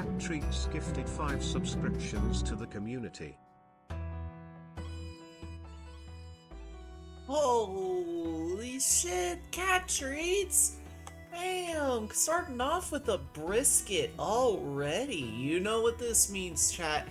Cat Treats gifted 5 subscriptions to the community. Holy shit, cat treats! Bam! Starting off with a brisket already. You know what this means, chat.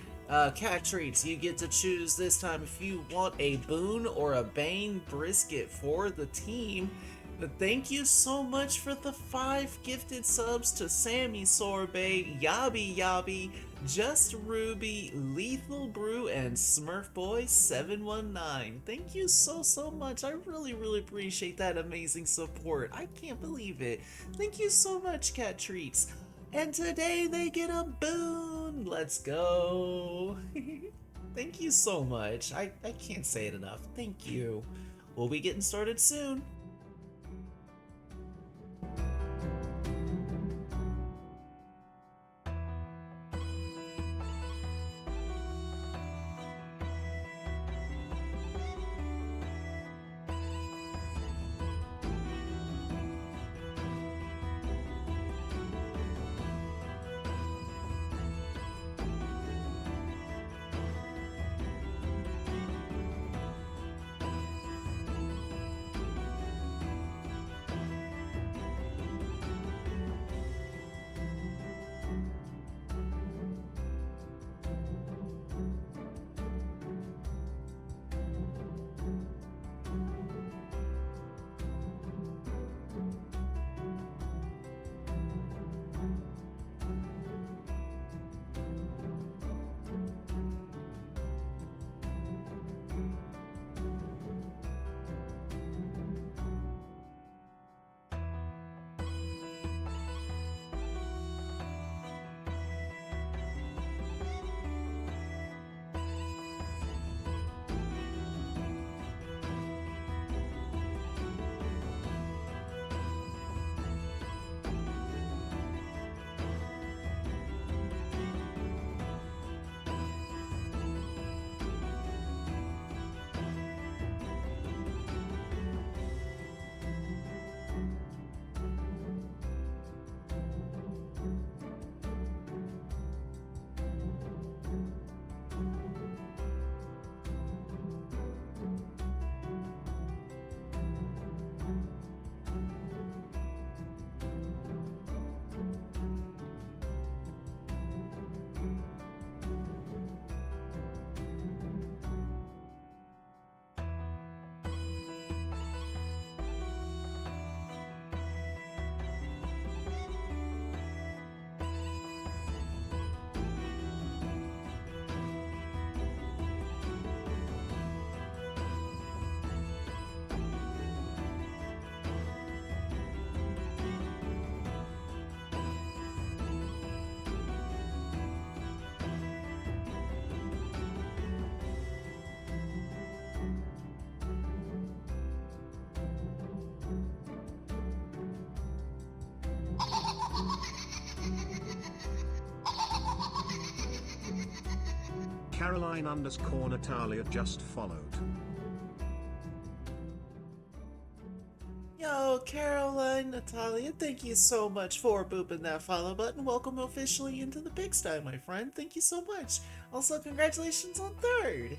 Cat treats, you get to choose this time if you want a boon or a bane brisket for the team. But thank you so much for the 5 gifted subs to Sammy Sorbet, Yabby Yabby, Just Ruby, Lethal Brew, and Smurf Boy 719. Thank you so much. I really appreciate that amazing support. I can't believe it. Thank you so much, Cat Treats. And today they get a boon. Let's go. Thank you so much. I can't say it enough. Thank you. We'll be getting started soon. Caroline_Natalia just followed. Yo, Caroline, Natalia, thank you so much for booping that follow button. Welcome officially into the pigsty, my friend. Thank you so much. Also, congratulations on third.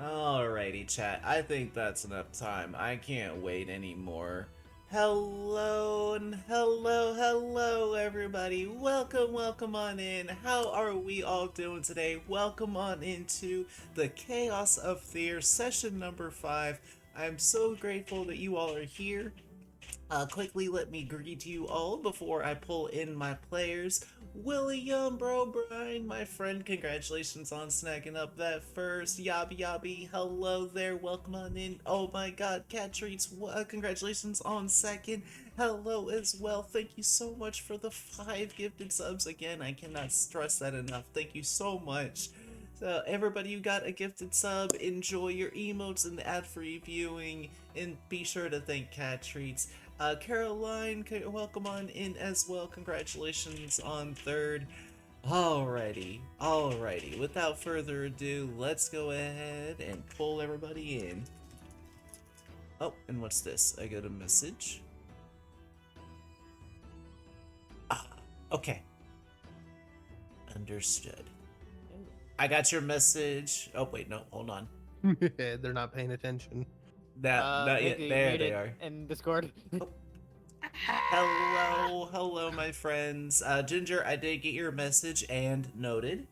Alrighty, chat. I think that's enough time. I can't wait anymore. Hello and hello, everybody. Welcome on in. How are we all doing today? Welcome on into the Chaos of Thear session number 5. I'm so grateful that you all are here. Quickly let me greet you all before I pull in my players. William Bro Brian, my friend, congratulations on snagging up that first. Yabby Yabby, hello there, welcome on in. Oh my god, Cat Treats, congratulations on second. Hello as well, thank you so much for the 5 gifted subs. Again, I cannot stress that enough. Thank you so much. So everybody who got a gifted sub, enjoy your emotes and ad-free viewing, and be sure to thank Cat Treats. Caroline, welcome on in as well. Congratulations on third. Alrighty. Without further ado, let's go ahead and pull everybody in. Oh, and what's this? I got a message. Ah, okay. Understood. I got your message. Oh, wait, no, hold on. They're not paying attention. Not yet. There they are. In Discord. Hello, my friends. Ginger, I did get your message and noted.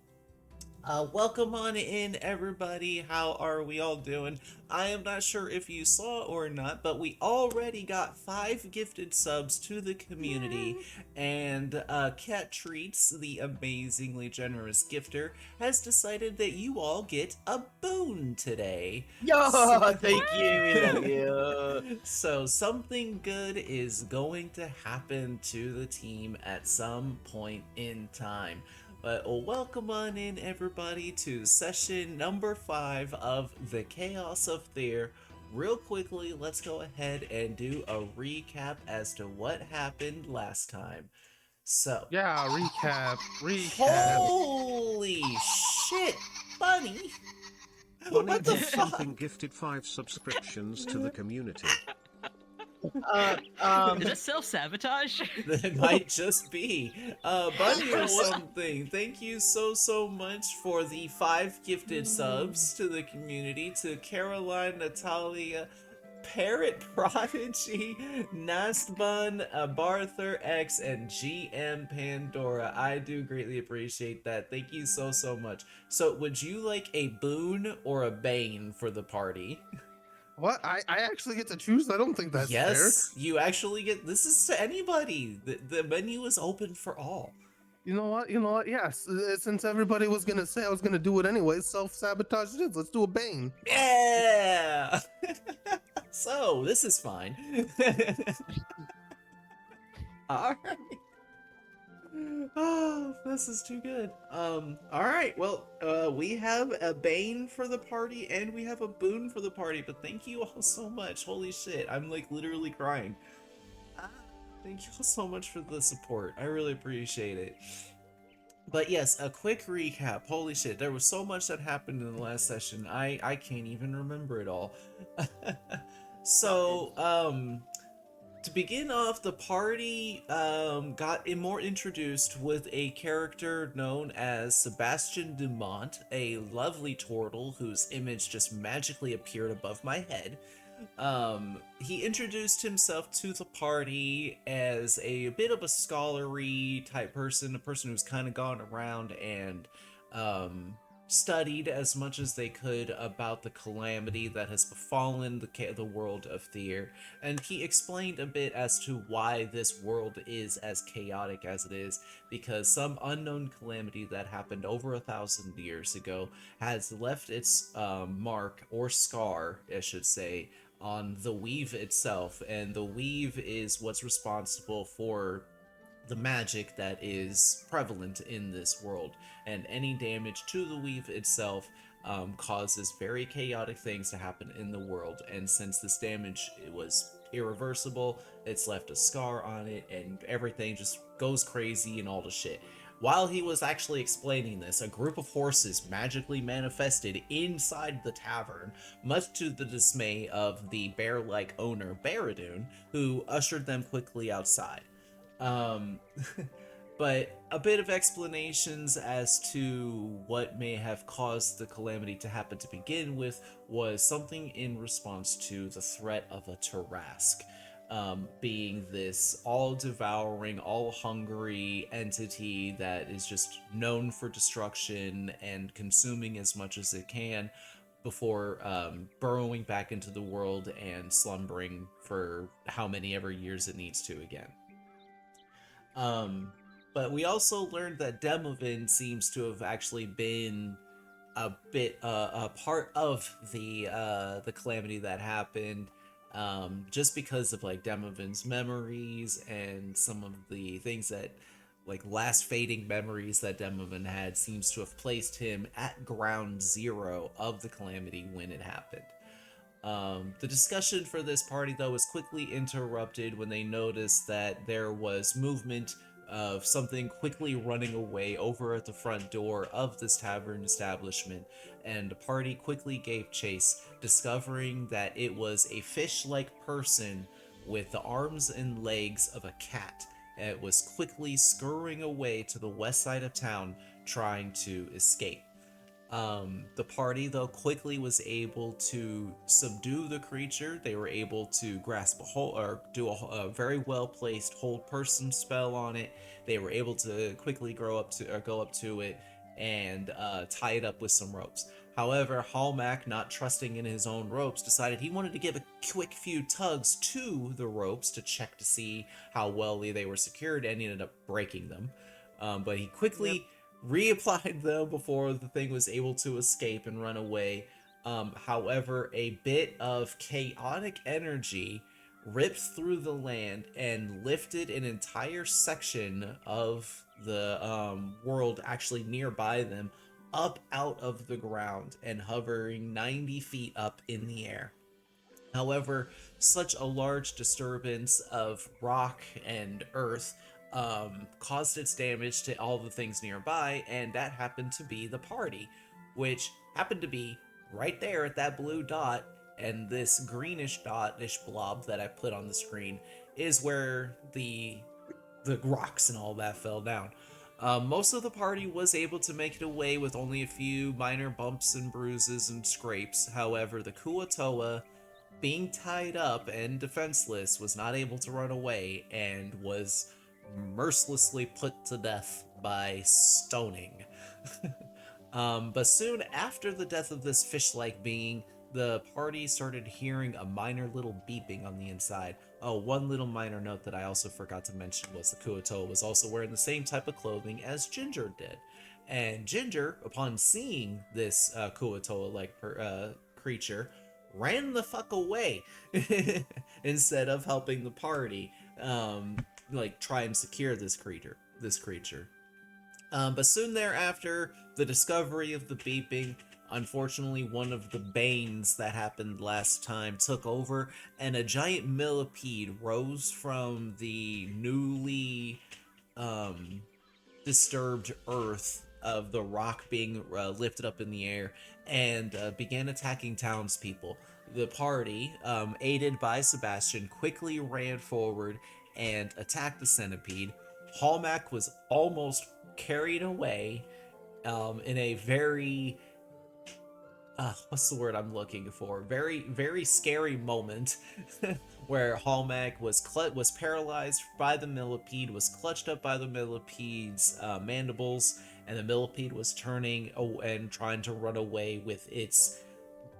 Welcome on in, everybody. How are we all doing? I am not sure if you saw or not, but we already got 5 gifted subs to the community, and Cat Treats, the amazingly generous gifter, has decided that you all get a boon today. Yo, thank you, we love you. So something good is going to happen to the team at some point in time. But welcome on in, everybody, to session number 5 of the Chaos of Thear. Real quickly, let's go ahead and do a recap as to what happened last time. So, Yeah, recap. holy shit, Bunny! What the fuck? Something gifted 5 subscriptions to the community. Is that self-sabotage? That might just be Bunny or something. Thank you so much for the 5 gifted subs to the community, to Caroline, Natalia, Parrot Prodigy, Nastbun, Barther X, and GM Pandora. I do greatly appreciate that. Thank you so much. So would you like a boon or a bane for the party? What? I actually get to choose? I don't think that's Yes, you actually get. This is to anybody. The menu is open for all. fair. You know what? Yes. Since everybody was gonna say I was gonna do it anyway, self-sabotage it is. Let's do a bane. Yeah. So this is fine. All right. Oh, this is too good. All right. Well, we have a bane for the party and we have a boon for the party. But thank you all so much. Holy shit, I'm like literally crying. Thank you all so much for the support. I really appreciate it. But yes, a quick recap. Holy shit, there was so much that happened in the last session. I can't even remember it all. So, to begin off, the party got more introduced with a character known as Sebastian Dumont, a lovely turtle whose image just magically appeared above my head. He introduced himself to the party as a bit of a scholarly type person, a person who's kind of gone around and studied as much as they could about the calamity that has befallen the world of Thear, and he explained a bit as to why this world is as chaotic as it is, because some unknown calamity that happened over 1,000 years ago has left its mark, or scar, I should say, on the weave itself, and the weave is what's responsible for the magic that is prevalent in this world, and any damage to the weave itself causes very chaotic things to happen in the world. And since this damage was irreversible, it's left a scar on it, and everything just goes crazy and all the shit. While he was actually explaining this, a group of horses magically manifested inside the tavern, much to the dismay of the bear-like owner, Baradun, who ushered them quickly outside. But a bit of explanations as to what may have caused the calamity to happen to begin with was something in response to the threat of a Tarask, being this all-devouring, all-hungry entity that is just known for destruction and consuming as much as it can before burrowing back into the world and slumbering for how many ever years it needs to again. But we also learned that Demovin seems to have actually been a bit a part of the calamity that happened, just because of like Demovin's memories and some of the things that, like, last fading memories that Demovin had, seems to have placed him at ground zero of the calamity when it happened. The discussion for this party, though, was quickly interrupted when they noticed that there was movement of something quickly running away over at the front door of this tavern establishment, and the party quickly gave chase, discovering that it was a fish-like person with the arms and legs of a cat. It was quickly scurrying away to the west side of town, trying to escape. The party, though, quickly was able to subdue the creature. They were able to grasp a hold, or do a very well placed hold person spell on it. They were able to quickly go up to it and tie it up with some ropes. However, Hallmack, not trusting in his own ropes, decided he wanted to give a quick few tugs to the ropes to check to see how well they were secured, and he ended up breaking them. But he quickly reapplied them before the thing was able to escape and run away. However, a bit of chaotic energy ripped through the land and lifted an entire section of the world actually nearby them up out of the ground and hovering 90 feet up in the air. However, such a large disturbance of rock and earth caused its damage to all the things nearby, and that happened to be the party, which happened to be right there at that blue dot, and this greenish dot-ish blob that I put on the screen is where the rocks and all that fell down. Most of the party was able to make it away with only a few minor bumps and bruises and scrapes. However, the Kuatoa, being tied up and defenseless, was not able to run away and was mercilessly put to death by stoning. But soon after the death of this fish-like being, the party started hearing a minor little beeping on the inside. Oh, one little minor note that I also forgot to mention was the Kuatoa was also wearing the same type of clothing as Ginger did. And Ginger, upon seeing this Kuatoa-like creature, ran the fuck away instead of helping the party try and secure this creature. But soon thereafter, the discovery of the beeping, unfortunately one of the banes that happened last time took over, and a giant millipede rose from the newly disturbed earth of the rock being lifted up in the air, and began attacking townspeople. The party, aided by Sebastian, quickly ran forward and attacked the centipede. Hallmack was almost carried away in a very what's the word I'm looking for? Very, very scary moment where Hallmack was paralyzed by the millipede, was clutched up by the millipede's mandibles, and the millipede was turning and trying to run away with its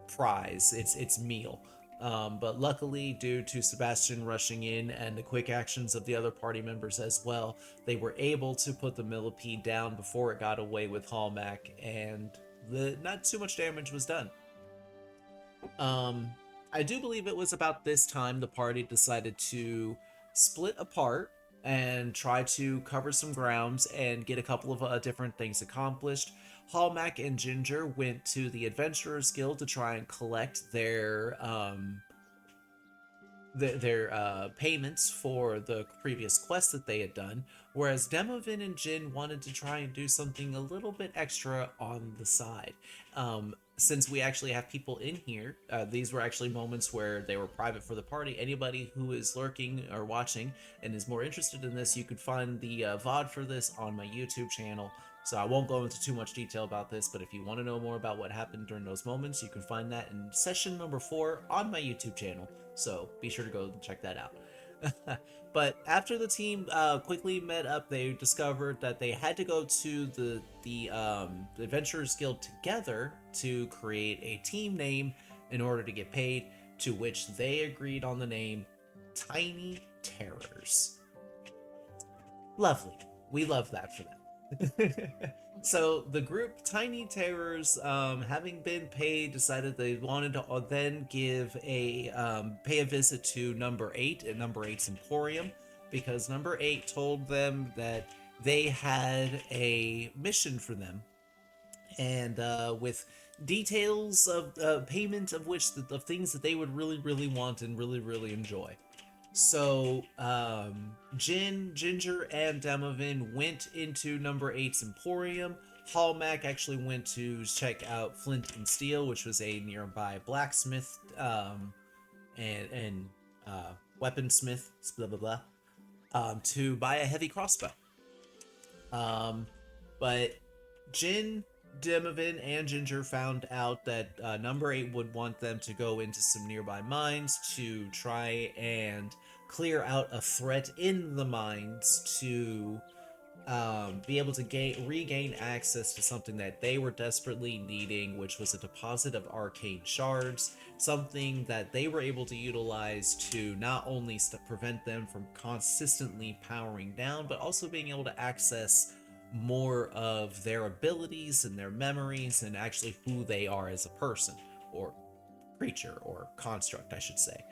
prize, its meal. But luckily, due to Sebastian rushing in and the quick actions of the other party members as well, they were able to put the millipede down before it got away with Hallmack, and not too much damage was done. I do believe it was about this time the party decided to split apart and try to cover some grounds and get a couple of different things accomplished. Hallmack and Ginger went to the Adventurers Guild to try and collect their payments for the previous quest that they had done, whereas Demovin and Jin wanted to try and do something a little bit extra on the side. Since we actually have people in here, these were actually moments where they were private for the party. Anybody who is lurking or watching and is more interested in this, you could find the VOD for this on my YouTube channel. So I won't go into too much detail about this, but if you want to know more about what happened during those moments, you can find that in session number 4 on my YouTube channel. So be sure to go and check that out. But after the team quickly met up, they discovered that they had to go to the Adventurers Guild together to create a team name in order to get paid, to which they agreed on the name Tiny Terrors. Lovely. We love that for them. So the group Tiny Terrors, having been paid, decided they wanted to then give pay a visit to number 8 at number 8's Emporium, because number 8 told them that they had a mission for them, and with details of payment of which the things that they would really want and really enjoy. So, Jin, Ginger, and Demovin went into number 8's Emporium. Hallmack actually went to check out Flint and Steel, which was a nearby blacksmith and weaponsmith, blah blah blah, to buy a heavy crossbow. But Jin, Demovin, and Ginger found out that number 8 would want them to go into some nearby mines to try and clear out a threat in the mines to be able to regain access to something that they were desperately needing, which was a deposit of arcane shards, something that they were able to utilize to not only prevent them from consistently powering down, but also being able to access more of their abilities and their memories and actually who they are as a person, or creature, or construct, I should say.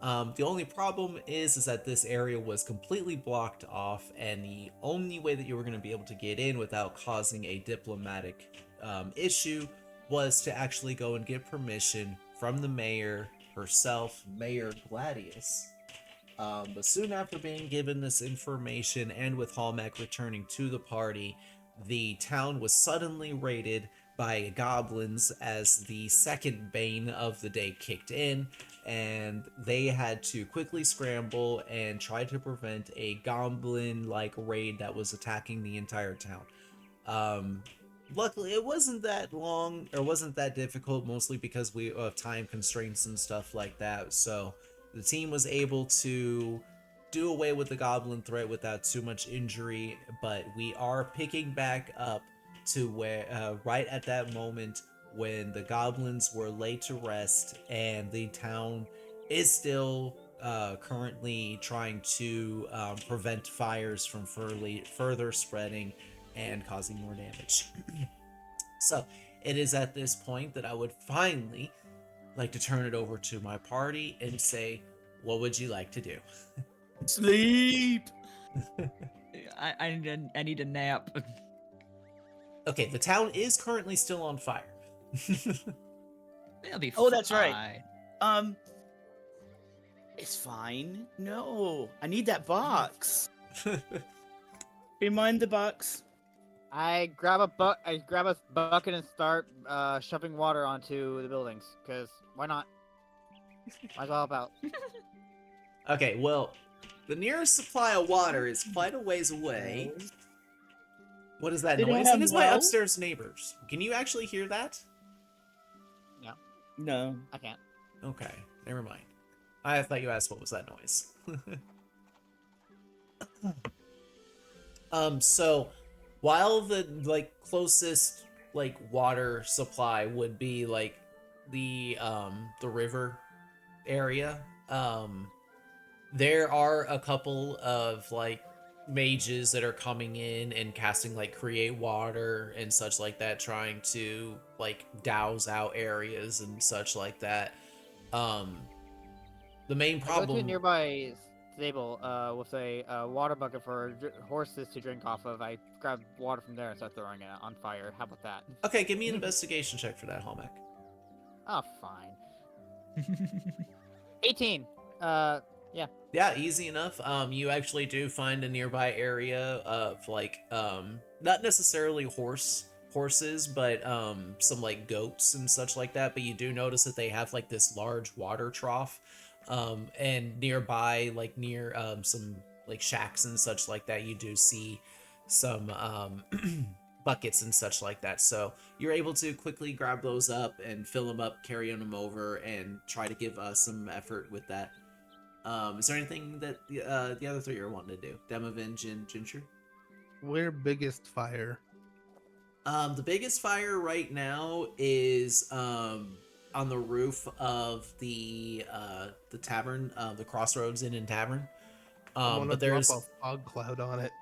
The only problem is that this area was completely blocked off, and the only way that you were going to be able to get in without causing a diplomatic issue was to actually go and get permission from the mayor herself, Mayor Gladius. But soon after being given this information, and with Hallmack returning to the party, the town was suddenly raided by goblins as the second bane of the day kicked in, and they had to quickly scramble and try to prevent a goblin-like raid that was attacking the entire town. Luckily, it wasn't that long, or wasn't that difficult, mostly because we have time constraints and stuff like that, so the team was able to do away with the goblin threat without too much injury, but we are picking back up to where right at that moment when the goblins were laid to rest, and the town is still currently trying to prevent fires from further spreading and causing more damage. So it is at this point that I would finally like to turn it over to my party and say, what would you like to do? Sleep. I need a nap. Okay, the town is currently still on fire. They'll be Oh, that's right. fine. It's fine. No, I need that box. Remind the box. I grab a bucket and start shoving water onto the buildings, because why not? Might as well help out. Okay, well, the nearest supply of water is quite a ways away. What is that They don't noise? have It is my well? upstairs neighbors. Can you actually hear that? No. I can't. Okay, never mind. I thought you asked what was that noise. So while the closest water supply would be the river area, there are a couple of mages that are coming in and casting create water and such like that, trying to douse out areas and such like that. The main I go to a problem nearby stable with a water bucket for horses to drink off of. I grab water from there and start throwing it on fire. How about that? Okay, give me an investigation check for that, Hallmack. Oh, fine. 18. Yeah, easy enough. You actually do find a nearby area of not necessarily horses, but some goats and such like that. But you do notice that they have this large water trough, and nearby, near some shacks and such like that, you do see some buckets and such like that. So you're able to quickly grab those up and fill them up, carry them over, and try to give some effort with that. Is there anything that the other three are wanting to do? Demovin, Jin, Ginger? Where biggest fire? The biggest fire right now is on the roof of the tavern, the Crossroads Inn and Tavern. I want to But there's drop a fog cloud on it.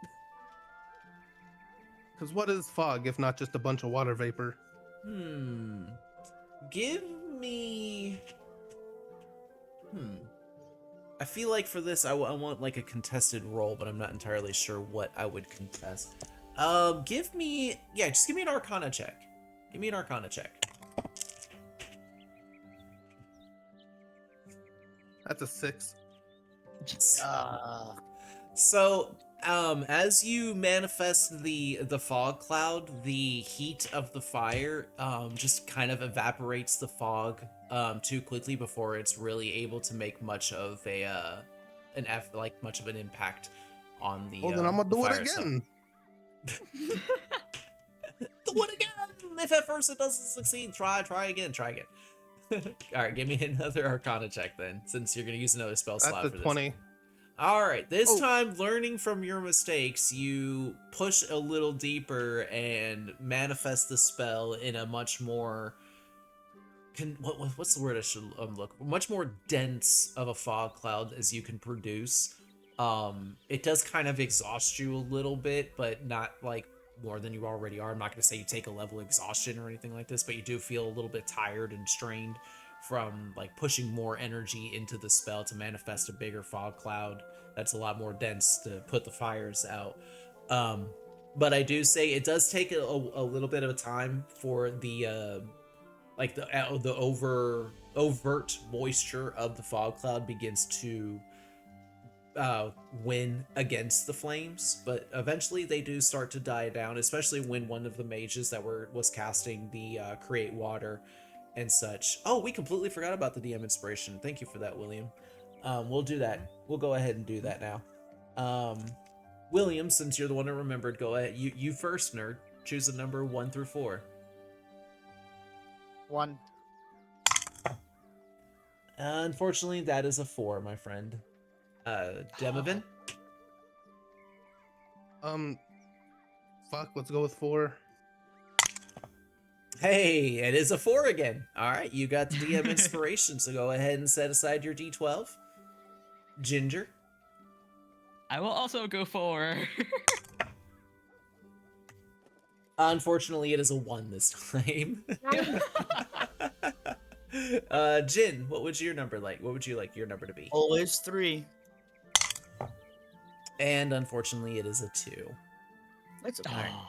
Because what is fog if not just a bunch of water vapor? Give me. I feel like for this, I want a contested roll, but I'm not entirely sure what I would contest. Just give me an Arcana check. Give me an Arcana check. That's a 6. So, as you manifest the fog cloud, the heat of the fire just kind of evaporates the fog too quickly before it's really able to make much of much of an impact on the Well, then I'm gonna the do it fire itself. again. Do it again. If at first it doesn't succeed, try again. All right, give me another Arcana check then, since you're gonna use another spell slot That's for a this. 20. All right, this Oh. time, learning from your mistakes, you push a little deeper and manifest the spell in a much more what's the word I should look? Much more dense of a fog cloud as you can produce. It does kind of exhaust you a little bit, but not like more than you already are. I'm not going to say you take a level of exhaustion or anything like this, but you do feel a little bit tired and strained from like pushing more energy into the spell to manifest a bigger fog cloud that's a lot more dense to put the fires out. But I do say it does take a little bit of a time for the overt moisture of the fog cloud begins to win against the flames, but eventually they do start to die down, especially when one of the mages that was casting the create water and such. Oh, we completely forgot about the DM inspiration. Thank you for that, William. We'll do that. We'll go ahead and do that now. William, since you're the one who remembered, go ahead. You first, nerd. Choose a number 1 through 4. 1. Unfortunately, that is a 4, my friend. Demovan? Fuck, let's go with 4. Hey, it is a 4 again. All right, you got the DM inspiration, so go ahead and set aside your D12. Ginger? I will also go for. Unfortunately, it is a 1 this time. Jin, what would your number like? What would you like your number to be? Always 3. And unfortunately, it is a 2. That's okay. Oh.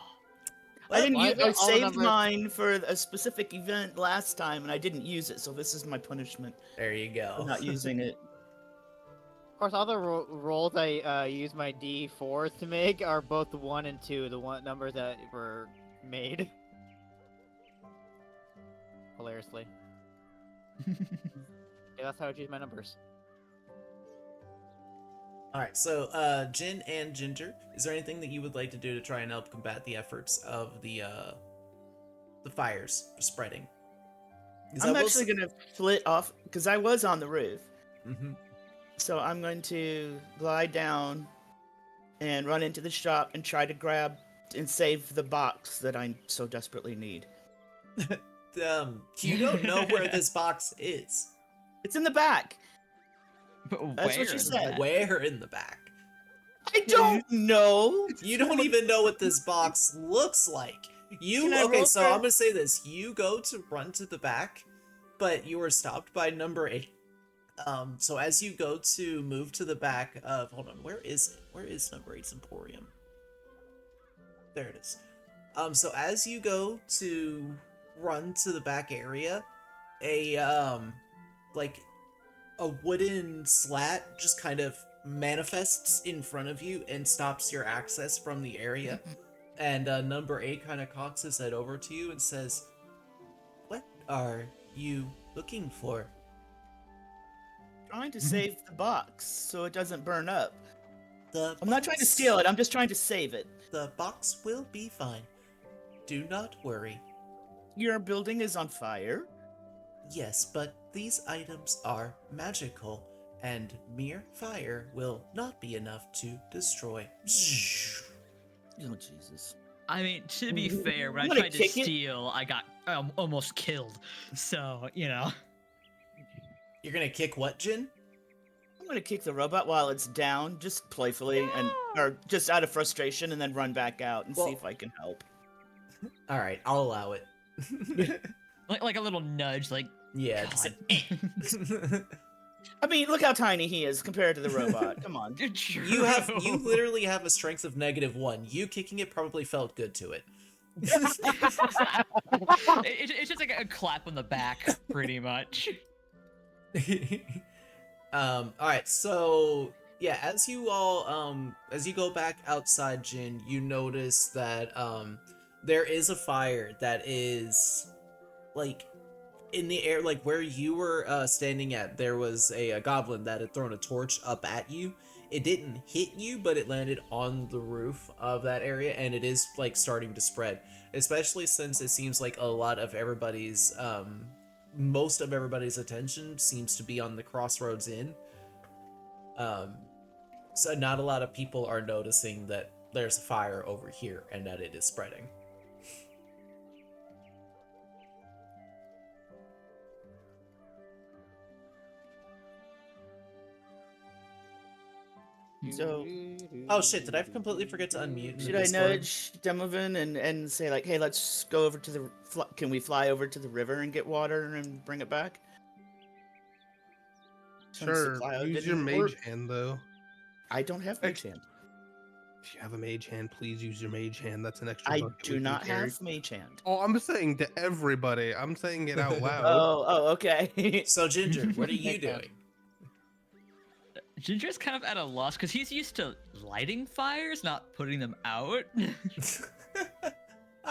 I didn't why use. is it I all saved numbers? mine for a specific event last time, and I didn't use it. So this is my punishment There you for go. not using it. Of course, all the rolls I use my D4s to make are both 1 and 2, the one numbers that were made. Hilariously. Yeah, that's how I choose my numbers. All right, so Jin and Ginger, is there anything that you would like to do to try and help combat the efforts of the fires spreading? 'Cause I I'm will actually gonna flit off because I was on the roof. Mhm. So I'm going to glide down and run into the shop and try to grab and save the box that I so desperately need. You don't know where this box is. It's in the back. But That's what where? you said. Where in the back? I don't know. You don't even know what this box looks like. Can I Okay, roll so for- I'm gonna say this. You go to run to the back, but you are stopped by number 8. So as you go to move to the back of, hold on, where is it? Where is number 8's Emporium? There it is. So as you go to run to the back area, like a wooden slat just kind of manifests in front of you and stops your access from the area. And number 8 kind of cocks his head over to you and says, "What are you looking for?" Trying to save the box so it doesn't burn up. The I'm not trying to box- steal it. I'm just trying to save it. The box will be fine. Do not worry. Your building is on fire. Yes, but these items are magical, and mere fire will not be enough to destroy. Oh Jesus! I mean, to be fair, when I'm I gonna tried to kick it. steal, I got almost killed. So, you know. You're gonna kick what, Jin? I'm gonna kick the robot while it's down, just playfully, or just out of frustration, and then run back out and Well- see if I can help. All right, I'll allow it. Like a little nudge, like, Yeah, just God. I mean, look how tiny he is compared to the robot. Come on. you literally have a strength of -1. You kicking it probably felt good to it. It's just like a clap on the back, pretty much. All right, so yeah, as you go back outside, Jin, you notice that there is a fire that is like in the air, like where you were standing at. There was a goblin that had thrown a torch up at you. It didn't hit you, but it landed on the roof of that area, and it is like starting to spread. Especially since it seems like a lot of everybody's, most of everybody's attention seems to be on the Crossroads Inn. Um, so not a lot of people are noticing that there's a fire over here and that it is spreading. So, Oh shit, did I completely forget to unmute? in the should I Discord? nudge Demovan and say like, hey, let's go over to the can we fly over to the river and get water and bring it back? Since the Sure. cloud Use your didn't mage work. hand though. I don't have mage hand. If you have a mage hand, please use your mage hand. That's an extra I bucket we do can not carry. have mage hand. Oh, I'm saying to everybody. I'm saying it out loud. Oh, okay. So Ginger, what are you Okay. doing? Ginger's kind of at a loss because he's used to lighting fires, not putting them out. I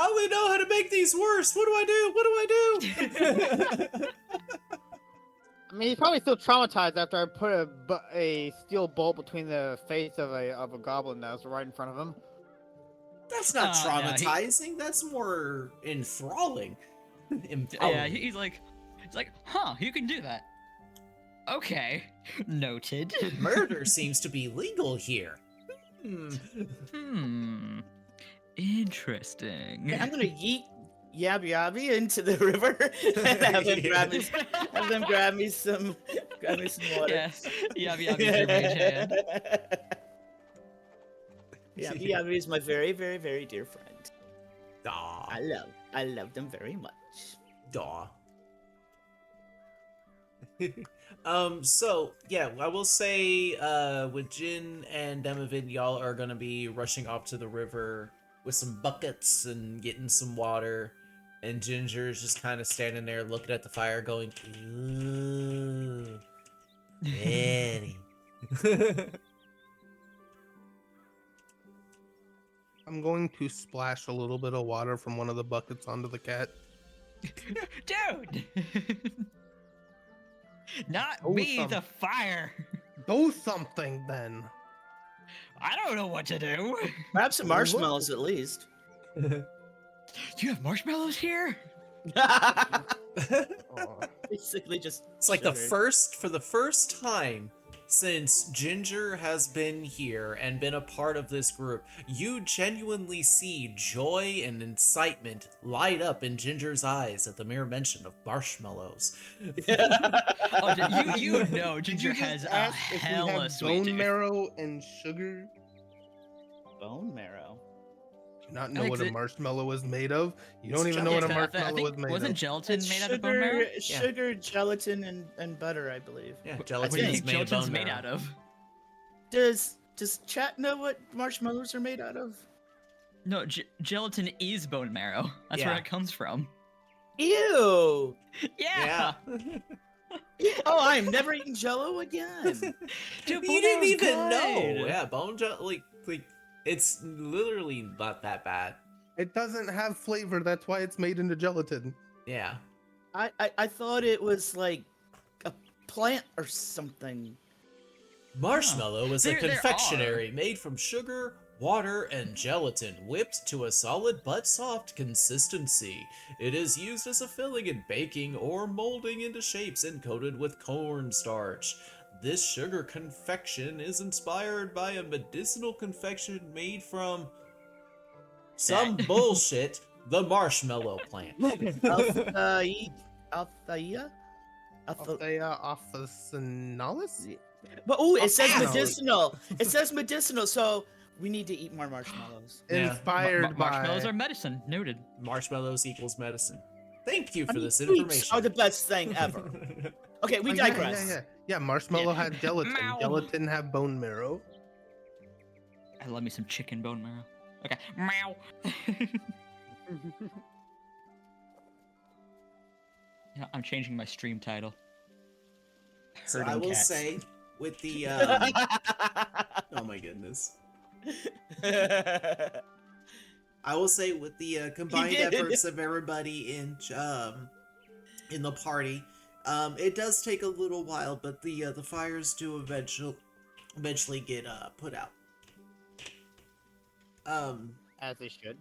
only know how to make these worse. What do I do? What do I do? I mean, he's probably still traumatized after I put a steel bolt between the face of a goblin that was right in front of him. That's not No, traumatizing. That's more enthralling. Yeah, Empowering. he's like, huh, you can do that. Okay, noted. Murder seems to be legal here. Interesting. I'm gonna yeet Yabby Yabby into the river and have them grab me some water. Yes, Yabby Yabby's your mage hand. Yabby Yabby is my very, very, very dear friend. Daw. I love them very much. Daw. So yeah, I will say, with Jin and Demovid, y'all are gonna be rushing off to the river with some buckets and getting some water, and Ginger's just kind of standing there looking at the fire, going, "Ooh, very." I'm going to splash a little bit of water from one of the buckets onto the cat. Dude! Not Oh, me, some- the fire! Do something then. I don't know what to do. Grab some marshmallows at least. Do you have marshmallows here? Aw. Basically just It's like sugar. for the first time since Ginger has been here and been a part of this group, you genuinely see joy and excitement light up in Ginger's eyes at the mere mention of marshmallows. Oh, you know Did Ginger you just has a ask if we hella have sweet bone tooth. marrow and sugar? Bone marrow. Do you not know I what a think marshmallow is made of? You It's don't even know what a gelatin. I marshmallow think is made wasn't of. gelatin It's made out of bone marrow? sugar, gelatin, and butter, I believe. Yeah, What gelatin do you is think made of gelatin's bone made marrow. out of? Does chat know what marshmallows are made out of? No, gelatin is bone marrow. That's where Yeah. it comes from. Ew! Yeah. Oh, I'm never eating Jello again. Dude, You bone didn't marrow's even know. good. Yeah, bone like it's literally not that bad. It doesn't have flavor, that's why it's made into gelatin. Yeah. I thought it was like a plant or something. Marshmallow is a There confectionery made from sugar, water, and gelatin, whipped to a solid but soft consistency. It is used as a filling in baking or molding into shapes and coated with cornstarch. This sugar confection is inspired by a medicinal confection made from some That. bullshit, the marshmallow plant. Althea? Althea? Officinalis? But oh, it says Ow. medicinal. It says medicinal, so we need to eat more marshmallows. Yeah. Inspired by... Marshmallows are medicine. Noted. Marshmallows equals medicine. Thank you I for mean, this sweets information. are the best thing ever. Okay, we Oh, yeah, digress. Yeah, marshmallow Yeah. had gelatin. Meow. Gelatin had bone marrow. I love me some chicken bone marrow. Okay. Meow. Yeah, I'm changing my stream title. So Herding I will cats. say, with the oh my goodness, I will say with the combined did. efforts of everybody in the party, it does take a little while, but the fires do eventually get put out. As they should.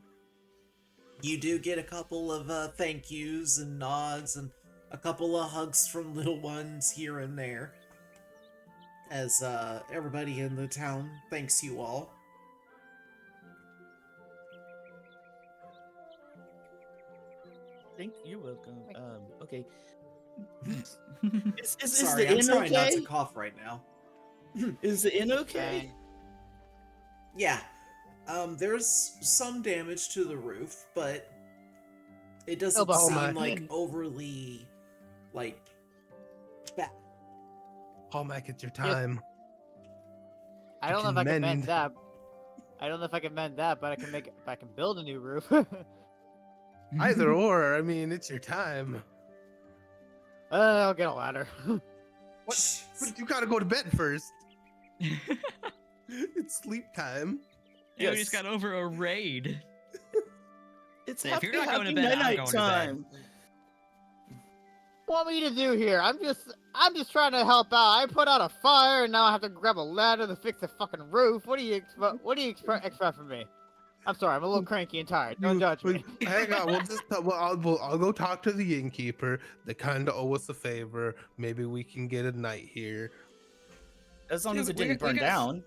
You do get a couple of thank yous and nods and a couple of hugs from little ones here and there, as everybody in the town thanks you all. Think you're welcome. Okay. Is Sorry, the I'm inn trying not to okay? cough right now. Is the inn okay? Bang. Yeah, there's some damage to the roof, but it doesn't Oh seem my. like overly, like, bad. Hallmark, it's your time. I You don't know if can I can mend mend. that. I don't know if I can mend that, but I can build a new roof. Either or, I mean, it's your time. I'll get a ladder. What? But you gotta go to bed first. It's sleep time. Yeah, we just got over a raid. It's If happy, you're not going to happy bed, I'm night going to bed. time. What want me to do here? I'm just trying to help out. I put out a fire, and now I have to grab a ladder to fix the fucking roof. What do you expect from me? I'm sorry, I'm a little cranky and tired. Don't judge me. Hang on, I'll go talk to the innkeeper. They kind of owe us a favor. Maybe we can get a night here. As long Yeah, as it we didn't got- we burn got- down.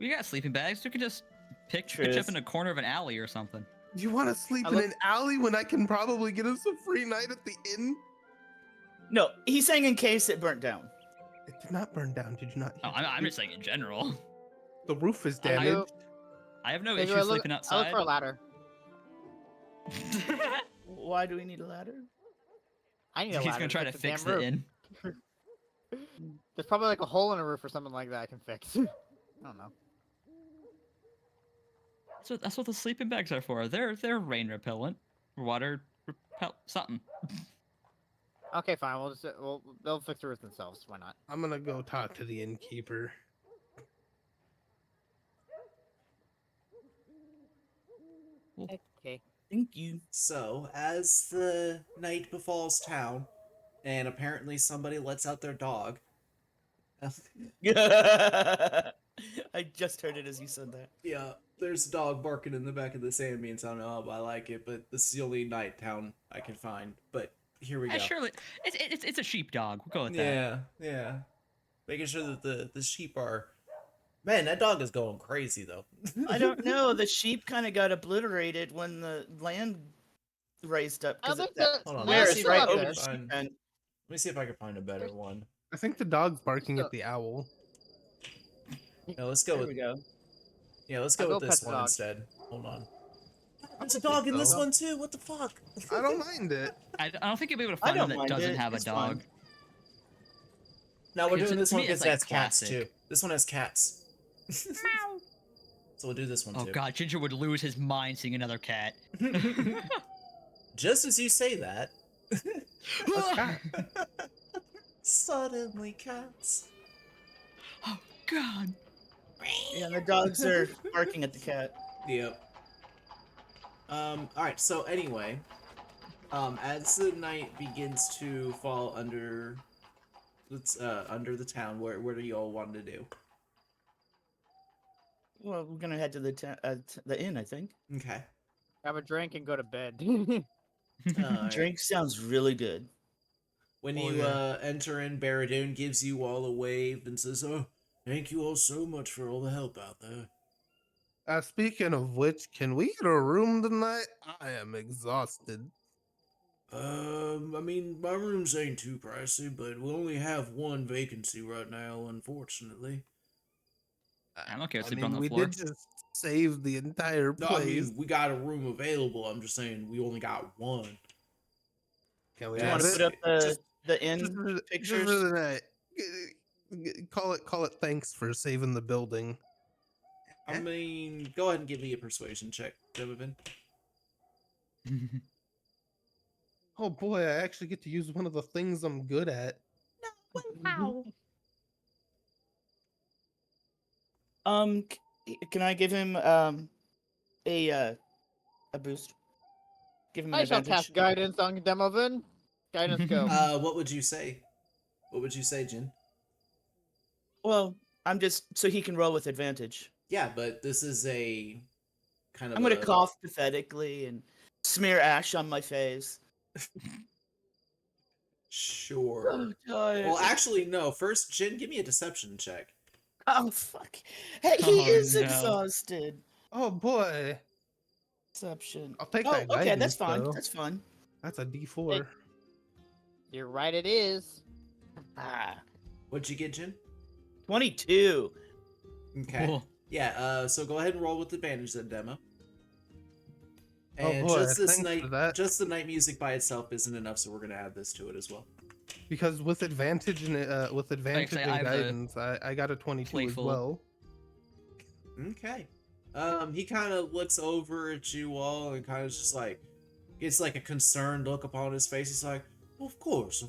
We got sleeping bags. We could just pitch Truth. up in a corner of an alley or something. Do you want to sleep I in look- an alley when I can probably get us a free night at the inn? No, he's saying in case it burnt down. It did not burn down. Did you not? Oh, hear I'm the just saying in general. The roof is I damaged. look- I have no Maybe issue I look sleeping I look outside. for a ladder. Why do we need a ladder? I need a He's ladder. gonna try to the fix damn the roof. inn. There's probably like a hole in a roof or something like that I can fix. I don't know. That's what the sleeping bags are for. They're rain repellent, water repel something. Okay, fine. They'll fix the roof themselves. Why not? I'm gonna go talk to the innkeeper. Okay. Thank you. So, as the night befalls town, and apparently somebody lets out their dog. I just heard it as you said that. Yeah, there's a dog barking in the back of the sand means I don't know how I like it, but this is the only night town I can find. But here we go. Surely, it's a sheepdog. We'll go with that. Yeah. Making sure that the sheep are. Man, that dog is going crazy though. I don't know. The sheep kind of got obliterated when the land raised up. I 'cause think it- that Hold on, Yeah, let me Where see is if I right up can over there. the sheep find. pen. Let me see if I can find a better one. I think the dog's barking So- at the owl. Yeah, let's go There we with go. let's I'll go go with this pet the one dog. instead. Hold on. There's a dog in this so. one too. What the fuck? I don't mind it. I don't think you'll be able to I find one don't that mind doesn't it. have a It's dog. fine. No, we're Because doing to this one me, because it's, it like, has cats classic. too. This one has cats. So we'll do this one Oh too. god, Ginger would lose his mind seeing another cat. Just as you say that, cat. suddenly cats. Oh god. Yeah, and the dogs are barking at the cat. Yep. Alright, so anyway, as the night begins to fall under the town, what do you all want to do? Well, we're gonna head to the inn, I think. Okay. Have a drink and go to bed. Alright. Drink sounds really good. When Oh, you yeah. enter in, Baradun gives you all a wave and says, "Oh, thank you all so much for all the help out there." Speaking of which, can we get a room tonight? I am exhausted. I mean, my rooms ain't too pricey, but we only have one vacancy right now, unfortunately. I'm okay with I sleeping mean, on the we floor. did just save the entire No, I place. mean, we got a room available. I'm just saying we only got one. Can we Do you Yeah, want to have put it? up the just- inn Just for pictures? the night. Call it thanks for saving the building. I mean, go ahead and give me a persuasion check, Devin. Oh boy, I actually get to use one of the things I'm good at. Can I give him a boost? Give him an I shall advantage. cast guidance on Demovin. Guidance go. What would you say? What would you say, Jin? Well, I'm just so he can roll with advantage. Yeah, but this is a kind of. I'm gonna cough pathetically and smear ash on my face. Sure. tired. Well, actually, no. First, Jin, give me a deception check. Oh fuck! Hey, he Oh, is no. exhausted. Oh boy. Deception. I'll take Oh, that okay, guidance, that's fine. though. That's fine. That's a D4. You're right, it is. Ah, What'd you get, Jin? 22. Okay. Cool. Yeah. So go ahead and roll with advantage then, demo. Oh, And boy, just this thanks night, for that. just the night music by itself isn't enough, so we're gonna add this to it as well. Because with advantage and Actually, I have the guidance, I got a 22 as playful. well. Okay. He kind of looks over at you all and kind of just like gets like a concerned look upon his face. He's like, well, of course.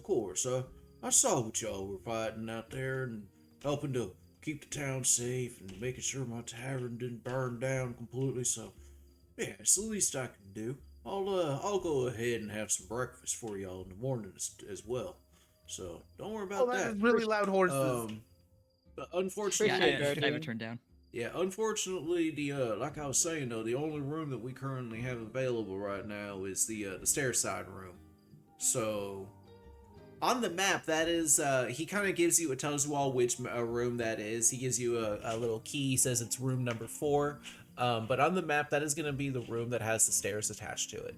I saw what y'all were fighting out there and helping to keep the town safe and making sure my tavern didn't burn down completely. So, yeah, it's the least I can do. I'll go ahead and have some breakfast for y'all in the morning as well. So don't worry about Oh, that. that's really loud horses. But Yeah, unfortunately, I have it turned down. yeah, unfortunately, like I was saying though, the only room that we currently have available right now is the stair side room. So, on the map, that is, he kind of gives you, it tells you all which room that is. He gives you a little key, says it's room number 4. But on the map, that is going to be the room that has the stairs attached to it.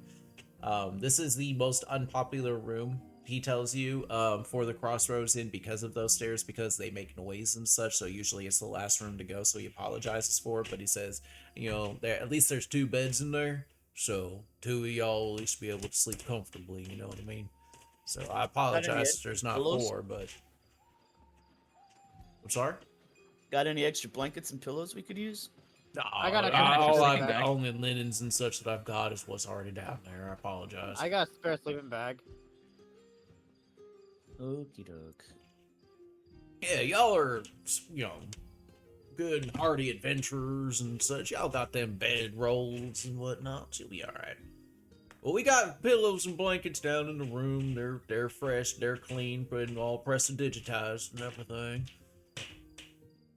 This is the most unpopular room, he tells you, for the Crossroads Inn because of those stairs, because they make noise and such, so usually it's the last room to go, so he apologizes for it, but he says, you know, at least there's 2 beds in there, so 2 of y'all will at least be able to sleep comfortably, you know what I mean? So I apologize if there's not pillows? 4, but... I'm sorry? Got any extra blankets and pillows we could use? No, I got a all sleeping I've bag. only linens and such that I've got is what's already down there. I apologize. I got a spare sleeping bag. Okie doke. Yeah, y'all are, you know, good hardy adventurers and such. Y'all got them bed rolls and whatnot. You'll be all right. Well, we got pillows and blankets down in the room. They're fresh, they're clean, but all pressed and digitized and everything.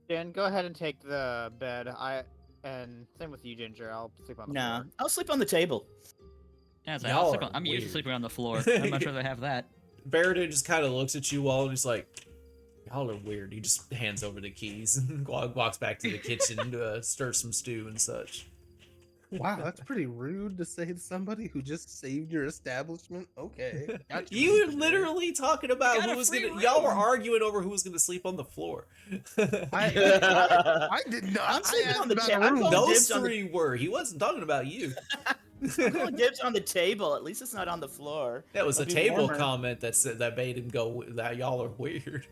Jen, go ahead and take the bed. And same with you, Ginger. I'll sleep on the Nah, floor. I'll sleep on the table. Yeah, it's Y'all like, are I'm usually weird. sleeping on the floor. I'd much rather have that. Baradin just kind of looks at you all and he's like, y'all are weird. He just hands over the keys and walks back to the kitchen to stir some stew and such. Wow, that's pretty rude to say to somebody who just saved your establishment. Okay. got You were there. literally talking about got who a was free gonna. Y'all were room. arguing over who was gonna sleep on the floor. I did not. I'm sleeping I on the asked ta- about I'm room. going Those dibs on the- 3 were. He wasn't talking about you. I'm going dibs on the table. At least it's not on the floor. That was a It'll be table warmer. comment that made him go that y'all are weird.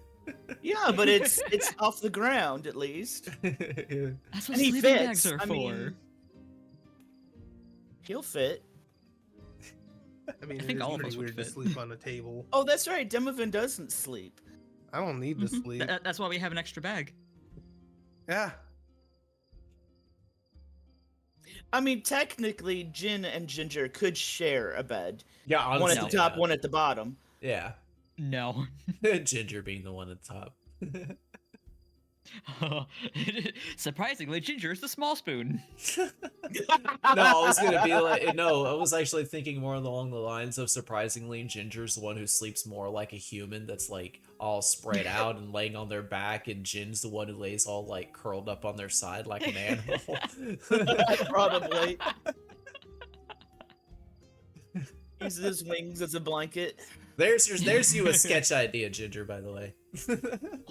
Yeah, but it's off the ground at least. That's what And he sleeping fits. bags are I for. mean, he'll fit. I mean, I think it is all of pretty us would weird to fit. sleep on a table. Oh, that's right. Demovin doesn't sleep. I don't need to Mhm. sleep. That's why we have an extra bag. Yeah. I mean, technically, Jin and Ginger could share a bed. Yeah, One at honestly, the top, yeah. one at the bottom. Yeah, No. Ginger being the one at the top. Surprisingly, Ginger is the small spoon. No, I was gonna be like, no, I was actually thinking more along the lines of surprisingly, Ginger's the one who sleeps more like a human that's like all spread out and laying on their back, and Jin's the one who lays all like curled up on their side like an animal. Probably. Uses his wings as a blanket. There's you a sketch idea, Ginger, by the way.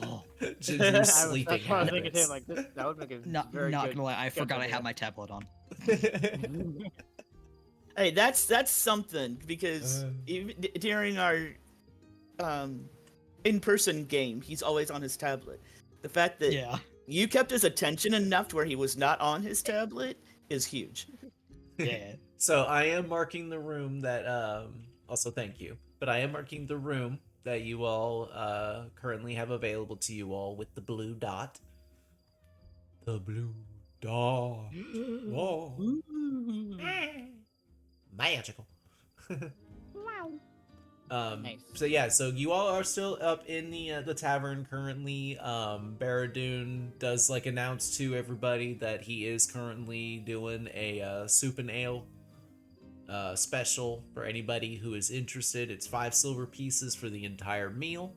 Oh, Ginger's sleeping That's what I was thinking habits. too. Like this, that would make a not very good. gonna lie, I forgot I idea. had my tablet on. Hey, that's something because even during our in-person game, he's always on his tablet. The fact that Yeah. you kept his attention enough to where he was not on his tablet is huge. Yeah. So I am marking the room that also thank you. But I am marking the room that you all currently have available to you all with the blue dot. The blue dot. Whoa. Magical. Nice. So yeah, so you all are still up in the tavern currently. Barradoon does like announce to everybody that he is currently doing a soup and ale special for anybody who is interested. It's 5 silver pieces for the entire meal.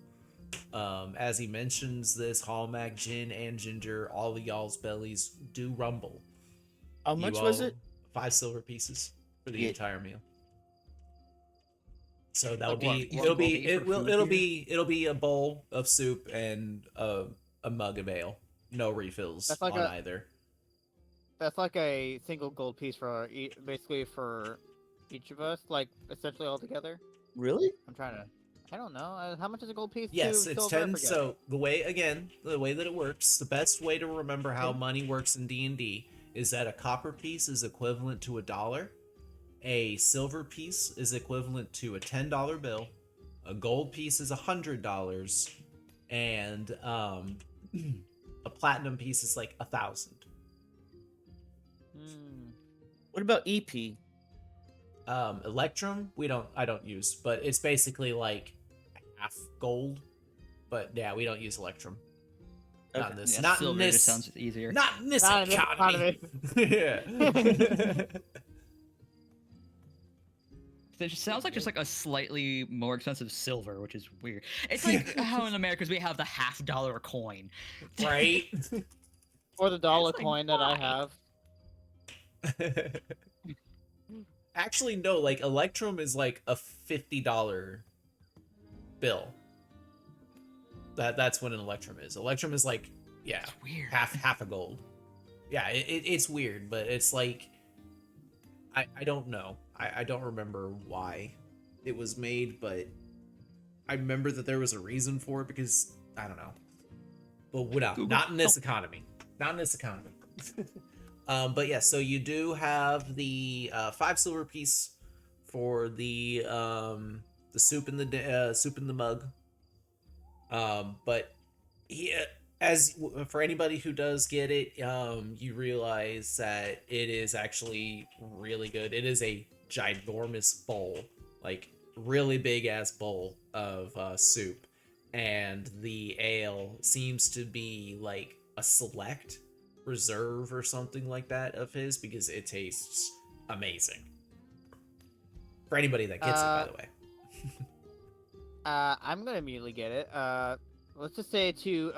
As he mentions this, Hallmark gin and ginger, all of y'all's bellies do rumble. How much was it? 5 silver pieces for the Yeah. entire meal. So that Like would be what? it'll be a bowl of soup and a mug of ale. No refills That's like on a- either. That's like a single gold piece for basically for each of us, like essentially all together. Really? I'm trying to. I don't know. How much is a gold piece? Yes, to it's silver? I 10. forget. So the way that it works, the best way to remember how money works in D&D is that a copper piece is equivalent to $1. A silver piece is equivalent to a $10 bill. A gold piece is $100, and a platinum piece is like 1,000. Hmm. What about EP? Electrum, I don't use, but it's basically like half gold. But yeah, we don't use Electrum. Not in this. Yeah, not in silver this. just sounds easier. Not in this Not in this economy. Yeah. It just sounds like just like a slightly more expensive silver, which is weird. It's like how in America we have the $50 coin. Right. Or the dollar It's like, coin that I why? have. Actually, no. Like Electrum is like a $50 bill. That's what an Electrum is. Electrum is like It's weird. half a gold. Yeah, it's weird, but it's like I don't know. I don't remember why it was made, but I remember that there was a reason for it because I don't know. But not in this economy. Not in this economy. But yeah, so you do have the 5 silver piece for the soup in the mug. But for anybody who does get it, you realize that it is actually really good. It is a ginormous bowl, like really big ass bowl of soup, and the ale seems to be like a select reserve or something like that of his because it tastes amazing. For anybody that gets it, by the way. I'm gonna immediately get it. Let's just say two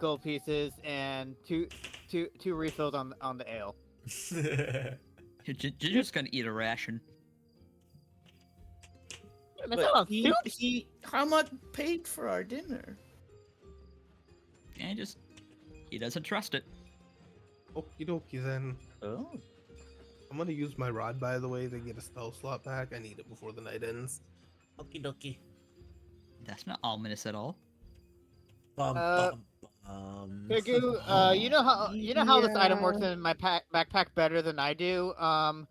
gold pieces and two refills on the ale. You're just gonna eat a ration. That's not soup. he how much paid for our dinner? And he doesn't trust it. Okie dokie then. Oh. I'm gonna use my rod, by the way, to get a spell slot back. I need it before the night ends. Okie dokie. That's not ominous at all. Pigu, you know how this item works in my backpack better than I do. I'm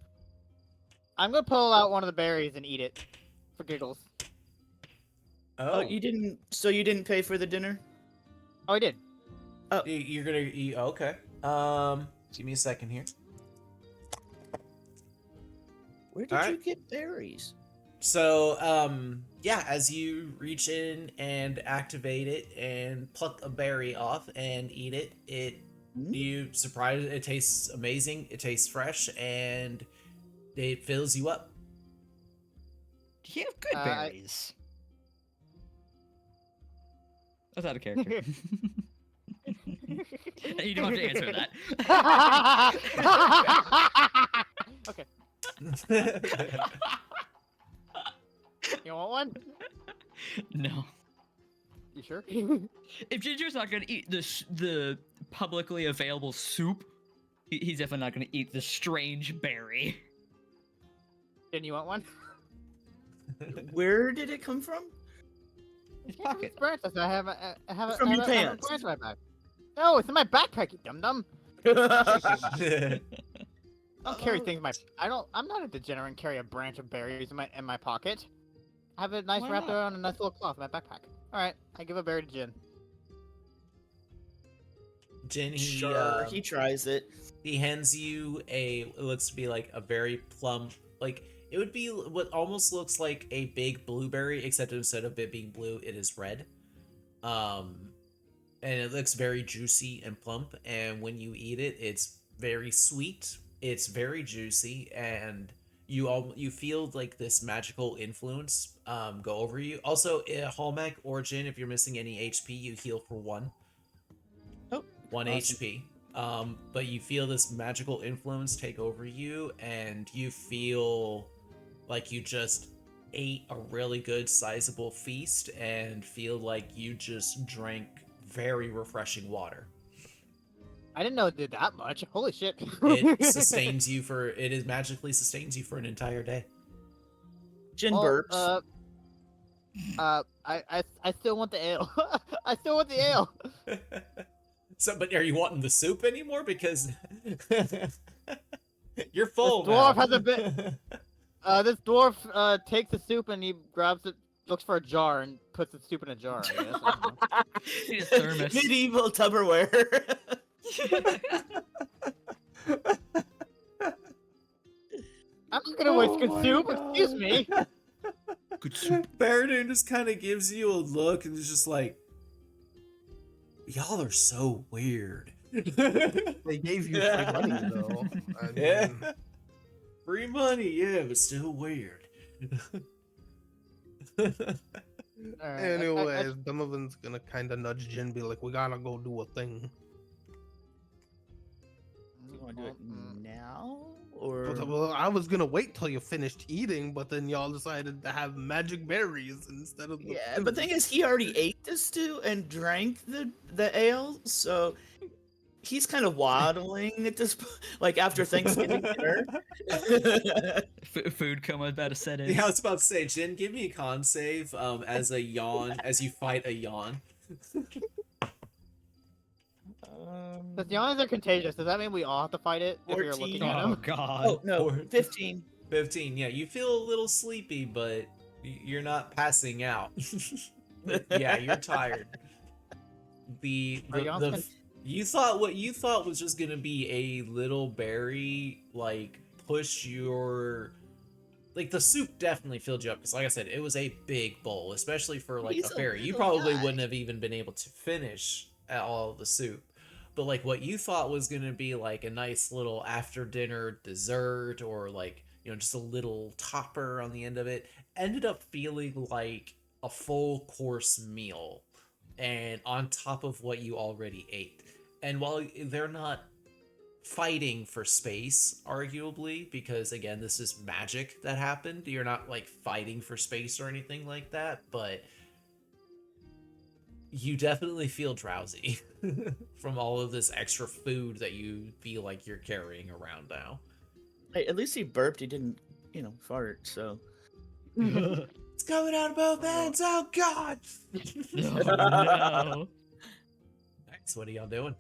gonna pull out one of the berries and eat it for giggles. Oh, You didn't pay for the dinner? Oh, I did. you're gonna eat? Okay. Give me a second here. Where did Alright. you get berries? So, yeah, as you reach in and activate it and pluck a berry off and eat it, you surprised it tastes amazing. It tastes fresh and it fills you up. You have good berries. That's out of character. You don't have to answer that. Okay. You want one? No. You sure? If Ginger's not gonna eat the publicly available soup, he's definitely not gonna eat the strange berry. Then you want one? Where did it come from? His Yeah, pocket. it's branches. I have a From your I have a pants. branch in my back. No, it's in my backpack, you dum dum. I don't carry things in my. I'm not a degenerate and carry a branch of berries in my pocket. have it nice Why wrapped not? around a nice little cloth in my backpack. All right, I give a berry to Jin. Jin, Sure, he tries it. he hands you it looks to be like a very plump, like it would be what almost looks like a big blueberry, except instead of it being blue, it is red. And it looks very juicy and plump, and when you eat it, it's very sweet, it's very juicy, and you feel like this magical influence go over you. Also, Hallmark Origin, if you're missing any HP, you heal for 1. Oh, 1 awesome. HP. But you feel this magical influence take over you, and you feel like you just ate a really good sizable feast and feel like you just drank very refreshing water. I didn't know it did that much. Holy shit! It sustains you for it is magically sustains you for an entire day. Jin Well, burps. I still want the ale. I still want the ale. So, but are you wanting the soup anymore? Because you're full This dwarf now. has a bit. This dwarf takes the soup and he grabs it, looks for a jar, and puts the soup in a jar. I guess. I don't know. Need a thermos. Medieval Tupperware. I'm not gonna waste good soup. Excuse me. Good soup. Baradun just kind of gives you a look and is just like, y'all are so weird. They gave you free money though. I Yeah. mean, Free money, yeah, but still weird. All right, anyways, Donovan's gonna kind of nudge Jin, be like, "We gotta go do a thing." You want to do it Mm. now, or Well, I was gonna wait till you finished eating, but then y'all decided to have magic berries instead of the yeah? food. But the thing is, he already ate the stew and drank the ale, so he's kind of waddling at this point. Like after Thanksgiving dinner. Food coma about to set in. Yeah, I was about to say, Jin, give me a con save as a yawn, as you fight a yawn. Since the yawns are contagious, does that mean we all have to fight it if you're 14. looking at Oh them? god. Oh no, Or- 15. 15, yeah, you feel a little sleepy, but you're not passing out. Yeah, you're tired. Are yawns con- You thought what you thought was just gonna be a little berry, like push your, like the soup definitely filled you up, because like I said, it was a big bowl, especially for like He's a a berry. You little probably guy. wouldn't have even been able to finish all of the soup. But like what you thought was gonna be like a nice little after dinner dessert, or like, you know, just a little topper on the end of it, ended up feeling like a full course meal, and on top of what you already ate. And while they're not fighting for space, arguably, because again, this is magic that happened, you're not like fighting for space or anything like that, but you definitely feel drowsy from all of this extra food that you feel like you're carrying around now. Hey, at least he burped. He didn't, fart. So It's coming out of both ends. Oh god. No. Nice. What are y'all doing?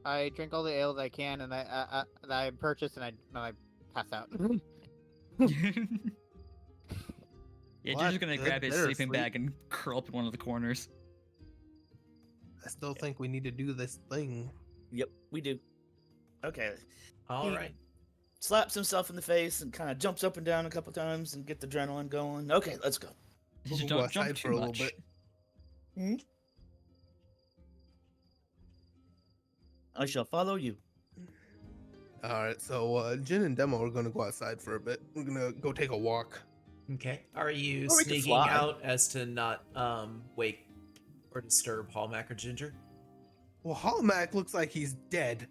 I drink all the ale that I can, and I purchase, and I pass out. Yeah, What? Ginger's gonna Good, grab his better sleeping sleep. bag and curl up in one of the corners. I still think we need to do this thing. yep, we do. Okay. All He right. slaps himself in the face and kind of jumps up and down a couple times and get the adrenaline going. Okay, let's go. Just We'll don't go jump outside too for a little much. bit. I shall follow you. All right, so Jin and Demo are gonna go outside for a bit. We're gonna go take a walk. Okay. Are you Or we can sneaking fly. out as to not wake or disturb Hallmark or Ginger? Well, Hallmark looks like he's dead.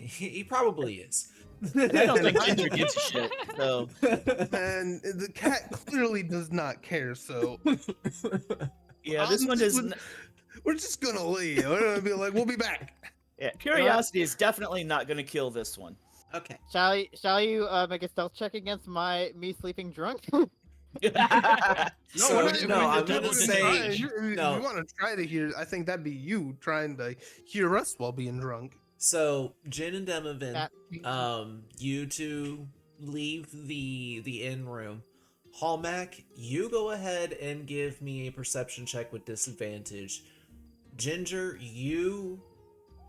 He probably is. And I don't think Ginger gives a shit. So And the cat clearly does not care, so yeah, this I'm one just is. gonna- we're just gonna leave. We're gonna be like, we'll be back. Yeah, curiosity is definitely not going to kill this one. Okay. Shall you make a stealth check against me sleeping drunk? So, we're no, doing I'm the gonna double say advantage. If no. you want to try to hear, I think that'd be you trying to hear us while being drunk. So Jin and Demovan, That- you two leave the inn room. Hallmack, you go ahead and give me a perception check with disadvantage. Ginger,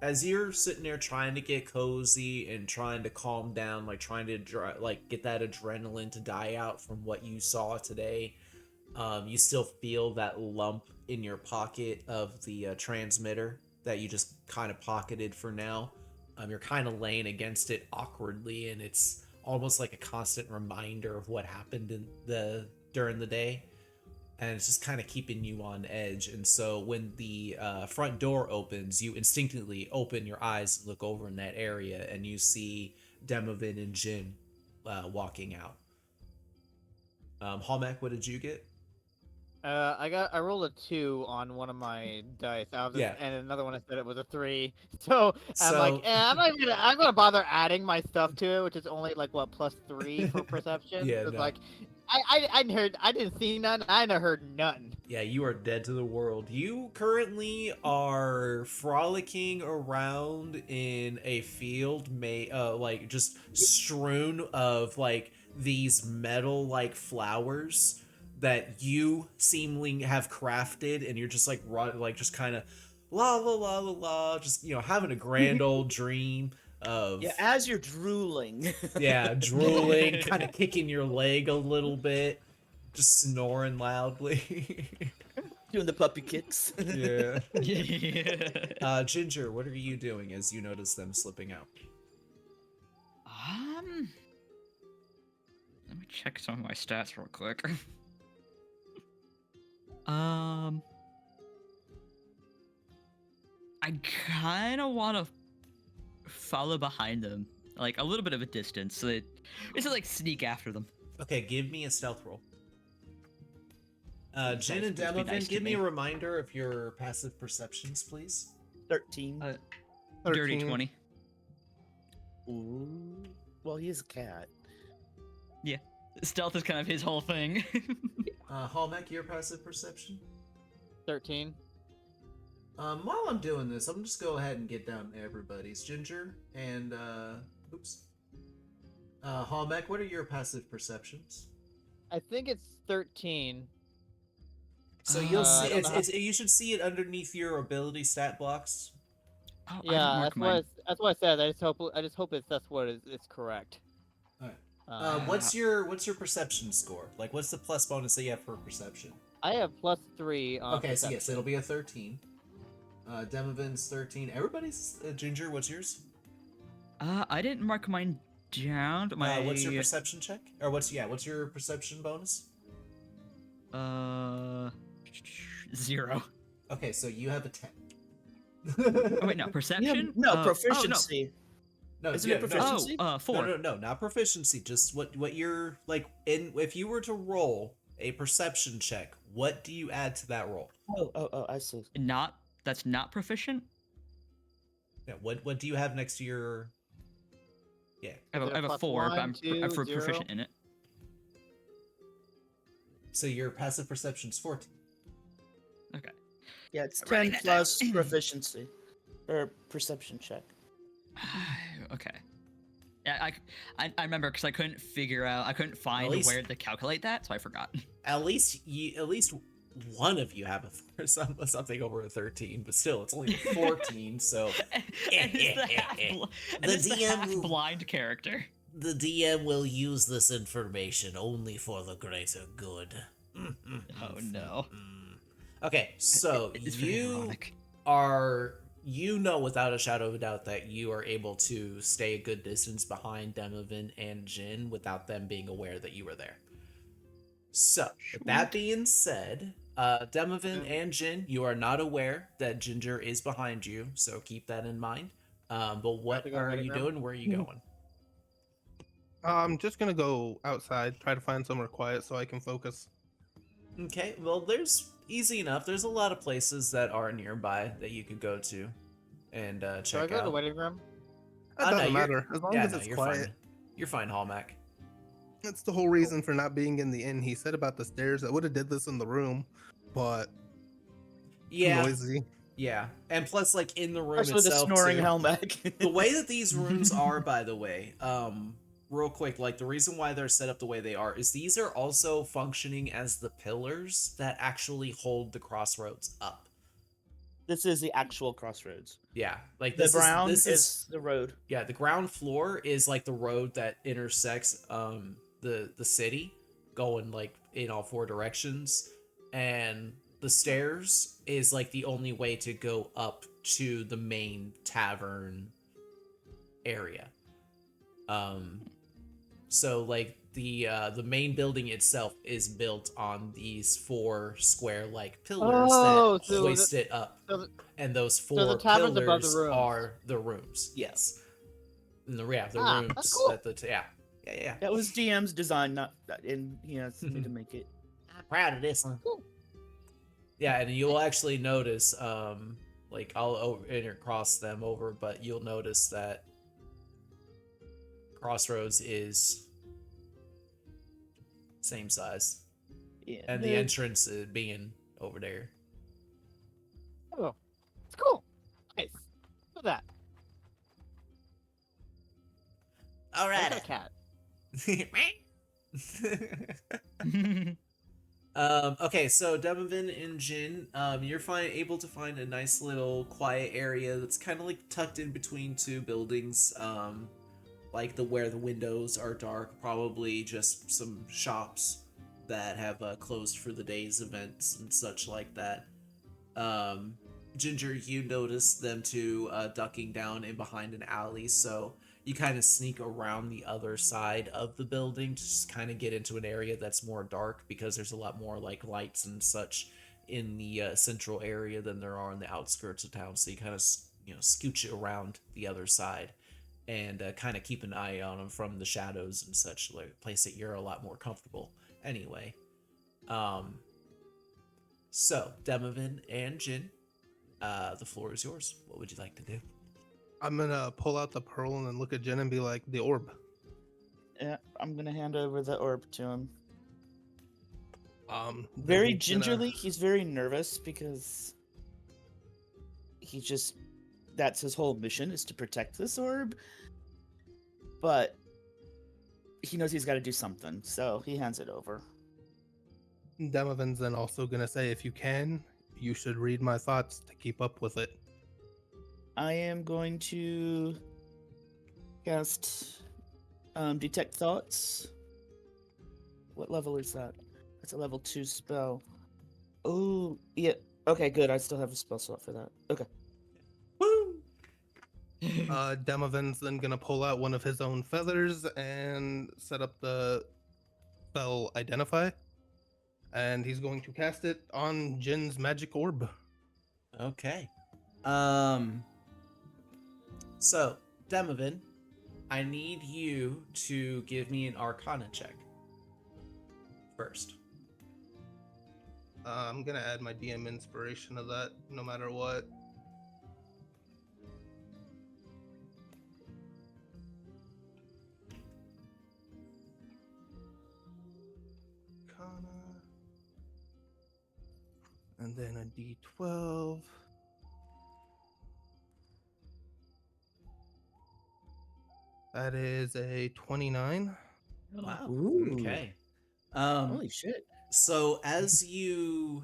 as you're sitting there trying to get cozy and trying to calm down, like trying to get that adrenaline to die out from what you saw today, you still feel that lump in your pocket of the transmitter that you just kind of pocketed for now. You're kind of laying against it awkwardly, and it's almost like a constant reminder of what happened during the day, and it's just kind of keeping you on edge. And so when the front door opens, you instinctively open your eyes and look over in that area, and you see Demovin and Jin walking out. Hallmack, what did you get? I rolled a 2 on one of my dice. Yeah. And another one I said it was a 3. So I'm like, I'm gonna bother adding my stuff to it, which is only like what +3 for perception. Yeah, It's no. like I didn't see none. I didn't heard nothing. Yeah, you are dead to the world. You currently are frolicking around in a field made, like just strewn of like these metal like flowers that you seemingly have crafted, and you're just like just kind of la la la la la, just having a grand old dream of as you're drooling. drooling, kind of kicking your leg a little bit, just snoring loudly. Doing the puppy kicks. Yeah. Yeah. Ginger, what are you doing as you notice them slipping out? Let me check some of my stats real quick. I kind of want to follow behind them, like a little bit of a distance, so that it's like sneak after them. Okay, give me a stealth roll. Jin and Nice, Demovin, nice to give me a me. reminder of your passive perceptions, please. 13. Dirty 13. 20. Ooh. Well, he's a cat. Yeah, stealth is kind of his whole thing. Hallmack, your passive perception? 13. While I'm doing this, I'm just go ahead and get down everybody's. Ginger and Hallmack, what are your passive perceptions? I think it's 13. So you'll see. I don't know You should see it underneath your ability stat blocks. Oh, I didn't Yeah, mark mine. that's what I said. I just hope that's what it's correct. All right. What's your perception score? Like, what's the plus bonus that you have for perception? I have +3 on Okay, so perception. yes, it'll be a 13. Demovin's 13. Everybody's Ginger. What's yours? I didn't mark mine down. But my What's your perception check? Or what's your perception bonus? 0. Okay, so you have a 10. Oh wait, no, perception. No, Oh, proficiency. No, Isn't it proficiency? Oh, 4. No, not proficiency. Just what you're like in. If you were to roll a perception check, what do you add to that roll? Oh, I see. That's not proficient. Yeah, what do you have next to your? Yeah. I Is it have a plus 4, but 1, I'm 2, for 0? proficient in it. So your passive perception's 14. Okay. Yeah, it's Writing 10 that down. plus proficiency. Or perception check. Okay. Yeah, I remember because I couldn't find least- where to calculate that, so I forgot. At least one of you have something over a 13, but still, it's only a 14. So and it's the half will- blind character. the DM will use this information only for the greater good. Oh no. Okay, so It's very you ironic. without a shadow of a doubt that you are able to stay a good distance behind Demovin and Jin without them being aware that you were there. So, with that being said, Demovin and Jin, you are not aware that Ginger is behind you, so keep that in mind. But what go are right you now. doing? Where are you going? I'm just gonna go outside, try to find somewhere quiet so I can focus. Okay, well, there's easy enough. There's a lot of places that are nearby that you could go to and Should I check go to the out. waiting room? That no, doesn't you're- matter as long Yeah, as no, it's you're quiet. fine. You're fine, Hallmack. That's the whole reason for not being in the inn. He said about the stairs. I would have did this in the room, but Yeah, noisy. yeah, and plus, like in the room Especially the itself, snoring too, Helmac. the way that these rooms are, by the way, real quick, like the reason why they're set up the way they are is these are also functioning as the pillars that actually hold the crossroads up. This is the actual crossroads. Yeah, like The this brown is is the road. yeah, the ground floor is like the road that intersects the city going like in all four directions, and the stairs is like the only way to go up to the main tavern area. So like the main building itself is built on these four square like pillars Oh, that so hoist it up, so the, and those the four tavern's above the pillars rooms. are the rooms. Yes, and the that's rooms cool. at the yeah. That was DM's design, not and he asked me to make it. I'm proud of this one. Cool. Yeah, and you'll actually notice, like I'll intercross them over, but you'll notice that Crossroads is same size, Yeah. and the entrance being over there. Oh, it's cool. Nice. Look at that. All I right. got a cat. Okay, so Demovin and Jin, you're able to find a nice little quiet area that's kind of like tucked in between two buildings, like where the windows are dark, probably just some shops that have closed for the day's events and such like that. Ginger, you notice them two ducking down in behind an alley, so you kind of sneak around the other side of the building to just kind of get into an area that's more dark, because there's a lot more like lights and such in the central area than there are in the outskirts of town. So you kind of scooch around the other side and kind of keep an eye on them from the shadows and such, like a place that you're a lot more comfortable anyway. So Demovin and Jin, the floor is yours. What would you like to do? I'm gonna pull out the pearl and then look at Jen and be like, the orb. Yeah, I'm gonna hand over the orb to him. Then Very he's gonna- gingerly, he's very nervous because that's his whole mission, is to protect this orb. But he knows he's got to do something, so he hands it over. Demovan's then also gonna say, if you can, you should read my thoughts to keep up with it. I am going to cast Detect Thoughts. What level is that? That's a level 2 spell. Oh, yeah. Okay, good. I still have a spell slot for that. Okay. Woo! Demovan's then gonna pull out one of his own feathers and set up the spell Identify. And he's going to cast it on Jin's magic orb. Okay. So, Demovin, I need you to give me an Arcana check first. I'm gonna add my DM inspiration to that, no matter what. Arcana. And then a D12. That is a 29. Wow. Ooh. Okay. Holy shit. So as you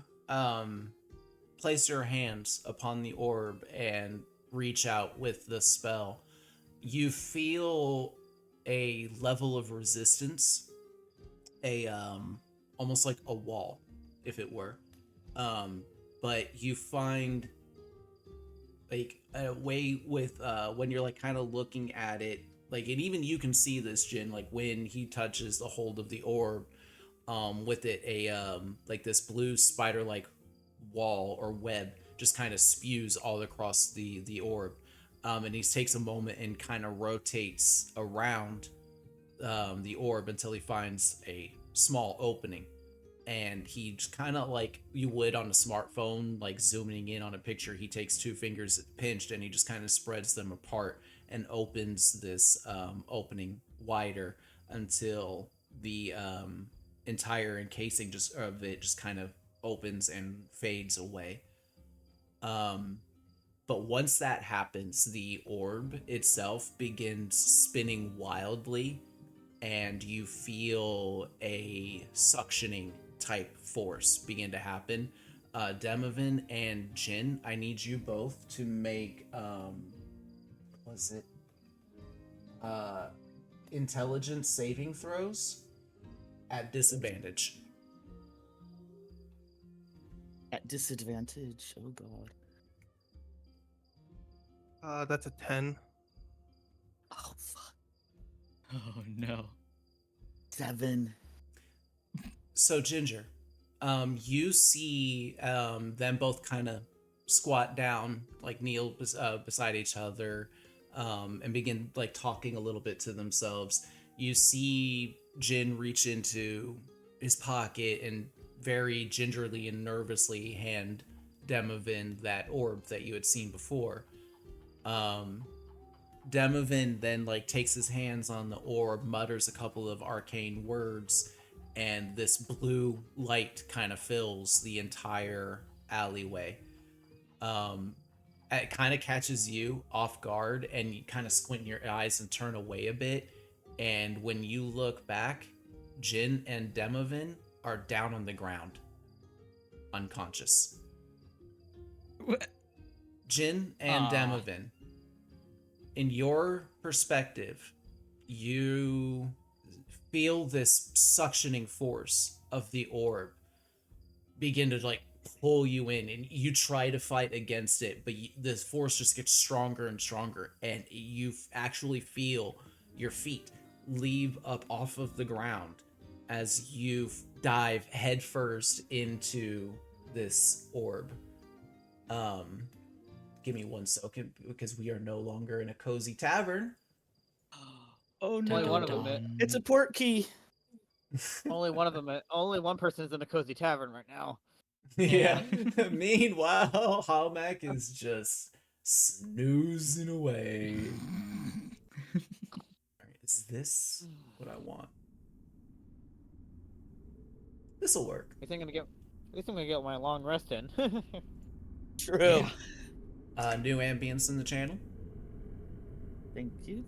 place your hands upon the orb and reach out with the spell, you feel a level of resistance, almost like a wall, if it were. But you find like a way with when you're like kind of looking at it, like, and even you can see this, Jin, like when he touches the hold of the orb, with it like this blue spider like wall or web just kind of spews all across the orb, and he takes a moment and kind of rotates around the orb until he finds a small opening, and he just kind of like you would on a smartphone, like zooming in on a picture, he takes two fingers pinched and he just kind of spreads them apart and opens this opening wider until the entire encasing of it just kind of opens and fades away. But once that happens, the orb itself begins spinning wildly and you feel a suctioning type force begin to happen. Demovan and Jin, I need you both to make was it intelligence saving throws at disadvantage. At disadvantage. Oh god. That's a 10. Oh fuck. Oh no. 7. So Ginger, you see them both kind of squat down, like kneel beside each other, and begin like talking a little bit to themselves. You see Jin reach into his pocket and very gingerly and nervously hand Demovan that orb that you had seen before. Demovan then like takes his hands on the orb, mutters a couple of arcane words, and this blue light kind of fills the entire alleyway. It kind of catches you off guard, and you kind of squint your eyes and turn away a bit. And when you look back, Jin and Demovan are down on the ground, unconscious. What? Jin and Demovan, in your perspective, you feel this suctioning force of the orb begin to like pull you in, and you try to fight against it, but this force just gets stronger and stronger, and you actually feel your feet leave up off of the ground as you dive headfirst into this orb. Give me 1 second, because we are no longer in a cozy tavern. Oh no. Only one of them. It's a port key. Only one of them. Only one person is in a cozy tavern right now. Yeah. Meanwhile, Halmac is just snoozing away. Alright, is this what I want? This'll work. At least I'm gonna get my long rest in. True. New ambience in the channel. Thank you.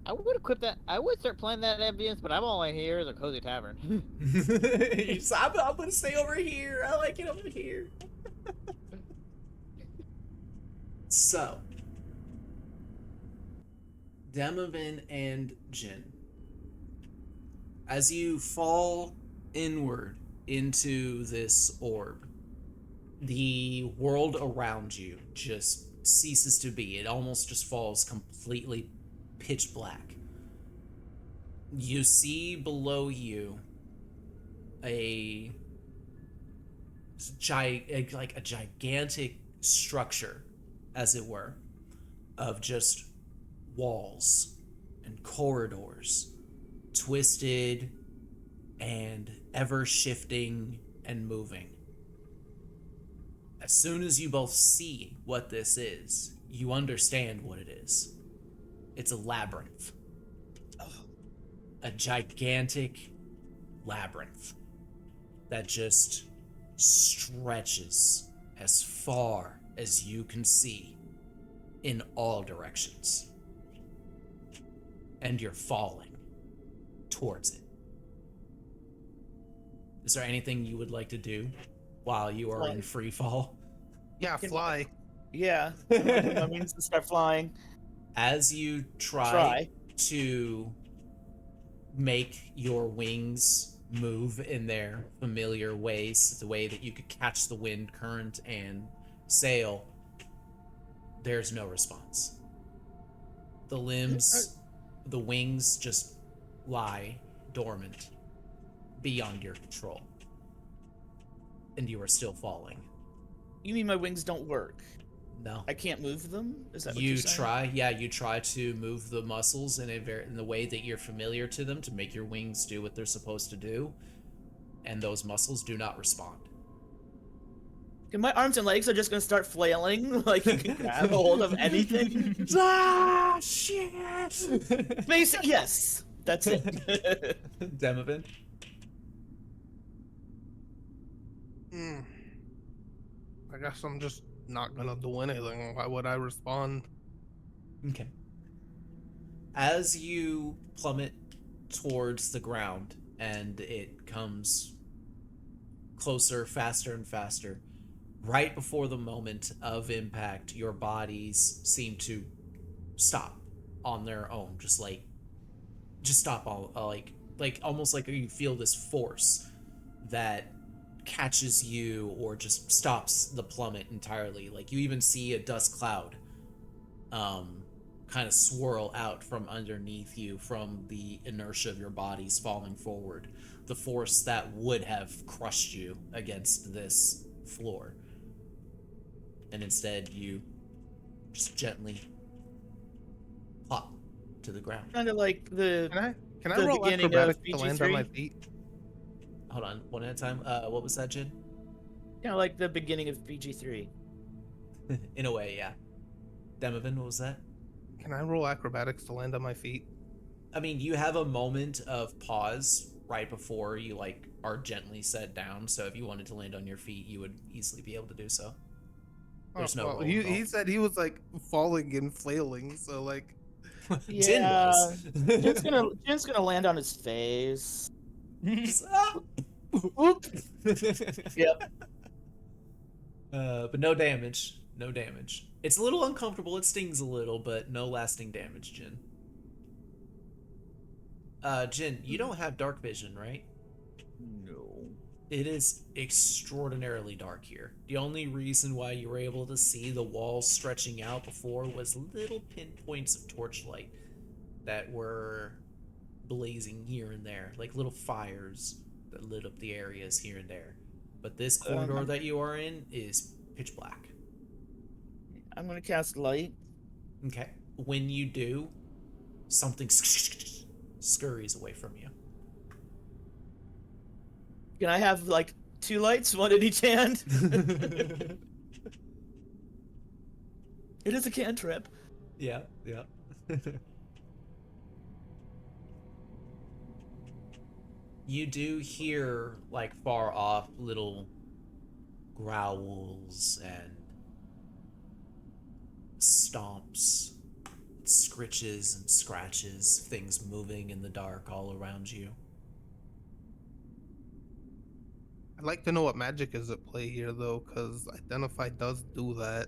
I would equip that. I would start playing that ambience, but I'm only here as a cozy tavern. I'm gonna stay over here. I like it over here. So, Demovan and Jin, as you fall inward into this orb, the world around you just ceases to be. It almost just falls completely pitch black. You see below you a gigantic structure, as it were, of just walls and corridors, twisted and ever shifting and moving. As soon as you both see what this is, you understand what it is. It's a labyrinth. A gigantic labyrinth that just stretches as far as you can see in all directions. And you're falling towards it. Is there anything you would like to do while you are in free fall? Yeah, fly. Yeah. That means to start flying. As you try to make your wings move in their familiar ways, the way that you could catch the wind current and sail, there's no response. The limbs, the wings just lie dormant beyond your control. And you are still falling. You mean my wings don't work? No. I can't move them? Is that what You you're saying? try, you try to move the muscles in in the way that you're familiar to them to make your wings do what they're supposed to do, and those muscles do not respond. And my arms and legs are just gonna start flailing, like you can grab a hold of anything. Ah, shit! Basic, yes, that's it. Demovan? I guess I'm just not gonna do anything. Why would I respond? Okay. As you plummet towards the ground, and it comes closer, faster and faster. Right before the moment of impact, your bodies seem to stop on their own, just stop all, like almost like you feel this force that catches you or just stops the plummet entirely. Like you even see a dust cloud kind of swirl out from underneath you from the inertia of your bodies falling forward, the force that would have crushed you against this floor. And instead you just gently plop to the ground. Kind of like the Can I the roll beginning acrobatics of to land on my BG3. feet? Hold on, one at a time. What was that, Jin? Kind of like the beginning of BG3. In a way, yeah. Demovan, what was that? Can I roll acrobatics to land on my feet? I mean, you have a moment of pause right before you are gently set down. So if you wanted to land on your feet, you would easily be able to do so. There's no roll he involved. said he was like falling and flailing, so like Jin was. Jin's gonna land on his face. Just, ah! Yep. But no damage. No damage. It's a little uncomfortable. It stings a little, but no lasting damage, Jin. Jin, you don't have dark vision, right? No. It is extraordinarily dark here. The only reason why you were able to see the walls stretching out before was little pinpoints of torchlight that were blazing here and there, like little fires that lit up the areas here and there. But this corridor that you are in is pitch black. I'm gonna cast light. Okay. When you do, something scurries away from you. Can I have like 2 lights, one in each hand? It is a cantrip. Yeah, yeah. You do hear, like, far off little growls and stomps, scritches and scratches, things moving in the dark all around you. I'd like to know what magic is at play here though, because identify does do that.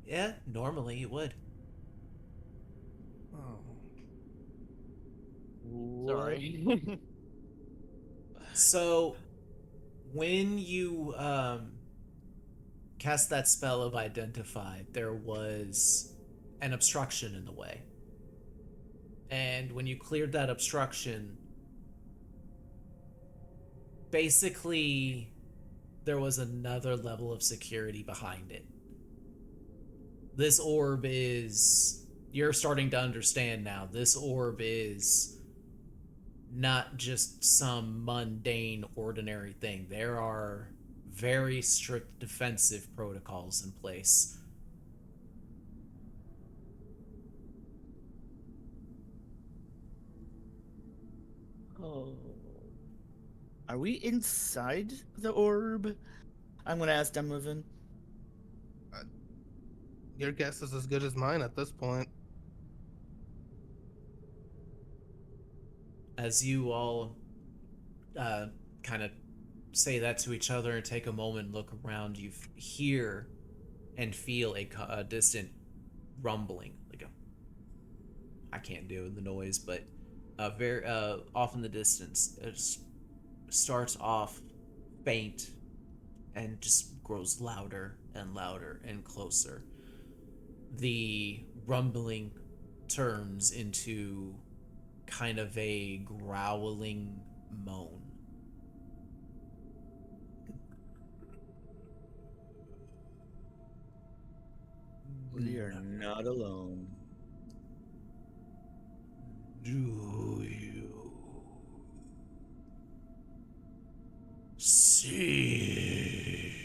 Yeah, normally it would. Oh. Sorry. So, when you cast that spell of identify, there was an obstruction in the way. And when you cleared that obstruction, basically there was another level of security behind it. This orb is, you're starting to understand now, this orb is not just some mundane, ordinary thing. There are very strict defensive protocols in place. Oh. Are we inside the orb? I'm gonna ask Demovan. Your guess is as good as mine at this point. As you all kind of say that to each other and take a moment and look around, you hear and feel a distant rumbling, like I can't do the noise, but very off in the distance. It starts off faint and just grows louder and louder and closer. The rumbling turns into kind of a growling moan. We are not alone. Do you see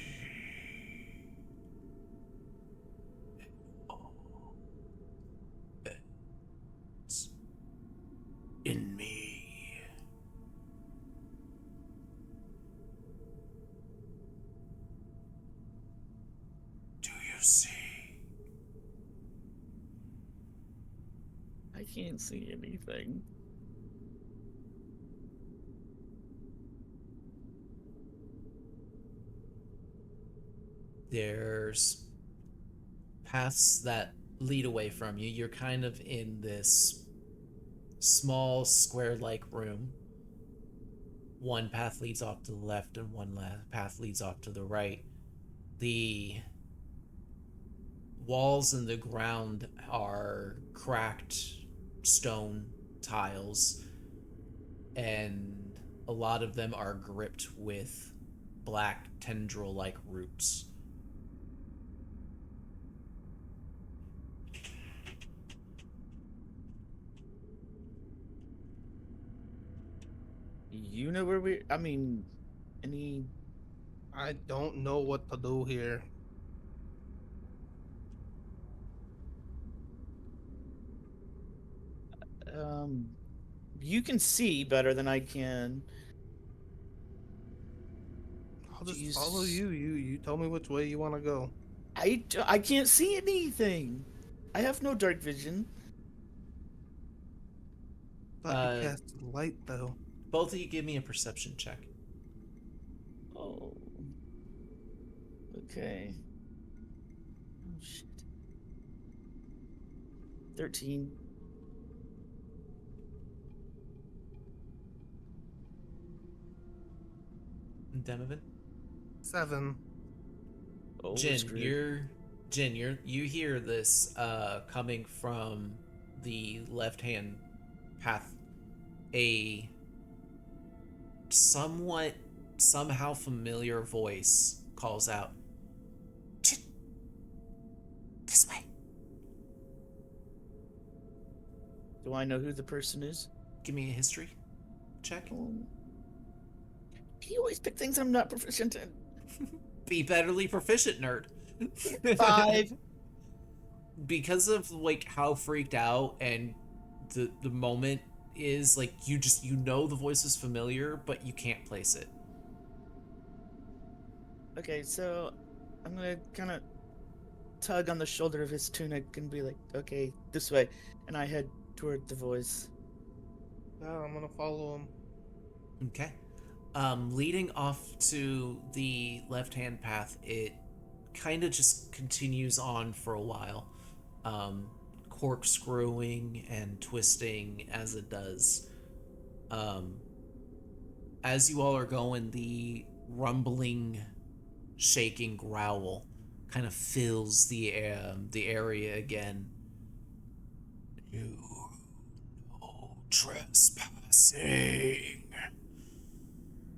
in me? Do you see I can't see anything. There's paths that lead away from you. You're kind of in this small square-like room. One path leads off to the left and one path leads off to the right. The walls and the ground are cracked stone tiles, and a lot of them are gripped with black tendril-like roots. You know where we? I mean, any? I don't know what to do here. You can see better than I can. I'll just Jeez. follow you. You tell me which way you want to go. I can't see anything. I have no dark vision. Thought you cast light though. Both of you give me a perception check. Oh. Okay. Oh shit. 13. Demovan? 7. Oh, Jin, screwed. you hear this coming from the left-hand path. A somehow familiar voice calls out, "Jin, this way." Do I know who the person is? Give me a history check. You always pick things I'm not proficient in. Be betterly proficient, nerd. 5. Because of like how freaked out and the moment is, like, you know the voice is familiar, but you can't place it. Okay, so I'm gonna kind of tug on the shoulder of his tunic and be like, okay, this way. And I head toward the voice. Yeah, I'm gonna follow him. Okay. Leading off to the left-hand path, it kind of just continues on for a while, corkscrewing and twisting as it does. As you all are going, the rumbling, shaking growl kind of fills the area again. You no trespassing.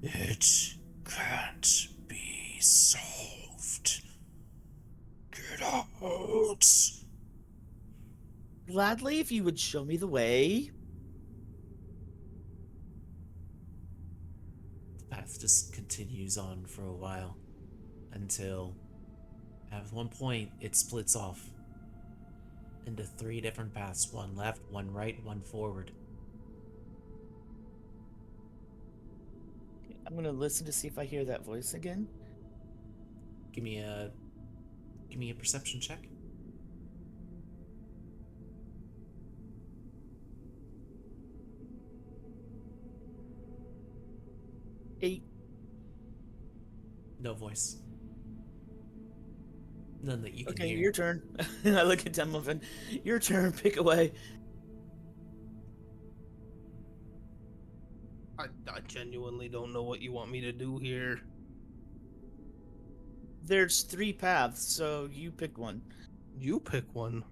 It can't be solved. Get out. Gladly, if you would show me the way. The path just continues on for a while until at one point it splits off into 3 different paths, one left, one right, one forward. I'm gonna listen to see if I hear that voice again. Give me a perception check. Eight. No voice. None that you can Okay, hear. your turn. I look at Demovan. Your turn. Pick away. I genuinely don't know what you want me to do here. There's 3 paths, so you pick one. You pick one.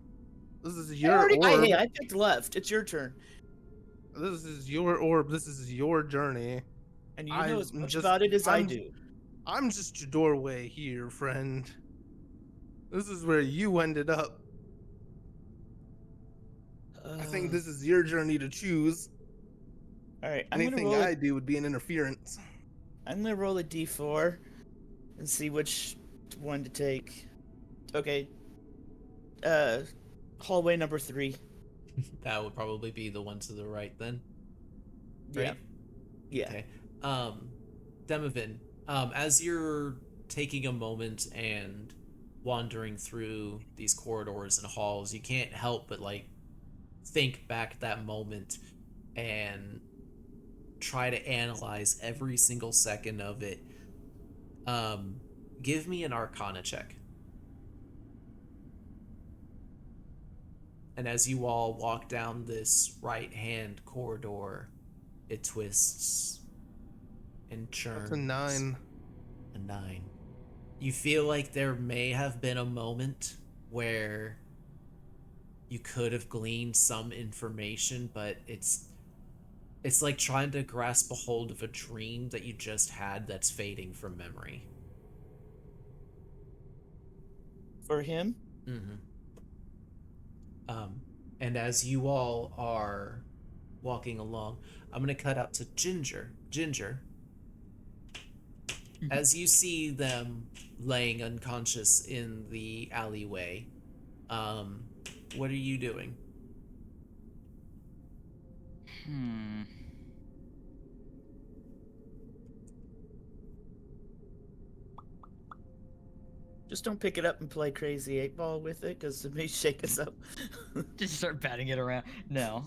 This is I your already- orb. Hey, I picked left. It's your turn. This is your orb. This is your journey. And you know as I'm much just- about it as I I'm- do. I'm just your doorway here, friend. This is where you ended up. I think this is your journey to choose. All right, I'm gonna Anything roll. I do would be an interference. I'm gonna roll a d4 and see which one to take. Okay. Hallway number 3. That would probably be the one to the right then. Yeah. Right? Yeah. Okay. Demovan, as you're taking a moment and wandering through these corridors and halls, you can't help but like think back that moment and try to analyze every single second of it. Give me an Arcana check. And as you all walk down this right-hand corridor, it twists and churns. That's a 9. A 9. You feel like there may have been a moment where you could have gleaned some information, but it's like trying to grasp a hold of a dream that you just had that's fading from memory. For him? Mm-hmm. And as you all are walking along, I'm gonna cut out to Ginger. Ginger, as you see them laying unconscious in the alleyway, what are you doing? Just don't pick it up and play crazy 8-ball with it, because it may shake us up. Just start batting it around. No.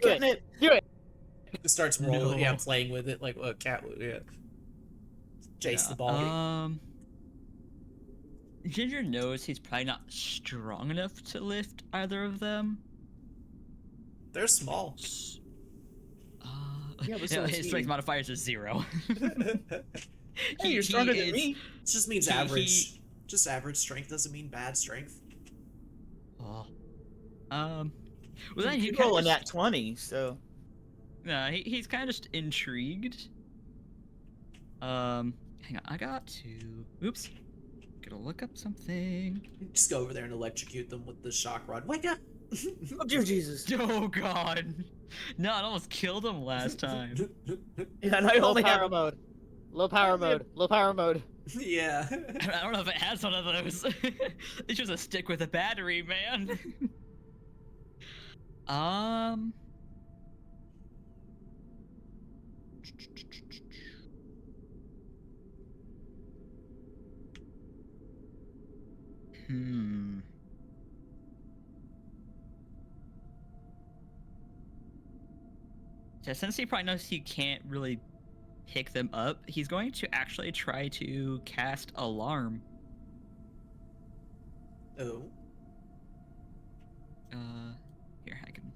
Getting it. Do it. It starts rolling, yeah, No. playing with it like a cat would, yeah. Chase the ball. Ginger knows he's probably not strong enough to lift either of them. They're small. Yeah, but No, so is his he. strength modifiers are 0. Hey, you're stronger than is- me. It just means average. Just average strength doesn't mean bad strength. Oh. Well, then he You kind roll a of nat 20, so. no, he's kind of just intrigued. Hang on, I got to. Oops. Gotta look up something. Just go over there and electrocute them with the shock rod. Wake up! Oh, dear Jesus. Oh God! No, it almost killed him last time. Yeah, and I Low only power have. mode. Low power mode. Low power mode. Yeah. I don't know if it has one of those. It's just a stick with a battery, man. Hmm. So since he probably knows he can't really pick them up, he's going to actually try to cast Alarm. Oh. Here, I can.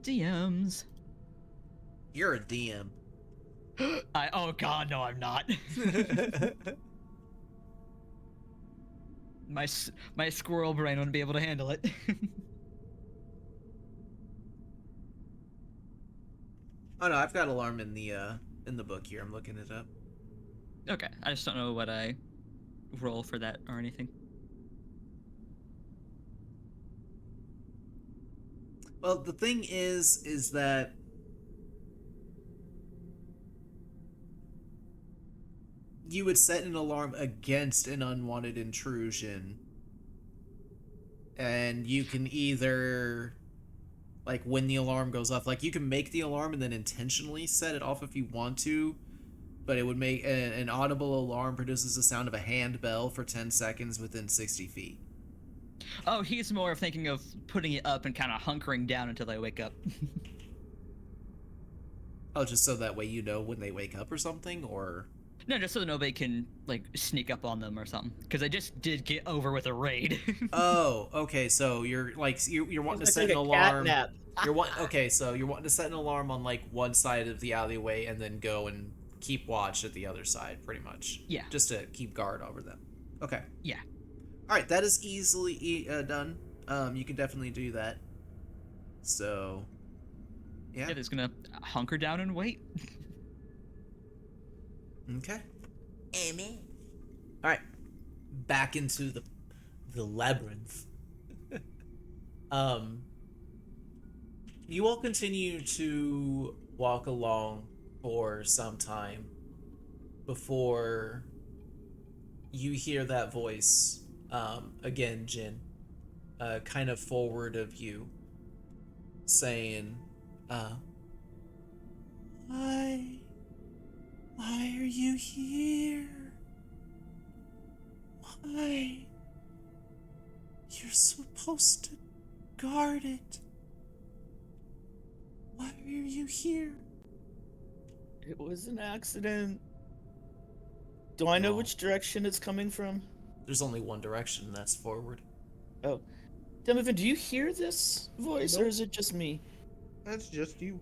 DMs. You're a DM. Oh God, no, I'm not. My squirrel brain wouldn't be able to handle it. Oh no, I've got alarm in the book here. I'm looking it up. Okay, I just don't know what I roll for that or anything. Well, the thing is that you would set an alarm against an unwanted intrusion, and you can either, like, when the alarm goes off, like, you can make the alarm and then intentionally set it off if you want to, but it would make an audible alarm produces the sound of a handbell for 10 seconds within 60 feet. Oh, he's more of thinking of putting it up and kind of hunkering down until they wake up. Oh, just so that way you know when they wake up or something, or... No, just so nobody can, like, sneak up on them or something. Because I just did get over with a raid. Oh, okay, so you're, like, you're wanting to It's set like an a cat alarm... nap. Okay, so you're wanting to set an alarm on, like, one side of the alleyway and then go and keep watch at the other side, pretty much. Yeah. Just to keep guard over them. Okay. Yeah. Alright, that is easily done. You can definitely do that. So... Yeah. Yeah, just gonna hunker down and wait. Okay. Alright. Back into the labyrinth. You all continue to walk along for some time before you hear that voice, again, Jin, kind of forward of you, saying, why are you here? You're supposed to guard it. Why are you here? It was an accident. Do I know No. which direction it's coming from? There's only one direction, and that's forward. Oh. Demovan, do you hear this voice, or Nope. is it just me? That's just you.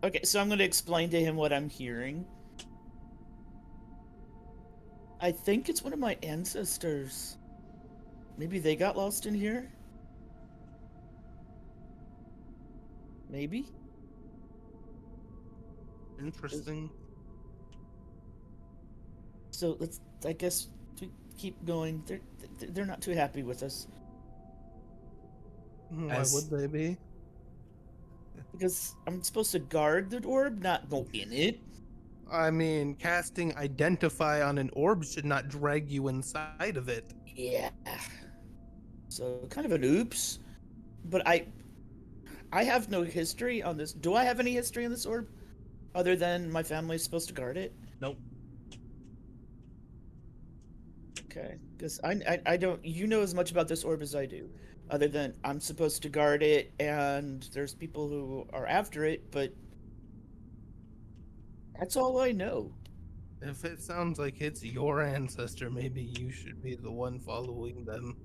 Okay, so I'm going to explain to him what I'm hearing. I think it's one of my ancestors. Maybe they got lost in here? Maybe? Interesting. So let's, I guess, we keep going. They're not too happy with us. Why As- would they be? Because I'm supposed to guard the orb, not go in it. I mean, casting Identify on an orb should not drag you inside of it. Yeah. So kind of an oops. But I have no history on this. Do I have any history on this orb? Other than my family's supposed to guard it? Nope. Okay. Because I don't, you know as much about this orb as I do. Other than I'm supposed to guard it and there's people who are after it, but that's all I know. If it sounds like it's your ancestor, maybe you should be the one following them.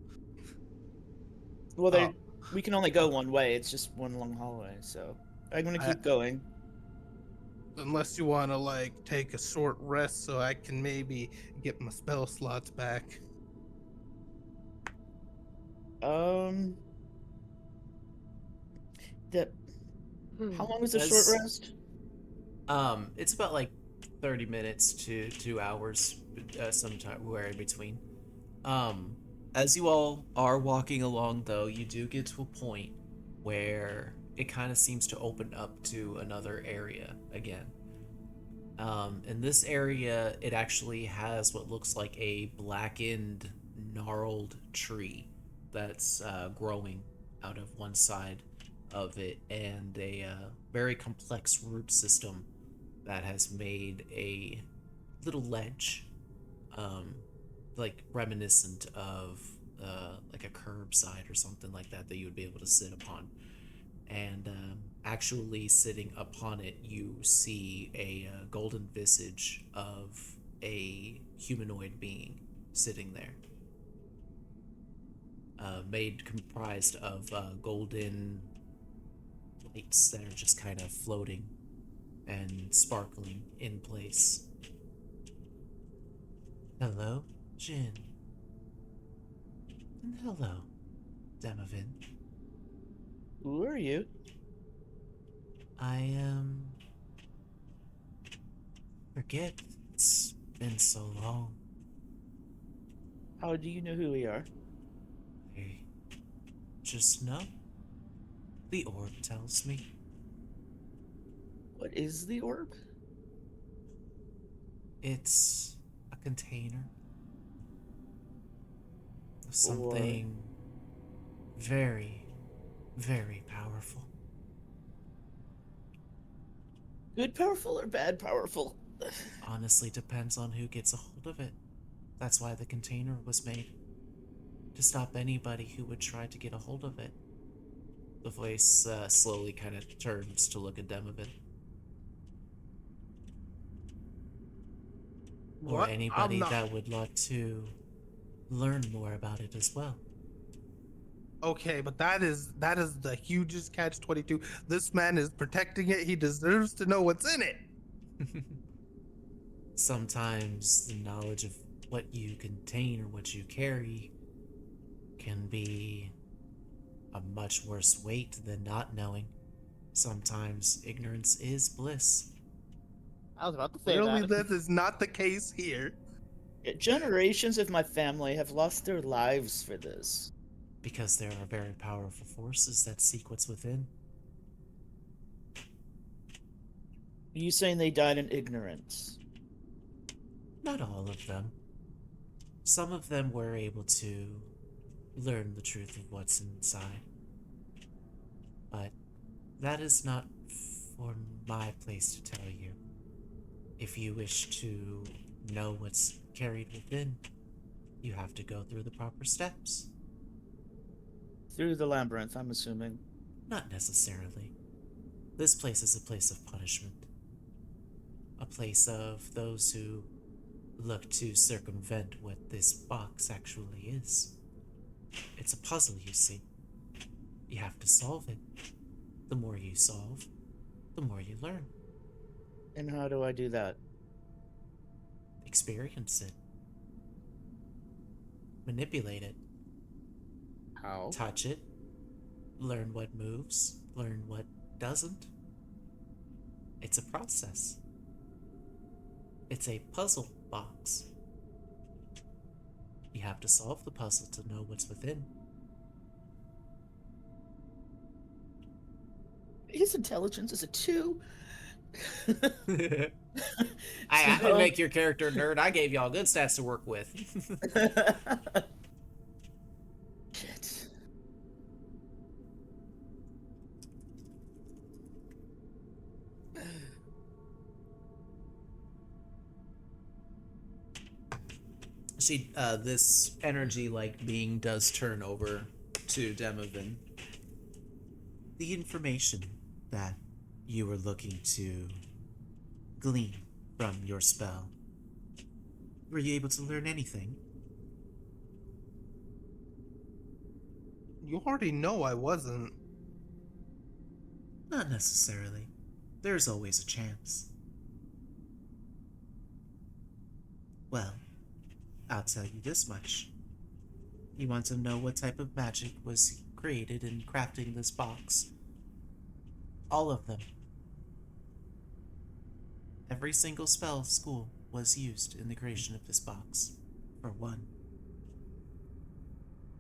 Well, Oh. we can only go one way. It's just one long hallway, so I'm gonna keep going. Unless you want to, like, take a short rest so I can maybe get my spell slots back. That. How long is the As- short rest? It's about like 30 minutes to 2 hours, sometime where in between. As you all are walking along, though, you do get to a point where it kind of seems to open up to another area again. In this area, it actually has what looks like a blackened, gnarled tree that's growing out of one side of it, and a very complex root system that has made a little ledge, like reminiscent of like a curbside or something like that you would be able to sit upon. And actually sitting upon it, you see a golden visage of a humanoid being sitting there, comprised of golden lights that are just kind of floating and sparkling in place. Hello, Jin. And hello, Demovan. Who are you? I forget. It's been so long. How do you know who we are? I just know. The orb tells me. What is the orb? It's a container of something very, very powerful. Good powerful or bad powerful? Honestly, depends on who gets a hold of it. That's why the container was made. To stop anybody who would try to get a hold of it. The voice slowly kind of turns to look at Demovan. Or What? anybody I'm not- that would like to learn more about it as well. Okay, but that is the hugest catch-22. This man is protecting it. He deserves to know what's in it. Sometimes the knowledge of what you contain or what you carry can be a much worse weight than not knowing. Sometimes ignorance is bliss. I was about to say Really, that. that is not the case here. Generations of my family have lost their lives for this. Because there are very powerful forces that seek what's within. Are you saying they died in ignorance? Not all of them. Some of them were able to learn the truth of what's inside. But that is not for my place to tell you. If you wish to know what's carried within, you have to go through the proper steps. Through the labyrinth, I'm assuming. Not necessarily. This place is a place of punishment. A place of those who look to circumvent what this box actually is. It's a puzzle, you see. You have to solve it. The more you solve, the more you learn. And how do I do that? Experience it. Manipulate it. How? Touch it. Learn what moves. Learn what doesn't. It's a process. It's a puzzle box. You have to solve the puzzle to know what's within. His intelligence is a 2. I didn't make your character a nerd. I gave y'all good stats to work with. Shit. This energy-like being does turn over to Demovan. The information that you were looking to glean from your spell, were you able to learn anything? You already know I wasn't. Not necessarily. There's always a chance. Well, I'll tell you this much. You want to know what type of magic was created in crafting this box? All of them. Every single spell school was used in the creation of this box, for one.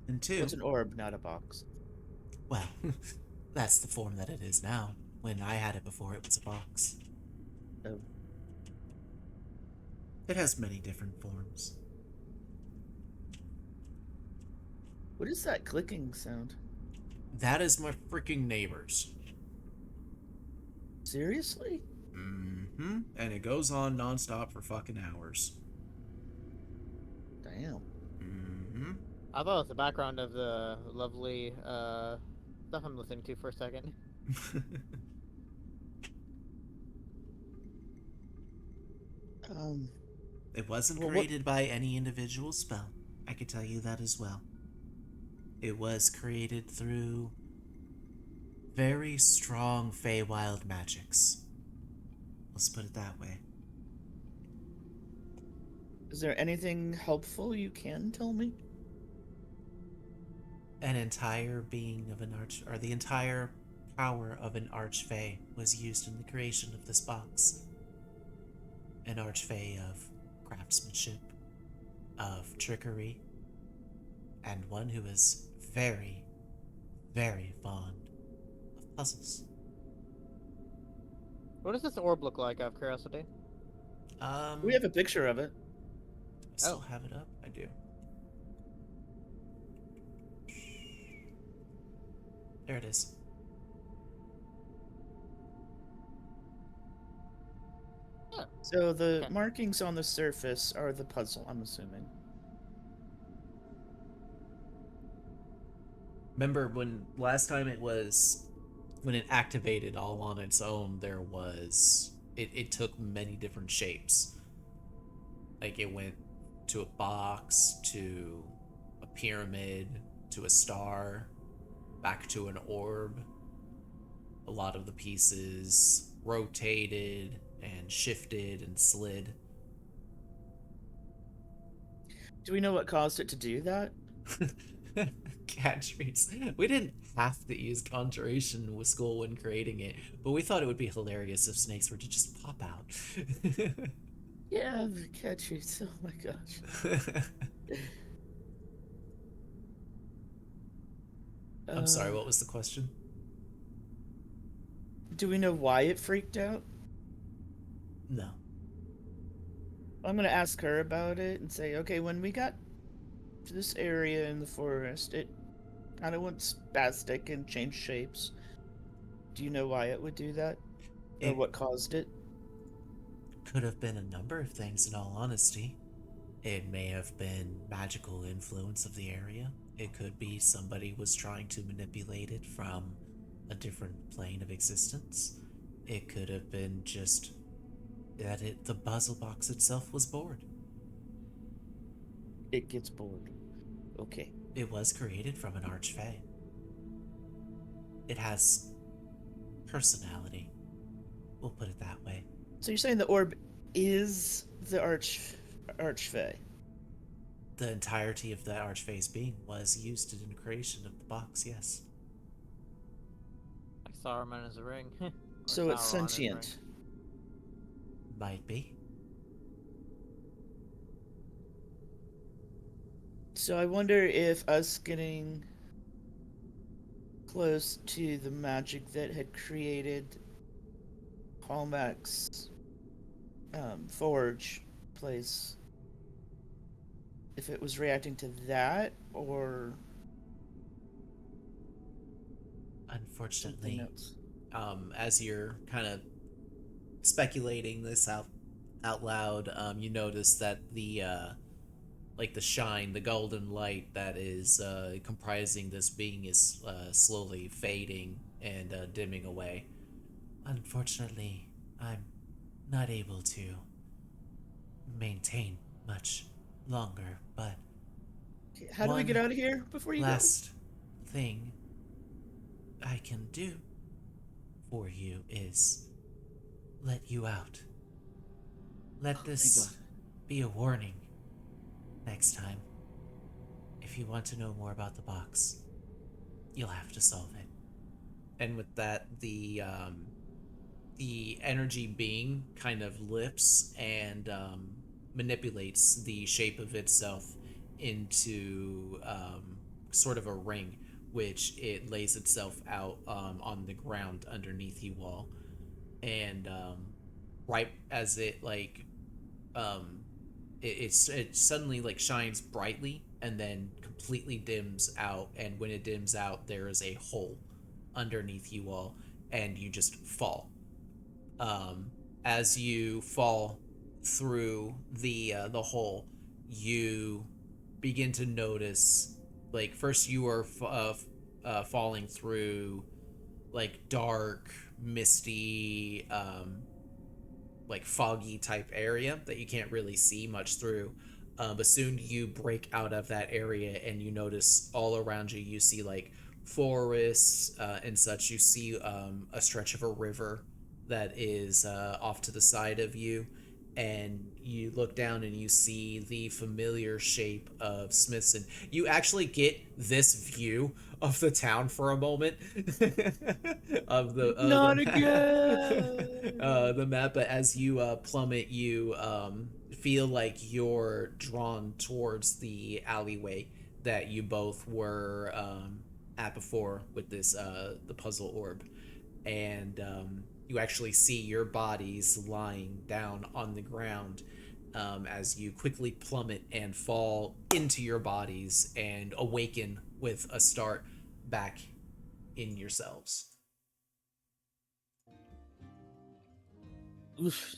And two... It's an orb, not a box. Well, that's the form that it is now. When I had it before, it was a box. Oh. It has many different forms. What is that clicking sound? That is my freaking neighbors. Seriously? Mm-hmm. And it goes on nonstop for fucking hours. Damn. Mm-hmm. I thought it was the background of the lovely stuff I'm listening to for a second. It wasn't Well, created by any individual spell. I can tell you that as well. It was created through very strong Feywild magics. Let's put it that way. Is there anything helpful you can tell me? An entire being of an or the entire power of an archfey was used in the creation of this box. An archfey of craftsmanship, of trickery, and one who is very, very fond of puzzles. What does this orb look like, out of curiosity? We have a picture of it. I still have it up? I do. There it is. So the markings on the surface are the puzzle, I'm assuming. Remember when last time when it activated all on its own, there was, it took many different shapes. Like it went to a box, to a pyramid, to a star, back to an orb. A lot of the pieces rotated and shifted and slid. Do we know what caused it to do that? Catchphrase. We didn't have to use conjuration with school when creating it, but we thought it would be hilarious if snakes were to just pop out. Yeah, the catches. Oh my gosh. I'm sorry, what was the question? Do we know why it freaked out? No. I'm gonna ask her about it and say, okay, when we got to this area in the forest, it kind of went spastic and changed shapes. Do you know why it would do that? Or what caused it? could have been a number of things, in all honesty. It may have been magical influence of the area. It could be somebody was trying to manipulate it from a different plane of existence. It could have been just that the puzzle box itself was bored. It gets bored. Okay. It was created from an archfey. It has personality. We'll put it that way. So you're saying the orb is the archfey? The entirety of the archfey's being was used in the creation of the box, yes. Like Saruman is a ring. Or So it's Sauron is a ring. sentient. Might be. So I wonder if us getting close to the magic that had created Hallmack's forge place, if it was reacting to that or something Unfortunately, else. as you're kind of speculating this out loud, you notice that the shine, the golden light that is comprising this being is slowly fading and dimming away. Unfortunately, I'm not able to maintain much longer, but How do we get one out of here before you last thing I can do for you is let you out. Let this God. be a warning. Next time, if you want to know more about the box, you'll have to solve it. And with that, the energy being kind of lifts and manipulates the shape of itself into sort of a ring, which it lays itself out on the ground underneath you all. And right as it it suddenly like shines brightly and then completely dims out, and when it dims out there is a hole underneath you all and you just fall. As you fall through the hole, you begin to notice, like, first you are falling through like dark, misty, like foggy type area that you can't really see much through. But soon you break out of that area and you notice all around you, you see like forests and such. You see a stretch of a river that is off to the side of you, and you look down and you see the familiar shape of Smithson. You actually get this view of the town for a moment of the Not the again! the map. But as you plummet, you feel like you're drawn towards the alleyway that you both were at before with this the puzzle orb, and you actually see your bodies lying down on the ground as you quickly plummet and fall into your bodies and awaken with a start back in yourselves. Oof.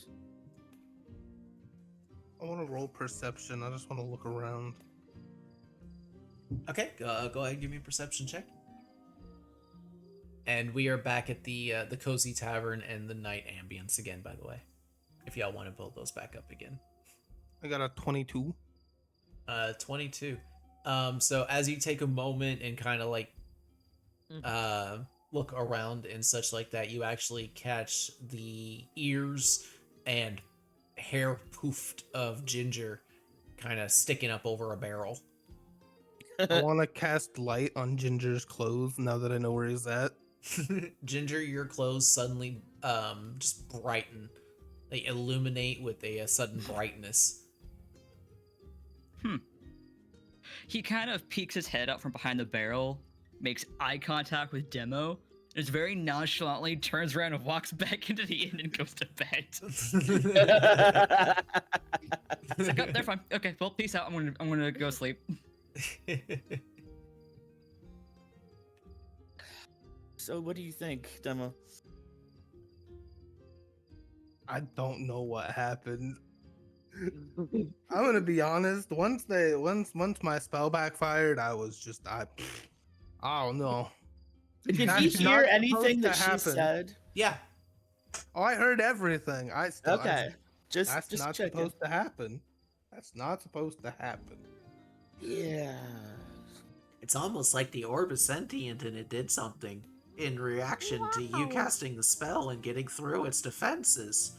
I want to roll perception. I just want to look around. Okay, go ahead and give me a perception check. And we are back at the cozy tavern and the night ambience again, by the way, if y'all want to build those back up again. I got a 22. 22. So as you take a moment and kind of like look around and such like that, you actually catch the ears and hair poofed of Ginger kind of sticking up over a barrel. I want to cast light on Ginger's clothes now that I know where he's at. Ginger, your clothes suddenly just brighten. They illuminate with a sudden brightness. He kind of peeks his head out from behind the barrel, makes eye contact with Demo, and just very nonchalantly turns around and walks back into the inn and goes to bed. It's like, oh, they're fine. Okay, well, peace out. I'm gonna go sleep. So what do you think, Demo? I don't know what happened. I'm gonna be honest. Once my spell backfired, I was just I don't know. Did you That's hear not anything supposed that to she happen. said? Yeah. Oh, I heard everything. Okay. That's Just not checking. supposed to happen. That's not supposed to happen. Yeah. It's almost like the orb is sentient and it did something in reaction to you casting the spell and getting through its defenses.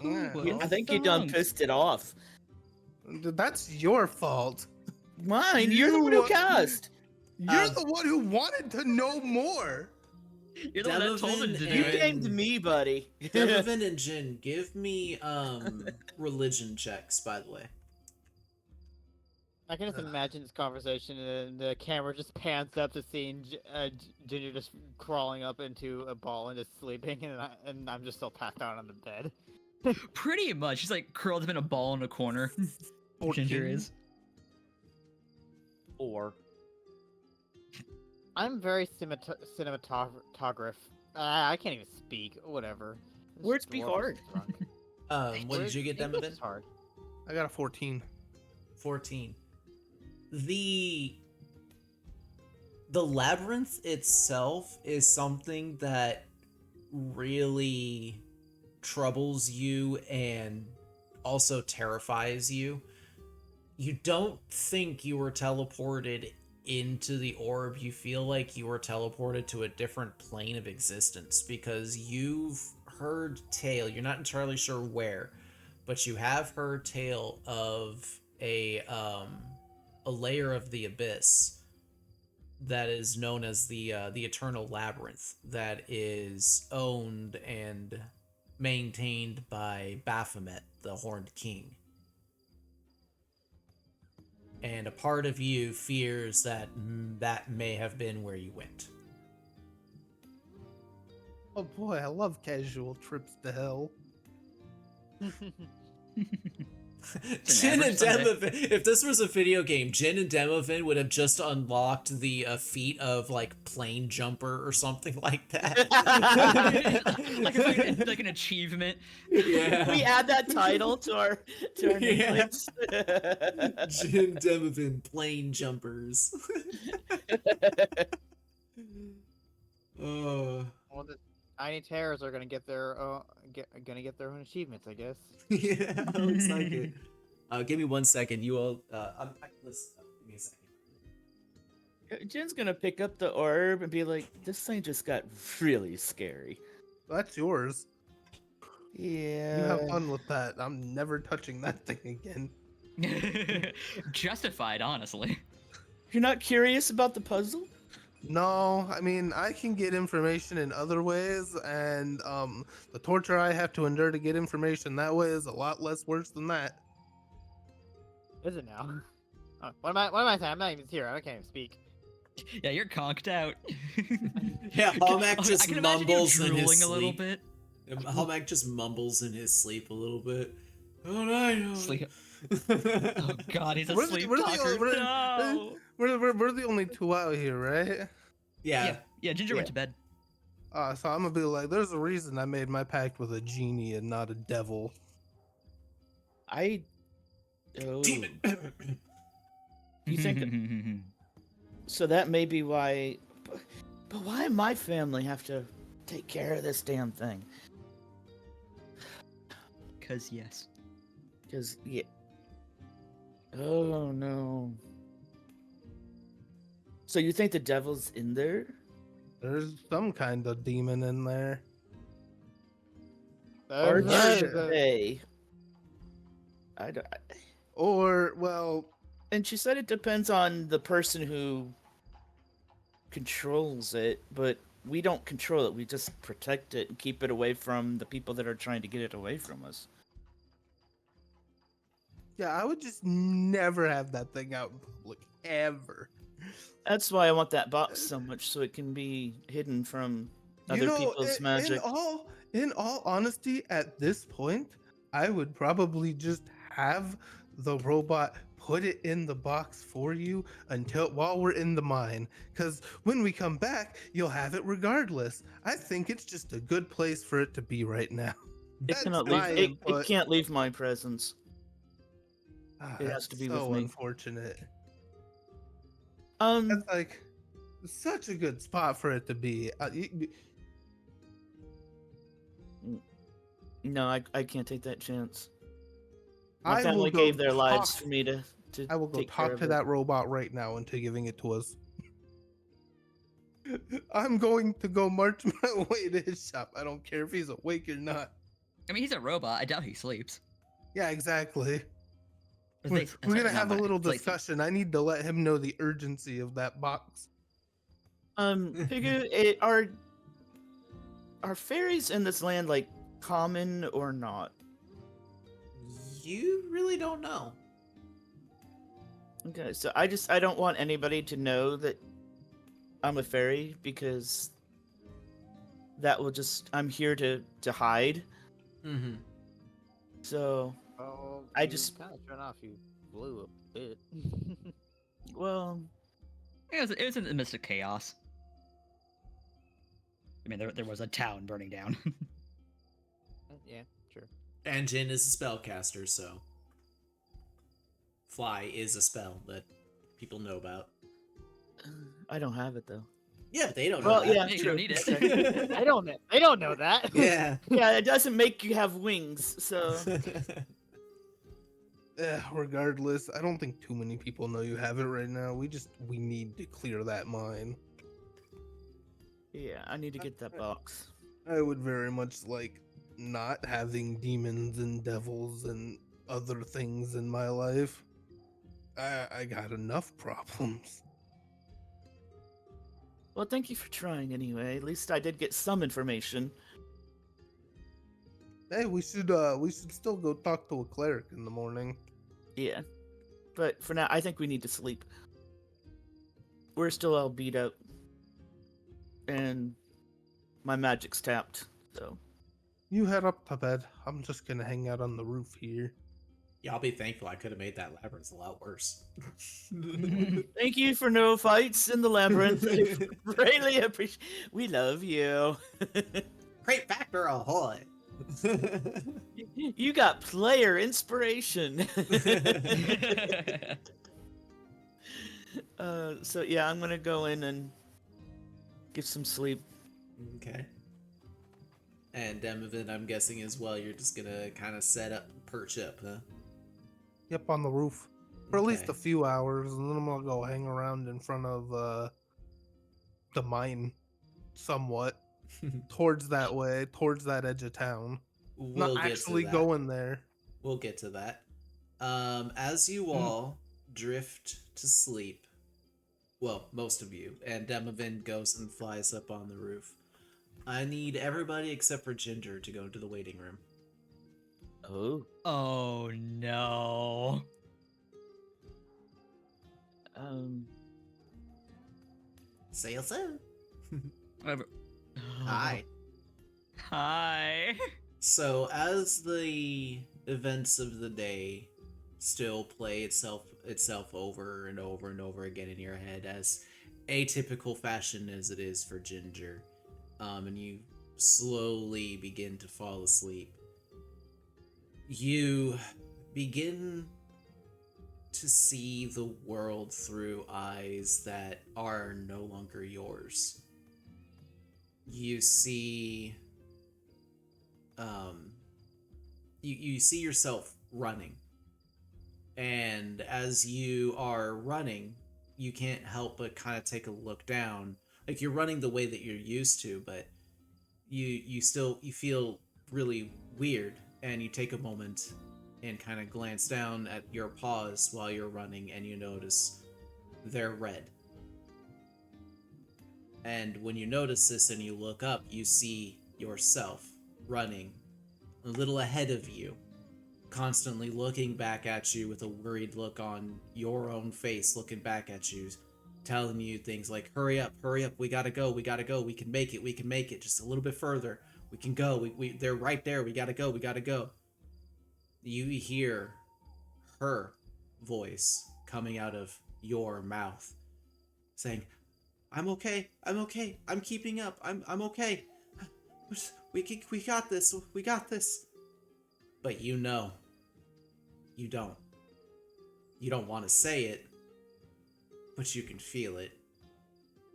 Yeah, Who would well, I have think you done thunk? pissed it off. that's your fault. Mine, you're the one who cast. You're the one who wanted to know more. You're the one that told him to do Demovan You it. came to me, buddy. Demovan and Jin, give me religion checks, by the way. I can just imagine this conversation, and the camera just pans up to seeing Ginger just crawling up into a ball and just sleeping, and I'm just still passed out on the bed. Pretty much. She's like curled up in a ball in a corner. Ginger 14. is. 4. I'm very cinematograph. I can't even speak. Whatever. This Words be dwarf is hard. drunk. What did you get, English Demovan? is hard. I got a 14. 14. The labyrinth itself is something that really troubles you and also terrifies you. You don't think you were teleported into the orb. You feel like you were teleported to a different plane of existence because you've heard tale. You're not entirely sure where, but you have heard tale of a layer of the abyss that is known as the Eternal Labyrinth that is owned and maintained by Baphomet, the Horned King. And a part of you fears that that may have been where you went. Oh boy, I love casual trips to hell. Jin and average Sunday. Demovan. If this was a video game, Jin and Demovan would have just unlocked the feat of like plane jumper or something like that. like an achievement. Yeah. We add that title to our Yeah. nameplates. Jin Demovan plane jumpers. Oh. Well, the tiny terrors are gonna get their get their own achievements, I guess. Yeah, looks like it. Give me 1 second. You all. Listen. Give me a second. Jen's gonna pick up the orb and be like, "This thing just got really scary." That's yours. Yeah. You have fun with that. I'm never touching that thing again. Justified, honestly. You're not curious about the puzzle? No, I mean, I can get information in other ways, and the torture I have to endure to get information that way is a lot less worse than that. Is it now? Oh, what am I saying? I'm not even here. I can't even speak. Yeah, you're conked out. Yeah, Hallmark I just can imagine you mumbles in his drooling a little sleep. bit. Hallmark just mumbles in his sleep a little bit. Oh no! Sleep. Oh god, he's a We're the- sleep we're the- talker. we're- No. We're the only two out here, right? Yeah. Yeah, Ginger went to bed. So I'm gonna be like, there's a reason I made my pact with a genie and not a devil. Oh. Demon. You think so? That may be why. But why my family have to take care of this damn thing? Cause yes. Because yeah. Oh no. So you think the devil's in there? There's some kind of demon in there. Or There's should a- they? Or, well, And she said it depends on the person who controls it, but we don't control it. We just protect it and keep it away from the people that are trying to get it away from us. yeah, I would just never have that thing out in public, ever. That's why I want that box so much, so it can be hidden from other people's magic. In all honesty, at this point, I would probably just have the robot put it in the box for you until while we're in the mine, because when we come back, you'll have it regardless. I think it's just a good place for it to be right now. It That's cannot my leave. It input. can't leave my presence. It has That's to be so with me. unfortunate. Um, That's like such a good spot for it to be. no, I can't take that chance. My I will family go gave their lives talk- for me to I will go take care talk of to it. that robot right now into giving it to us. I'm going to go march my way to his shop. I don't care if he's awake or not. I mean, he's a robot. I doubt he sleeps. Yeah, exactly. But We're, they- we're gonna sorry, have a not little it's late. discussion. I need to let him know the urgency of that box. Pigu, are fairies in this land like common or not? You really don't know. Okay, so I don't want anybody to know that I'm a fairy because that will just I'm here to hide. Mm-hmm. So Oh, I you just- kind of turned off. You blew a bit. well, It was in the midst of chaos. I mean, there was a town burning down. Yeah, sure. And Jin is a spellcaster, so fly is a spell that people know about. I don't have it though. Yeah, but they don't know Well, that. yeah, You true. don't need it. They don't. They don't know that. Yeah. Yeah, it doesn't make you have wings, so Regardless, I don't think too many people know you have it right now. We need to clear that mine. yeah, I need to get that box. I would very much like not having demons and devils and other things in my life. I got enough problems. Well, thank you for trying anyway. At least I did get some information. Hey, we should still go talk to a cleric in the morning. Yeah. But for now, I think we need to sleep. We're still all beat up. And my magic's tapped, so. You head up to bed. I'm just gonna hang out on the roof here. Yeah, I'll be thankful. I could have made that labyrinth a lot worse. Thank you for no fights in the labyrinth. Really appreciate. We love you. Great factor, ahoy! You got player inspiration. So yeah, I'm gonna go in and get some sleep. Okay. And Demovid, I'm guessing as well, you're just gonna kind of set up, perch up, huh? Yep, on the roof. For at least Okay. a few hours, and then I'm gonna go hang around in front of the mine somewhat. Towards that way, towards that edge of town. We'll Not get actually to that. going there. We'll get to that. As you all drift to sleep, well, most of you, and Demovid goes and flies up on the roof. I need everybody except for Ginger to go into the waiting room. Oh. Oh no. See you soon. Whatever. Hi. Hi. So, as the events of the day still play itself over and over and over again in your head, as atypical fashion as it is for Ginger, and you slowly begin to fall asleep, you begin to see the world through eyes that are no longer yours. You see you see yourself running, and as you are running, you can't help but kind of take a look down. Like, you're running the way that you're used to, but you feel really weird, and you take a moment and kind of glance down at your paws while you're running, and you notice they're red. And when you notice this and you look up, you see yourself running a little ahead of you, constantly looking back at you with a worried look on your own face, looking back at you, telling you things like, hurry up, we gotta go, we can make it, just a little bit further, we can go, they're right there, we gotta go. You hear her voice coming out of your mouth saying, I'm okay, I'm keeping up, I'm okay. We got this, we got this. But you know, you don't. You don't want to say it, but you can feel it.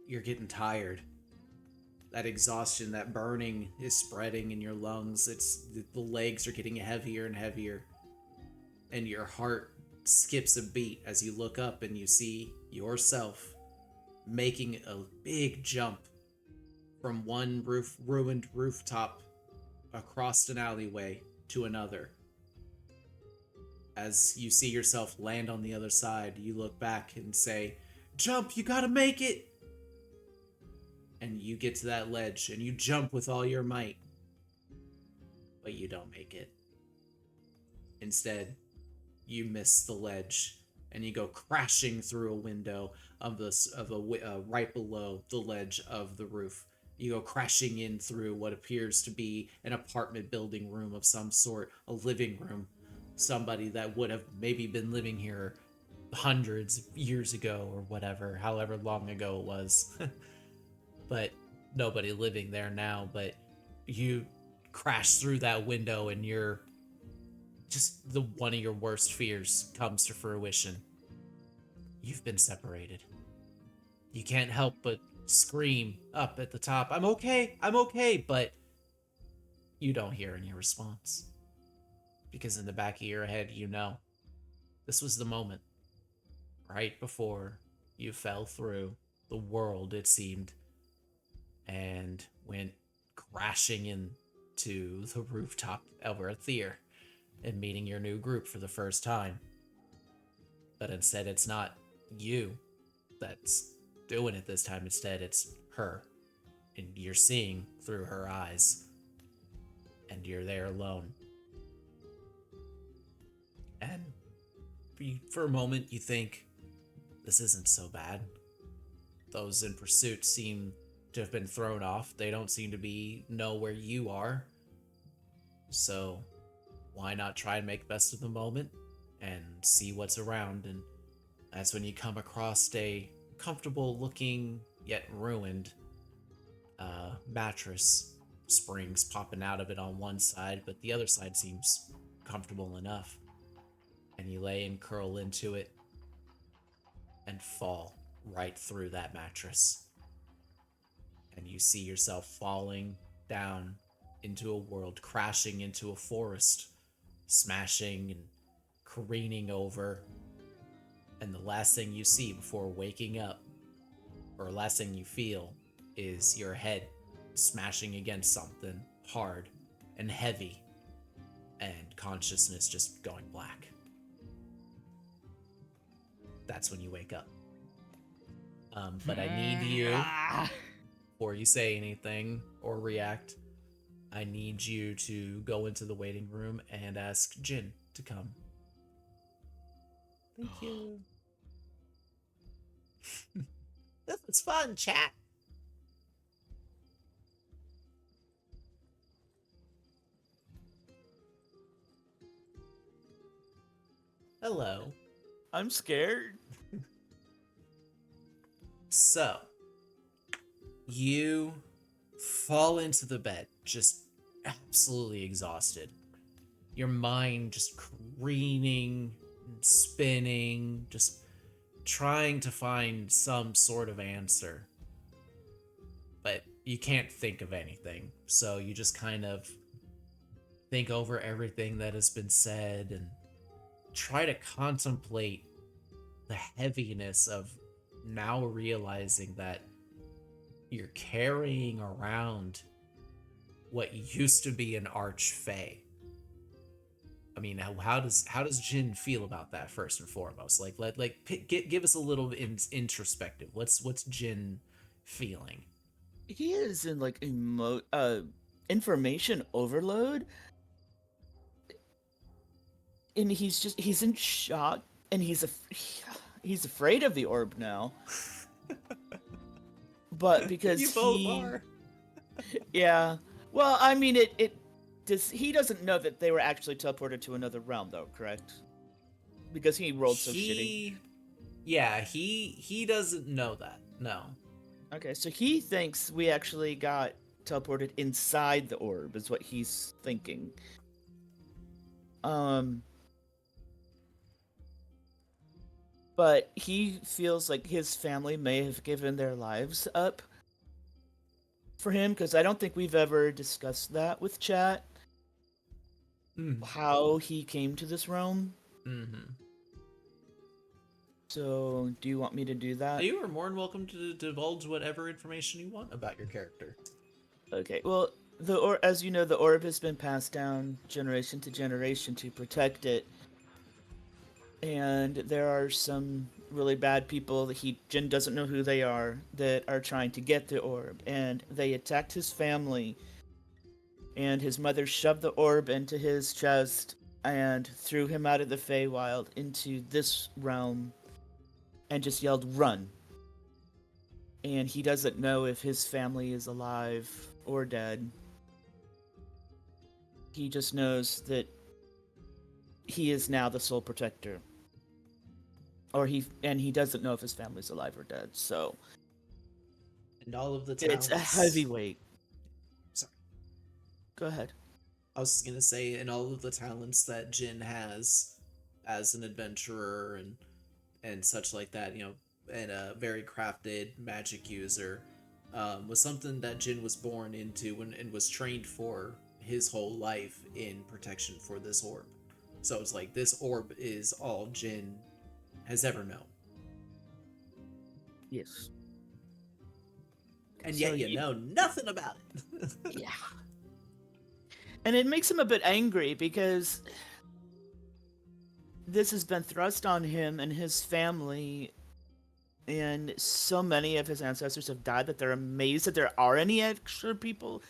You're getting tired. That exhaustion, that burning is spreading in your lungs. The legs are getting heavier and heavier. And your heart skips a beat as you look up and you see yourself making a big jump from one ruined rooftop across an alleyway to another. As you see yourself land on the other side, you look back and say, jump, you gotta make it! And you get to that ledge and you jump with all your might. But you don't make it. Instead, you miss the ledge and you go crashing through a window right below the ledge of the roof. You go crashing in through what appears to be an apartment building room of some sort, a living room. Somebody that would have maybe been living here hundreds of years ago or whatever, however long ago it was. But nobody living there now, but you crash through that window and you're just one of your worst fears comes to fruition. You've been separated. You can't help but scream up at the top, I'm okay, but you don't hear any response. Because in the back of your head, you know, this was the moment, right before you fell through the world, it seemed, and went crashing into the rooftop over at Thear and meeting your new group for the first time. But instead, it's not you that's doing it this time. Instead, it's her. And you're seeing through her eyes. And you're there alone. And for a moment, you think, this isn't so bad. Those in pursuit seem to have been thrown off. They don't seem to know where you are. So why not try and make the best of the moment and see what's around? And that's when you come across a comfortable looking yet ruined mattress. Springs popping out of it on one side, but the other side seems comfortable enough. And you lay and curl into it and fall right through that mattress. And you see yourself falling down into a world, crashing into a forest, smashing and careening over. And the last thing you see before waking up, or last thing you feel, is your head smashing against something hard and heavy, and consciousness just going black. That's when you wake up. But I need you, before you say anything or react, I need you to go into the waiting room and ask Jin to come. Thank you. This was fun, chat. Hello. I'm scared. So, you fall into the bed, just absolutely exhausted. Your mind just careening and spinning, just trying to find some sort of answer. But you can't think of anything, so you just kind of think over everything that has been said and try to contemplate the heaviness of now realizing that you're carrying around what used to be an archfey. I mean, how does Jin feel about that first and foremost? Give us a little introspective. What's Jin feeling? He is in like information overload, and he's in shock, and he's afraid of the orb now. But because you both are. Yeah. Well, I mean, he doesn't know that they were actually teleported to another realm, though, correct? Because he rolled so shitty. Yeah, he doesn't know that. No. Okay, so he thinks we actually got teleported inside the orb, is what he's thinking. But he feels like his family may have given their lives up for him, because I don't think we've ever discussed that with chat. How he came to this realm. Mm-hmm. So, do you want me to do that? You are more than welcome to divulge whatever information you want about your character. Okay, well, as you know, the orb has been passed down generation to generation to protect it. And there are some really bad people that Jin doesn't know who they are, that are trying to get the orb. And they attacked his family. And his mother shoved the orb into his chest and threw him out of the Feywild into this realm and just yelled, "Run!" And he doesn't know if his family is alive or dead. He just knows that he is now the sole protector. He doesn't know if his family's alive or dead, so... And all of the talents... It's a heavyweight. Sorry. Go ahead. I was just gonna say, and all of the talents that Jin has as an adventurer and such like that, you know, and a very crafted magic user, was something that Jin was born into and was trained for his whole life in protection for this orb. So it's like, this orb is all Jin has ever known. Yes. And yet you know nothing about it. Yeah. And it makes him a bit angry because this has been thrust on him and his family, and so many of his ancestors have died that they're amazed that there are any extra people,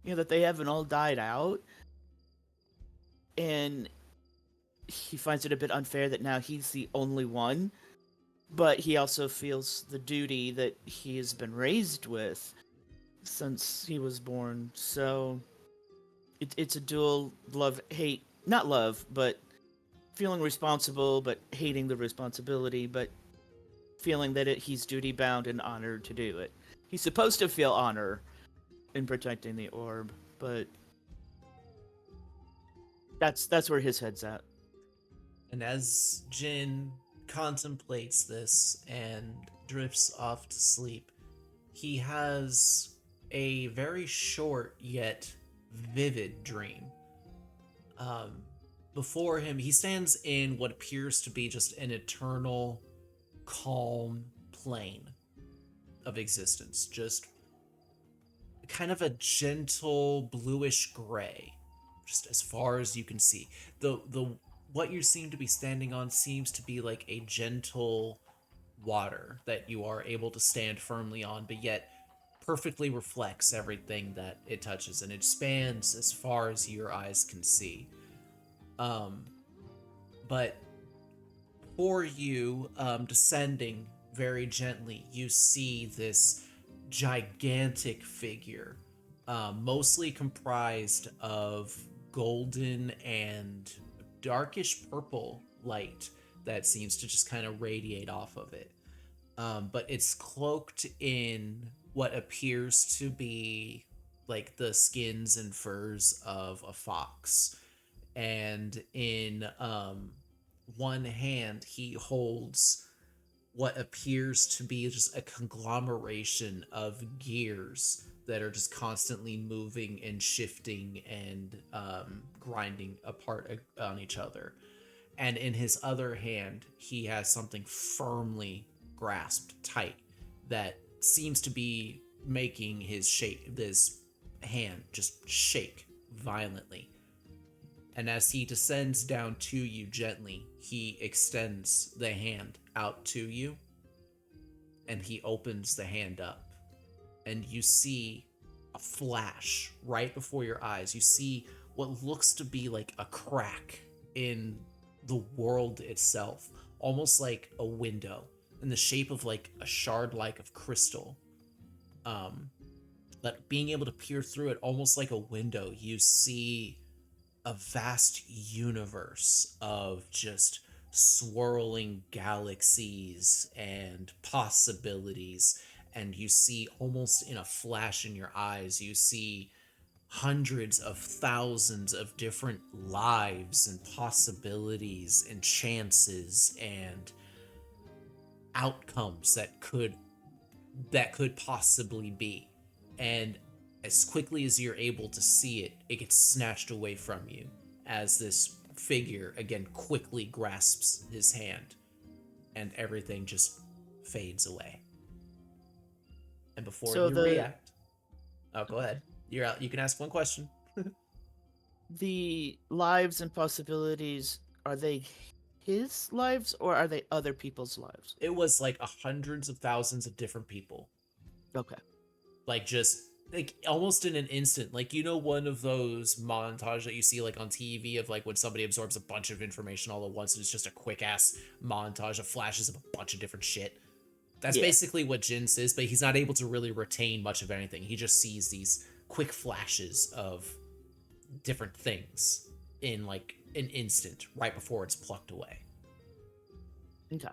that they haven't all died out. And he finds it a bit unfair that now he's the only one, but he also feels the duty that he has been raised with since he was born. So it's a dual love-hate, not love, but feeling responsible, but hating the responsibility, but feeling that he's duty-bound and honored to do it. He's supposed to feel honor in protecting the orb, but that's where his head's at. And as Jin contemplates this and drifts off to sleep, he has a very short yet vivid dream. Before him, he stands in what appears to be just an eternal, calm plane of existence. Just kind of a gentle bluish gray, just as far as you can see. The what you seem to be standing on seems to be like a gentle water that you are able to stand firmly on, but yet perfectly reflects everything that it touches, and it spans as far as your eyes can see. But for you, descending very gently, you see this gigantic figure, mostly comprised of golden and darkish purple light that seems to just kind of radiate off of it. But it's cloaked in what appears to be like the skins and furs of a fox. And in one hand, he holds what appears to be just a conglomeration of gears that are just constantly moving and shifting and grinding apart on each other. And in his other hand, he has something firmly grasped tight that seems to be making this hand just shake violently. And as he descends down to you gently, he extends the hand out to you, and he opens the hand up, and you see a flash right before your eyes. You see what looks to be like a crack in the world itself, almost like a window in the shape of like a shard-like of crystal. But being able to peer through it almost like a window, you see a vast universe of just swirling galaxies and possibilities, and you see almost in a flash in your eyes, you see hundreds of thousands of different lives and possibilities and chances and outcomes that could possibly be. And as quickly as you're able to see it, it gets snatched away from you as this figure again quickly grasps his hand, and everything just fades away. And before So you react, oh, go ahead. You're out. You can ask one question. The lives and possibilities, are they his lives or are they other people's lives? It was like hundreds of thousands of different people, Okay. like just like almost in an instant. Like, you know, one of those montage that you see like on TV of like when somebody absorbs a bunch of information all at once, and it's just a quick ass montage of flashes of a bunch of different shit. That's Yeah. basically what Jin's is, but he's not able to really retain much of anything. He just sees these quick flashes of different things in like an instant right before it's plucked away. Okay.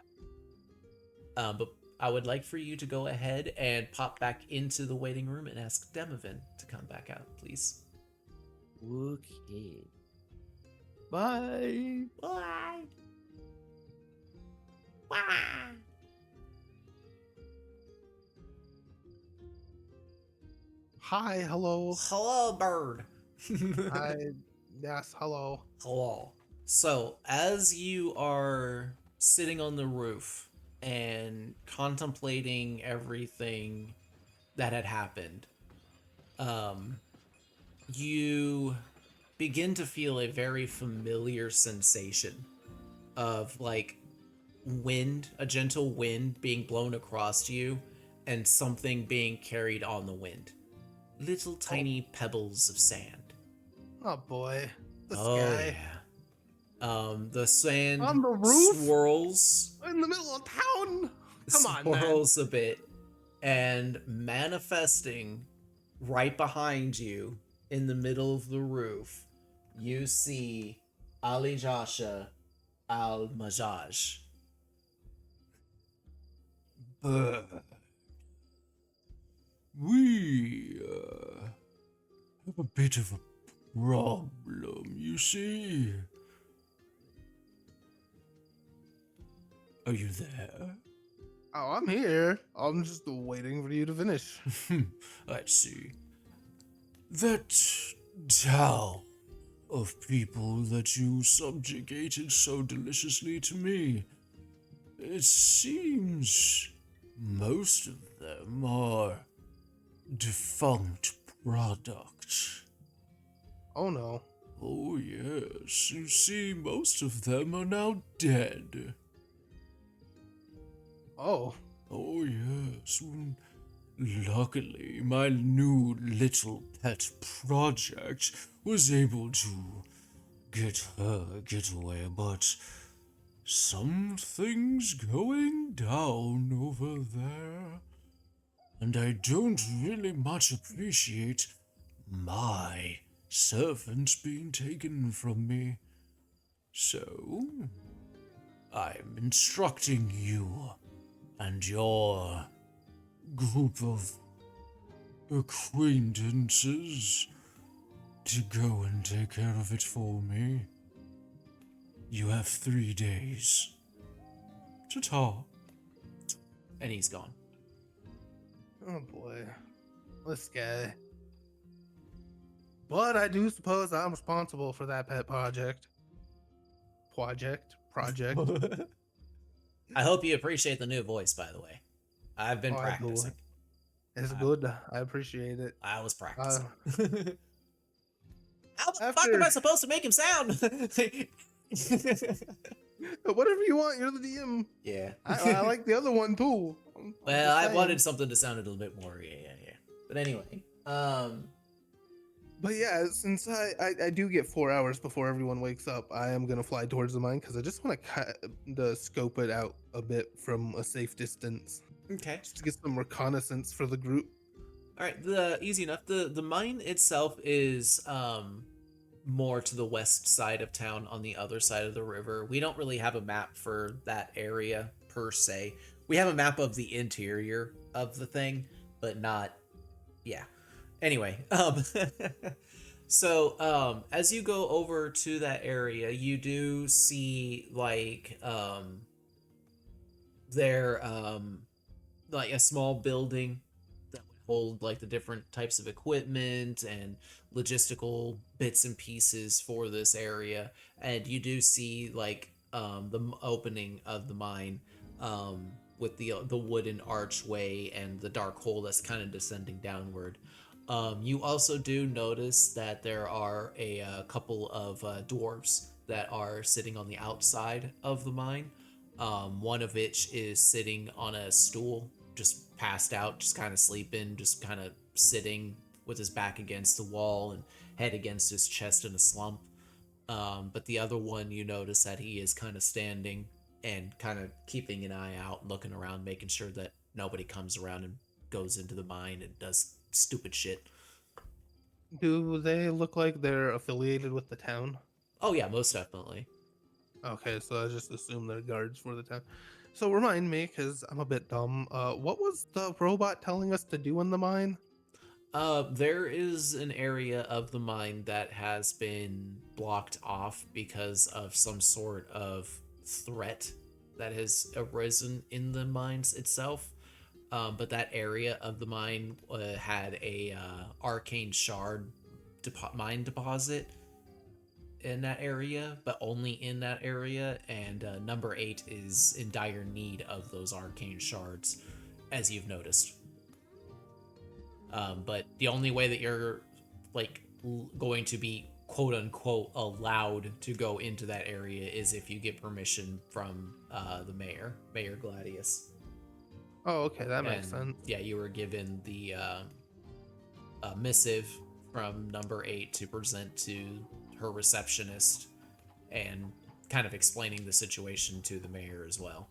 But I would like for you to go ahead and pop back into the waiting room and ask Demovin to come back out, please. Okay. Bye. Bye. Bye. Hi, hello. Hello, bird. Hi, yes, hello. Hello. So, as you are sitting on the roof and contemplating everything that had happened, you begin to feel a very familiar sensation of like wind, a gentle wind being blown across you, and something being carried on the wind. Little tiny pebbles of sand. Oh boy, this Oh guy yeah. The sand On the roof? swirls, in the middle of town. Come on, man. swirls a bit, and manifesting right behind you in the middle of the roof, you see Ali Jasha Al Majaj. We have a bit of a problem, you see. Are you there? Oh, I'm here. I'm just waiting for you to finish. Let's see. That town of people that you subjugated so deliciously to me, it seems most of them are defunct product. Oh no. Oh yes, you see, most of them are now dead. Oh. Oh yes. Luckily, my new little pet project was able to get her getaway, but something's going down over there. And I don't really much appreciate my servant being taken from me. So, I'm instructing you and your group of acquaintances to go and take care of it for me. You have 3 days. Ta-ta. And he's gone. Oh boy. This guy. But I do suppose I'm responsible for that pet project. Project. I hope you appreciate the new voice, by the way. I've been Oh, I do. practicing. It's good. I appreciate it. I was practicing. How the fuck after- am I supposed to make him sound? Whatever you want, you're the DM. Yeah. I like the other one too. I'm Well, just I saying. wanted something to sound a little bit more, yeah. But anyway, But yeah, since I do get 4 hours before everyone wakes up, I am gonna fly towards the mine because I just want to kind of scope it out a bit from a safe distance, okay. just to get some reconnaissance for the group. All right, easy enough. The mine itself is more to the west side of town on the other side of the river. We don't really have a map for that area per se. We have a map of the interior of the thing, but not, yeah. Anyway, so as you go over to that area, you do see like there like a small building that would hold like the different types of equipment and logistical bits and pieces for this area, and you do see like the opening of the mine with the wooden archway and the dark hole that's kind of descending downward. You also do notice that there are a couple of dwarves that are sitting on the outside of the mine. One of which is sitting on a stool, just passed out, just kind of sleeping, just kind of sitting with his back against the wall and head against his chest in a slump. But the other one, you notice that he is kind of standing and kind of keeping an eye out, looking around, making sure that nobody comes around and goes into the mine and does stupid shit. Do they look like they're affiliated with the town? Oh yeah, most definitely. Okay, so I just assume they're guards for the town. So remind me, because I'm a bit dumb. What was the robot telling us to do in the mine? There is an area of the mine that has been blocked off because of some sort of threat that has arisen in the mines itself. But that area of the mine had a arcane shard mine deposit in that area, but only in that area, and number 8 is in dire need of those arcane shards, as you've noticed. But the only way that you're like going to be quote unquote allowed to go into that area is if you get permission from the mayor Gladius. Oh, okay, that makes sense. Yeah, you were given the missive from number 8 to present to her receptionist and kind of explaining the situation to the mayor as well.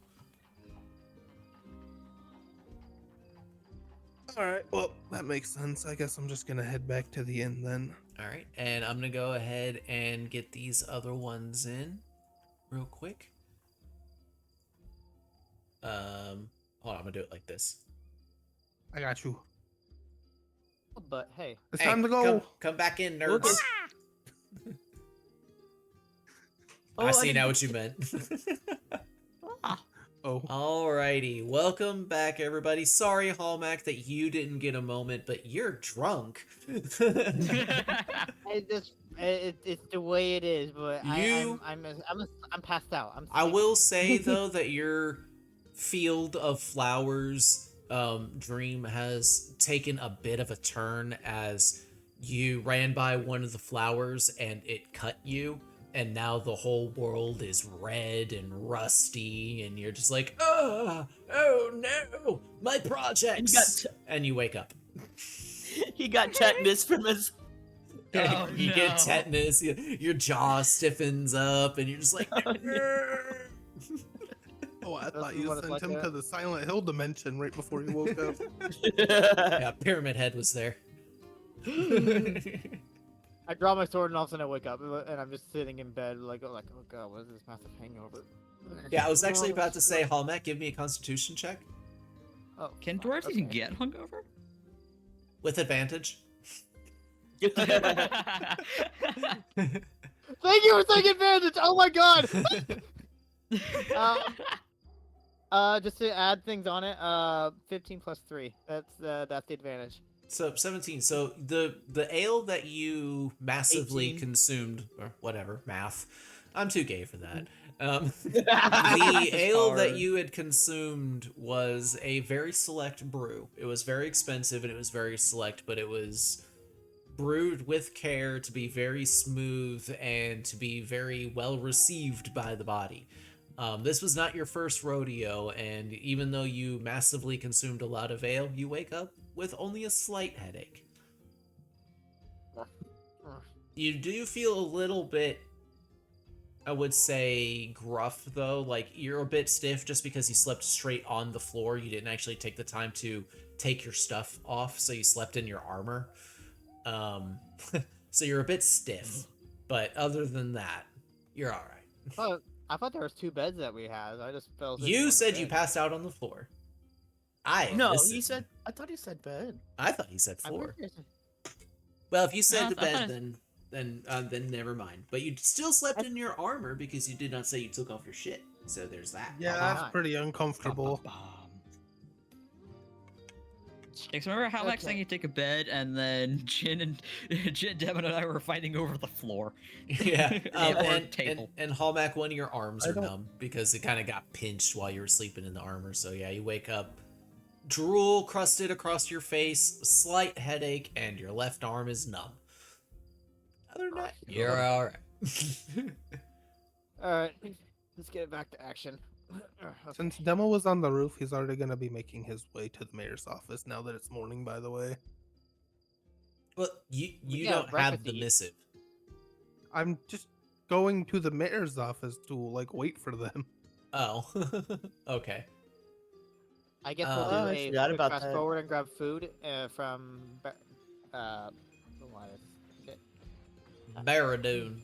All right, well, that makes sense. I guess I'm just gonna head back to the inn then. All right, and I'm gonna go ahead and get these other ones in real quick. Hold on, I'm gonna do it like this. I got you. But hey, It's Hey, time to go. Come back in, nerds. Oh, I I see didn't- now what you meant. Oh, Alrighty, welcome back, everybody. Sorry, Hallmack, that you didn't get a moment, but you're drunk. it's the way it is. But I'm passed out. I will say though that your field of flowers dream has taken a bit of a turn as you ran by one of the flowers and it cut you, and now the whole world is red and rusty, and you're just like, oh no, my projects, and you wake up. He got tetanus from his. Oh, You get no. tetanus, your jaw stiffens up, and you're just like, oh, I thought That's you what it's sent like him that. to the Silent Hill dimension right before you woke up. yeah, Pyramid Head was there. I draw my sword and all of a sudden I wake up and I'm just sitting in bed like oh god, what is this massive hangover? Yeah, I was actually about to say, Hallmack, give me a Constitution check Oh, Can fuck, dwarves even okay. get hungover? with advantage. Thank you for taking advantage. Oh my god. Just to add things on it, 15 plus 3. That's the advantage. So 17. So the ale that you massively 18. consumed, or whatever, math. I'm too gay for that. The ale that you had consumed was a very select brew. It was very expensive and it was very select, but it was brewed with care to be very smooth and to be very well received by the body. This was not your first rodeo, and even though you massively consumed a lot of ale, you wake up with only a slight headache. You do feel a little bit, I would say, gruff though. Like you're a bit stiff just because you slept straight on the floor. You didn't actually take the time to take your stuff off, so you slept in your armor. So you're a bit stiff. But other than that, you're all right. Oh, I thought there was 2 beds that we had. I just fell asleep. You on the said you bed. passed out on the floor. I No, listened. he said. I thought he said bed. I thought he said I'm floor. pretty sure- Well, if you said No, the I thought bed, then never mind. But you still slept in your armor because you did not say you took off your shit. So there's that. Yeah, that's pretty uncomfortable. Because remember how next Okay. thing you take a bed and then Jin, Devin, and I were fighting over the floor. Yeah, Or and table. Hallback, one of your arms I are don't- numb because it kind of got pinched while you were sleeping in the armor. So yeah, you wake up, drool crusted across your face, slight headache, and your left arm is numb. Other than that, you're all right. Alright, let's get back to action. Okay. Since Demo was on the roof, he's already gonna be making his way to the mayor's office now that it's morning, by the way. Well, you Yeah, don't have breakfast the to eat. missive. I'm just going to the mayor's office to like wait for them. Oh, okay. I guess Oh, we'll I do a forgot quick about fast that. forward and grab food from what is it? Baradoon.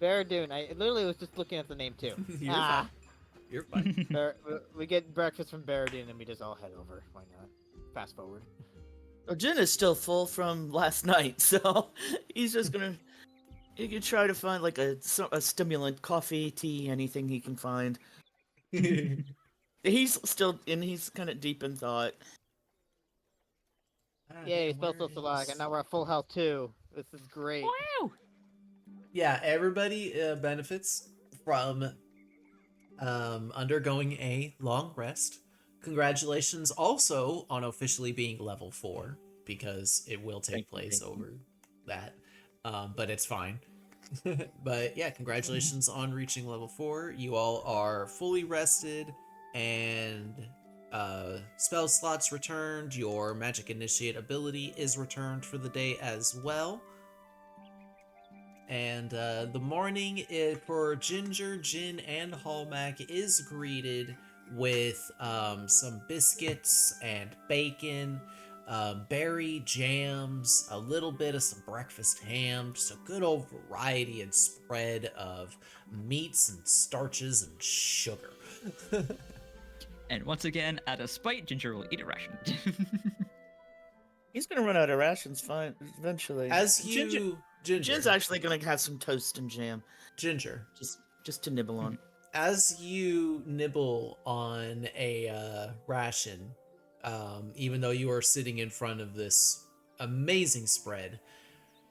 Baradoon. I literally was just looking at the name too. You're Ah. fine. You're fine. We get breakfast from Baradoon and we just all head over. Why not? Fast forward. Well, Jin is still full from last night, so he's just gonna. He could try to find like a stimulant, coffee, tea, anything he can find. He's still and he's kind of deep in thought. Yay, spell so luck, and now we're at full health too. This is great. Wow! Yeah, everybody benefits from undergoing a long rest. Congratulations also on officially being level 4, because it will take place over that. But it's fine. But yeah, congratulations on reaching level 4. You all are fully rested, and spell slots returned. Your magic initiate ability is returned for the day as well. And the morning for Ginger, Jin, and Hallmack is greeted with some biscuits and bacon, berry jams, a little bit of some breakfast ham, just a good old variety and spread of meats and starches and sugar. And once again, out of spite, Ginger will eat a ration. He's gonna run out of rations fine eventually. As you, Ginger, Jin's actually gonna have some toast and jam, Ginger, just to nibble on. as you nibble on a ration, even though you are sitting in front of this amazing spread,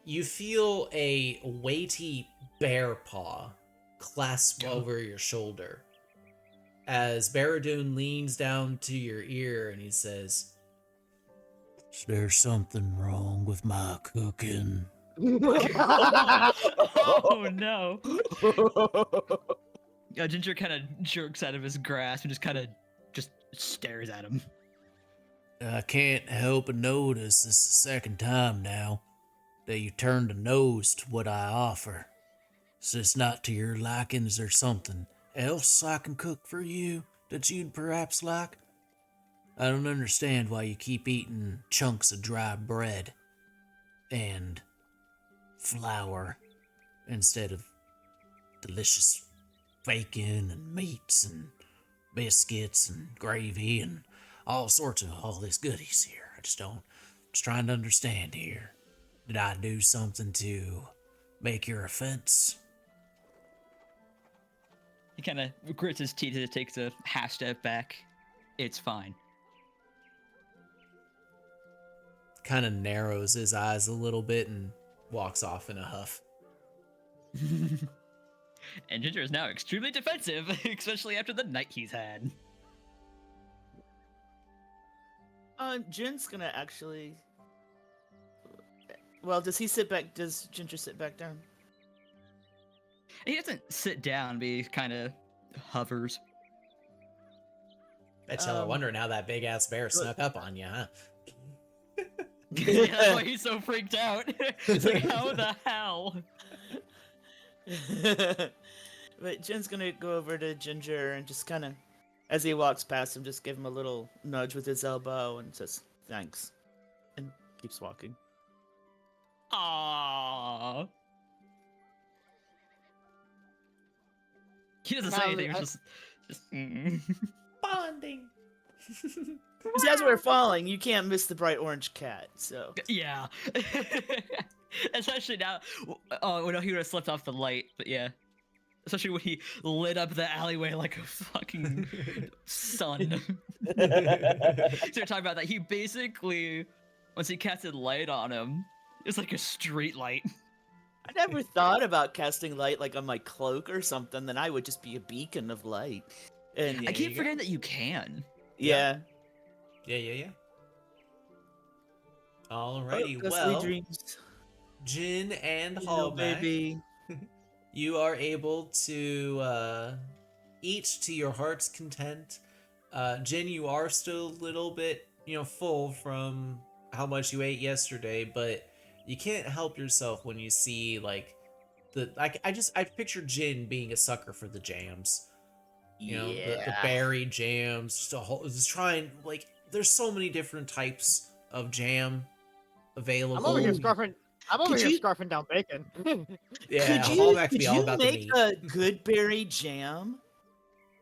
you feel a weighty bear paw clasp over your shoulder as Baradoon leans down to your ear and he says, Is there something wrong with my cooking? Oh no! Ginger kind of jerks out of his grasp and just stares at him. I can't help but notice this is the second time now that you turned a nose to what I offer. Is this not to your liking? Is there something else I can cook for you that you'd perhaps like? I don't understand why you keep eating chunks of dry bread and flour instead of delicious bacon and meats and biscuits and gravy and all sorts of all this goodies here. Just trying to understand here. Did I do something to make your offense? He kind of grits his teeth and takes a half step back. It's fine. kind of narrows his eyes a little bit and walks off in a huff. And Ginger is now extremely defensive, especially after the night he's had. Jin's gonna actually. Well, does he sit back? Does Ginger sit back down? He doesn't sit down, but he kind of hovers. Bet y'all are wondering how that big ass bear snuck up on you, huh? Yeah, that's why he's so freaked out. It's like, how the hell? But Jin's gonna go over to Ginger and just kind of, as he walks past him, just give him a little nudge with his elbow and says thanks, and keeps walking. Aww. He doesn't say anything. It's just Bonding. Because as we're falling, you can't miss the bright orange cat. So yeah. Especially now. Oh no, he would have slipped off the light. But yeah. Especially when he lit up the alleyway like a fucking sun. So we're talking about that. He basically, once he casted light on him, it's like a street light. I never thought about casting light like on my cloak or something. Then I would just be a beacon of light. And I keep forgetting that you can. yeah. Yeah. Alrighty, Ghostly well, dreams. Jin and You know, Hallback, baby. you are able to eat to your heart's content. Jin, you are still a little bit, full from how much you ate yesterday, but you can't help yourself when you see like I picture Jin being a sucker for the jams. The berry jams, just trying, like, there's so many different types of jam available. I'm over here you- scarfing down bacon. Yeah, could Hallback you, be all about the make meat. a good berry jam?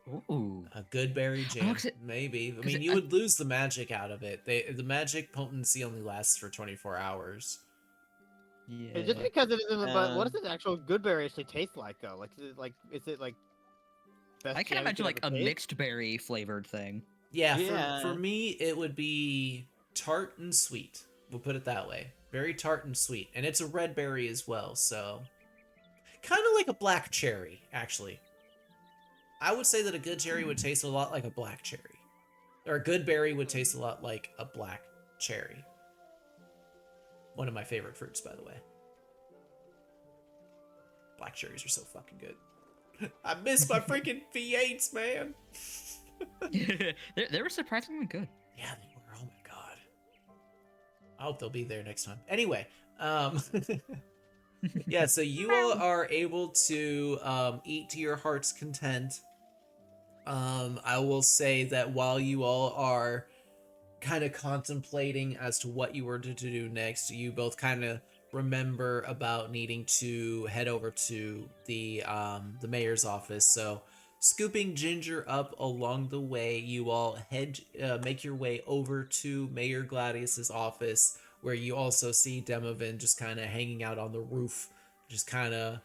Ooh. A good berry jam, cause it- maybe. I 'cause mean, it- you would lose the magic out of it. The magic potency only lasts for 24 hours. Yeah. Just because it isn't, but what does the actual good berry actually taste like though? Is it like? Best I can jam you imagine could like a ever taste? mixed berry flavored thing. Yeah, Yeah. For me, it would be tart and sweet. We'll put it that way. Very tart and sweet. And it's a red berry as well, so... kind of like a black cherry, actually. I would say that a good cherry would taste a lot like a black cherry. Or a good berry would taste a lot like a black cherry. One of my favorite fruits, by the way. Black cherries are so fucking good. I miss my freaking V8s, man! they were surprisingly good. Yeah, they were. Oh my god. I hope they'll be there next time. Anyway, yeah, so you all are able to eat to your heart's content. I will say that while you all are kind of contemplating as to what you were to do next, you both kind of remember about needing to head over to the mayor's office. So scooping Ginger up along the way, you all make your way over to Mayor Gladius's office, where you also see Demovin just kind of hanging out on the roof, just kind of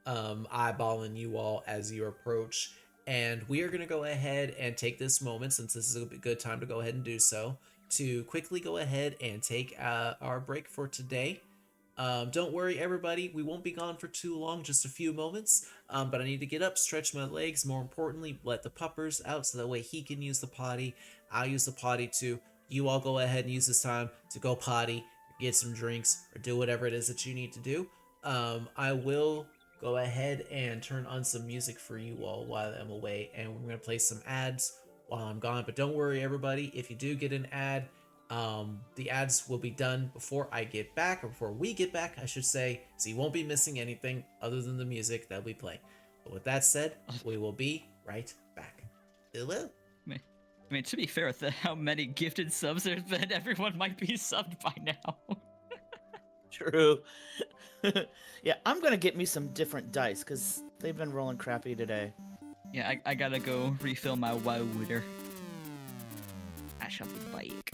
eyeballing you all as you approach. And we are going to go ahead and take this moment, since this is a good time to go ahead and do so, to quickly go ahead and take our break for today. Don't worry, everybody, we won't be gone for too long, just a few moments, but I need to get up, stretch my legs, more importantly, let the puppers out so that way he can use the potty. I'll use the potty too. You all go ahead and use this time to go potty, get some drinks, or do whatever it is that you need to do. I will go ahead and turn on some music for you all while I'm away, and we're going to play some ads while I'm gone. But don't worry, everybody, if you do get an ad, the ads will be done before I get back, or before we get back, I should say, so you won't be missing anything other than the music that we play. But with that said, we will be right back. Hello. I mean, to be fair, with how many gifted subs there's been, everyone might be subbed by now. True. Yeah, I'm gonna get me some different dice because they've been rolling crappy today. Yeah, I gotta go refill my water. I shall be back.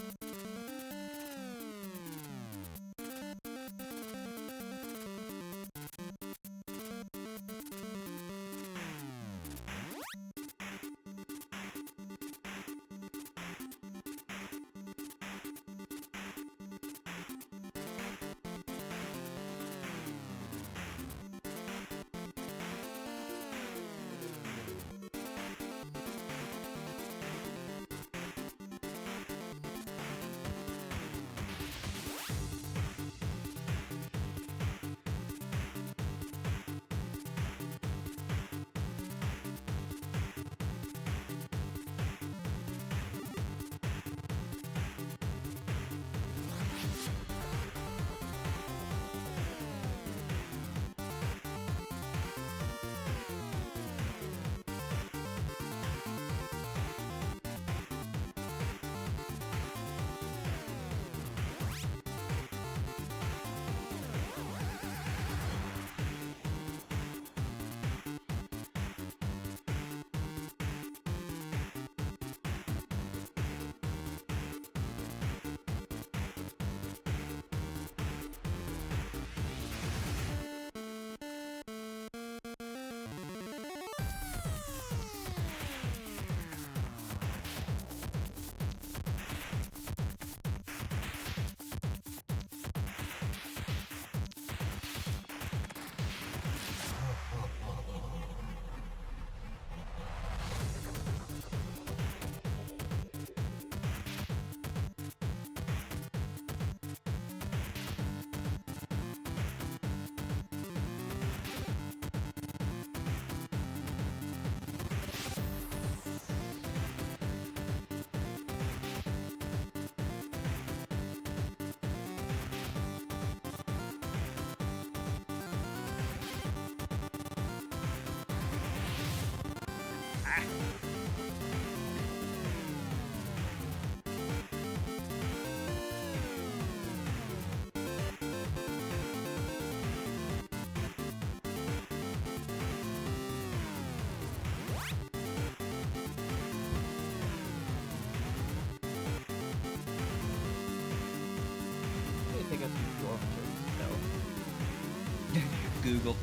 guess it's dwarf too, so. Google.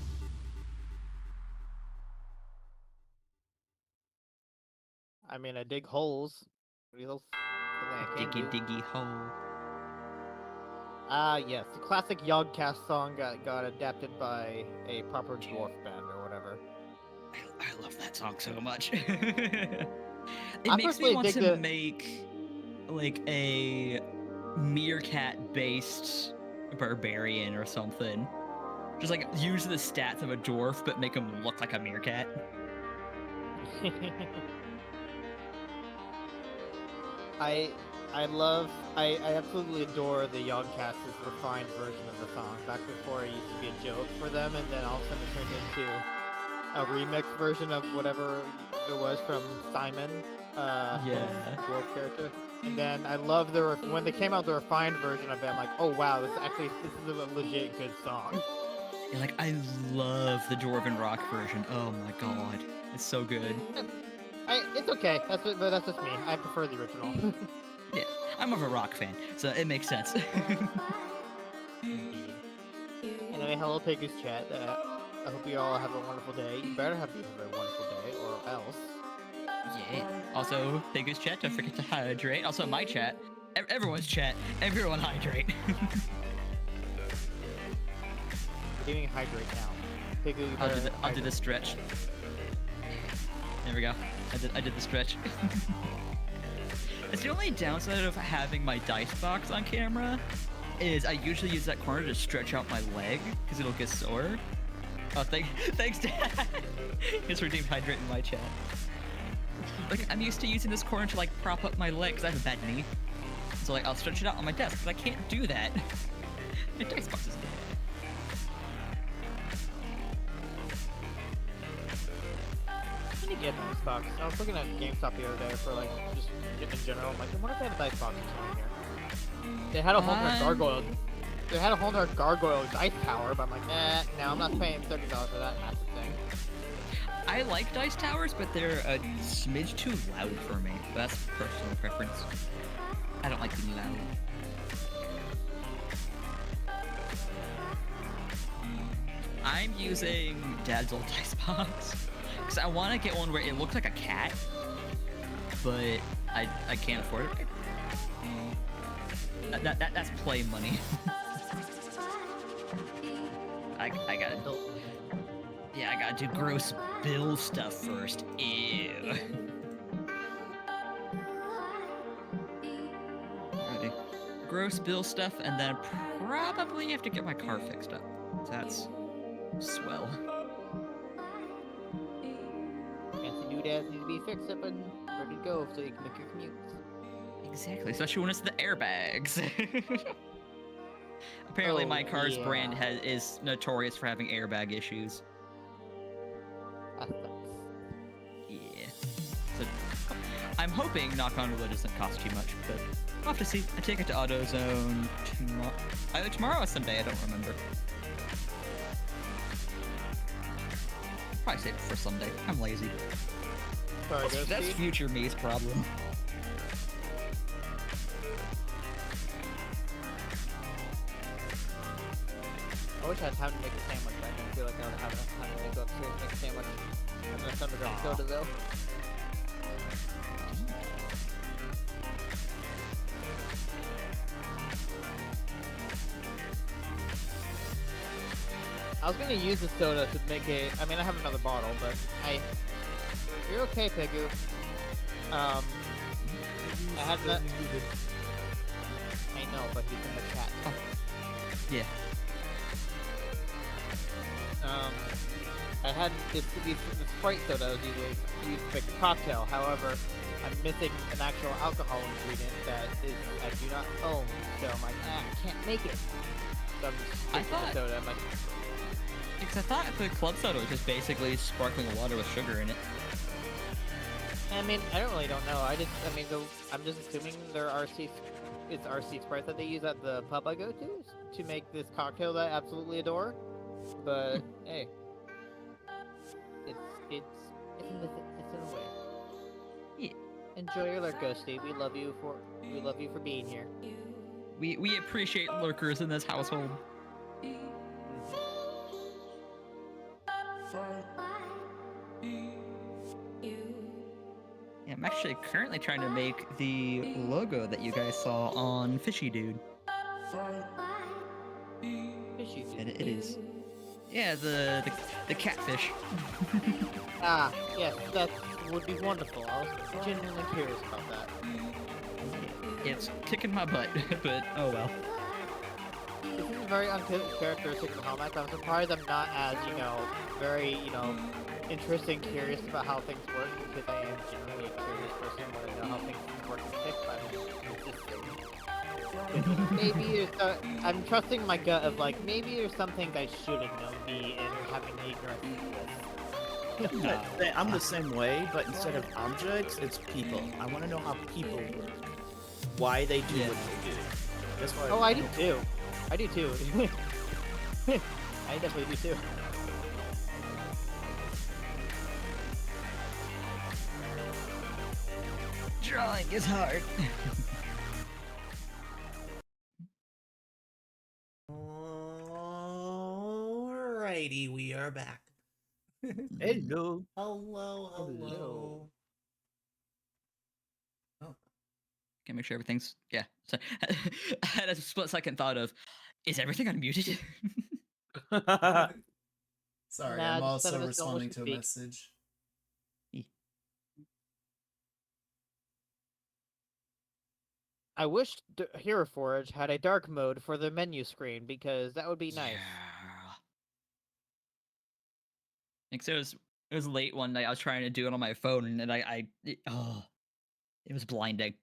I mean, I dig holes. What else? Something I can Diggy do. diggy hole. Ah, yes, the classic Yogcast song got adapted by a proper dwarf band or whatever. I love that song so much. It I makes me personally want dig to the- make like a meerkat-based barbarian or something. Just like use the stats of a dwarf, but make him look like a meerkat. I absolutely adore the Yogcast's refined version of the song. Back before it used to be a joke for them, and then all of a sudden it turned into a remix version of whatever it was from Simon, Yeah. dwarf character. And then I love when they came out with the refined version of it. I'm like, oh wow, this is a legit good song. Yeah, like I love the Dwarven Rock version. Oh my god, it's so good. It's okay. But that's just me. I prefer the original. Yeah, I'm more of a rock fan, so it makes sense. Indeed. Anyway, hello Piggy's chat. I hope you all have a wonderful day. You better have a wonderful day, or else. Yeah. Also, Piggy's chat. Don't forget to hydrate. Also, my chat. Everyone's chat. Everyone hydrate. We're doing hydrate now. Piggy, you I'll better do the hydrate. stretch. There we go. I did the stretch. It's the only downside of having my dice box on camera is I usually use that corner to stretch out my leg because it'll get sore. Oh, thanks, Dad. He's redeemed hydrate in my chat. Like I'm used to using this corner to like prop up my leg because I have a bad knee. So like I'll stretch it out on my desk, but I can't do that. My dice box is dead. I need to get a dice box. I was looking at GameStop the other day for like just in general. I'm like, I wonder if they have a dice box or something here. They had a whole entire gargoyle. They had a whole entire gargoyle dice tower, but I'm like, no, I'm not paying $30 for that massive thing. I like dice towers, but they're a smidge too loud for me. But that's personal preference. I don't like being loud. I'm using Dad's old dice box because I want to get one where it looks like a cat, but I can't afford it. That's play money. I gotta do. Yeah, I gotta do gross bill stuff first. Ew. Ready. Gross bill stuff, and then probably have to get my car fixed up. That's swell. Fancy doodads need to be fixed up and ready to go so you can make your commutes. Exactly, especially when it's the airbags. Apparently, my car's brand is notorious for having airbag issues. That sucks. Yeah. So, I'm hoping, knock on wood, doesn't cost too much, but we'll have to see. I take it to AutoZone tomorrow. Either tomorrow or Sunday, I don't remember. Probably save it for Sunday. I'm lazy. Sorry, That's future me's problem. I wish I had time to make a sandwich, but I didn't feel like I would have enough time to go upstairs and make a sandwich. I'm gonna send it soda though. I was gonna use the soda to make a. I mean, I have another bottle, but you're okay, Pegu. I had that. I know, but he's in the chat. Oh. Yeah. I had this Sprite soda I was used to make a cocktail. However, I'm missing an actual alcohol ingredient that I do not own. So I'm like, I can't make it. So I'm just I sticking thought- to soda. I'm like, Because I thought the club soda was just basically sparkling water with sugar in it. I mean, I don't know. I'm just assuming it's RC Sprite that they use at the pub I go to make this cocktail that I absolutely adore. But hey, it's in a way. Yeah. Enjoy your liquor, Steve. We love you for being here. We appreciate lurkers in this household. Yeah, I'm actually currently trying to make the logo that you guys saw on Fishy Dude. Fishy dude. And it is. Yeah, the catfish. Ah, yes, that would be wonderful. I was genuinely curious about that. It's kicking my butt, but oh well. This is very uncharacteristic of Hellmax. I'm surprised I'm not as, very, interested and curious about how things work, because I am generally a curious person and want to know how things work and tick, but maybe there's I'm trusting my gut of, like, maybe there's some things I should have known me and having ignorance of this. I'm the same way, but instead of objects, it's people. I want to know how people work. Why they do what they do. That's why. Oh, I do too. I do too. I definitely do too. Drawing is hard. Alrighty, we are back. Hello. Hello. Can make sure everything's So I had a split second thought of, is everything unmuted? Sorry, Nah, I'm just none also of us don't responding wish to a to speak. message. I wish Hero Forge had a dark mode for the menu screen, because that would be nice. Yeah. Like, so it was late one night. I was trying to do it on my phone, and it was blinding.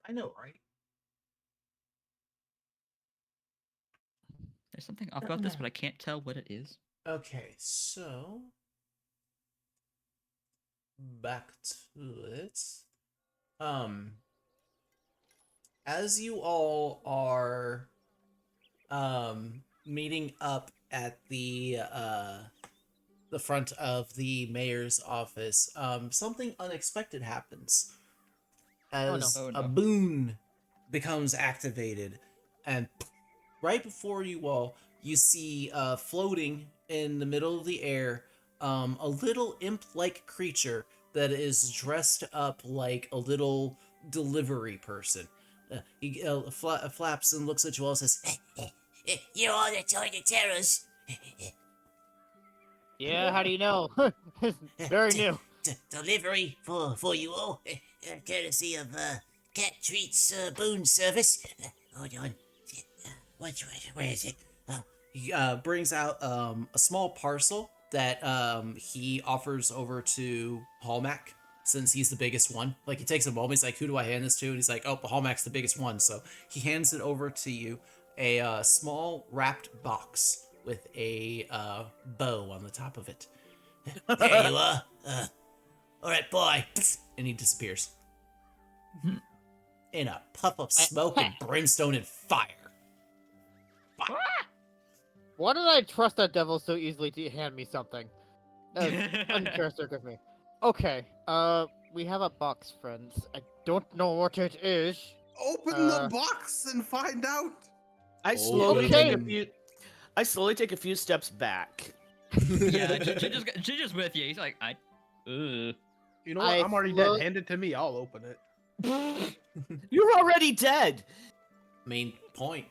I know, right? There's something off about this, but I can't tell what it is. Okay, so back to it. As you all are meeting up at the front of the mayor's office, something unexpected happens as Oh, no. a boon becomes activated, and right before you all, you see floating in the middle of the air a little imp-like creature that is dressed up like a little delivery person. He flaps and looks at you all and says, "You are the tiny terrors." Yeah, how do you know? Very new. Delivery for you all, courtesy of Cat Treats Boon Service. Hold on. Where is it? He brings out a small parcel that he offers over to Hallmac, since he's the biggest one. Like, he takes a moment, he's like, who do I hand this to? And he's like, oh, Hallmac's the biggest one. So he hands it over to you, a small wrapped box with a bow on the top of it. There you are. Alright, bye. And he disappears. In a puff of smoke and brimstone and fire. Why did I trust that devil so easily to hand me something? That was uncharacteristic of me. Okay, we have a box, friends. I don't know what it is. Open the box and find out. I slowly Okay. take a few steps back. Yeah, Gigi's with you. He's like, You know what? I'm already dead. Hand it to me. I'll open it. You're already dead. Main point.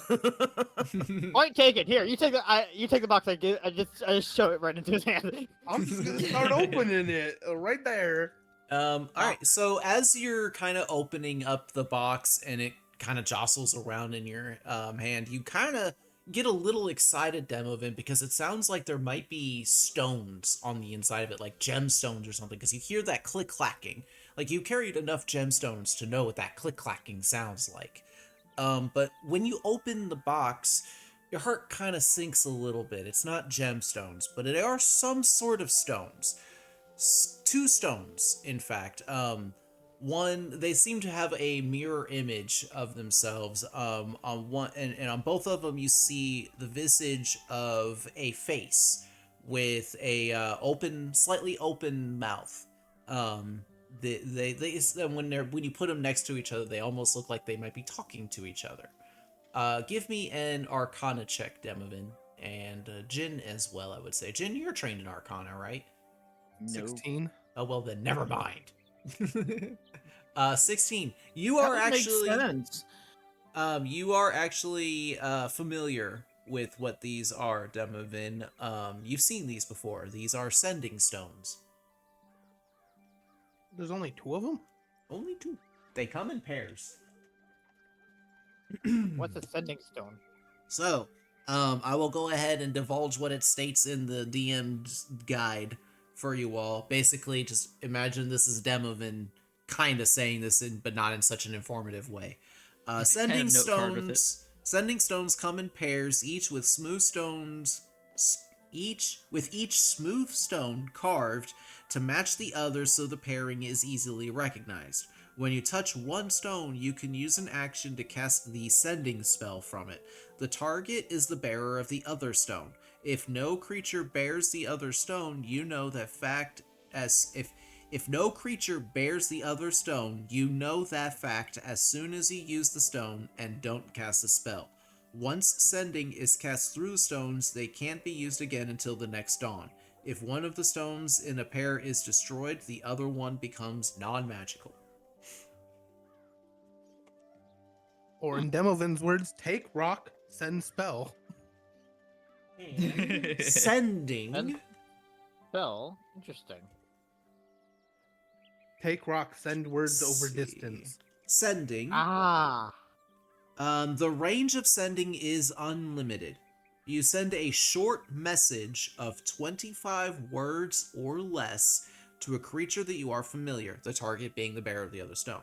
Point taken. Here, you take the box. I just show it right into his hand. I'm just gonna start opening it right there. Alright, so as you're kind of opening up the box and it kind of jostles around in your hand, you kind of get a little excited, Demovan, because it sounds like there might be stones on the inside of it, like gemstones or something, because you hear that click-clacking. Like, you carried enough gemstones to know what that click-clacking sounds like. But when you open the box, your heart kind of sinks a little bit. It's not gemstones, but there are some sort of stones. Two stones, in fact. One, they seem to have a mirror image of themselves. On one, and on both of them, you see the visage of a face with a slightly open mouth. when you put them next to each other, they almost look like they might be talking to each other. Give me an Arcana check, Demovin, and Jin as well. I would say, Jin, you're trained in Arcana, right? No. 16. Oh well, then never mind. 16. You That are would make actually sense. familiar with what these are, Demovin. You've seen these before. These are sending stones. There's only 2 of them? Only 2. They come in pairs. What's a sending stone? So, I will go ahead and divulge what it states in the DM's guide for you all. Basically, just imagine this is Demovin kind of saying this, but not in such an informative way. Sending note card with it. stones come in pairs, each with smooth stone carved to match the other, so the pairing is easily recognized. When you touch one stone, you can use an action to cast the sending spell from it. The target is the bearer of the other stone. If no creature bears the other stone, you know that fact as if no creature bears the other stone, you know that fact as soon as you use the stone and don't cast a spell. Once sending is cast through the stones, they can't be used again until the next dawn. If one of the stones in a pair is destroyed, the other one becomes non-magical. Or in Demovin's words, take rock, send spell. Sending. And- Spell? Interesting. Take rock, send words over See. distance. Sending. Ah. The range of sending is unlimited. You send a short message of 25 words or less to a creature that you are familiar, the target being the bearer of the other stone.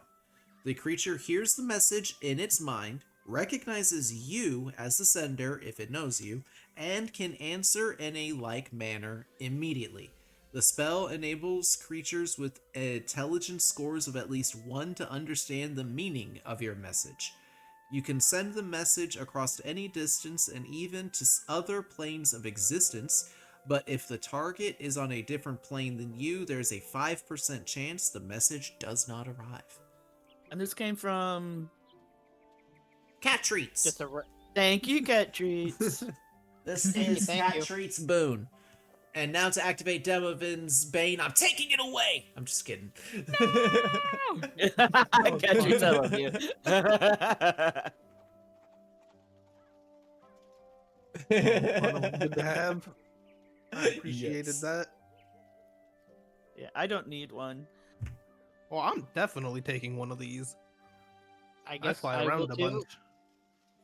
The creature hears the message in its mind, recognizes you as the sender if it knows you, and can answer in a like manner immediately. The spell enables creatures with intelligence scores of at least 1 to understand the meaning of your message. You can send the message across any distance and even to other planes of existence, but if the target is on a different plane than you, there's a 5% chance the message does not arrive. And this came from. Cat treats. Just a. Thank you, Cat Treats. This Thank you, is thank Cat you. Treats Boon. And now to activate Demovin's Bane, I'm taking it away! I'm just kidding. Cat Treats, I love you. Good to have. I appreciated Yes. that. Yeah, I don't need one. Well, I'm definitely taking one of these. I I guess fly I around will a too. bunch.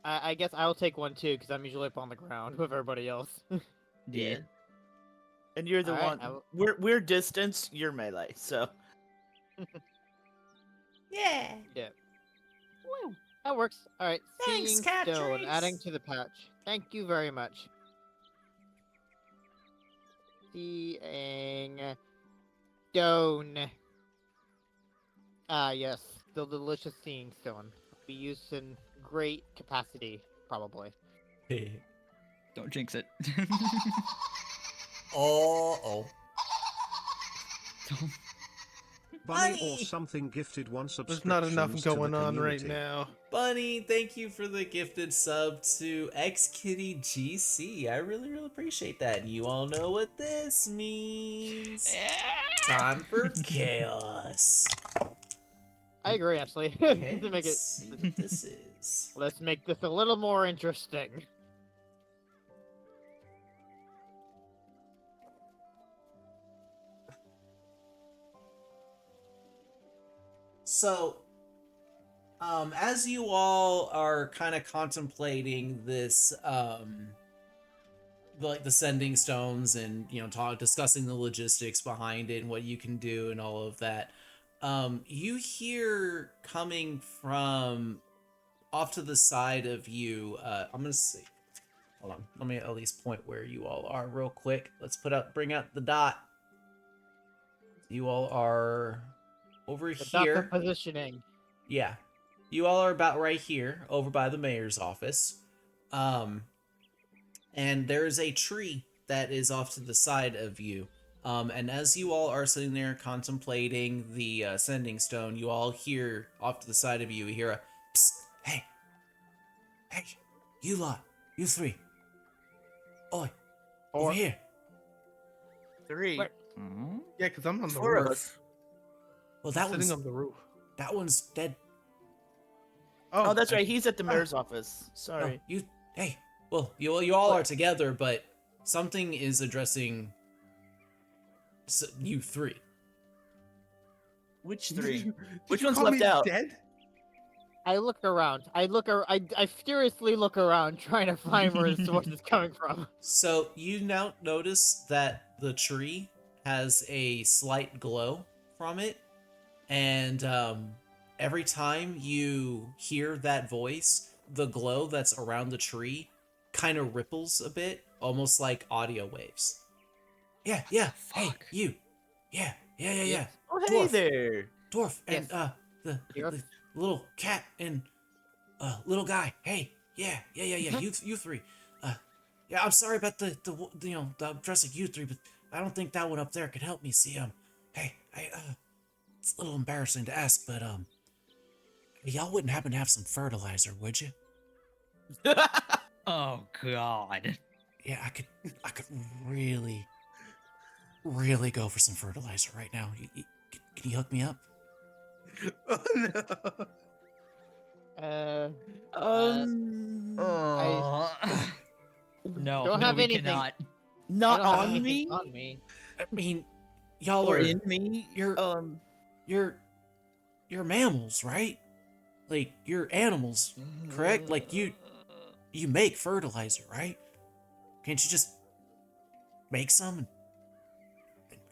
I guess I'll take one too, because I'm usually up on the ground with everybody else. Yeah. And you're the Alright, one. I will- We're distance. You're melee. So. Yeah. That works. Alright, Thanks, Seeing Cat Stone, Treats. adding to the patch. Thank you very much. Seeing Stone. Ah, yes. The delicious Seeing Stone. Be used in great capacity, probably. Don't jinx it. Oh. Don't- Bunny Bunny! or something gifted 1 There's subscription. not enough going on right community. now. Bunny, thank you for the gifted sub to XKittyGC. I really, really appreciate that. And you all know what this means. Time for chaos. I agree, actually. Okay, to make it, let's see what this is. let's make this a little more interesting. So, as you all are kind of contemplating this, like the sending stones and, discussing the logistics behind it and what you can do and all of that, you hear coming from off to the side of you, I'm gonna see. Hold on, let me at least point where you all are real quick. Let's bring out the dot. You all are over The here. dot positioning. Yeah. You all are about right here, over by the mayor's office. And there's a tree that is off to the side of you. And as you all are sitting there contemplating the sending stone, you all hear off to the side of you, you hear a psst, hey, you lot, you three, oi, over here. 3. What? Yeah, because I'm on the 4 of roof. us. Well, that Sitting one's on the roof. that one's dead. Oh, that's right. He's at the mayor's office. No, Sorry. you all are together, but something is addressing you three. Which 3? Did Which you one's call left me out? Dead? I look around. I furiously look around, trying to find where his voice is coming from. So you now notice that the tree has a slight glow from it, and every time you hear that voice, the glow that's around the tree kind of ripples a bit, almost like audio waves. Yeah, hey, Fuck. you. Yeah. Oh, hey Dwarf. there. Dwarf and Yes. the Yep. little cat and little guy. Hey, yeah. You three. Yeah, I'm sorry about the dressing you three, but I don't think that one up there could help me. See, hey, it's a little embarrassing to ask, but y'all wouldn't happen to have some fertilizer, would you? Oh god. Yeah, I could really go for some fertilizer right now. Can you hook me up? Oh no. No, Don't no, have we anything. cannot. Not I don't have on anything me On me. I mean, y'all or are in me. you're- you're mammals, right? Like you're animals, correct? Like you make fertilizer, right? Can't you just make some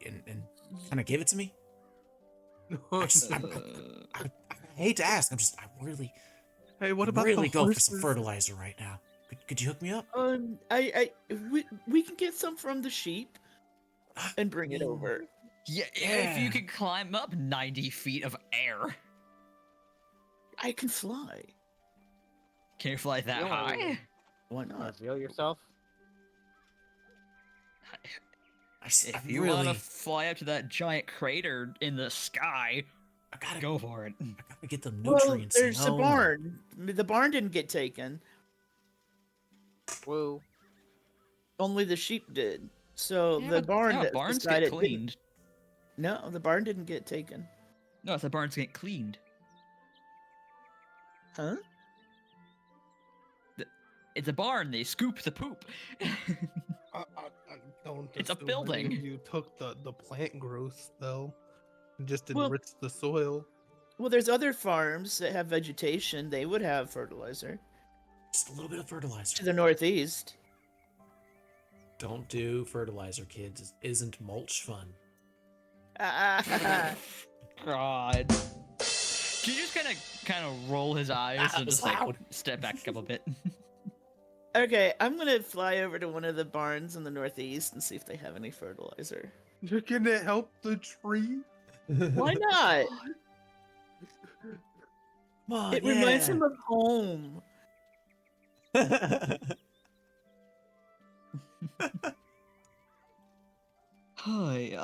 and kind of give it to me? I hate to ask. I really Hey, what about really the go for horses? some fertilizer right now. Could you hook me up? We can get some from the sheep and bring it over. Yeah, if Yeah. you could climb up 90 feet of air. I can fly. Can you fly that You don't wanna high? really- Why Wanna not? reveal yourself? If you want to fly up to that giant crater in the sky, I gotta go for it. I gotta get them Well, nutrients. there's you the know? barn. The barn didn't get taken. Woo. Only the sheep did. So Yeah, the but barn no, barns get decided cleaned. No, the barn didn't get taken. No, the barns get cleaned. Huh? It's a barn. They scoop the poop. I don't. It's a assume any building. of You took the plant growth though, and just Well- enriched the soil. Well, there's other farms that have vegetation. They would have fertilizer. Just a little bit of To fertilizer. the northeast. Don't do fertilizer, kids. It isn't mulch fun. God. Can you just kind of roll his eyes and just like step back a couple bit? Okay, I'm gonna fly over to one of the barns in the northeast and see if they have any fertilizer. You're gonna help the tree? Why not? Come on, It reminds him of home. Hi.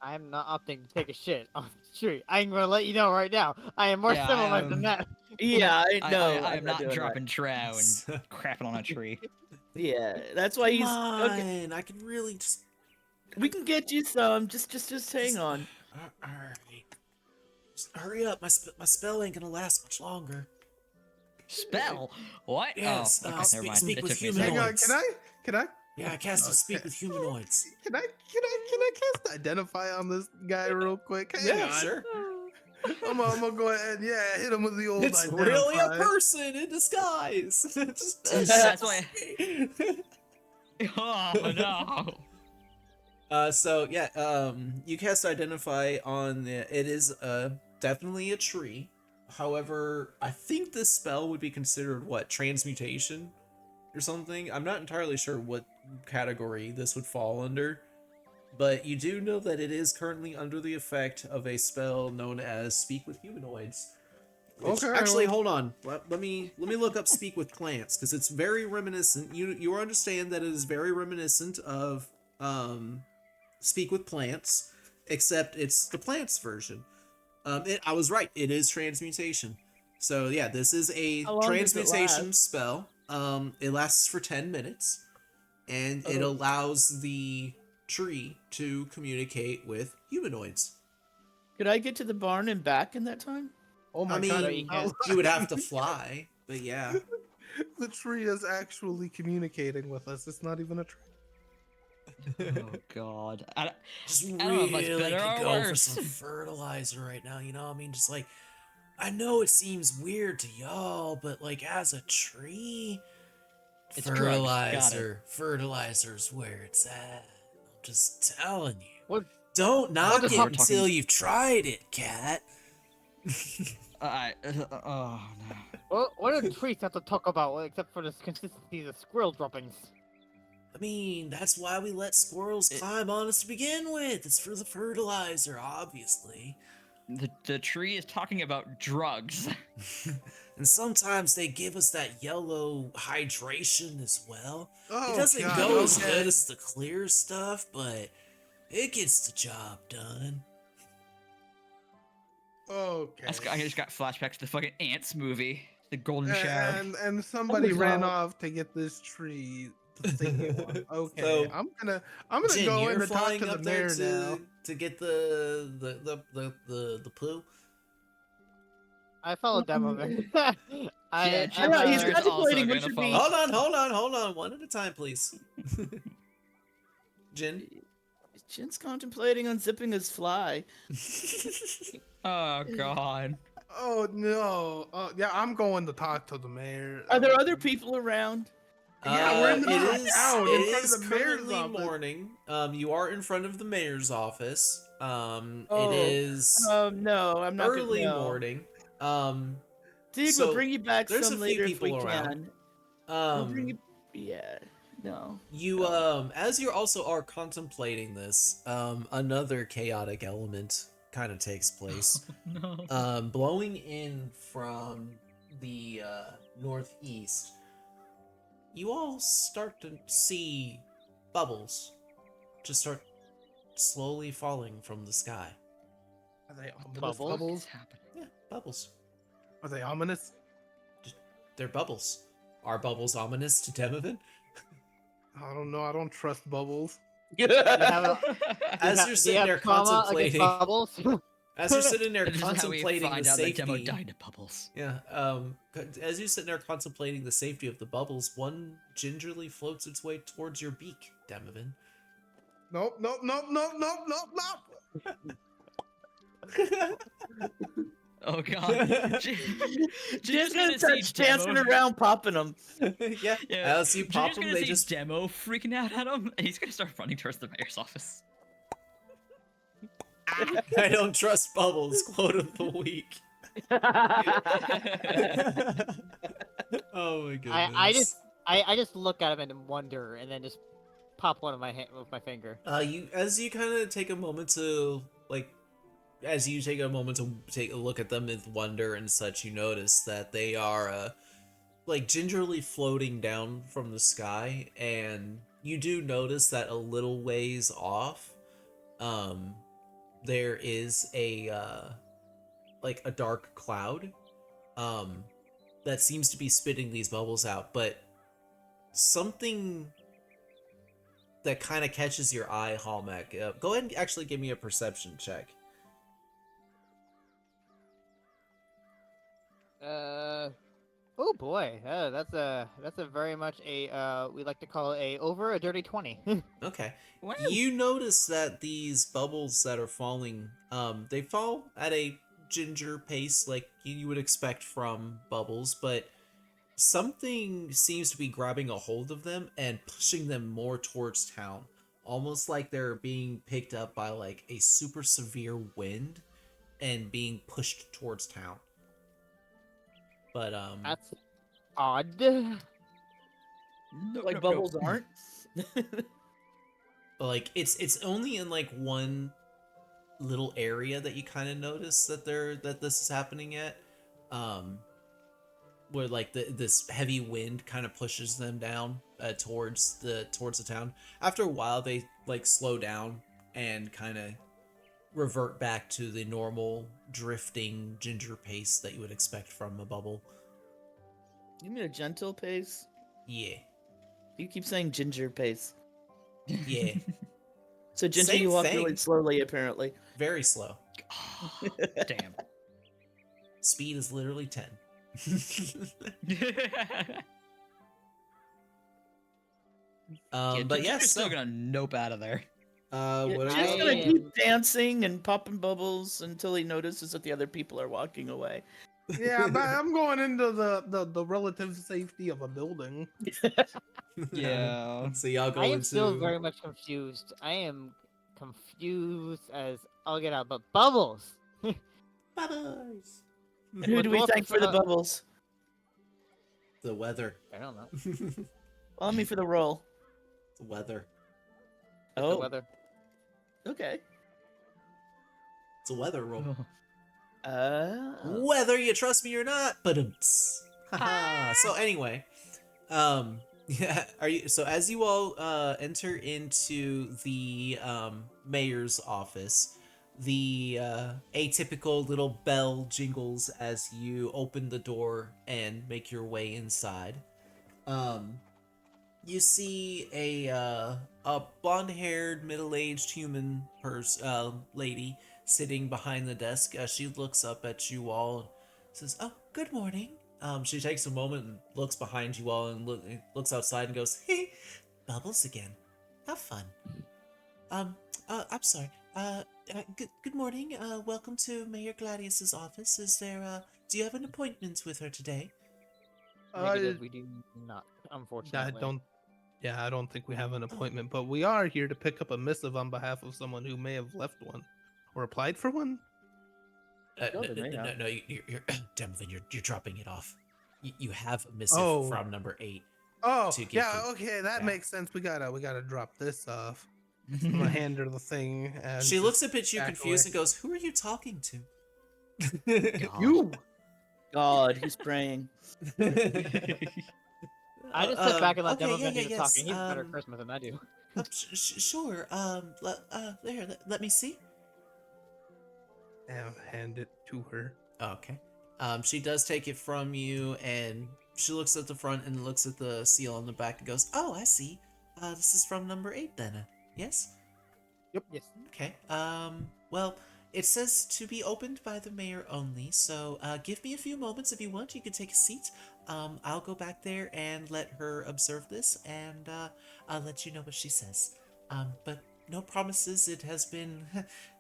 I am not opting to take a shit off the tree. I'm gonna let you know right now. I am more Yeah, civilized than that. Yeah, I know. I am not doing that. dropping trow and crapping on a tree. Yeah, that's why he's. Come Okay, on, I can really just. we can get you some. Just hang on. Alright. Just hurry up. My spell ain't gonna last much longer. Spell? What? Yes, Oh, okay, speak- never mind. speak It with took me a humanoids. second. Hang on, can I? Yeah, I cast a speak with humanoids. Can I cast identify on this guy real quick? Hang on. sure. I'm gonna go ahead. Yeah, hit him with the old. It's identify. really a person in disguise. That's why. Oh no. So yeah, you cast identify on the. It is definitely a tree. However, I think this spell would be considered what, transmutation or something. I'm not entirely sure what category this would fall under, but you do know that it is currently under the effect of a spell known as Speak with Humanoids. Which, Okay, actually, well- hold on. Let me look up Speak with Plants, because it's very reminiscent. You understand that it is very reminiscent of speak with plants, except it's the plants version. I was right. It is transmutation. So yeah, this is a How long does it transmutation last? spell. It lasts for 10 minutes, and it Oh. allows the tree to communicate with humanoids. Could I get to the barn and back in that time? Oh my I god! mean, how you would have to lucky. fly, but yeah. The tree is actually communicating with us. It's not even a tree. Oh god. Just I don't know if that's really better could or go for worse. some fertilizer right now, you know? I mean, just like, I know it seems weird to y'all, but like, as a tree, It's drugs, got it. fertilizer's where it's at. I'm just telling you. What? Don't knock is it we're until you've tried it, cat. Oh no. What do trees have to talk about except for the consistency of the squirrel droppings? I mean, that's why we let squirrels climb on us to begin with. It's for the fertilizer, obviously. The tree is talking about drugs. And sometimes they give us that yellow hydration as well. Oh, It doesn't God, go as okay. good as the clear stuff, but it gets the job done. Okay. I just got flashbacks to the fucking Ants movie, the Golden Shower. And somebody ran no. off to get this tree to sing on. Okay, So, I'm gonna Jin, go you're in and talk flying to the up there mayor now. to get the poo. I followed them over. Yeah, I, Jim I'm, he's Tyler's uh, got to also contemplating what gonna should follow. be- Hold on, one at a time, please. Jin. Jin's contemplating unzipping his fly. Oh god. Oh no! Yeah, I'm going to talk to the mayor. Are there other people around? Yeah, we're in the It middle of is- town, in it front of is the mayor's currently office. morning. You are in front of the mayor's office. Oh, It is No, I'm not early gonna, no. morning. Dude, so we'll bring you back there's some a few later if we people around. can. We'll bring you. Yeah, no. You as you also are contemplating this, another chaotic element kind of takes place. No. Blowing in from the northeast, you all start to see bubbles just start slowly falling from the sky. Are they ominous Bubbles? bubbles? What's happening? Yeah, bubbles. Are they ominous? They're bubbles. Are bubbles ominous to Demovan? I don't know. I don't trust bubbles. you have a, As you you're have sitting there trauma against contemplating, bubbles. as you're sitting there This is how we contemplating find the out that Demo safety. died to bubbles. Yeah. As you're sitting there contemplating the safety of the bubbles, one gingerly floats its way towards your beak, Demovan. Nope, nope, nope, nope, nope, nope, nope. Oh god. Jin's gonna start dancing around, popping them. Yeah. Yeah. As you pop Ginger's them, gonna they see just. Demo freaking out at him, and he's gonna start running towards the mayor's office. I don't trust bubbles. Quote of the week. Oh my goodness. I just look at him and wonder, and then just pop one of my with my finger. As you kind of take a moment to as you take a moment to take a look at them with wonder and such, you notice that they are gingerly floating down from the sky, and you do notice that a little ways off, there is a dark cloud, that seems to be spitting these bubbles out, but something that kind of catches your eye, Hallmack. Go ahead and actually give me a perception check. Oh boy, that's a very much a we like to call it a dirty 20. Okay. Wow. You notice that these bubbles that are falling, they fall at a ginger pace like you would expect from bubbles, but something seems to be grabbing a hold of them and pushing them more towards town. Almost like they're being picked up by like a super severe wind and being pushed towards town. But That's odd. Like bubbles aren't. But like it's only in like one little area that you kind of notice that this is happening at, where like this heavy wind kind of pushes them down towards the town. After a while, they like slow down and kind of revert back to the normal drifting ginger pace that you would expect from a bubble. You mean a gentle pace? Yeah. You keep saying ginger pace. Yeah. So ginger, Same you walk thing. really slowly, apparently. Very slow. Damn. Speed is literally 10. Yeah, But Ginger's yes, still so, gonna nope out of there. what She's are I- you gonna keep dancing and popping bubbles until he notices that the other people are walking away. Yeah, but I'm going into the relative safety of a building. Yeah. So y'all go I am into still very much confused. I am confused as I'll get out. But bubbles. Bubbles. Who do we thank for the bubbles? The weather. I don't know. Follow me for the roll. The weather. The Oh, weather. okay. It's a weather roll. Oh. Whether you trust me or not, but so anyway, yeah, are you so as you all enter into the mayor's office, the atypical little bell jingles as you open the door and make your way inside. You see a blonde-haired, middle-aged human lady sitting behind the desk. She looks up at you all and says, "Oh, good morning." She takes a moment and looks behind you all and looks outside and goes, "Hey, Bubbles again. How fun." I'm sorry. Good morning. Welcome to Mayor Gladius's office. Is there do you have an appointment with her today? Negative, we do not, unfortunately. I don't think we have an appointment, but we are here to pick up a missive on behalf of someone who may have left one or applied for one. Oh, they may have. No, you're Demvin, you're dropping it off. You have a missive from number 8. Oh, To give yeah, you- okay, that yeah. makes sense. We gotta drop this off. I'm gonna hand her the thing, and She just looks up at you back confused away. and goes, "Who are you talking to?" You. God, he's praying. I just sit back and let okay, Demon do the yes, talking. He's a better Christmas than I do. Sure. Let me see. And hand it to her. Okay. She does take it from you, and she looks at the front and looks at the seal on the back and goes, "Oh, I see. This is from number 8 then. Yes? Yep. Yes. Okay. Well, it says to be opened by the mayor only, so give me a few moments if you want. You can take a seat. I'll go back there and let her observe this, and I'll let you know what she says. But no promises. It has been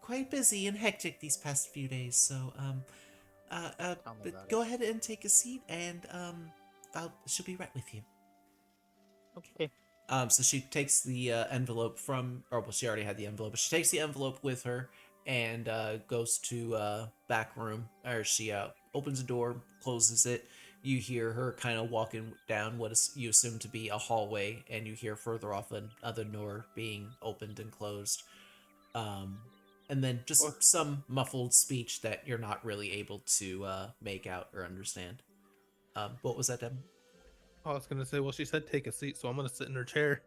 quite busy and hectic these past few days, so Tell me but about go ahead and take a seat, and she'll be right with you." Okay. So she takes the envelope from, or well, she already had the envelope, but she takes the envelope with her and goes to back room, or she opens the door, closes it. You hear her kind of walking down what is you assume to be a hallway, and you hear further off another door being opened and closed. And then just some muffled speech that you're not really able to make out or understand. What was that, Deb? I was gonna say, well, she said take a seat, so I'm gonna sit in her chair.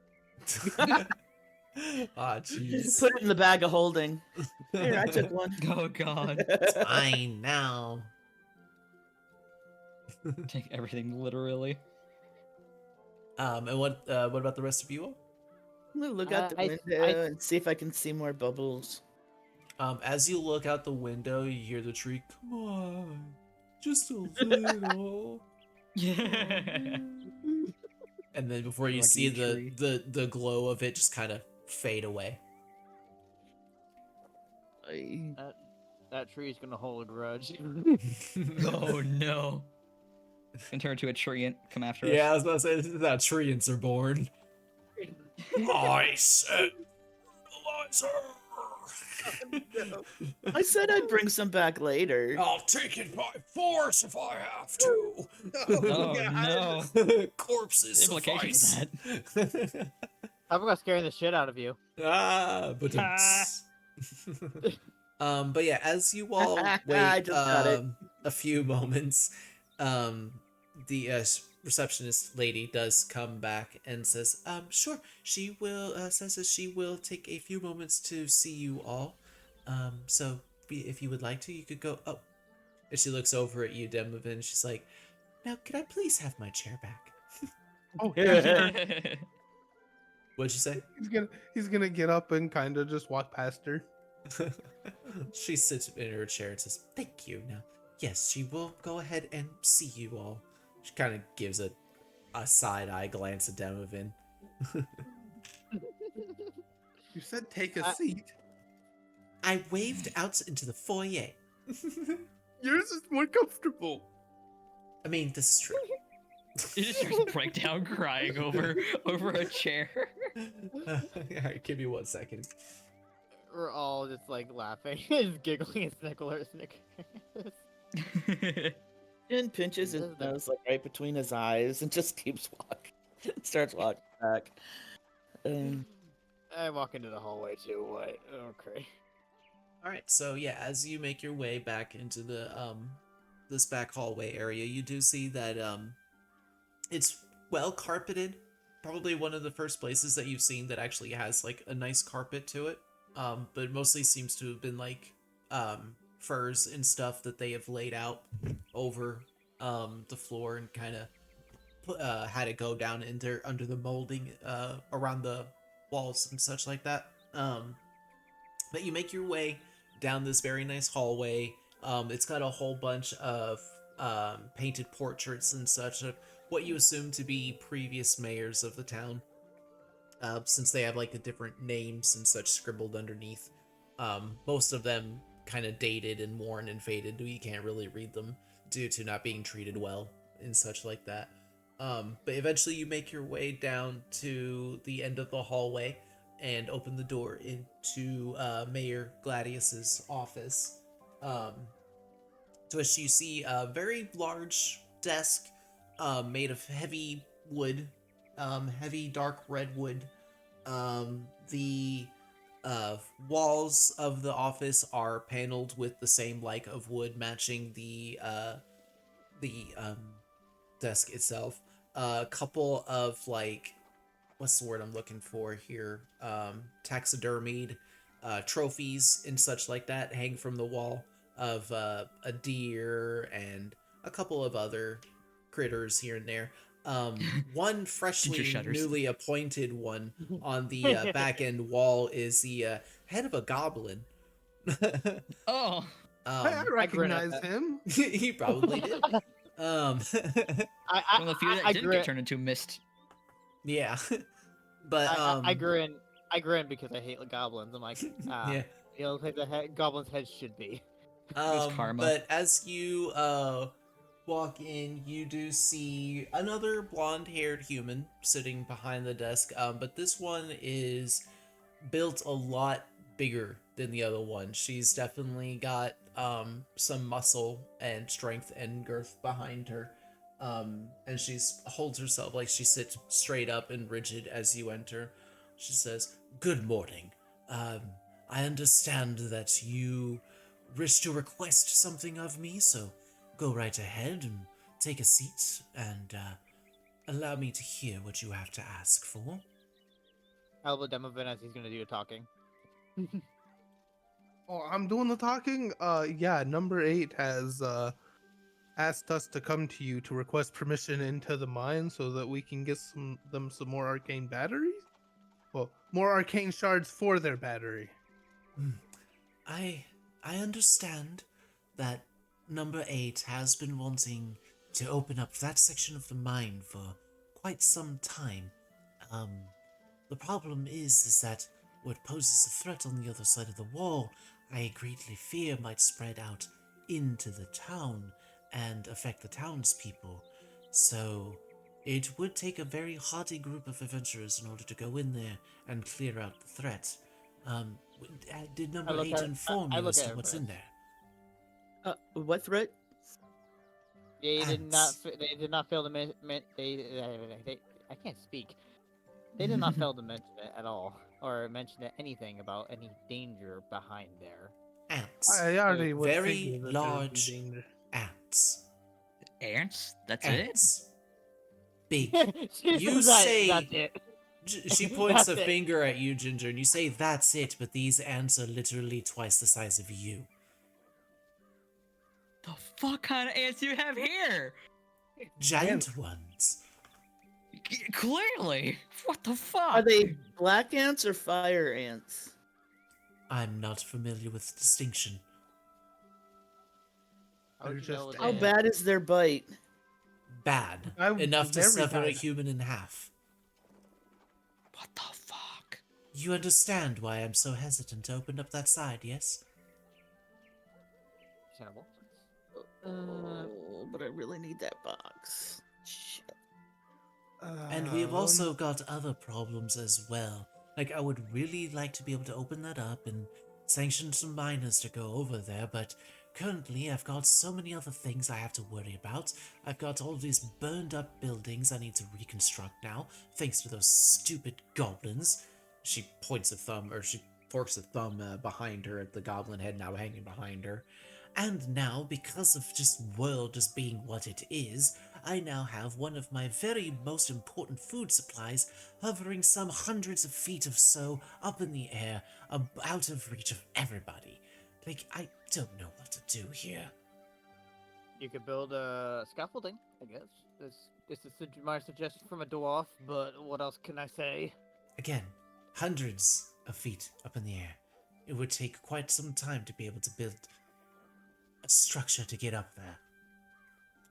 Ah, jeez. Put it in the bag of holding. Here, I took one. Oh god. Fine now. Take everything literally. And what about the rest of you all? I'm gonna look out the I- window and see if I can see more bubbles. As you look out the window, you hear the tree. Come on, just a little. Yeah. And then before you Like see a tree. the glow of it just kind of fade away. That tree's gonna hold a grudge. Oh no. Can turn into a tree and come after Yeah, I us. was about to say this is how treants are born. I said, fertilizer. I said I'd bring some back later. I'll take it by force if I have to. Oh no. Corpses Implications suffice. of I'm gonna scare the shit out of you. But yeah, as you all I wait just got it. a few moments, the receptionist lady does come back and says, sure, she will, says that she will take a few moments to see you all. So if you would like to, you could go. Oh, and she looks over at you, Demovan. She's like, now, could I please have my chair back? Oh, yeah, sure. What'd you say? He's gonna get up and kind of just walk past her. She sits in her chair and says, thank you. Now, yes, she will go ahead and see you all. She kind of gives a side-eye glance at Demovan. You said take a seat. I waved out into the foyer. Yours is more comfortable. I mean, this is true. You just starts break down crying over a chair. Alright, give me 1 second. We're all just like laughing, just giggling and snickling. Jin pinches his nose like right between his eyes and just keeps walking. Starts walking back. I walk into the hallway too. What? Okay. Alright, so yeah, as you make your way back into the this back hallway area, you do see that it's well carpeted. Probably one of the first places that you've seen that actually has like a nice carpet to it. But it mostly seems to have been like furs and stuff that they have laid out over the floor and kind of had it go down under the molding around the walls and such like that. But you make your way down this very nice hallway. It's got a whole bunch of painted portraits and such of what you assume to be previous mayors of the town. Since they have like the different names and such scribbled underneath. Most of them kind of dated and worn and faded. You can't really read them due to not being treated well and such like that. But eventually you make your way down to the end of the hallway and open the door into Mayor Gladius's office. To which you see a very large desk made of heavy wood, heavy dark red wood. The walls of the office are paneled with the same like of wood, matching the desk itself. A couple of like, what's the word I'm looking for here? Taxidermied trophies and such like that hang from the wall of a deer and a couple of other critters here and there. One freshly newly appointed one on the back end wall is the head of a goblin. Oh, I recognize him. He probably did. one of the few that didn't get turned into mist. Yeah, but I grin because I hate goblins. I'm like, yeah. You know, like the goblin's head should be. Karma. But as you walk in, you do see another blonde-haired human sitting behind the desk. But this one is built a lot bigger than the other one. She's definitely got some muscle and strength and girth behind her. And she's holds herself like she sits straight up and rigid as you enter. She says, "Good morning. I understand that you wish to request something of me, so go right ahead and take a seat and allow me to hear what you have to ask for." Elbow Demovan as he's gonna do the talking. Oh, I'm doing the talking. Yeah, number 8 has asked us to come to you to request permission into the mine so that we can get some more arcane batteries. Well, more arcane shards for their battery. I understand that number 8 has been wanting to open up that section of the mine for quite some time. The problem is that what poses a threat on the other side of the wall, I greatly fear might spread out into the town and affect the townspeople. So it would take a very hardy group of adventurers in order to go in there and clear out the threat. Did number 8 inform you as to what's in there? What threat? They did not fail to they I can't speak. They did not fail to mention it at all, or mention anything about any danger behind there. Ants. I already would Very figure that there would be large danger. ants. Ants? That's Ants. big. She You says that- say- that's it. She points That's a it. finger at you, Ginger, and you say, "That's it," but these ants are literally twice the size of you. The fuck kind of ants do you have here? Giant ones. Clearly. What the fuck? Are they black ants or fire ants? I'm not familiar with the distinction. How would They're you know just what How they- bad is their bite? Bad. I'm Enough to very sever a bad. human in half. What the fuck? You understand why I'm so hesitant to open up that side, yes? Understandable. Oh, but I really need that box. Shit. And we have also got other problems as well. Like, I would really like to be able to open that up and sanction some miners to go over there, but currently I've got so many other things I have to worry about. I've got all these burned up buildings I need to reconstruct now, thanks to those stupid goblins. She points a thumb, or she forks a thumb behind her at the goblin head now hanging behind her. And now, because of just world just being what it is, I now have one of my very most important food supplies hovering some hundreds of feet or so up in the air, out of reach of everybody. Like, I don't know what to do here. You could build a scaffolding, I guess. This is my suggestion from a dwarf, but what else can I say? Again, hundreds of feet up in the air. It would take quite some time to be able to build a structure to get up there.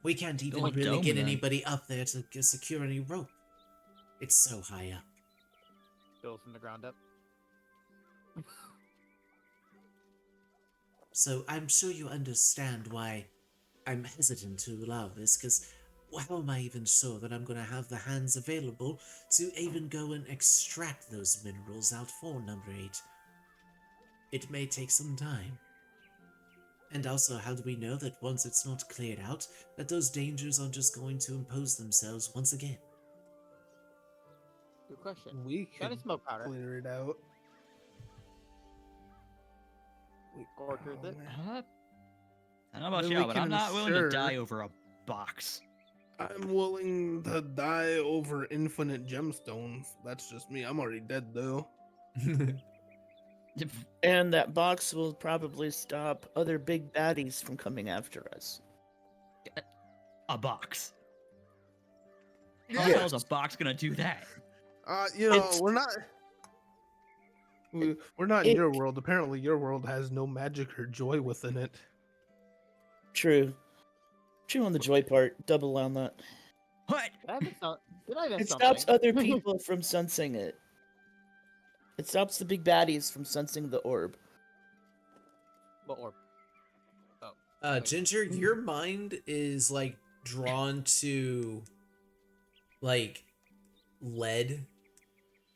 We can't even Like really dome, get then. anybody up there to secure any rope. It's so high up. Build from the ground up. So I'm sure you understand why I'm hesitant to allow this, because how am I even sure that I'm going to have the hands available to even go and extract those minerals out for number 8? It may take some time. And also, how do we know that once it's not cleared out, that those dangers are just going to impose themselves once again? Good question. We Got any can smoke powder? clear it out. Or through it? I don't know about Then you, we but I'm can not willing to ensure- die over a box. I'm willing to die over infinite gemstones. That's just me. I'm already dead though. And that box will probably stop other big baddies from coming after us. A box. How the Yeah. hell is a box gonna do that? You know, It's- we're not. We're not in It- your world. Apparently, your world has no magic or joy within it. True. True on the joy part. Double on that. What? Did I miss It something? stops other people from sensing it. It stops the big baddies from sensing the orb. What orb? Wait. Ginger, your mind is like drawn to like lead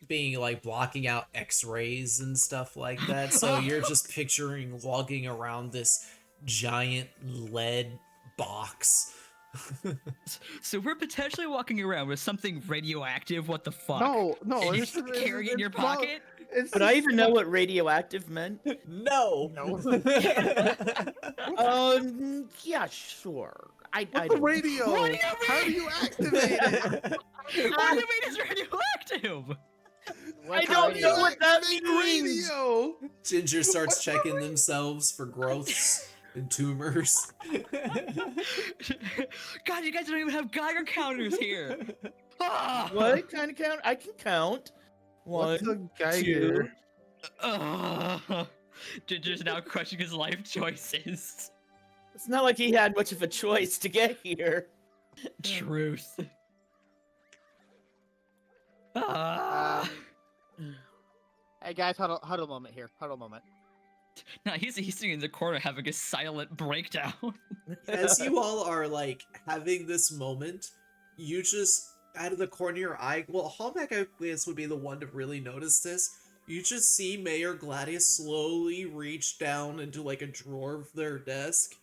being like blocking out x-rays and stuff like that. So you're just picturing walking around this giant lead box. So we're potentially walking around with something radioactive. What the fuck? No, no, And you it's just carry it in your it's about- pocket? It's Would I just even know what radioactive meant? No. Yeah, sure. I What's the don't. radio? What do you How do mean? you activate it? What do you mean it's radioactive? I don't know what that Activate means. radio. Ginger starts checking themselves for growths and tumors. God, you guys don't even have Geiger counters here. Ah! What kind of count? I can count. What's a One, Geiger? Ginger's now questioning his life choices. It's not like he had much of a choice to get here. Truth. Ah. Hey guys, huddle a moment here. Huddle a moment. No, he's sitting in the corner having a silent breakdown. As you all are like having this moment, you just out of the corner of your eye, well, Hallback I guess would be the one to really notice this. You just see Mayor Gladius slowly reach down into like a drawer of their desk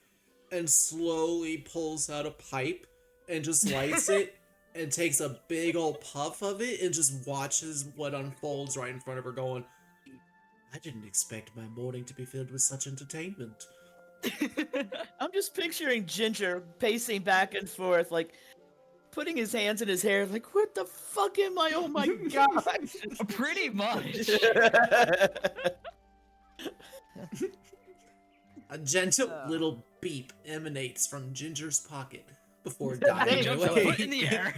and slowly pulls out a pipe and just lights it and takes a big old puff of it and just watches what unfolds right in front of her going, I didn't expect my morning to be filled with such entertainment. I'm just picturing Ginger pacing back and forth, like putting his hands in his hair, like, what the fuck am I? Oh my god! Pretty much. A gentle Oh. little beep emanates from Ginger's pocket before Then He he diving jumps a away. foot in the air.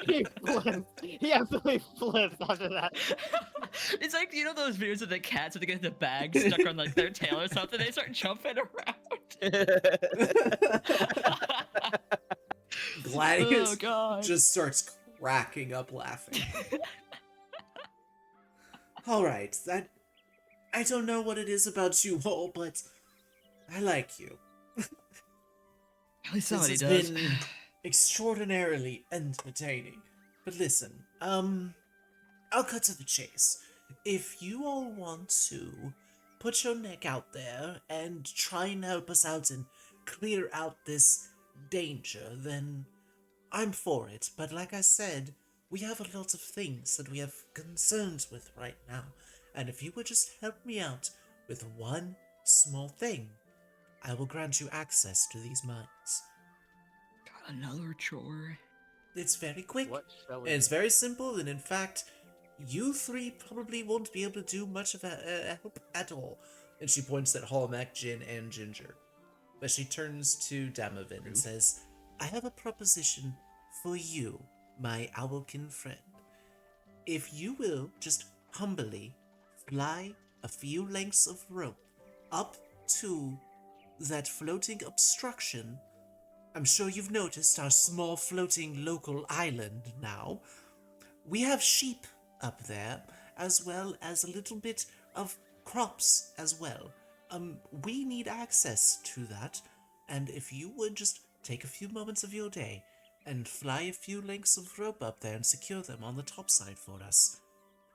He flips. He absolutely flips after that. It's like, you know those videos of the cats when they get the bag stuck on like their tail or something, they start jumping around. Gladius Oh god. just starts cracking up laughing. All right, I don't know what it is about you all, but I like you. At least This somebody has does. been extraordinarily entertaining. But listen, I'll cut to the chase. If you all want to put your neck out there and try and help us out and clear out this danger, then I'm for it. But like I said, we have a lot of things that we have concerns with right now. And if you would just help me out with one small thing, I will grant you access to these mines. Got another chore. It's very quick. What shall we And it's do? very simple, and in fact, you three probably won't be able to do much of a help at all. And she points at Hallmack, Jin, and Ginger. But she turns to Damavin and says, I have a proposition for you, my owlkin friend. If you will just humbly fly a few lengths of rope up to that floating obstruction. I'm sure you've noticed our small floating local island now. We have sheep up there, as well as a little bit of crops as well. We need access to that, and if you would just take a few moments of your day and fly a few lengths of rope up there and secure them on the top side for us,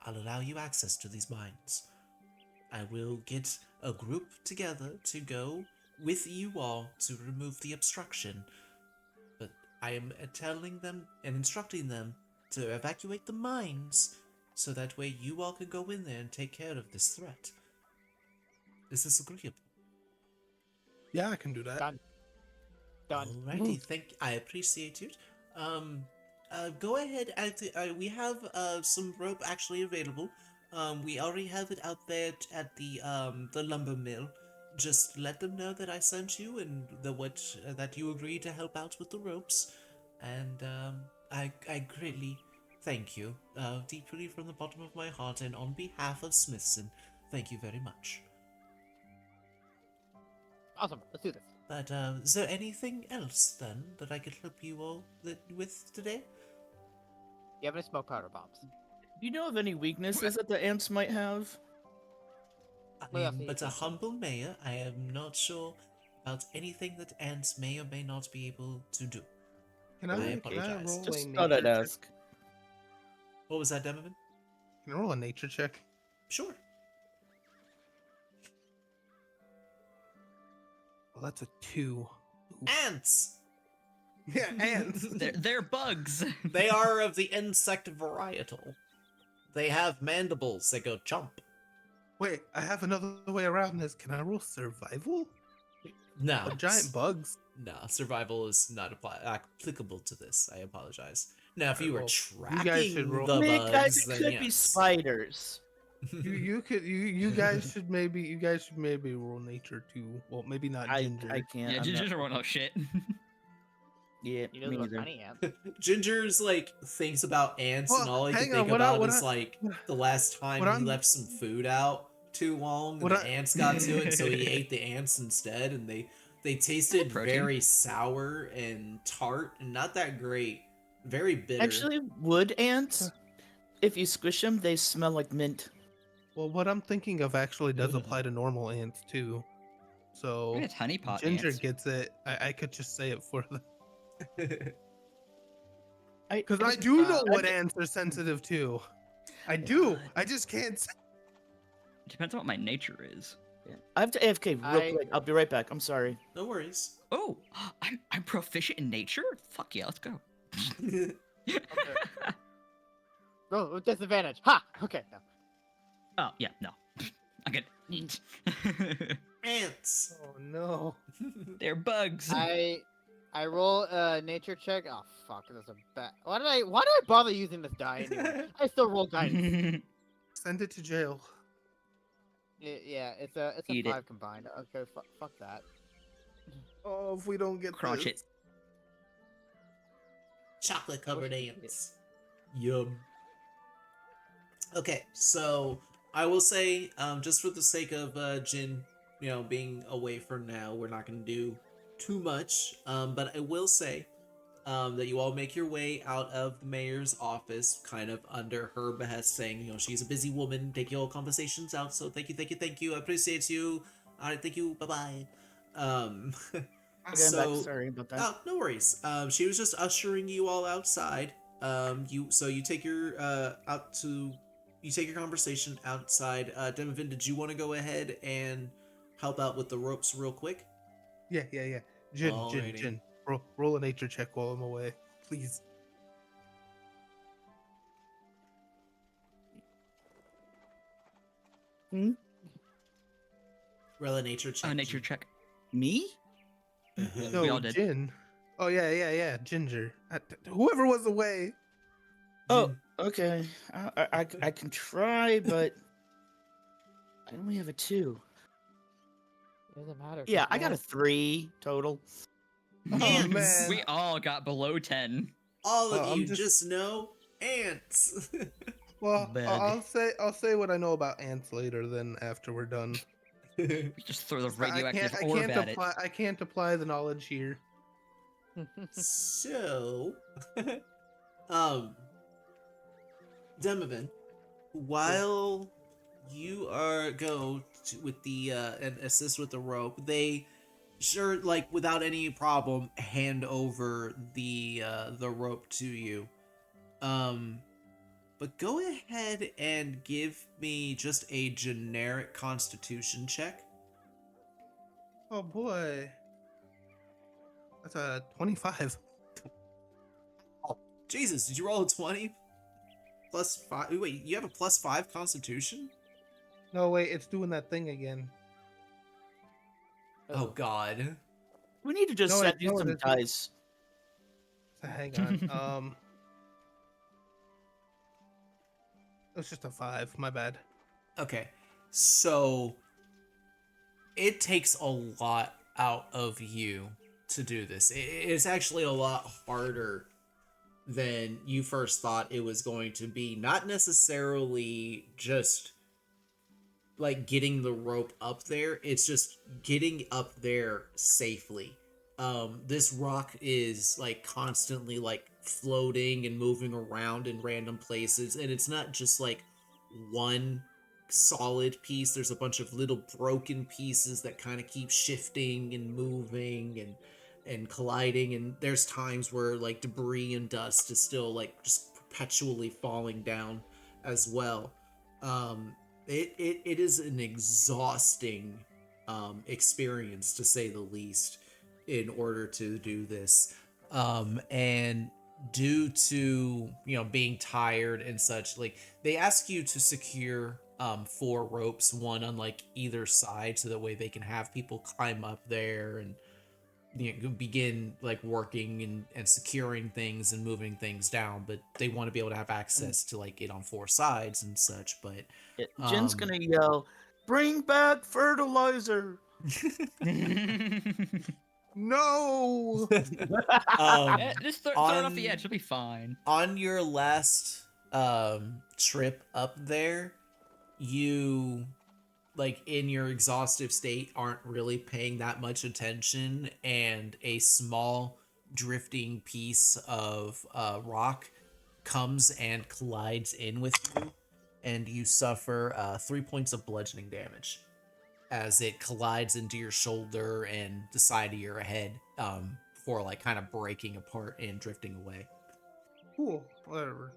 I'll allow you access to these mines. I will get a group together to go with you all to remove the obstruction, but I am telling them and instructing them to evacuate the mines so that way you all can go in there and take care of this threat. Is this agreeable? Yeah, I can do that. Done. Done. Alrighty, I appreciate it. Go ahead. We have some rope actually available. We already have it out there at the lumber mill. Just let them know that I sent you and that you agreed to help out with the ropes, and I greatly thank you, deeply from the bottom of my heart, and on behalf of Smithson, thank you very much. Awesome. Let's do this. But is there anything else then that I could help you all with today? You have any smoke powder bombs? Do you know of any weaknesses that the ants might have? I Well, am yeah, but a humble mayor. I am not sure about anything that ants may or may not be able to do. Can I I apologize. roll Just a thought nature I'd check? ask. What was that, Demovan? Can I roll a nature check? Sure. Well, that's a 2. Ants! Yeah, ants. They're bugs. They are of the insect varietal. They have mandibles that go chomp. Wait, I have another way around this. Can I roll survival? No. Giant bugs. No, survival is not applicable to this. I apologize. Now, if you were Well, tracking you guys should roll- the Hey, bugs, guys, it then could be yes. spiders. You guys should maybe roll nature too. Well, maybe not Ginger. I can't. Yeah, I'm Ginger's not- won't know shit. Yeah, You know me those neither. tiny ants. Ginger's like thinks about ants, Well, and all he can hang on, think what I- about what is I- like the last time what he I'm- left some food out too long, and What the I- ants got to it, so he ate the ants instead, and they tasted Protein. very sour and tart, and not that great. Very bitter. Actually, wood ants, if you squish them, they smell like mint. Well, what I'm thinking of actually does apply to normal ants too. So It's honeypot Ginger ants. gets it. I could just say it for them I because I do know I what d- ants are sensitive to. I do. I just can't. Say... Depends on what my nature is. Yeah. I have to AFK real I- quick. I'll be right back. I'm sorry. No worries. Oh, I'm proficient in nature? Fuck yeah, let's go. Oh, with disadvantage. Ha! Okay. No. Oh, yeah, no. I get Ants. Oh no. They're bugs. I I roll a nature check. Oh fuck, that's a bad. Why do I bother using this die anyway? I still roll guidance. Send it to jail. Yeah, it's a Eat it. 5 combined. Okay, fuck that. Oh, if we don't get Crunch this. it. Chocolate covered Wish we could. ants. Yum. Okay, so I will say, just for the sake of Jin, being away for now, we're not going to do too much. But I will say that you all make your way out of the mayor's office, kind of under her behest, saying, she's a busy woman, taking all conversations out. So thank you, I appreciate you. All right, thank you, bye bye. Again, back. Sorry about that. Oh, no worries. She was just ushering you all outside. You take your you take your conversation outside. Demovin, did you want to go ahead and help out with the ropes real quick? Yeah. Jin. Alrighty. Roll a nature check while I'm away, please. Roll a nature check. Nature check. Me? No, we all did. Jin. Oh yeah. Ginger. Whoever was away. Oh, okay. I can try, but I only have a 2. Doesn't matter. Yeah, keep I got a rolling. 3 total. Oh Ants. man. We all got below 10. All of I'm you just- just know ants. Well, Bug. I'll say what I know about ants later. Then after we're done, We just throw the radioactive I orb can't at it. apply. I can't apply the knowledge here. So, Demovin, while you with the and assist with the rope, they sure, like, without any problem, hand over the rope to you. But go ahead and give me just a generic Constitution check. Oh boy, that's a 25. Jesus, did you roll a 20? Plus 5? Wait, you have a plus 5 Constitution? No wait, it's doing that thing again. Oh God. We need to just No, set it- you no, it some isn't. dice. So hang on. It's just a 5. My bad. Okay, so it takes a lot out of you to do this. It's actually a lot harder than you first thought it was going to be. Not necessarily just like getting the rope up there, it's just getting up there safely. This rock is like constantly like floating and moving around in random places, and it's not just like one solid piece. There's a bunch of little broken pieces that kind of keep shifting and moving and colliding, and there's times where like debris and dust is still like just perpetually falling down as well. It is an exhausting experience, to say the least, in order to do this. And due to, being tired and such, like, they ask you to secure 4 ropes, one on like either side, so that way they can have people climb up there and begin like working and securing things and moving things down. But they want to be able to have access to like it on 4 sides and such. But Yeah, Jin's gonna yell, "Bring back fertilizer!" No. Just throw it off the edge. It'll be fine. On your last trip up there, you, like, in your exhaustive state, aren't really paying that much attention, and a small drifting piece of rock comes and collides in with you, and you suffer 3 points of bludgeoning damage as it collides into your shoulder and the side of your head, before like kind of breaking apart and drifting away. Cool. Whatever.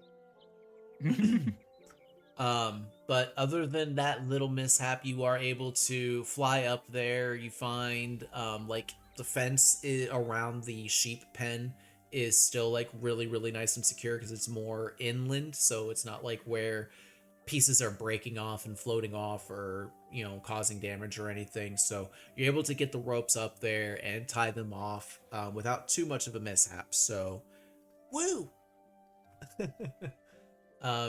But other than that little mishap, you are able to fly up there. You find like the fence around the sheep pen is still like really, really nice and secure because it's more inland, so it's not like where pieces are breaking off and floating off or, causing damage or anything. So you're able to get the ropes up there and tie them off without too much of a mishap. So, woo!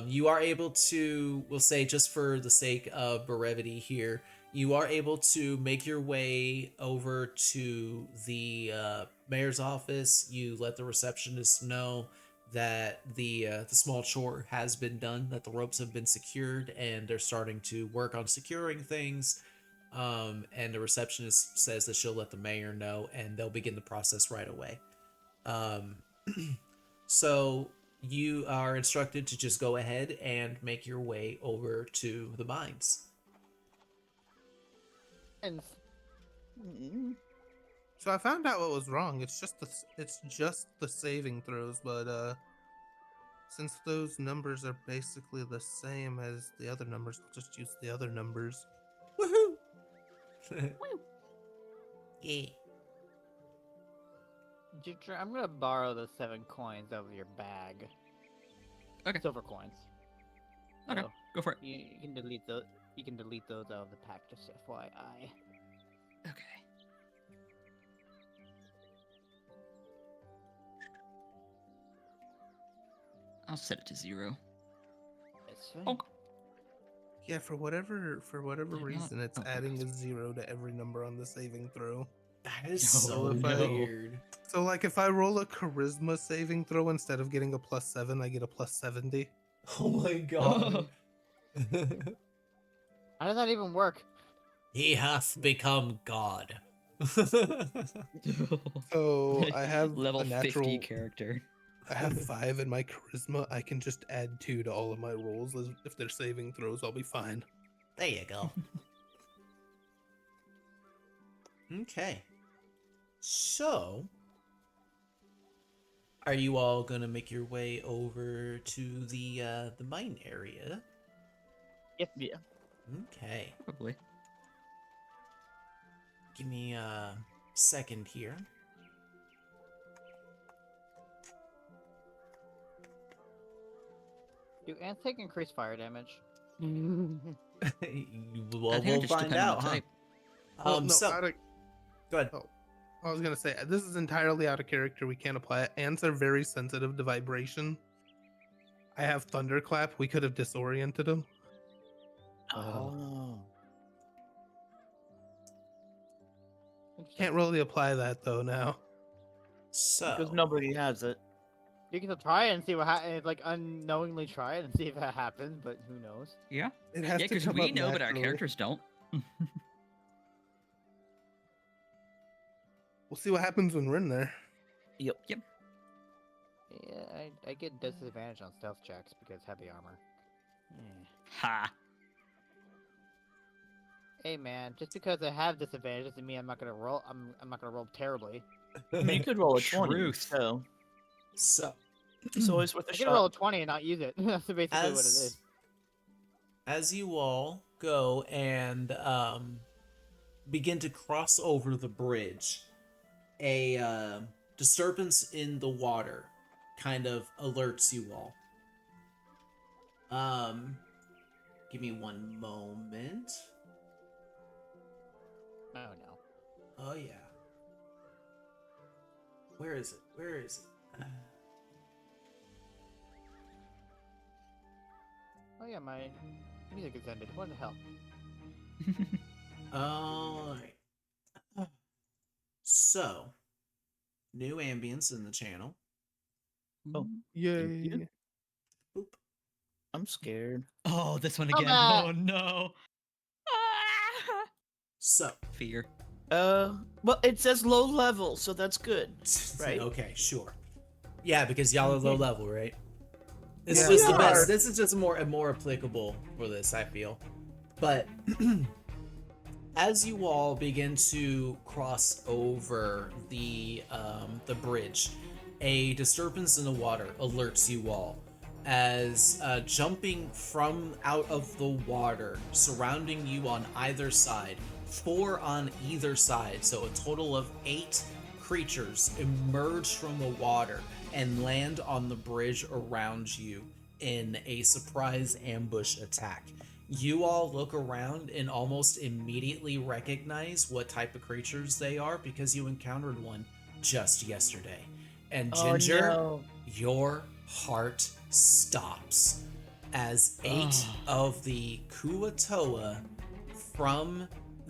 You are able to, we'll say just for the sake of brevity here, you are able to make your way over to the mayor's office. You let the receptionist know that the small chore has been done, that the ropes have been secured, and they're starting to work on securing things. And the receptionist says that she'll let the mayor know, and they'll begin the process right away. So you are instructed to just go ahead and make your way over to the mines. And So I found out what was wrong. It's just the saving throws, but since those numbers are basically the same as the other numbers, I'll just use the other numbers. Woohoo! Yeah. Ginger, I'm gonna borrow the 7 coins out of your bag. Okay. Silver coins. Okay, So, go for it. you can delete those. You can delete those out of the pack, just FYI. Okay. I'll set it to 0. It's fine. Oh, Yeah, for whatever They're not- reason, it's oh, there adding it a 0 to every number on the saving throw. That is No, so no. weird. So, like, if I roll a charisma saving throw, instead of getting a +7, I get a +70. Oh my god. How does that even work? He hath become God. So I have level a natural 50 character. I have 5 in my charisma. I can just add 2 to all of my rolls. If they're saving throws, I'll be fine. There you go. Okay. So, are you all gonna make your way over to the mine area? Yep. Yeah. Okay. Probably. Give me a second here. Do ants take increased fire damage? Well, I think we'll it just find depends on out, the huh? type. Well, no, So, out of, go ahead. oh, I was gonna say this is entirely out of character. We can't apply it. Ants are very sensitive to vibration. I have thunderclap. We could have disoriented them. Oh. Can't really apply that though now. Because So, nobody has it. You can try it and see what happens. Like unknowingly try it and see if that happens, but who knows? Yeah. It Yeah, has to because come we up know, but our naturally. characters don't. We'll see what happens when we're in there. Yeah, I get disadvantage on stealth checks because heavy armor. Yeah. Ha. Hey man, just because I have disadvantage doesn't mean I'm not gonna roll. I'm not gonna roll terribly. I mean, you could roll a 20. Truth. So so it's always worth a I can shot. roll a 20 and not use it. That's basically what it as is. as you all go and begin to cross over the bridge, a disturbance in the water kind of alerts you all. Give me one moment. Oh no. Oh yeah. Where is it? Where is it? Oh yeah, my music is ended. What the hell? Alright. So, new ambience in the channel. Oh. Yay! Boop. I'm scared. Oh, this one Come again. back. Oh no. Ah! So, Fear. Well, it says low level, so that's good. Right. Okay, sure. Yeah, because y'all are low level, right? This Yeah, is the we best. are. This is just more applicable for this, I feel. But as you all begin to cross over the bridge, a disturbance in the water alerts you all as jumping from out of the water, surrounding you on either side, 4 on either side, so a total of 8 creatures emerge from the water and land on the bridge around you. in a surprise ambush attack. You all look around and almost immediately recognize what type of creatures they are because you encountered one just yesterday. And Ginger, Oh, no. your heart stops as 8 of the Kuatoa from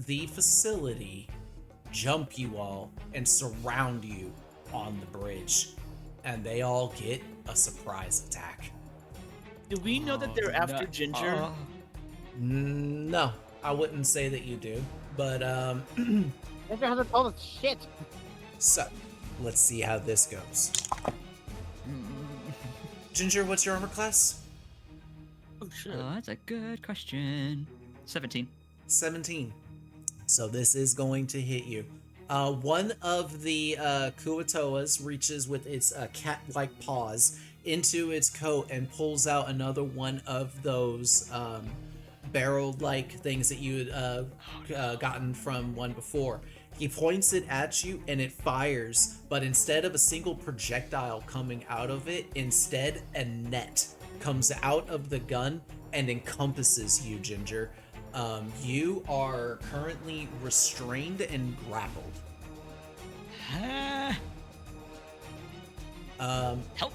the facility jump you all and surround you on the bridge. And they all get a surprise attack. Do we know that they're after Ginger? No, I wouldn't say that you do. But, Ginger hasn't told us shit. so, let's see how this goes. Ginger, what's your armor class? Oh shit. That's a good question. 17. 17. So this is going to hit you. One of the Kuatoas reaches with its cat-like paws into its coat and pulls out another one of those barrel-like things that you had gotten from one before. He points it at you and it fires, but instead of a single projectile coming out of it, instead a net comes out of the gun and encompasses you, Ginger. You are currently restrained and grappled. Help.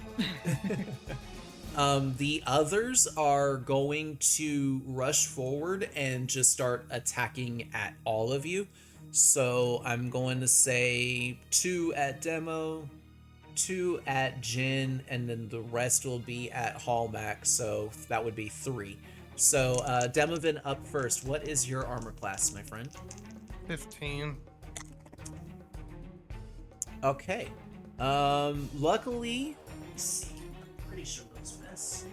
The others are going to rush forward and just start attacking at all of you. So I'm going to say 2 at Demo, 2 at Jin, and then the rest will be at Hallback, so that would be 3. So, Demovin up first. What is your armor class, my friend? 15. Okay. Luckily, let's see. I'm pretty sure those miss.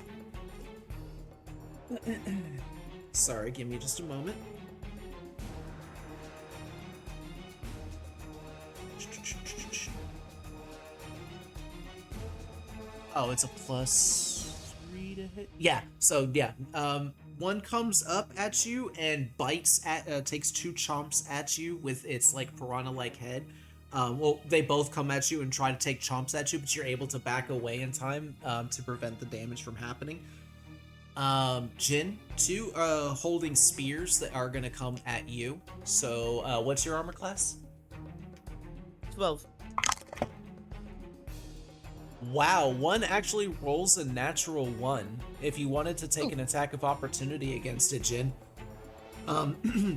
Sorry, give me just a moment. Oh, it's a +3 to hit. Yeah. So yeah. One comes up at you and bites at, takes 2 chomps at you with its like piranha-like head. Well, they both come at you and try to take chomps at you, but you're able to back away in time to prevent the damage from happening. Jin, 2 holding spears that are gonna come at you. So, what's your armor class? 12. Wow, one actually rolls a natural 1 if you wanted to take an attack of opportunity against it, Jin.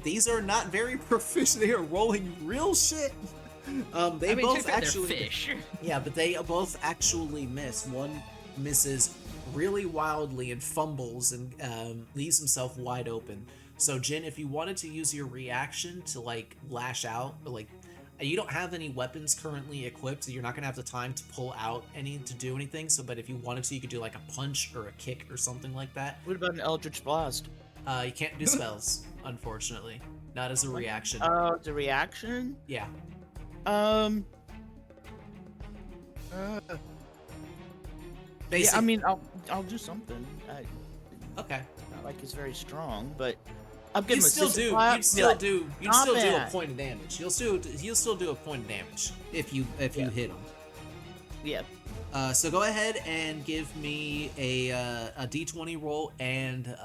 These are not very proficient. They are rolling real shit. They both actually fish. Yeah, but they both actually miss. One misses really wildly and fumbles and leaves himself wide open. So Jin, if you wanted to use your reaction to like lash out, or like you don't have any weapons currently equipped, so you're not gonna have the time to pull out any to do anything. So, but if you wanted to, you could do like a punch or a kick or something like that. What about an Eldritch Blast? You can't do spells, unfortunately. Not as a reaction. Oh, it's a reaction? Yeah. Yeah, I mean, I'll do something. Okay. Not like it's very strong, but I'm gonna You'd still do a point of damage. You'll still do a point of damage if you hit him. Yeah. So go ahead and give me a d20 roll, and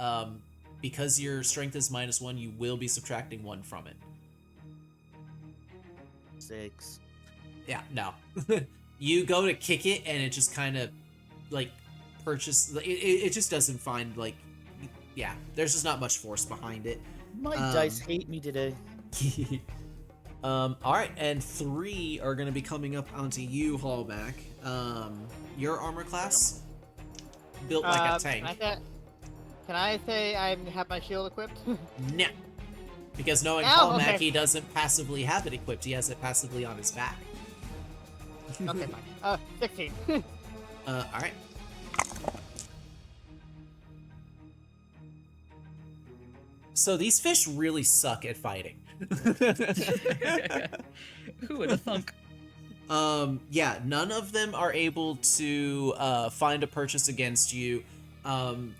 because your strength is -1, you will be subtracting 1 from it. 6. Yeah, no. You go to kick it, and it just kind of like it just doesn't find like. Yeah, there's just not much force behind it. My dice hate me today. All right, and 3 are gonna be coming up onto you, Hallback. Your armor class built like a tank. Can I say I have my shield equipped? No, because knowing Hallback, he doesn't passively have it equipped. He has it passively on his back. Okay, fine. 16. All right. So these fish really suck at fighting. Who would have thunk? Yeah, none of them are able to find a purchase against you.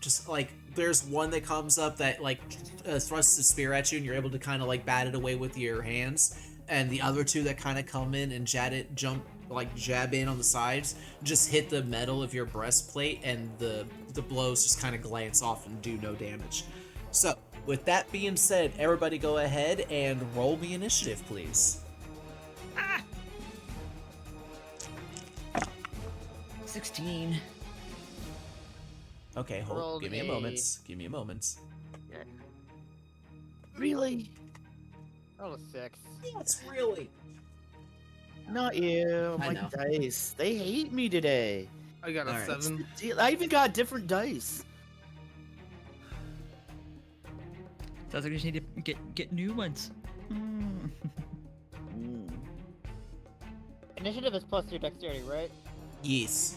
Just like there's one that comes up that like thrusts a spear at you, and you're able to kind of like bat it away with your hands. And the other 2 that kind of come in and jump like jab in on the sides, just hit the metal of your breastplate, and the blows just kind of glance off and do no damage. So, with that being said, everybody go ahead and roll me initiative, please. 16. Okay, hold. Rolled Give me a a- moment. Give me a moment. Really? Roll a 6. Yes, really. Not you. I My know. dice. They hate me today. I got a All right. What's 7. the deal? I even got different dice. Sounds like we just need to get new ones. Mm. Initiative is plus 2 dexterity, right? Yes.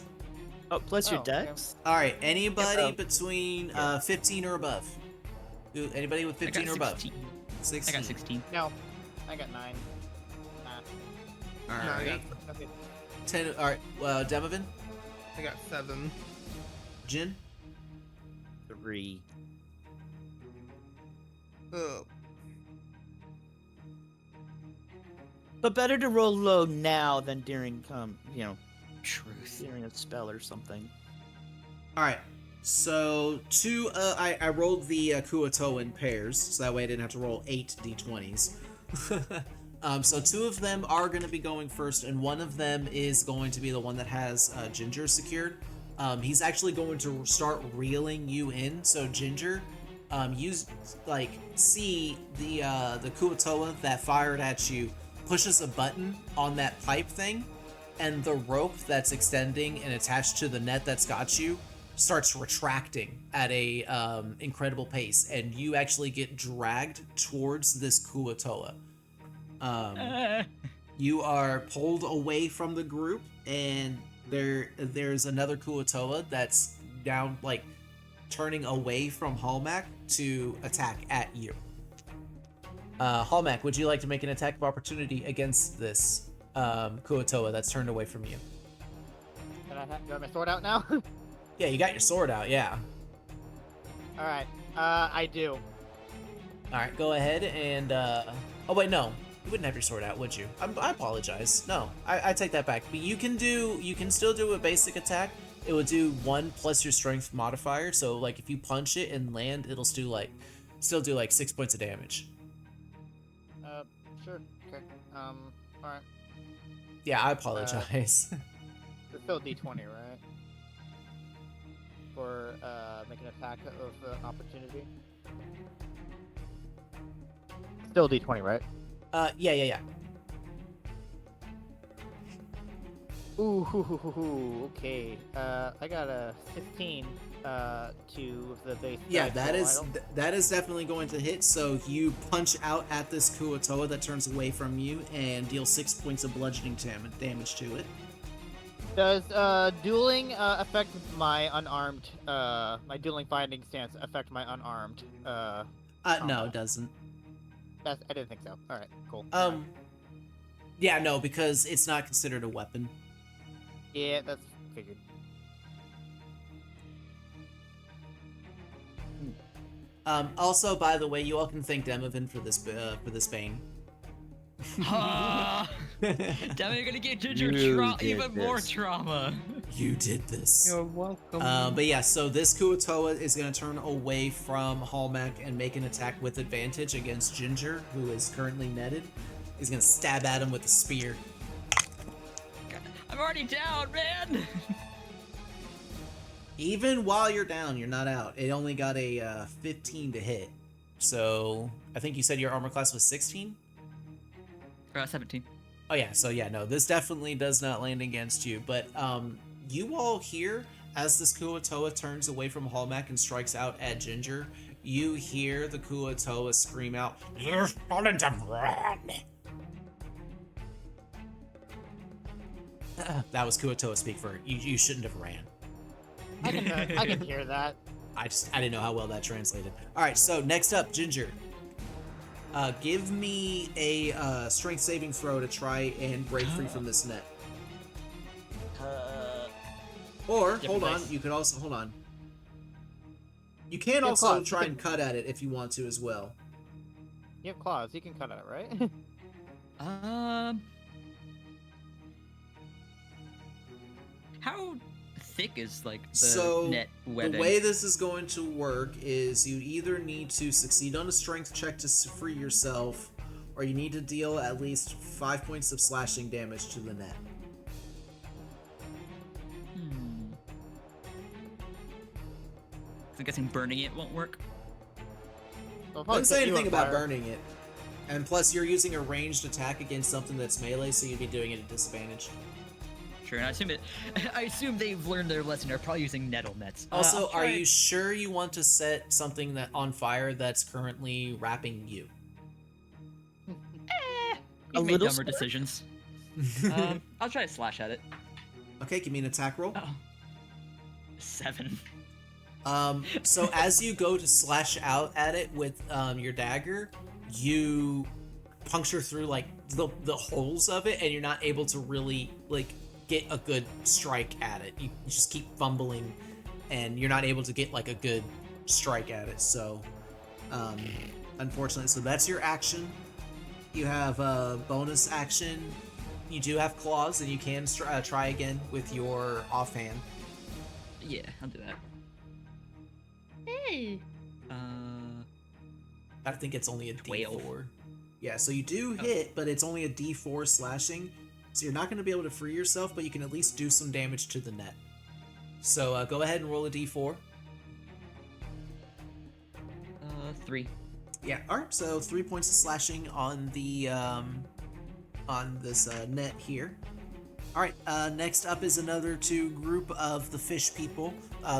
Oh, plus your Oh, okay. dex? All right. Anybody Yeah, between 15 or above? Anybody with I 15 got or above? 16. 16. I got 16. No. I got 9. Nah. All No, I right. got, Okay. 10. All right. Demovin, I got 7. Jin. 3. Oh, But better to roll low now than during Truth. during a spell or something. All right. So I rolled the Kuoto in pairs, so that way I didn't have to roll 8 d20s. So 2 of them are going to be going first, and one of them is going to be the one that has Ginger secured. He's actually going to start reeling you in. So Ginger, you see the Kuotoa that fired at you pushes a button on that pipe thing, and the rope that's extending and attached to the net that's got you starts retracting at a incredible pace, and you actually get dragged towards this Kuotoa. You are pulled away from the group, and there's another Kuotoa that's down, like turning away from Hallmack to attack at you. Hallmack, would you like to make an attack of opportunity against this Kuotoa that's turned away from you? Do I have my sword out now? Yeah, you got your sword out, yeah. Alright. I do. Alright, go ahead and, oh wait, no. You wouldn't have your sword out, would you? I apologize. No, I take that back. But you can still do a basic attack. It will do 1 plus your strength modifier, so like if you punch it and land, it'll still do like 6 points of damage. Sure. Okay. Alright. Yeah, I apologize. It's still D20, right? For, make an attack of opportunity? Still D20, right? Yeah. Ooh, okay. I got a 15, to the base. Yeah, dice roll. that is definitely going to hit. So you punch out at this Kuotoa that turns away from you and deal 6 points of bludgeoning damage to it. Does, dueling, affect my unarmed, my dueling fighting stance affect my unarmed, No, it doesn't. I didn't think so. Alright, cool. Yeah, no, because it's not considered a weapon. Yeah, that's figured. Also, by the way, you all can thank Demovin for this bane. Ah! Damn it, you're gonna get Ginger You did even more this. trauma. You did this. you're welcome. But yeah, so this Kuotoa is going to turn away from Hallmack and make an attack with advantage against Ginger, who is currently netted. He's going to stab at him with a spear. I'm already down, man. Even while you're down, you're not out. It only got a 15 to hit. So I think you said your armor class was 16? 17. Oh yeah, so yeah, no, this definitely does not land against you. But you all hear, as this Kuotoa turns away from Hallmack and strikes out at Ginger, you hear the Kuotoa scream out, "You're starting to run!" That was Kuotoa speak for you shouldn't have ran. I can hear that. I didn't know how well that translated. Alright, so next up, Ginger. Give me a strength saving throw to try and break free from this net. Or, hold on, you could also, hold on. You can also claws. try and cut at it if you want to as well. You have claws, you can cut it, right? How thick is like the So net webbing? the way this is going to work is you either need to succeed on a strength check to free yourself, or you need to deal at least 5 points of slashing damage to the net. I'm guessing burning it won't work. I'll I probably didn't say set you anything on about fire. burning it. And plus, you're using a ranged attack against something that's melee, so you'd be doing it at disadvantage. Sure, and I assume they've learned their lesson. They're probably using nettle nets. Also, I'll are try- you sure you want to set something that on fire that's currently wrapping you? We've made little dumber spark? decisions. I'll try to slash at it. Okay, give me an attack roll. Oh. 7. So as you go to slash out at it with your dagger, you puncture through like the holes of it, and you're not able to really like get a good strike at it. You just keep fumbling, and you're not able to get like a good strike at it. So, unfortunately, so that's your action. You have a bonus action. You do have claws, and you can try again with your offhand. Yeah, I'll do that. Hey. I think it's only a 12. D4. Yeah, so you do hit, but it's only a D4 slashing, so you're not going to be able to free yourself, but you can at least do some damage to the net. So go ahead and roll a D4. 3. Yeah, alright, so 3 points of slashing on the on this net here. Alright, next up is another 2 group of the fish people.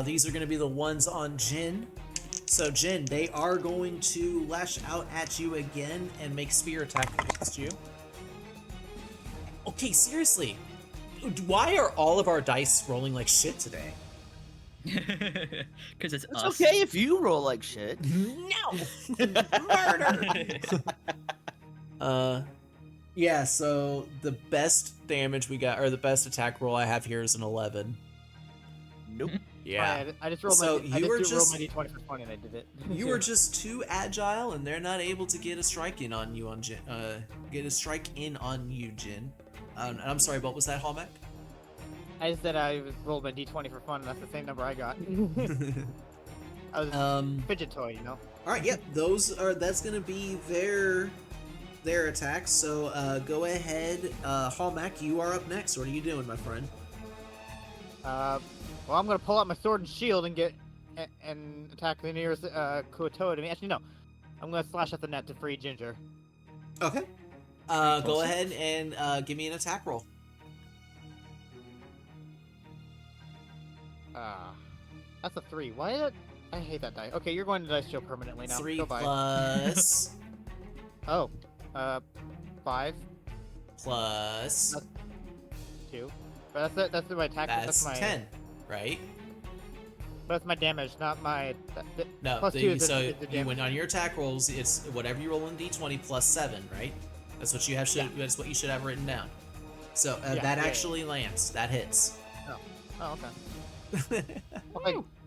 These are going to be the ones on Jin. So Jin, they are going to lash out at you again and make spear attack against you. Okay, seriously, why are all of our dice rolling like shit today? Because it's It's us. okay if you roll like shit. No! Murder! Yeah, so the best damage we got, or the best attack roll I have here is an 11. Nope. Yeah. I just rolled So my. I you were just rolled just- my d20 for 20 and I did it. You were just too agile, and they're not able to get a strike in on you, Jin. Jin. And I'm sorry, what was that, Hallmark? I just said I rolled my d20 for fun, and that's the same number I got. I was a fidget toy, you know. All right, yep. That's gonna be their attacks. So go ahead, Hallmark. You are up next. What are you doing, my friend? Well, I'm gonna pull out my sword and shield and and attack the nearest Kuotoa to me. Actually, no. I'm gonna slash at the net to free Ginger. Okay. Go ahead and give me an attack roll. That's a 3. Why did I hate that die? Okay, you're going to dice show permanently now. 3 Goodbye. plus Oh, 5, plus 2. But that's my attack. that's my 10, right? But that's my damage, not my. No, plus 2 is the you damage. went on your attack rolls. It's whatever you roll in D20 plus 7, right? That's what you have. That's what you should have written down. So that yeah. actually lands. That hits. Oh, okay.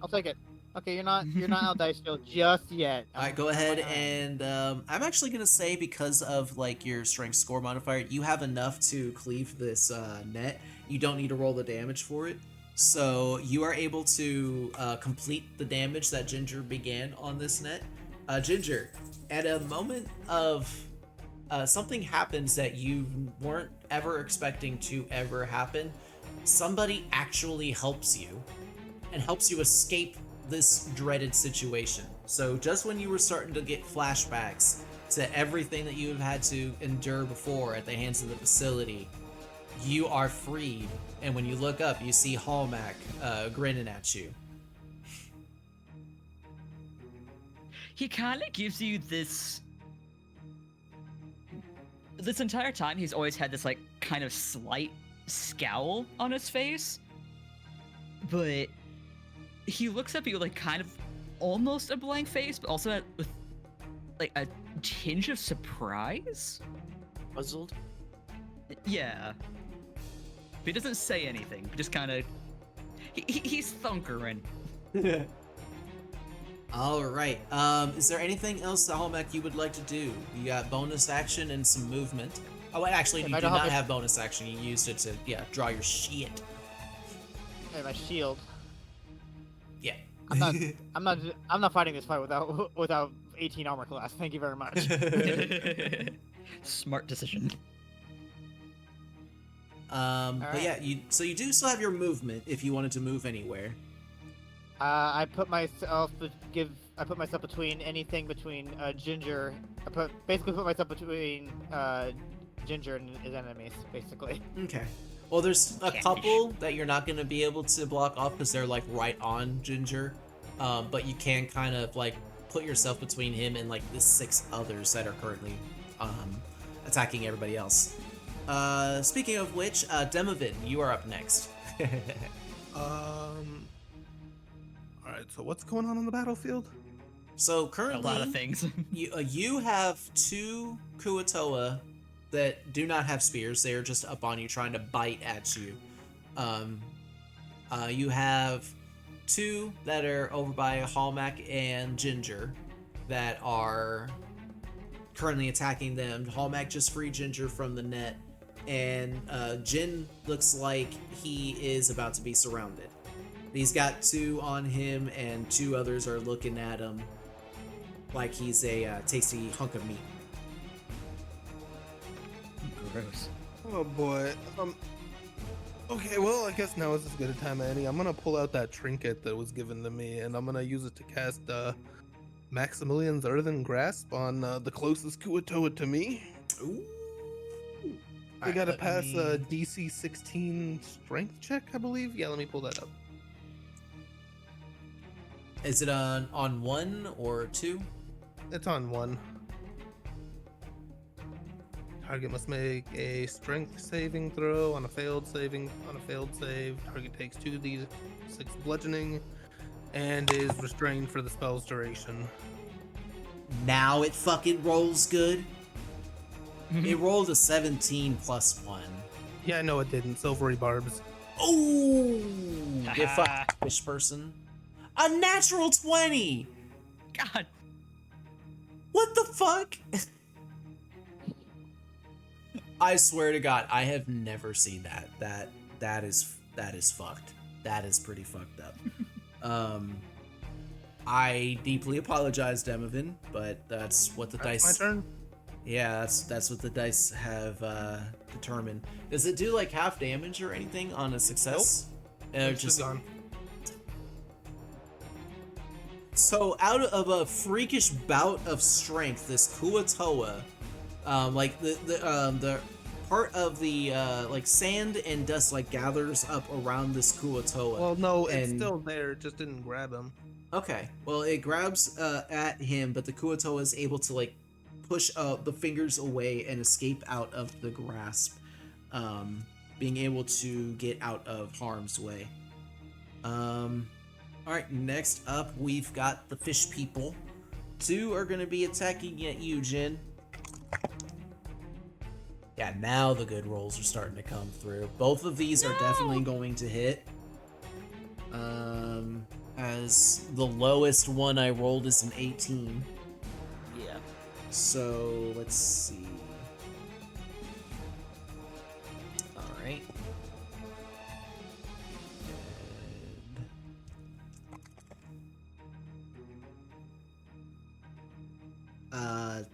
I'll take it. Okay, you're not out dice show just yet. All right, go ahead and I'm actually gonna say, because of like your strength score modifier, you have enough to cleave this net. You don't need to roll the damage for it, so you are able to complete the damage that Ginger began on this net. Ginger, at a moment of something happens that you weren't ever expecting to ever happen. Somebody actually helps you and helps you escape this dreaded situation. So just when you were starting to get flashbacks to everything that you have had to endure before at the hands of the facility, you are freed. And when you look up, you see Hallmark grinning at you. He kind of gives you this entire time. He's always had this like kind of slight scowl on his face, but he looks up at you like kind of almost a blank face, but also with like a tinge of surprise. Puzzled. Yeah. He doesn't say anything. Just kind of he's thunkering. All right. Is there anything else, Hallmark, you would like to do? You got bonus action and some movement. Oh, wait, actually, If you I do don't not have have bonus action. You used it to, draw your shit. my shield. Yeah. I'm not. I'm not fighting this fight without 18 armor class. Thank you very much. Smart decision. But yeah, you do still have your movement if you wanted to move anywhere. I put myself between anything between Ginger. Basically put myself between Ginger and his enemies, basically. Okay. Well, there's a couple that you're not going to be able to block off because they're like right on Ginger. But you can kind of like put yourself between him and like the 6 others that are currently attacking everybody else. Speaking of which, Demovin, you are up next. Alright, so what's going on the battlefield? So A currently, lot of things. you have 2 Kuatoa that do not have spears. They are just up on you trying to bite at you. You have 2 that are over by Hallmack and Ginger that are currently attacking them. Hallmack just freed Ginger from the net, and Jin looks like he is about to be surrounded. He's got 2 on him, and 2 others are looking at him like he's a tasty hunk of meat. Gross. Oh boy. Okay, well, I guess now is as good a time as any. I'm gonna pull out that trinket that was given to me, and I'm gonna use it to cast Maximilian's Earthen Grasp on the closest Kuatoa to me. Ooh. I gotta pass a DC 16 strength check, I believe. Yeah, let me pull that up. Is it on 1 or 2? It's on 1. Target must make a strength saving throw on a failed save. Target takes 2d6 bludgeoning and is restrained for the spell's duration. Now it fucking rolls good. It rolled a 17 plus 1. Yeah, no, it didn't. Silvery barbs. Oh, you fuck fish person. A natural 20. God. What the fuck? I swear to God, I have never seen that. That is fucked. That is pretty fucked up. I deeply apologize, Demovin, but that's what the dice. My turn. Yeah, that's what the dice have determined. Does it do like half damage or anything on a success? Nope. It's just gone. So out of a freakish bout of strength, this Kuatoa, like the part of the like sand and dust like gathers up around this Kuatoa. Well, no, it's still there. It just didn't grab him. Okay, well it grabs at him, but the Kuatoa is able to like push the fingers away and escape out of the grasp, being able to get out of harm's way. Alright, next up we've got the fish people. 2 are going to be attacking at you, Jin. Yeah, now the good rolls are starting to come through. Both of these are definitely going to hit. As the lowest one I rolled is an 18. Yeah. So, let's see. Alright.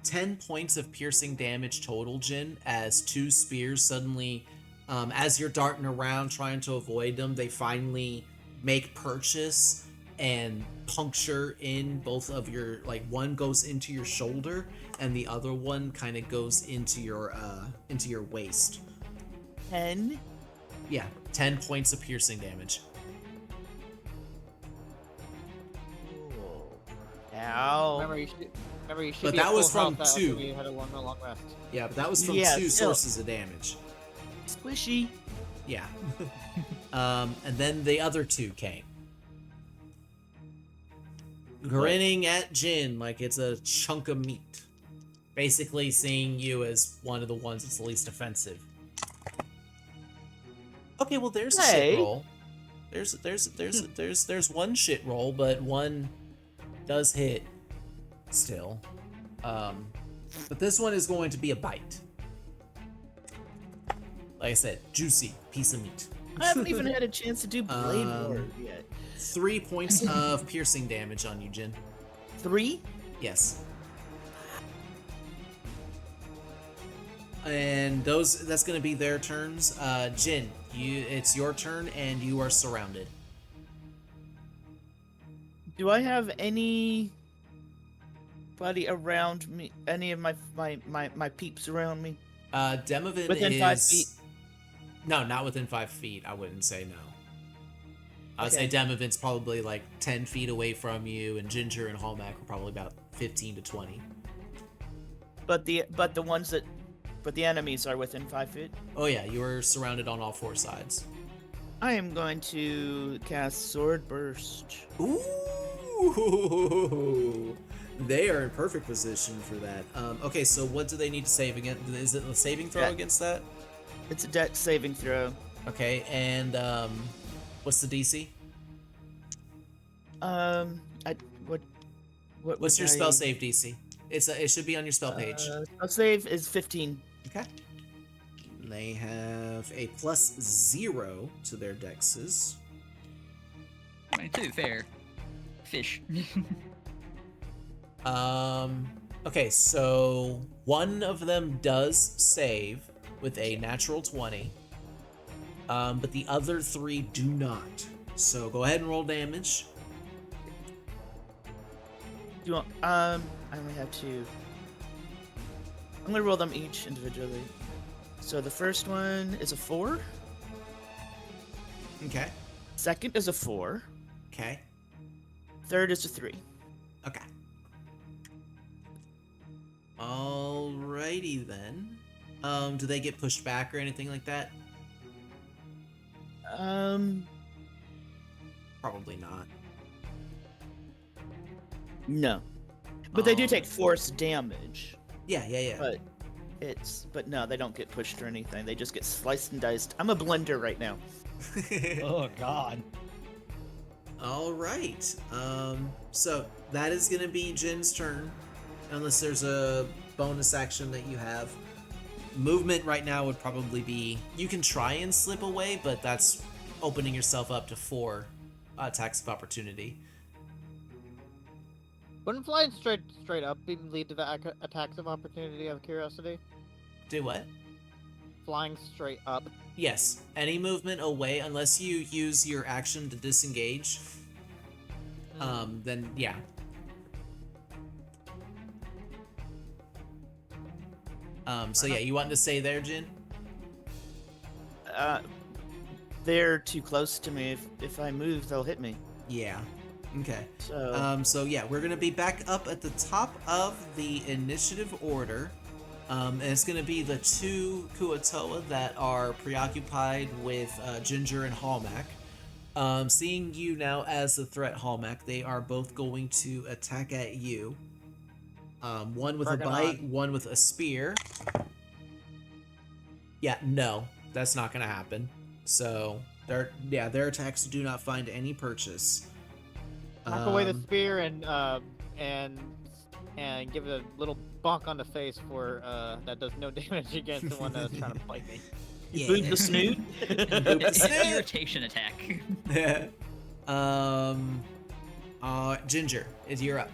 10 points of piercing damage total, Jin, as 2 spears suddenly, as you're darting around trying to avoid them, they finally make purchase and puncture in both of your, like, one goes into your shoulder and the other one kind of goes into your waist. 10? Yeah, 10 points of piercing damage. Ow. Remember, you should But be that at was full from health 2. after you had a long rest. Yeah, but that was from Yeah, 2 still. sources of damage. Squishy. Yeah. And then the other 2 came. Grinning at Jin like it's a chunk of meat. Basically seeing you as one of the ones that's the least offensive. Okay, well there's a shit roll. There's one shit roll, but one does hit still. But this one is going to be a bite. Like I said, juicy piece of meat. I haven't even had a chance to do Blade Um, Ward yet. 3 points of piercing damage on you, Jin. 3? Yes. And that's going to be their turns. Jin, it's your turn and you are surrounded. Do I have anybody around me? Any of my peeps around me? Demovan Within is 5 feet? No, not within 5 feet. I wouldn't say no. I would say Okay. Demovan's probably like 10 feet away from you, and Ginger and Hallmack are probably about 15 to 20. But the enemies are within 5 feet. Oh yeah, you are surrounded on all 4 sides. I am going to cast Sword Burst. Ooh, they are in perfect position for that. Okay, so what do they need to save against? Is it a saving throw Yeah. against that? It's a dex saving throw. Okay, and what's the DC? What's your spell save DC? It should be on your spell page. Spell save is 15. Okay. They have a +0 to their dexes. I mean, to be fair, fish. Okay, so one of them does save with a natural 20. But the other 3 do not. So go ahead and roll damage. Do you want? I only have 2. I'm gonna roll them each individually. So the first one is a 4. Okay. Second is a 4. Okay. Third is a 3. Okay. Alrighty then. Do they get pushed back or anything like that? Probably not. No. But they do Oh. take force damage. Yeah. But no, they don't get pushed or anything. They just get sliced and diced. I'm a blender right now. Oh God. All right. So that is gonna be Jin's turn, unless there's a bonus action that you have. Movement right now would probably be you can try and slip away, but that's opening yourself up to 4 attacks of opportunity. Wouldn't flying straight up even lead to the attacks of opportunity? Out of curiosity, Do what? flying straight up. Yes. Any movement away, unless you use your action to disengage. Then yeah. So yeah, you want to stay there, Jin? They're too close to me. If I move, they'll hit me. Yeah. Okay. So So yeah, we're gonna be back up at the top of the initiative order. And it's gonna be the 2 Kuatoa that are preoccupied with Ginger and Hallmack. Seeing you now as the threat, Hallmack, they are both going to attack at you. One with Working a bite, on. one with a spear. Yeah, no, that's not gonna happen. So their attacks do not find any purchase. Knock away the spear and give it a little bonk on the face for that does no damage against the one that's trying to bite me. you boot the snoot. It's an irritation attack. Ginger, you're up.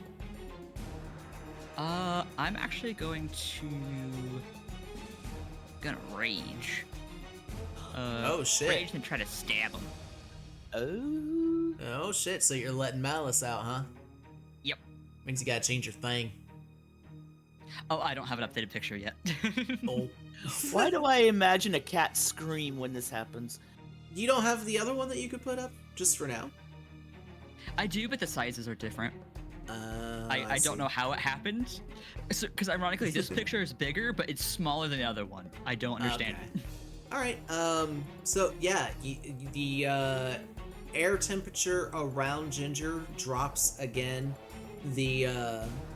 I'm actually going to rage. Oh, shit. Rage and try to stab him. Oh. Oh shit, so you're letting malice out, huh? Yep. Means you gotta change your thing. Oh, I don't have an updated picture yet. Oh. Why do I imagine a cat scream when this happens? You don't have the other one that you could put up? Just for now? I do, but the sizes are different. I see. don't know how it happened. Because ironically, this picture is bigger, but it's smaller than the other one. I don't understand. Okay. Alright, so yeah, the air temperature around Ginger drops again. The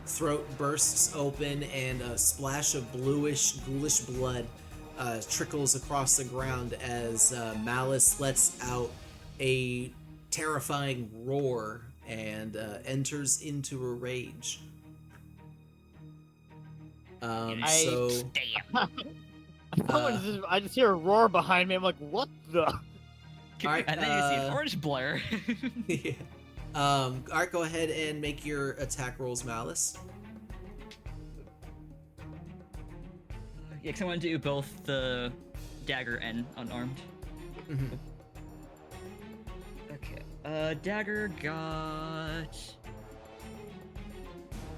throat bursts open and a splash of bluish, ghoulish blood trickles across the ground as Malice lets out a terrifying roar and enters into a rage. Stab. I just hear a roar behind me. I'm like, what the? Alright, and then you see an orange blur. Yeah. Alright, go ahead and make your attack rolls, Malice. Yeah, because I want to do both the dagger and unarmed. Mhm. Okay. Dagger got.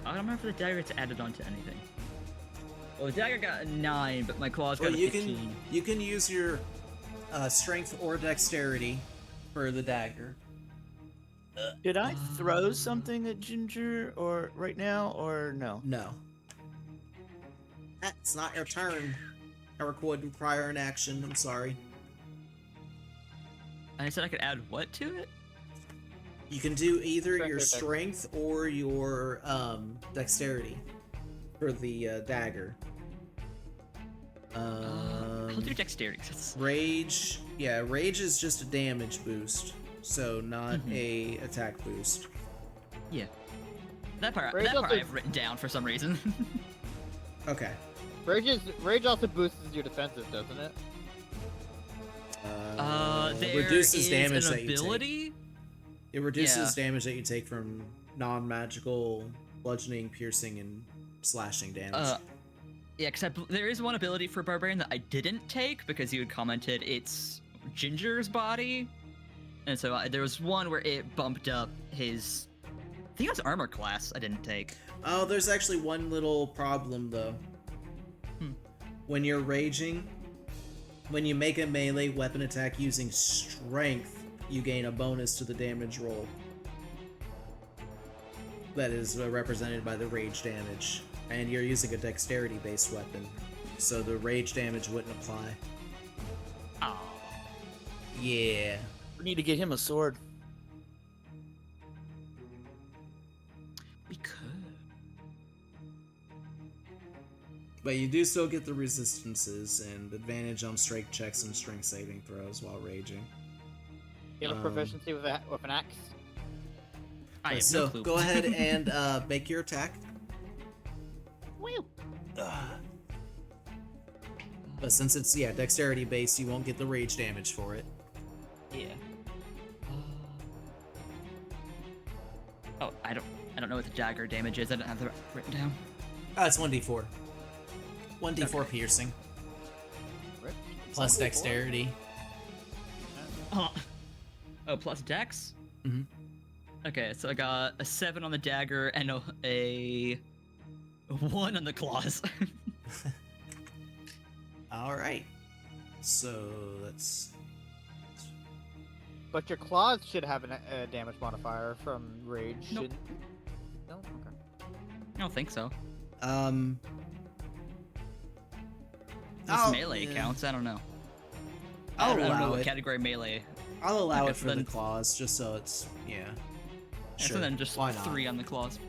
I don't remember if the dagger gets added onto anything. Well, the dagger got a 9, but my claws got Well, a you 15. can use your strength or dexterity for the dagger. Did I throw something at Ginger or right now or no? No. That's not your turn. I recorded prior in action. I'm sorry. I said I could add what to it? You can do either Strength your or dex. strength or your dexterity for the dagger. I'll do dexterity. 'Cause that's... Rage. Yeah, rage is just a damage boost, so not a attack boost. Yeah. That part Rage also- I have written down for some reason. Okay. Rage also boosts your defenses, doesn't it? There reduces is damage an that you take. ability. It reduces Yeah. damage that you take from non-magical bludgeoning, piercing, and slashing damage. Yeah, except there is one ability for Barbarian that I didn't take because you had commented it's Ginger's body. And so there was one where it bumped up his... I think it was armor class I didn't take. Oh, there's actually one little problem, though. When you're raging, when you make a melee weapon attack using strength, you gain a bonus to the damage roll. That is represented by the rage damage. And you're using a dexterity-based weapon, so the rage damage wouldn't apply. Oh. Yeah. We need to get him a sword. We could. But you do still get the resistances and advantage on strength checks and strength saving throws while raging. You have a proficiency with an axe. I have So no clue. go ahead and make your attack. Woo! But since it's dexterity based, you won't get the rage damage for it. Yeah. Oh, I don't know what the dagger damage is. I don't have that written down. It's 1d4. 1d4 piercing plus dexterity. Oh, plus dex? Mhm. Okay, so I got a 7 on the dagger and a 1 on the claws. All right. So that's But your claws should have a damage modifier from rage. Nope. Shouldn't... No. Okay. I don't think so. This melee counts. I don't know. I I'll don't know allow what it. category melee. I'll allow Okay, it for so the then- claws, just so it's Yeah, Sure. so then just Why not? 3 on the claws.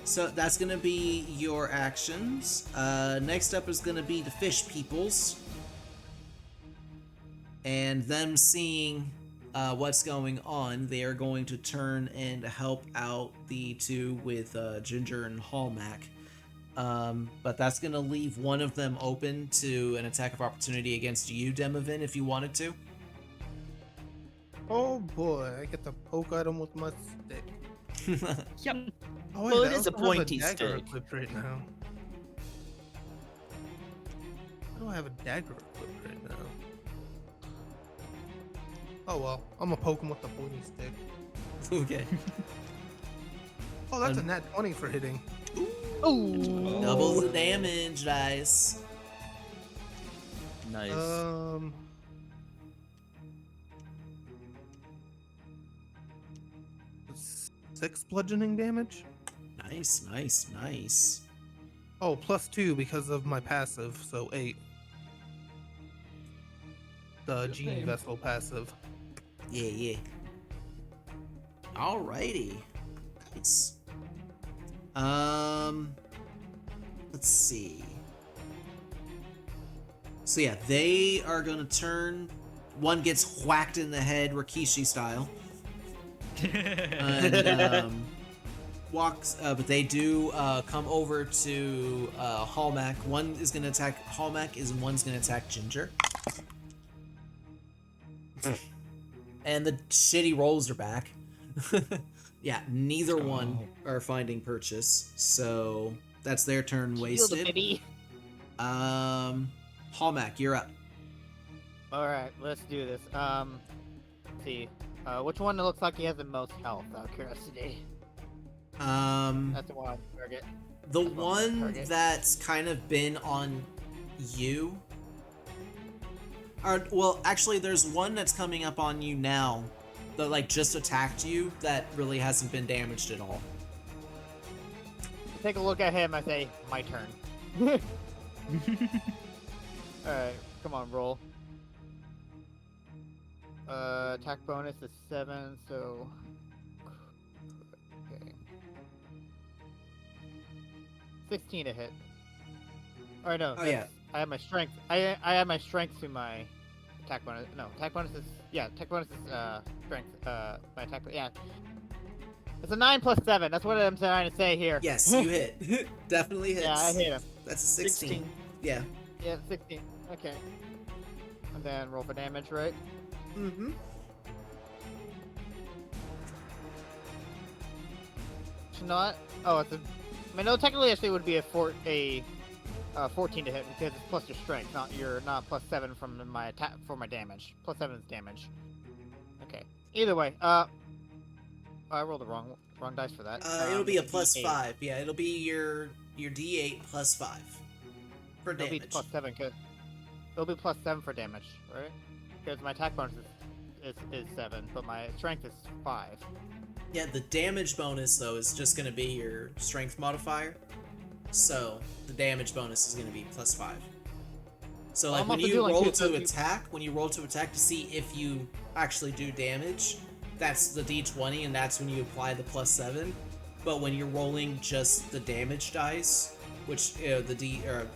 So that's gonna be your actions. Next up is gonna be the fish peoples, and them seeing what's going on, they are going to turn and help out the two with Ginger and Hallmack. But that's gonna leave one of them open to an attack of opportunity against you, Demovin, if you wanted to. Oh boy, I get to poke at him with my stick. Yep. Oh, Well, I it is also a have pointy dagger stick. equipped right now. I don't have a dagger equipped right now. Oh well, I'm gonna poke him with the pointy stick. Okay. Oh, that's a nat 20 for hitting. Ooh. Doubles the damage, dice. Nice. 6 bludgeoning damage. Nice, nice, nice. Oh, +2 because of my passive, so 8. The Genie name. Vessel passive. Yeah, yeah. Alrighty. Nice. Let's see. So yeah, they are gonna turn. One gets whacked in the head, Rikishi style, and walks. But they do come over to Hallmack. One is gonna attack Hallmack, and one's gonna attack Ginger. And the shitty rolls are back. Yeah, neither one are finding purchase, so that's their turn Shield wasted. baby. Hallmack, you're up. All right, let's do this. Let's see. Which one looks like he has the most health? Out of curiosity. That's the one. Target. The That's one target. that's kind of been on you. Well, actually, there's one that's coming up on you now that like just attacked you that really hasn't been damaged at all. Take a look at him. I say, my turn. All right, come on, roll. Attack bonus is 7, so. Okay. 16 to hit. Or no. Oh, yeah. I have my strength. I have my strength to my attack bonus. No, attack bonus is attack bonus is strength. My attack. Yeah. It's a 9 plus 7. That's what I'm trying to say here. Yes, you hit. Definitely hits. Yeah, I hit him. That's a 16. Yeah. Yeah, 16. Okay. And then roll for damage, right? Mm-hmm. Should not. Oh, it's a. I mean, no. Technically, actually, it would be a 14 to hit because it's plus your strength, not plus 7 from my attack for my damage. Plus 7 is damage. Okay. Either way, I rolled the wrong dice for that. It'll be a it's plus D8. 5. Yeah, it'll be your D8 plus 5 for It'll be damage. plus 7 because it'll be plus 7 for damage, right? Because my attack bonus is 7, but my strength is 5. Yeah, the damage bonus though is just gonna be your strength modifier. So the damage bonus is gonna be plus 5. So like I'm when also you doing roll two, to so you- attack, to see if you actually do damage, that's the D20 and that's when you apply the plus 7. But when you're rolling just the damage dice, which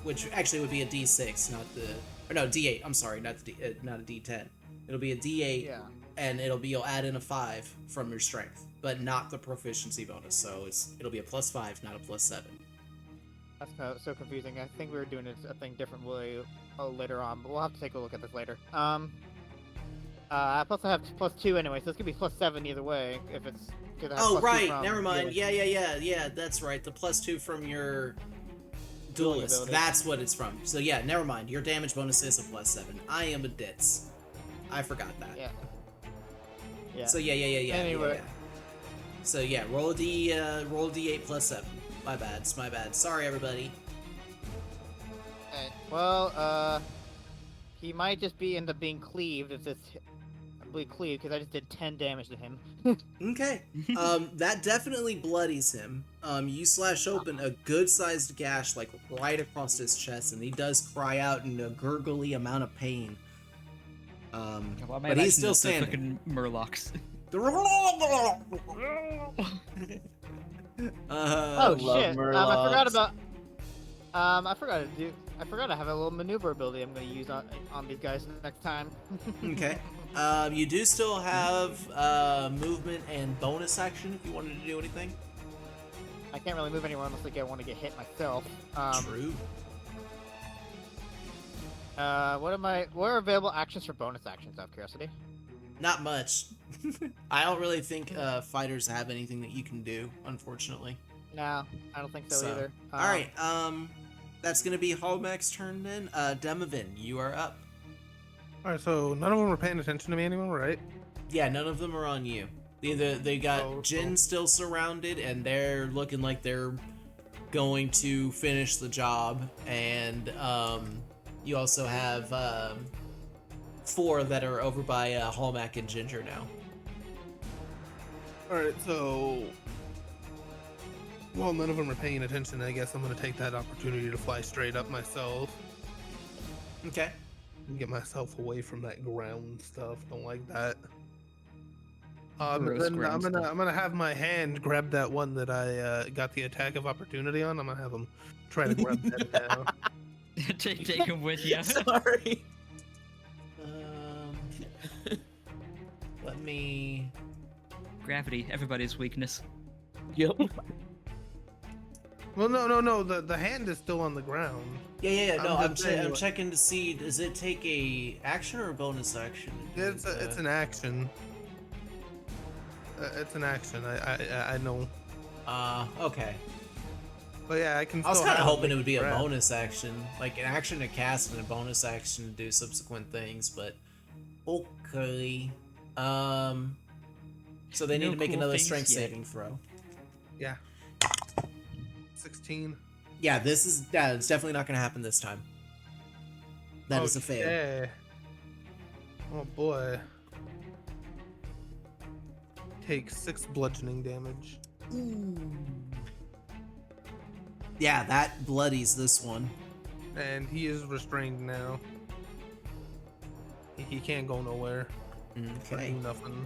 which actually would be a D6, not the D8. I'm sorry, not a D10. It'll be a D8, Yeah. and you'll add in a 5 from your strength, but not the proficiency bonus. So it'll be a plus 5, not a plus 7. That's kind of so confusing. I think we were doing a thing different way later on, but we'll have to take a look at this later. Plus I have plus 2 anyway, so it's gonna be plus 7 either way if it's. 'Cause I have Oh plus 2 right, from never mind. healing. Yeah. That's right. The plus 2 from your Dueling duelist. ability. That's what it's from. So yeah, never mind. Your damage bonus is a plus 7. I am a ditz. I forgot that. Yeah. Yeah. So yeah. Anyway. Yeah. So yeah, roll a D8 plus 7. My bad. It's my bad. Sorry, everybody. Okay. Well, he might just end up being cleaved if this. I believe cleaved because I just did 10 damage to him. Okay. That definitely bloodies him. You slash open a good-sized gash like right across his chest, and he does cry out in a gurgly amount of pain. But he's still standing. Fucking Murlocs. Oh love shit! I Murlocs. forgot about. I forgot I have a little maneuver ability I'm gonna use on these guys next time. Okay. You do still have movement and bonus action if you wanted to do anything. I can't really move anywhere unless I want to get hit myself. True. What are available actions for bonus actions? Out of curiosity. Not much. I don't really think fighters have anything that you can do, unfortunately. No, I don't think so, either. All right. That's gonna be Hallmack's turn then. Demavin, you are up. All right, so none of them were paying attention to me anymore, right? Yeah, none of them are on you. They got Jin still surrounded, and they're looking like they're going to finish the job. And you also have 4 that are over by Hallmack and Ginger now. All right, so well, none of them are paying attention. I guess I'm gonna take that opportunity to fly straight up myself Okay. and get myself away from that ground stuff. Don't like that. And Gross then ground stuff. I'm gonna have my hand grab that one that I got the attack of opportunity on. I'm gonna have him try to grab that now. take him with you. Sorry. Let me. Gravity, everybody's weakness. Yep. Well, no. The hand is still on the ground. Yeah. No, I'm just saying, like- checking to see. Does it take a action or a bonus action? It's an action. It's an action. I know. Okay. But yeah, I can. I was still kind of have, hoping like, it would be a grab. bonus action, like an action to cast and a bonus action to do subsequent things. But okay. So they need No to make cool another things strength yet. saving throw. Yeah. 16. Yeah, it's definitely not going to happen this time. That is a fail. Okay. Oh boy. Take 6 bludgeoning damage. Yeah, that bloodies this one. And he is restrained now. He can't go nowhere. Or Okay. do nothing.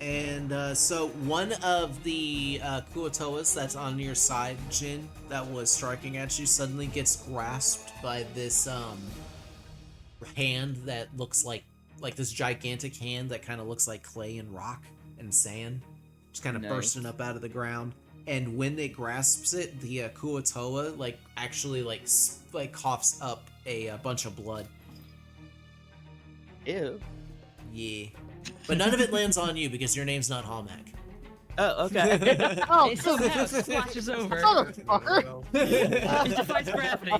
And so one of the Kuotoas that's on your side, Jin, that was striking at you, suddenly gets grasped by this hand that looks like this gigantic hand that kind of looks like clay and rock and sand, just kind of Nice. bursting up out of the ground. And when it grasps it, the Kuotoa actually coughs up a bunch of blood. Ew. Yeah, but none of it lands on you because your name's not Halmac. Oh, okay. Oh, It somehow splashes over. motherfucker! It defies gravity.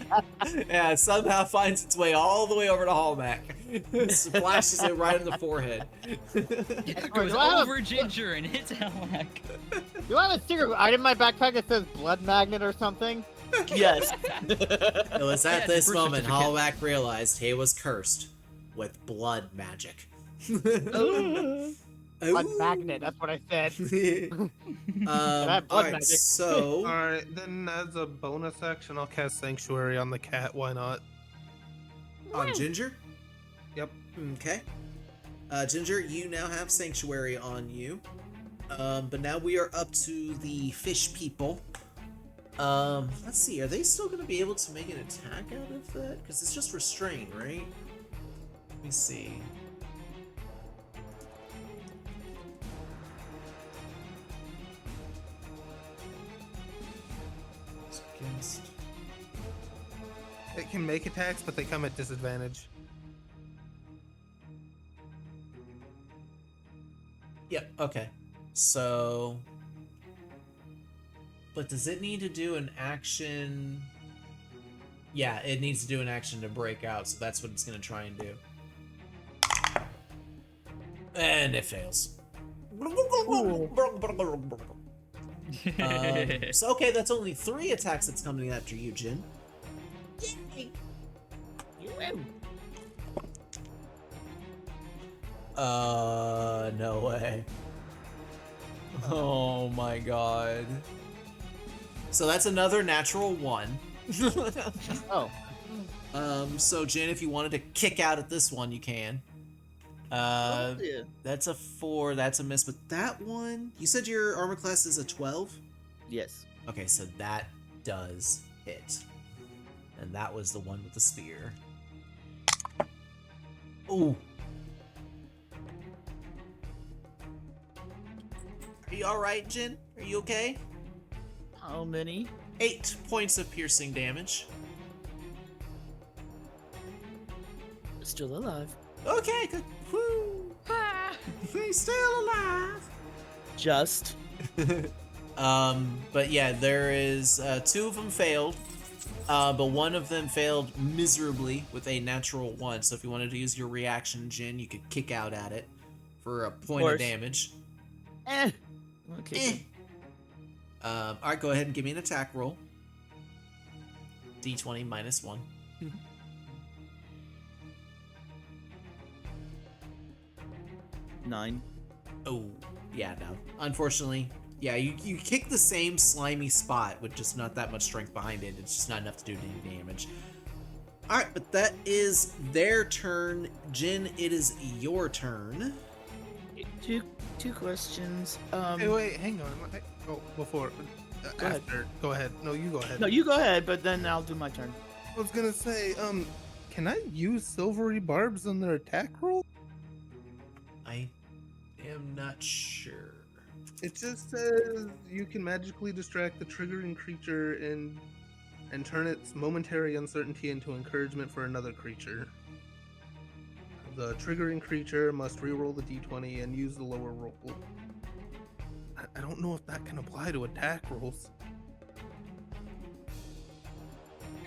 Yeah, it somehow finds its way all the way over to Hallback. Splashes it right in the forehead. Goes do I have- over Ginger and hits Almac. Do I have a secret item in my backpack that says blood magnet or something? Yes. It was at Yeah, this birth moment certificate. Hallback realized he was cursed with blood magic. Blood magnet, that's what I said. Alright, blood magic. so Alright, then as a bonus action, I'll cast Sanctuary on the cat. Why not? on Ginger? Yep. Okay. Ginger, you now have Sanctuary on you. But now we are up to the fish people. Let's see, are they still gonna be able to make an attack out of that? Because it's just restrained, right? Let me see. It's against... It can make attacks, but they come at disadvantage. Yep, okay. So... But does it need to do an action? Yeah, it needs to do an action to break out, so that's what it's gonna try and do. And it fails. So okay, that's only 3 attacks that's coming after you, Jin. No way. Oh my god. So that's another natural 1. Oh. So Jin, if you wanted to kick out at this one, you can. Yeah. That's a 4, that's a miss, but that one, you said your armor class is a 12? Yes. Okay, so that does hit. And that was the one with the spear. Ooh. Are you alright, Jin? Are you okay? How many? 8 points of piercing damage. Still alive. Okay, good. Woo! He's still alive. Just. But yeah, there is 2 of them failed, but one of them failed miserably with a natural 1. So if you wanted to use your reaction, Jin, you could kick out at it for a point of course. damage. Okay. All right, go ahead and give me an attack roll. D20 minus 1. 9. Oh, yeah, no. Unfortunately, yeah, you kick the same slimy spot with just not that much strength behind it. It's just not enough to do any damage. Alright, but that is their turn. Jin, it is your turn. Two questions. Hey, wait, hang on. Oh, before. Go ahead. After. Go ahead. No, you go ahead. No, you go ahead, but then I'll do my turn. I was gonna say, can I use silvery barbs on their attack roll? I am not sure. It just says you can magically distract the triggering creature and turn its momentary uncertainty into encouragement for another creature. The triggering creature must reroll the d20 and use the lower roll. I don't know if that can apply to attack rolls.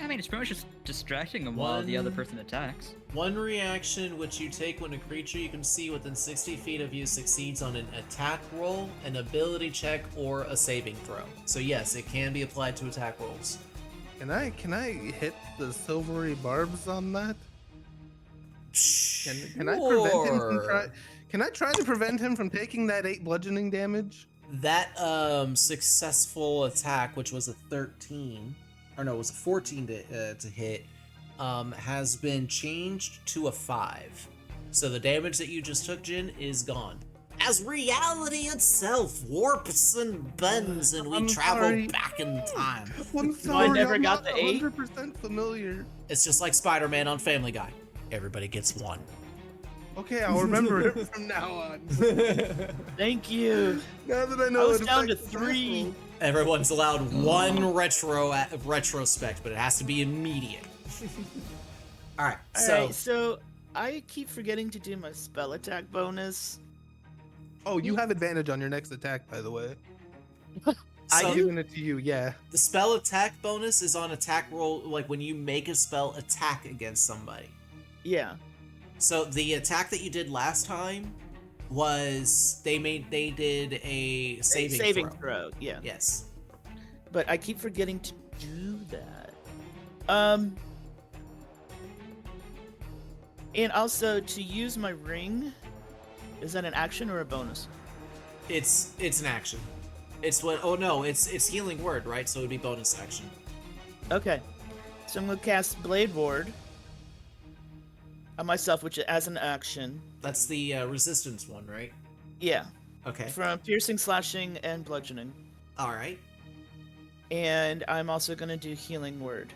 I mean, it's pretty much just distracting them while the other person attacks. One reaction which you take when a creature you can see within 60 feet of you succeeds on an attack roll, an ability check, or a saving throw. So yes, it can be applied to attack rolls. Can I hit the silvery barbs on that? Can I prevent him from Can I try to prevent him from taking that 8 bludgeoning damage? That successful attack, which was a 13, or no, it was a 14 to hit, has been changed to a 5. So the damage that you just took, Jin, is gone. As reality itself warps and bends and we travel back in time. I'm sorry, I never I'm got not the 8. 100% familiar. It's just like Spider-Man on Family Guy. Everybody gets 1. Okay, I'll remember it from now on. Thank you. Now that I know I was it down to affects attack 3. rolls. Everyone's allowed 1 retrospect, but it has to be immediate. Alright, So I keep forgetting to do my spell attack bonus. Oh, you have advantage on your next attack, by the way. so I'm giving it to you, yeah. the spell attack bonus is on attack roll, like when you make a spell attack against somebody. Yeah. So the attack that you did last time was they did a saving throw. Yeah. Yes. But I keep forgetting to do that. And also to use my ring, is that an action or a bonus? It's an action. It's what? Oh no, it's healing word, right? So it'd be bonus action. Okay. So I'm gonna cast Blade Ward on myself, which is as an action. That's the resistance one, right? Yeah. Okay. From piercing, slashing, and bludgeoning. All right. And I'm also gonna do Healing Word.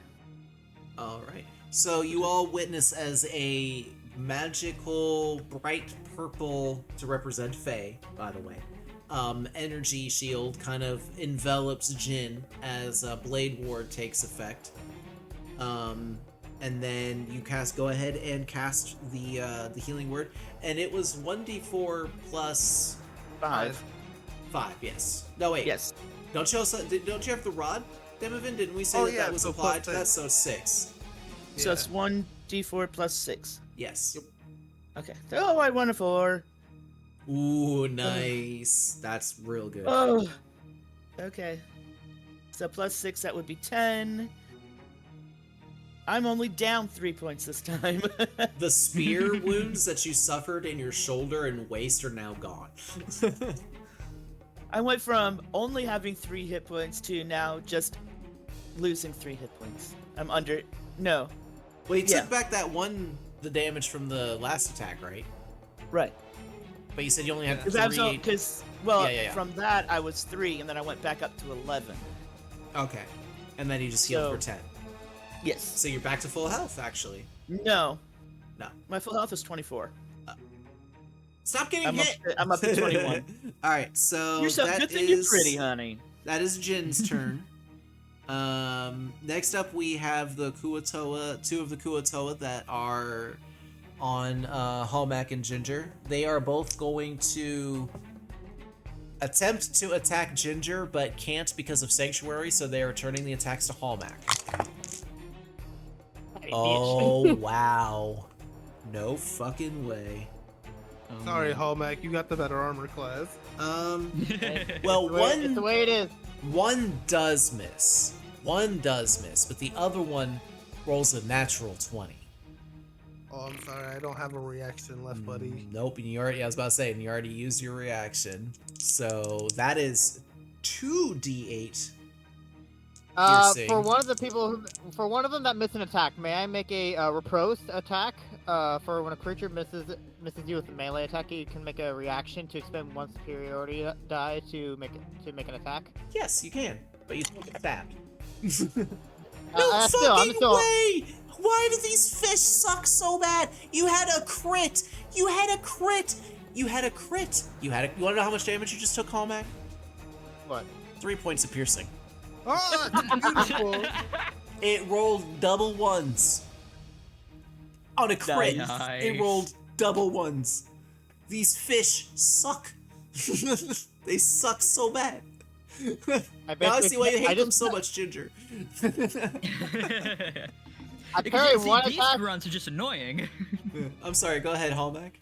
All right. So you all witness as a magical, bright purple, to represent Fae, by the way, energy shield kind of envelops Jin as Blade Ward takes effect. And then you go ahead and cast the healing word, and it was 1d4 plus 5. 5. Yes. No wait. Yes. Don't you have the rod, Demovin? Didn't we say Oh, that yeah, that was so applied plus to that? 6. So 6. So Yeah. it's 1d4 plus 6. Yes. Okay. Oh, I won a 4. Ooh, nice. That's real good. Oh. Okay. So plus 6, that would be 10. I'm only down 3 points this time. The spear wounds that you suffered in your shoulder and waist are now gone. I went from only having 3 hit points to now just losing 3 hit points. I'm under... No. Well, you Yeah. took back the damage from the last attack, right? Right. But you said you only had 3. Because, Yeah. from that I was 3, and then I went back up to 11. Okay. And then you just healed So- for 10. Yes. So you're back to full health, actually. No. No. My full health is 24. Stop getting I'm hit! up to 21. Alright, so You're so that good thing you're is- pretty, honey. That is Jin's turn. Next up we have the Kuatoa, 2 of the Kuatoa that are on Hallmack and Ginger. They are both going to attempt to attack Ginger, but can't because of Sanctuary, so they are turning the attacks to Hallmack. Oh, wow. No fucking way. Sorry, Hallmack, you got the better armor class. Well, It's the way it is. one does miss. One does miss, but the other one rolls a natural 20. Oh, I'm sorry, I don't have a reaction left, buddy. Nope, and I was about to say, and you already used your reaction. So that is 2d8. Piercing. For one of them that missed an attack, may I make a riposte attack? For when a creature misses you with a melee attack, you can make a reaction to expend 1 superiority die to make an attack. Yes, you can, but you still get stabbed. I'm still. way! Why do these fish suck so bad? You had a crit! You had a crit! You had a crit! You want to know how much damage you just took, Hallmack? What? 3 points of piercing. Oh, that's beautiful. It rolled double ones. On a crit, Nice. it rolled double ones. These fish suck. They suck so bad. Now I see why you hate them so much, Ginger. I Because parry you see, one these attack. grunts are just annoying. I'm sorry, go ahead, Hallback.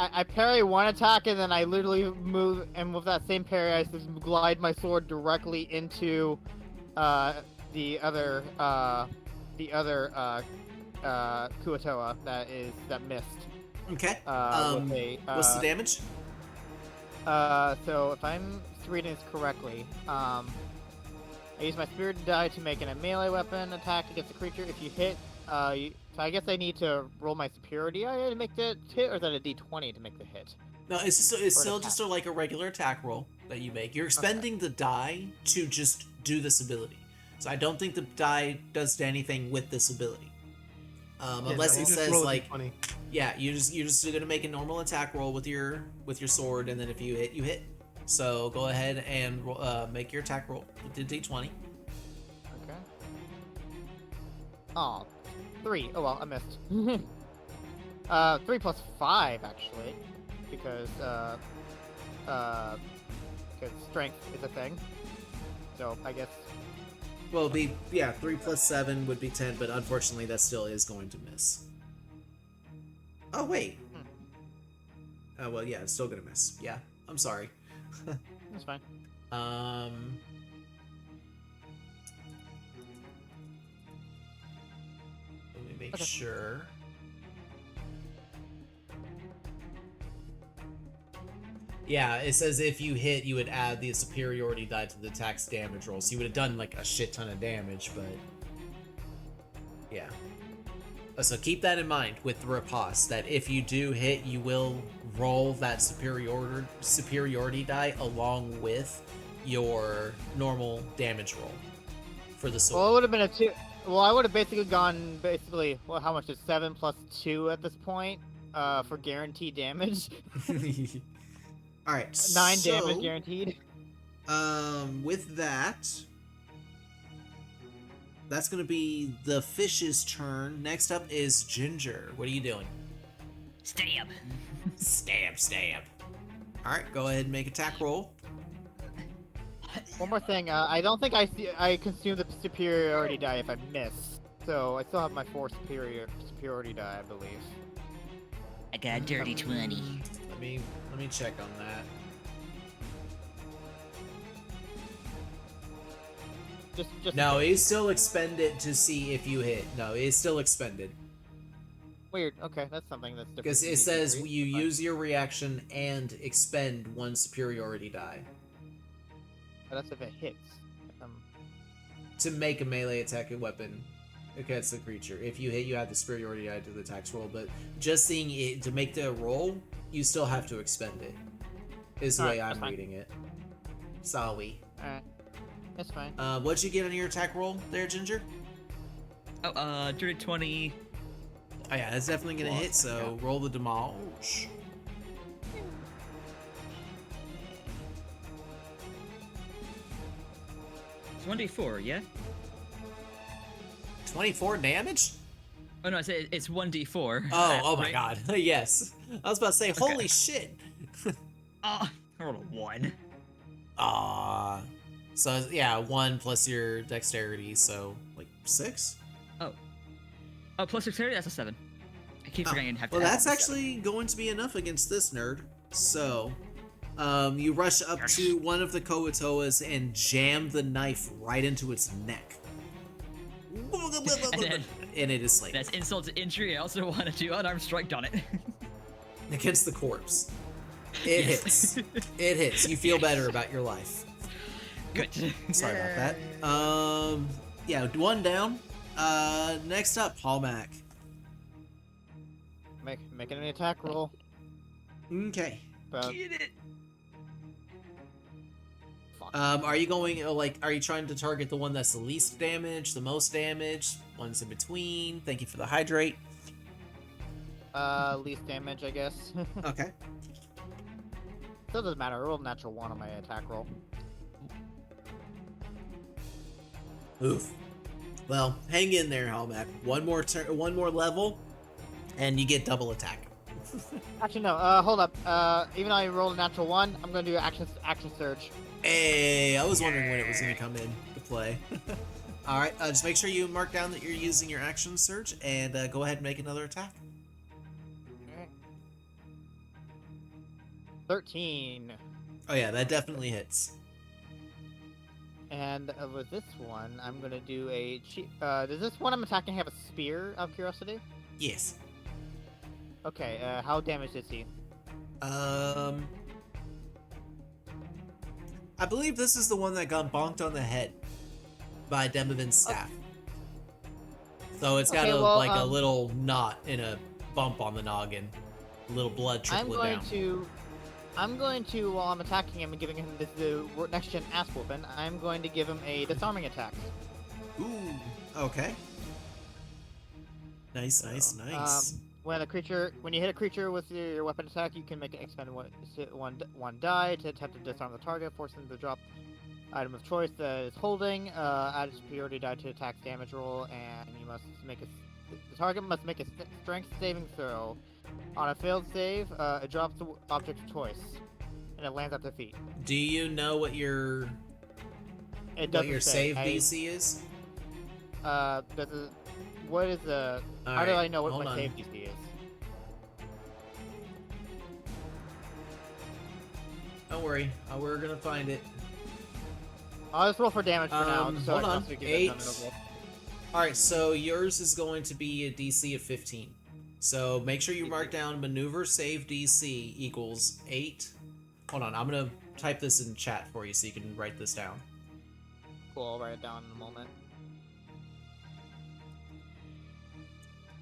I parry one attack and then I literally move, and with that same parry, I just glide my sword directly into the other Kuatoa that missed. Okay. With a, What's the damage? So if I'm reading this correctly, I use my spirit die to make a melee weapon attack against the creature. If you hit, so I guess I need to roll my superiority die to make the hit, or is that a d20 to make the hit? No, it's still just like a regular attack roll that you make. You're expending the die to just do this ability. So I don't think the die does anything with this ability. Unless You it just says roll a like, d20. yeah, you're just gonna make a normal attack roll with your sword, and then if you hit, you hit. So go ahead and make your attack roll with the d20. Okay. Oh, 3. Oh well, I missed. 3 plus 5 actually, because strength is a thing. So I guess. Well, it'd be 3 plus 7 would be 10, but unfortunately that still is going to miss. Oh wait. Well, yeah, it's still gonna miss. Yeah, I'm sorry. That's fine. Let me make Okay. sure. Yeah, it says if you hit, you would add the superiority die to the attack's damage roll. So you would have done like a shit ton of damage, but yeah. So keep that in mind with the riposte, that if you do hit, you will roll that superiority die along with your normal damage roll for the sword. Well, it would have been a 2. Well, I would have basically gone well, how much is 7 plus 2 at this point? For guaranteed damage. All right, 9 so, damage guaranteed. with that, that's gonna be the fish's turn. Next up is Ginger. What are you doing? Stab. Stab. All right, go ahead and make attack roll. One more thing. I don't think I consume the superiority die if I miss. So I still have my 4 superiority die, I believe. I got a dirty 20. Let me check on that. Just No, it's still expended to see if you hit. No, it's still expended weird. Okay, that's something that's different. because from it says D3, you but- use your reaction and expend 1 superiority die But that's if it hits. to make a melee attack weapon against the creature. If you hit, you add the superiority die to the attack's roll. But just seeing it to make the roll, you still have to expend it. Is the way Alright, I'm that's fine. reading it. Sorry. Alright, that's fine. What'd you get on your attack roll there, Ginger? Oh, dirty 20. Oh yeah, that's definitely gonna hit. So roll the damage. It's 1d4, yeah? 24 damage? Oh no, I said it's 1d4. Oh my right? god. Yes. I was about to say, holy shit. Oh, I rolled a 1. So yeah, 1 plus your dexterity, so like 6? Oh, plus dexterity, that's a 7. I keep forgetting to have to Well, add that's the actually going to be enough against this nerd. So, you rush up to one of the Koatoas and jam the knife right into its neck. And it is slain. That's insult to injury. I also want to do unarmed strike on it. Against the corpse. It hits. It hits. You feel better about your life. Good. Sorry about that. Yeah, 1 down. Next up, Hallback. Making an attack roll. Okay. But Get it. fuck. Are you going, are you trying to target the one that's the least damage, the most damage, ones in between? Thank you for the hydrate. Least damage, I guess. Okay. Still doesn't matter. I rolled a natural 1 on my attack roll. Oof. Well, hang in there, Helmac. One more level, and you get double attack. Actually, no. Hold up. Even though I rolled a natural 1, I'm gonna do action surge. Hey, I was wondering when it was going to come in to play. All right, just make sure you mark down that you're using your action surge, and go ahead and make another attack. Alright. 13. Oh yeah, that definitely hits. And with this one, I'm gonna do a. Does this one I'm attacking have a spear? Out of curiosity. Yes. Okay. How damaged is he? I believe this is the one that got bonked on the head by Demovin's staff. So it's got Okay, a, well, like a little knot and a bump on the noggin. A little blood trickling down. I'm going to, while I'm attacking him and giving him the next gen ass whooping, I'm going to give him a disarming attack. Ooh, okay. Nice, nice, nice. When you hit a creature with your weapon attack, you can make it expend one die to attempt to disarm the target, forcing them to drop item of choice that is holding. Add a superiority die to attack's damage roll, and the target must make a strength saving throw. On a failed save, it drops the object of choice, and it lands at their feet. Do you know what your save DC is? What is the? How do I know what my save DC is? Don't worry, we're gonna find it. I'll just roll for damage for now. So hold I can on. also give it 8. another roll. All right, so yours is going to be a DC of 15. So make sure you mark down maneuver save DC equals 8. Hold on, I'm gonna type this in chat for you so you can write this down. Cool, I'll write it down in a moment.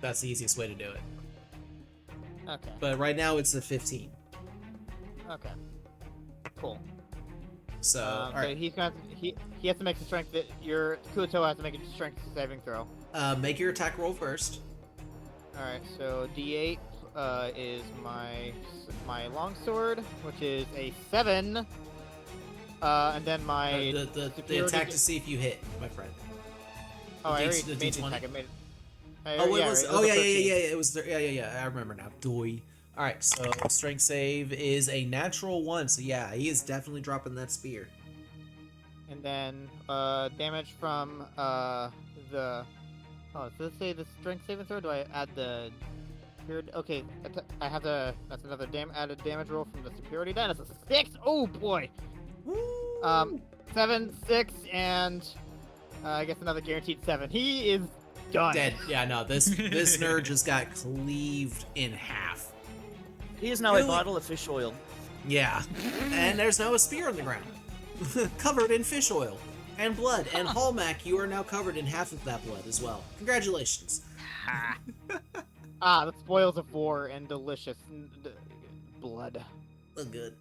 That's the easiest way to do it. Okay. But right now it's a 15. Okay. Cool. So, all So right. he has to make the strength that your Kuoto has to make a strength saving throw. Make your attack roll first. All right. So D8 is my longsword, which is a 7. And then my The superiority attack to see if you hit, my friend. Oh, I already the made the D20. attack. I made it. Oh, it was. right, Oh, a yeah, 13. It was. Yeah. I remember now. Doy. All right. So strength save is a natural 1. So yeah, he is definitely dropping that spear. And then damage from the. Oh, does it say the strength saving throw? Do I add the? Okay, I have the. That's another added damage roll from the superiority die. That's a 6. Oh boy. Woo! 7, 6, and I guess another guaranteed 7. He is done. Dead. Yeah. No. This nerd just got cleaved in half. He is now Really? a bottle of fish oil. Yeah. And there's now a spear on the ground, covered in fish oil and blood. And Hallmack, you are now covered in half of that blood as well. Congratulations. The spoils of war and delicious blood. Look good.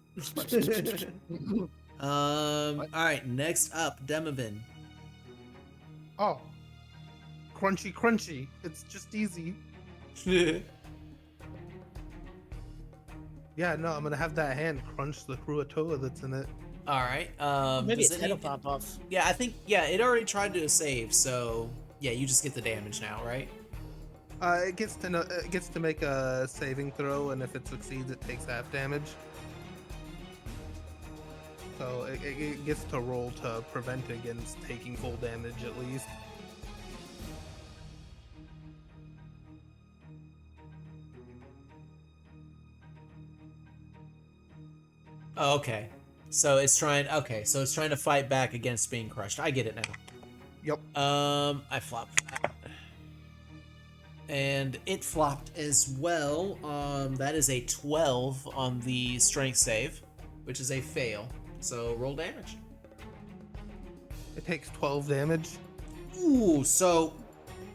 All right. Next up, Demovin. Oh, crunchy. It's just easy. Yeah, no, I'm gonna have that hand crunch the Cruatoa that's in it. All right. Maybe does its it head will need- pop off. Yeah, I think. Yeah, it already tried to save, so yeah, you just get the damage now, right? It gets to make a saving throw, and if it succeeds, it takes half damage. So it gets to roll to prevent against taking full damage at least. Oh, okay. So it's trying. Okay, so it's trying to fight back against being crushed. I get it now. Yep. I flopped that. And it flopped as well. That is a 12 on the strength save, which is a fail. So roll damage. It takes 12 damage. Ooh, so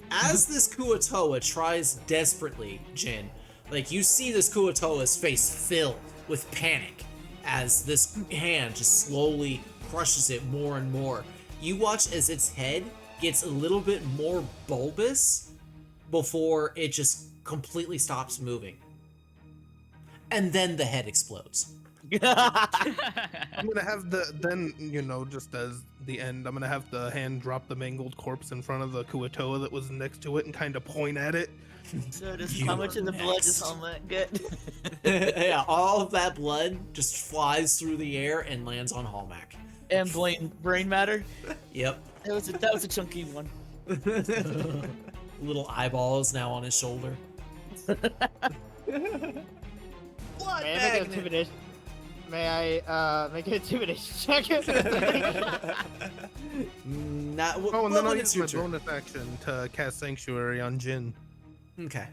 as this Kuatoa tries desperately, Jin, like you see this Kuatoa's face fill with panic as this hand just slowly crushes it more and more. You watch as its head gets a little bit more bulbous before it just completely stops moving. And then the head explodes. I'm gonna have then just as the end, I'm gonna have the hand drop the mangled corpse in front of the Kuatoa that was next to it and kind of point at it. So does You how much of the blood does next. Homeland get? Yeah, all of that blood just flies through the air and lands on Hallmack. And brain matter? Yep. That was a chunky one. Little eyeballs now on his shoulder. Blood May I make an magnet. intimidation? May I make an intimidation check? Not. Oh, and then I'll when use it's your my turn. bonus action to cast Sanctuary on Jin. Okay.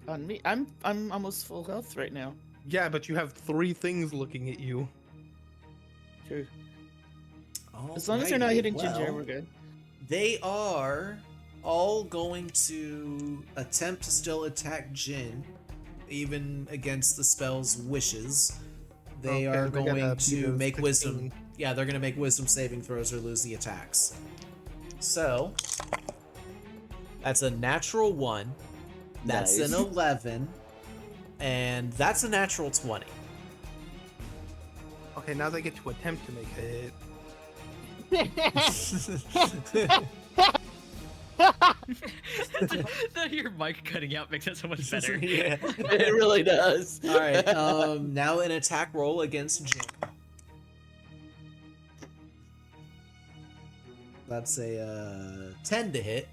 On me, I'm almost full health right now. Yeah, but you have 3 things looking at you. True. As long as they're not Alrighty, hitting Ginger, well, we're good. They are all going to attempt to still attack Jin, even against the spell's wishes. They Okay, are they gotta going beat to a make 16. wisdom. Yeah, they're going to make wisdom saving throws or lose the attacks. So that's a natural 1. That's Nice. an 11, and that's a natural 20. Okay, now they get to attempt to make a hit. Your mic cutting out makes it so much better. Yeah. It really does. All right. Now an attack roll against Jin. That's a 10 to hit.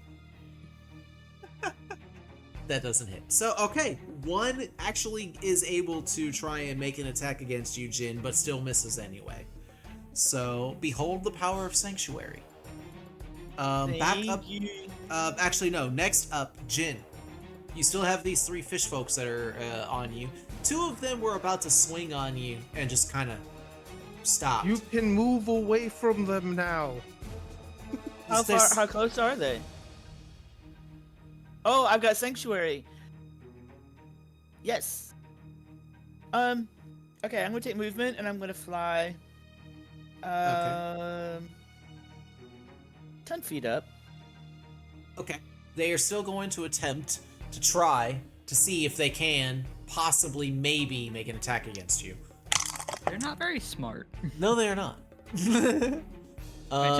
That doesn't hit. So okay, 1 actually is able to try and make an attack against you, Jin, but still misses anyway. So behold the power of Sanctuary. Back up. Actually, no. Next up, Jin. You still have these 3 fish folks that are on you. 2 of them were about to swing on you and just kind of stopped. You can move away from them now. How close are they? Oh, I've got Sanctuary. Yes. Okay, I'm gonna take movement and I'm gonna fly. 10 feet up. Okay. They are still going to attempt to try to see if they can possibly maybe make an attack against you. They're not very smart. No, they are not. fair.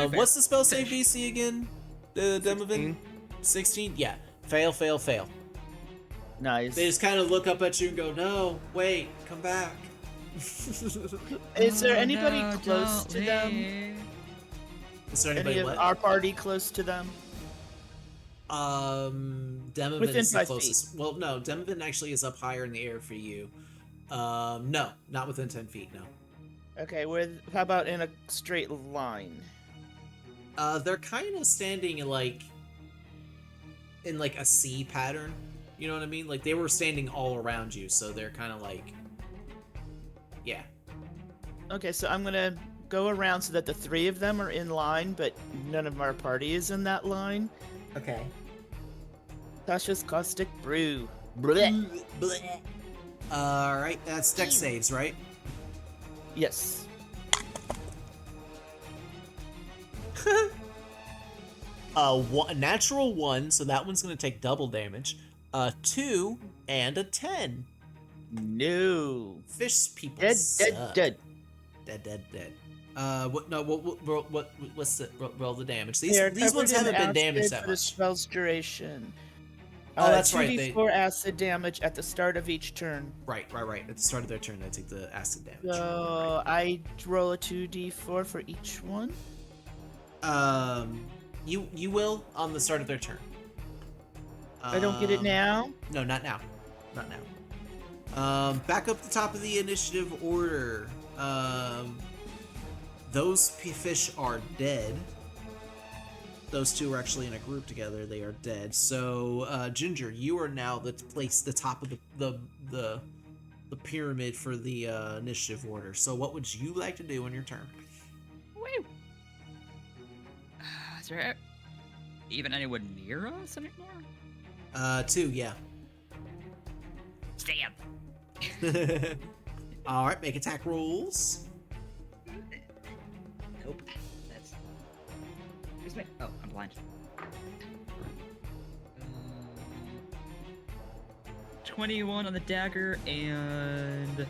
What's the spell save DC again? Demovan? 16. 16? Yeah. Fail, fail, fail. Nice. They just kind of look up at you and go, no, wait, come back. Is there anybody No, close don't to them? leave. Is there Any anybody of what? our party close to them? Demovan Within is the 5 feet. closest. Well, no, Demovan actually is up higher in the air for you. No, not within 10 feet, no. Okay, how about in a straight line? They're kind of standing in like a C pattern. You know what I mean? Like they were standing all around you, so they're kind of like, yeah. Okay, so I'm gonna go around so that the 3 of them are in line, but none of our party is in that line. Okay. Tasha's Caustic Brew. All right, that's dex saves, right? Yes. Natural 1, so that one's gonna take double damage. 2 and a 10. No. Fish people Dead, suck. dead. Dead. What? No. What's the roll the damage? They These are ones covered in haven't been acid damaged that for the much. spell's duration. Oh, that's right, they- 2d4 acid damage at the start of each turn. Right. At the start of their turn, they take the acid damage. So I roll a 2d4 for each one. You will on the start of their turn. I don't get it now. No, not now. Not now. Back up the top of the initiative order. Those fish are dead. Those 2 are actually in a group together. They are dead. So, Ginger, you are now the top of the pyramid for the initiative order. So, what would you like to do in your turn? Woo. Is there even anyone near us anymore? 2, yeah. Stab. All right, make attack rolls. Nope. That's. Where's my? Oh, I'm blind. 21 on the dagger and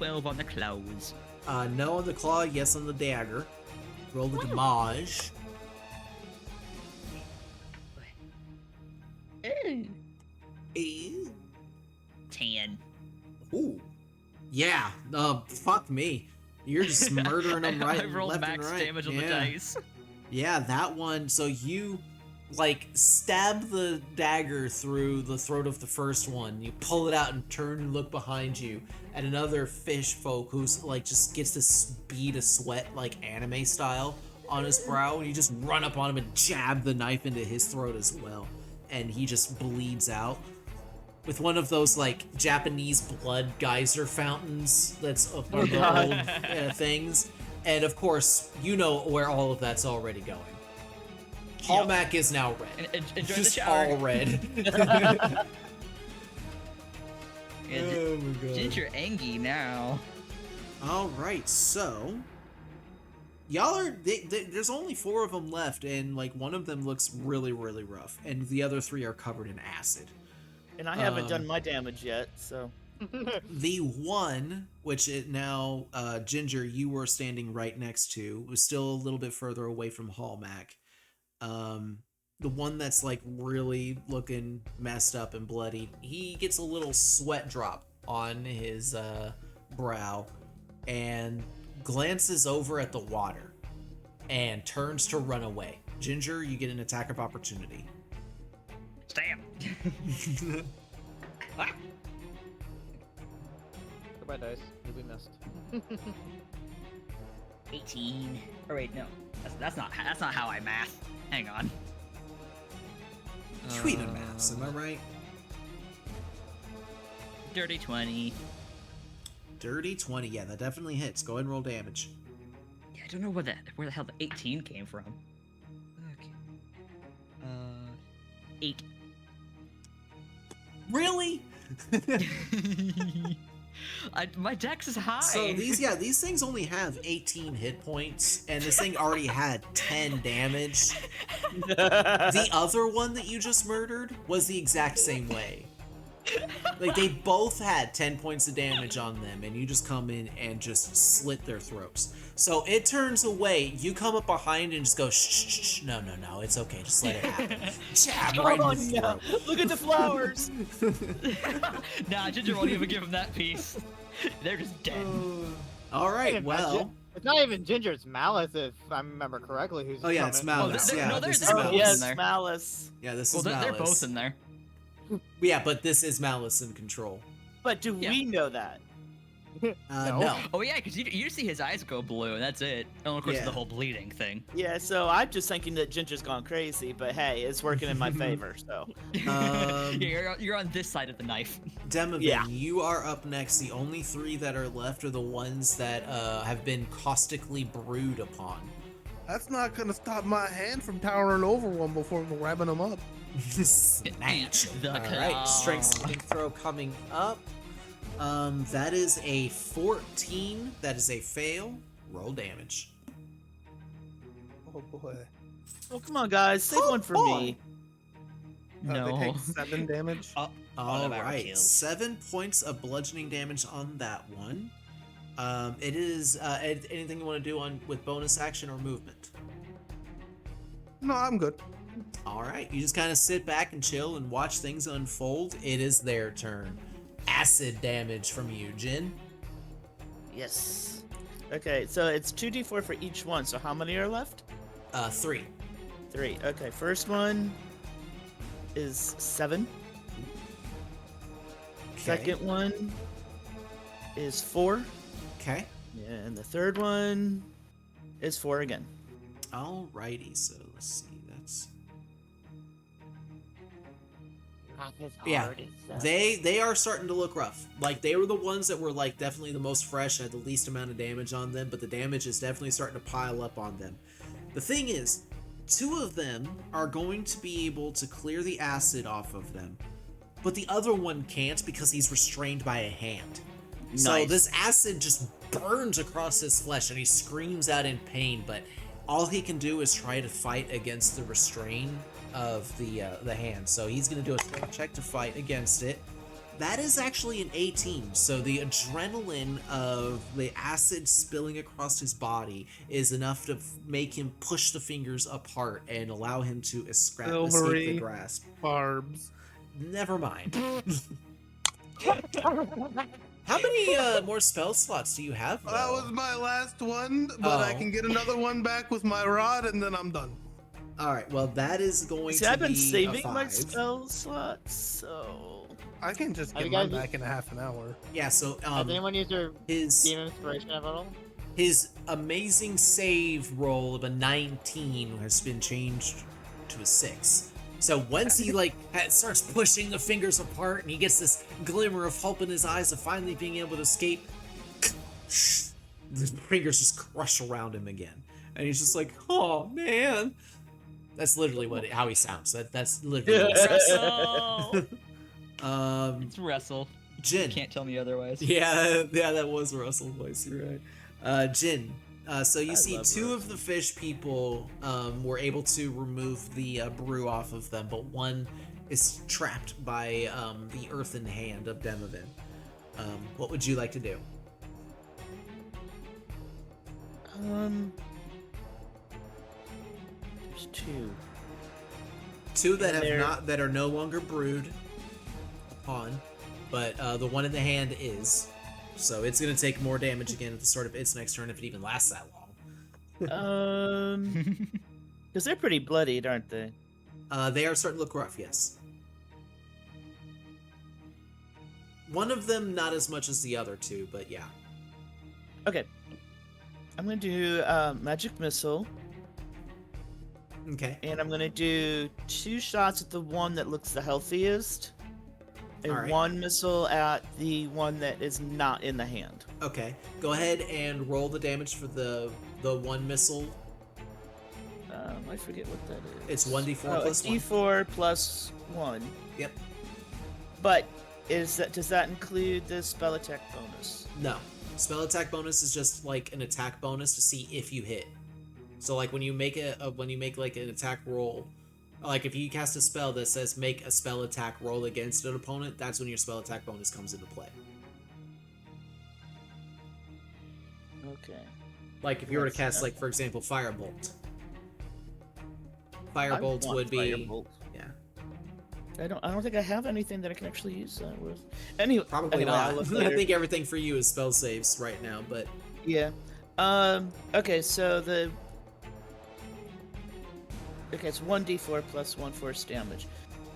12 on the claws. No on the claw, yes on the dagger. Roll the damage. Ooh. Ew. 10. Ooh. Yeah. Fuck me. You're just murdering them right I rolled left and max right. damage on the dice. Yeah, that one. So you, like, stab the dagger through the throat of the first one. You pull it out and turn and look behind you at another fish folk who's, like, just gets this bead of sweat, like, anime style on his brow. And you just run up on him and jab the knife into his throat as well. And he just bleeds out. With one of those, like, Japanese blood geyser fountains that's one of the old things. And, of course, you know where all of that's already going. Hallmac is now red. Enjoy Just the shower. all red. Oh my god. Ginger Angie now. Alright, so... Y'all are... there's only 4 of them left, and, like, one of them looks really, really rough. And the other 3 are covered in acid. And I haven't done my damage yet, so... The one, which it now, Ginger, you were standing right next to, was still a little bit further away from Hallmac. The one that's like really looking messed up and bloody, he gets a little sweat drop on his brow and glances over at the water and turns to run away. Ginger, you get an attack of opportunity. Stab. Goodbye, dice. You'll be missed. 18. Or wait, no. That's not how I math. Hang on. Tweet and maths, am I right? Dirty 20. Dirty 20, yeah, that definitely hits. Go ahead and roll damage. Yeah, I don't know where the hell the 18 came from. Okay. 8. Really? My dex is high. So these things only have 18 hit points, and this thing already had 10 damage. The other one that you just murdered was the exact same way. Like, they both had 10 points of damage on them, and you just come in and just slit their throats. So it turns away, you come up behind and just go, shh, no, it's okay, just let it happen. Jab right in the throat. Look at the flowers! Nah, Ginger won't even give him that piece. They're just dead. Alright, well... It's not even Ginger, it's Malice, if I remember correctly. Who's Oh yeah, it's Malice. Oh, yeah, no, this there's is both Malice. Yes, in there. Malice. Yeah, this Well, is Malice. they're both in there. Yeah, but this is Malice in control. But do we know that? No. Oh yeah, because you see his eyes go blue, and that's it. And of course, Yeah. the whole bleeding thing. Yeah, so I'm just thinking that Ginger's gone crazy, but hey, it's working in my favor, so. Yeah, you're on this side of the knife. Demovan, Yeah. you are up next. The only 3 that are left are the ones that have been caustically brewed upon. That's not gonna stop my hand from towering over one before grabbing him up. Snatch. The Alright, claw. strength saving throw coming up. That is a 14. That is a fail. Roll damage. Oh boy. Oh, come on, guys, save one for me. No. They take 7 damage. Alright, 7 points of bludgeoning damage on that one. It is anything you want to do with bonus action or movement? No, I'm good. Alright, you just kind of sit back and chill and watch things unfold. It is their turn. Acid damage from you, Jin. Yes. Okay, so it's 2d4 for each one, so how many are left? 3. 3. Okay, first one is 7. Okay. Second one is 4. Okay. Yeah, and the third one is 4 again. Alrighty, so let's see. That's Not as Yeah, hard as, they are starting to look rough. Like, they were the ones that were like definitely the most fresh, had the least amount of damage on them, but the damage is definitely starting to pile up on them. The thing is, 2 of them are going to be able to clear the acid off of them, but the other one can't because he's restrained by a hand. So Nice. this acid just burns across his flesh and he screams out in pain, but all he can do is try to fight against the restraint of the hand. So he's going to do a strength check to fight against it. That is actually an 18. So the adrenaline of the acid spilling across his body is enough to make him push the fingers apart and allow him to escape the Silvery grasp. barbs. Never mind. How many more spell slots do you have? That though? was my last one, but I Oh. can get another one back with my rod, and then I'm done. All right. Well, that is going See, to I've been be saving a my 5. spell slots, so I can just Have get you mine guys- back in a half an hour. Yeah. So Has anyone used their his Demon Inspiration at all? his amazing save roll of a 19 has been changed to a 6. So once he starts pushing the fingers apart and he gets this glimmer of hope in his eyes of finally being able to escape, the fingers just crush around him again, and he's just like, "Oh man." That's literally how he sounds. That's literally. What he sounds. Russell. It's Russell. Jin. Can't tell me otherwise. Yeah, that was Russell voice. You're right. Jin. So you I see, love two of the fish people were able to remove the brew off of them, but one is trapped by the earthen hand of Demavin. What would you like to do? There's two. Two that And that are no longer brewed upon, but the one in the hand is. So it's gonna take more damage again at the start of its next turn if it even lasts that long. Because they're pretty bloodied, aren't they? They are starting to look rough, yes. One of them not as much as the other two, but yeah. Okay. I'm gonna do magic missile, Okay. and I'm gonna do 2 shots at the one that looks the healthiest, and Alright. 1 missile at the one that is not in the hand. Okay. Go ahead and roll the damage for the one missile. I forget what that is. It's 1d4 plus it's 1. D4 plus 1. Yep. But does that include the spell attack bonus? No. Spell attack bonus is just like an attack bonus to see if you hit. So like when you make like an attack roll, like if you cast a spell that says make a spell attack roll against an opponent, that's when your spell attack bonus comes into play. Okay. Like if you were to Yes, cast okay. like for example Firebolt. I Firebolt want would be Firebolt. yeah. I don't think I have anything that I can actually use that with. Anyway, Probably I'll not. look I later. think everything for you is spell saves right now, but Yeah. Okay, so it's 1d4 plus 1 force damage.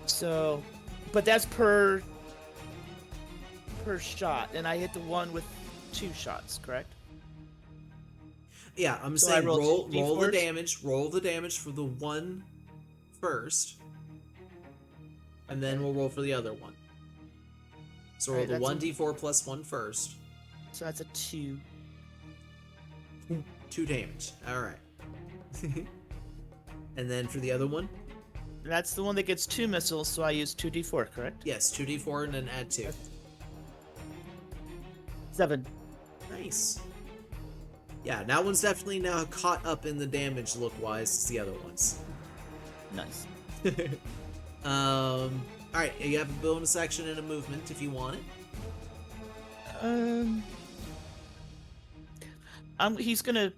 So, but that's per shot, and I hit the one with 2 shots, correct? yeah, I'm So I saying roll roll two the D4s? damage. Roll the damage for the one first, and then we'll roll for the other one. So roll Alright, the that's 1d4 plus 1 first. So that's a 2. 2 damage. All right. And then for the other one, That's the one that gets 2 missiles, so I use 2d4, correct? yes, 2d4 and then add 2. 7. Nice. Yeah, that one's definitely now caught up in the damage look-wise as the other ones. Nice. Alright, you have a bonus action and a movement if you want it. He's gonna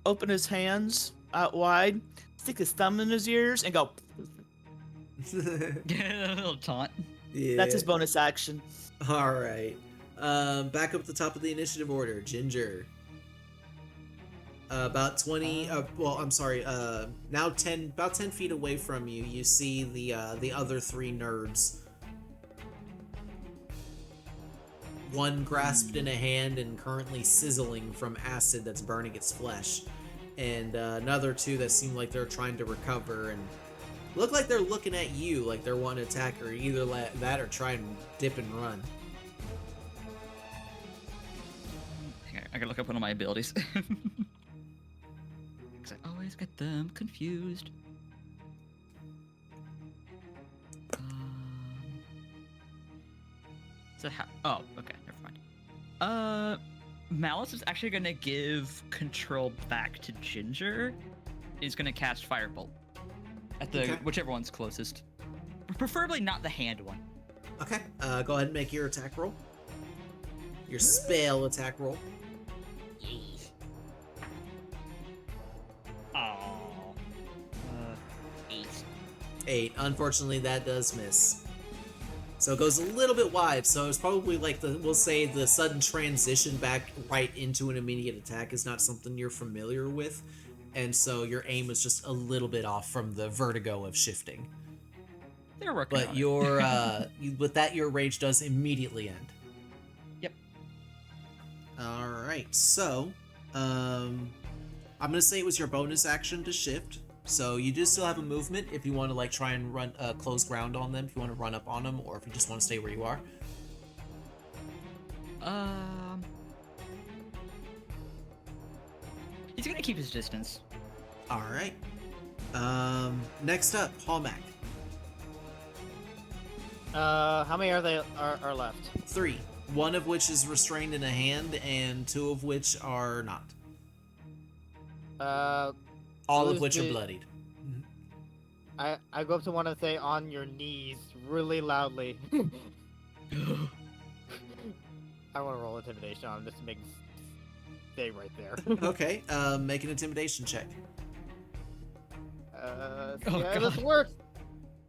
open his hands out wide, stick his thumb in his ears, and go. A little taunt. Yeah. That's his bonus action. Alright. Back up at the top of the initiative order, Ginger. About 20, well, I'm sorry, now about 10 feet away from you, you see the other 3 nerds. One grasped in a hand and currently sizzling from acid that's burning its flesh. And another 2 that seem like they're trying to recover and look like they're looking at you like they're one attacker. Either that or try and dip and run. I gotta look up one of my abilities. Because I always get them confused. So how? Oh, okay, never mind. Malice is actually gonna give control back to Ginger. He's gonna cast Firebolt at the Okay. whichever one's closest. Preferably not the hand one. Okay, go ahead and make your attack roll. Your spell attack roll. Oh. 8. 8. Unfortunately, that does miss. So it goes a little bit wide, so it's probably like we'll say the sudden transition back right into an immediate attack is not something you're familiar with, and so your aim is just a little bit off from the vertigo of shifting. They're working But on your it. with that, your rage does immediately end. Yep. All right, so I'm gonna say it was your bonus action to shift. So you do still have a movement if you want to like try and run close ground on them, if you want to run up on them, or if you just want to stay where you are. He's gonna keep his distance. All right. Next up, Hallmack. How many are left? 3. One of which is restrained in a hand, and 2 of which are not. All of who's which are the- bloodied. I go up to one and say, "On your knees," really loudly. I want to roll intimidation on him just to make him stay right there. Okay. Make an intimidation check. Yeah, this God. works.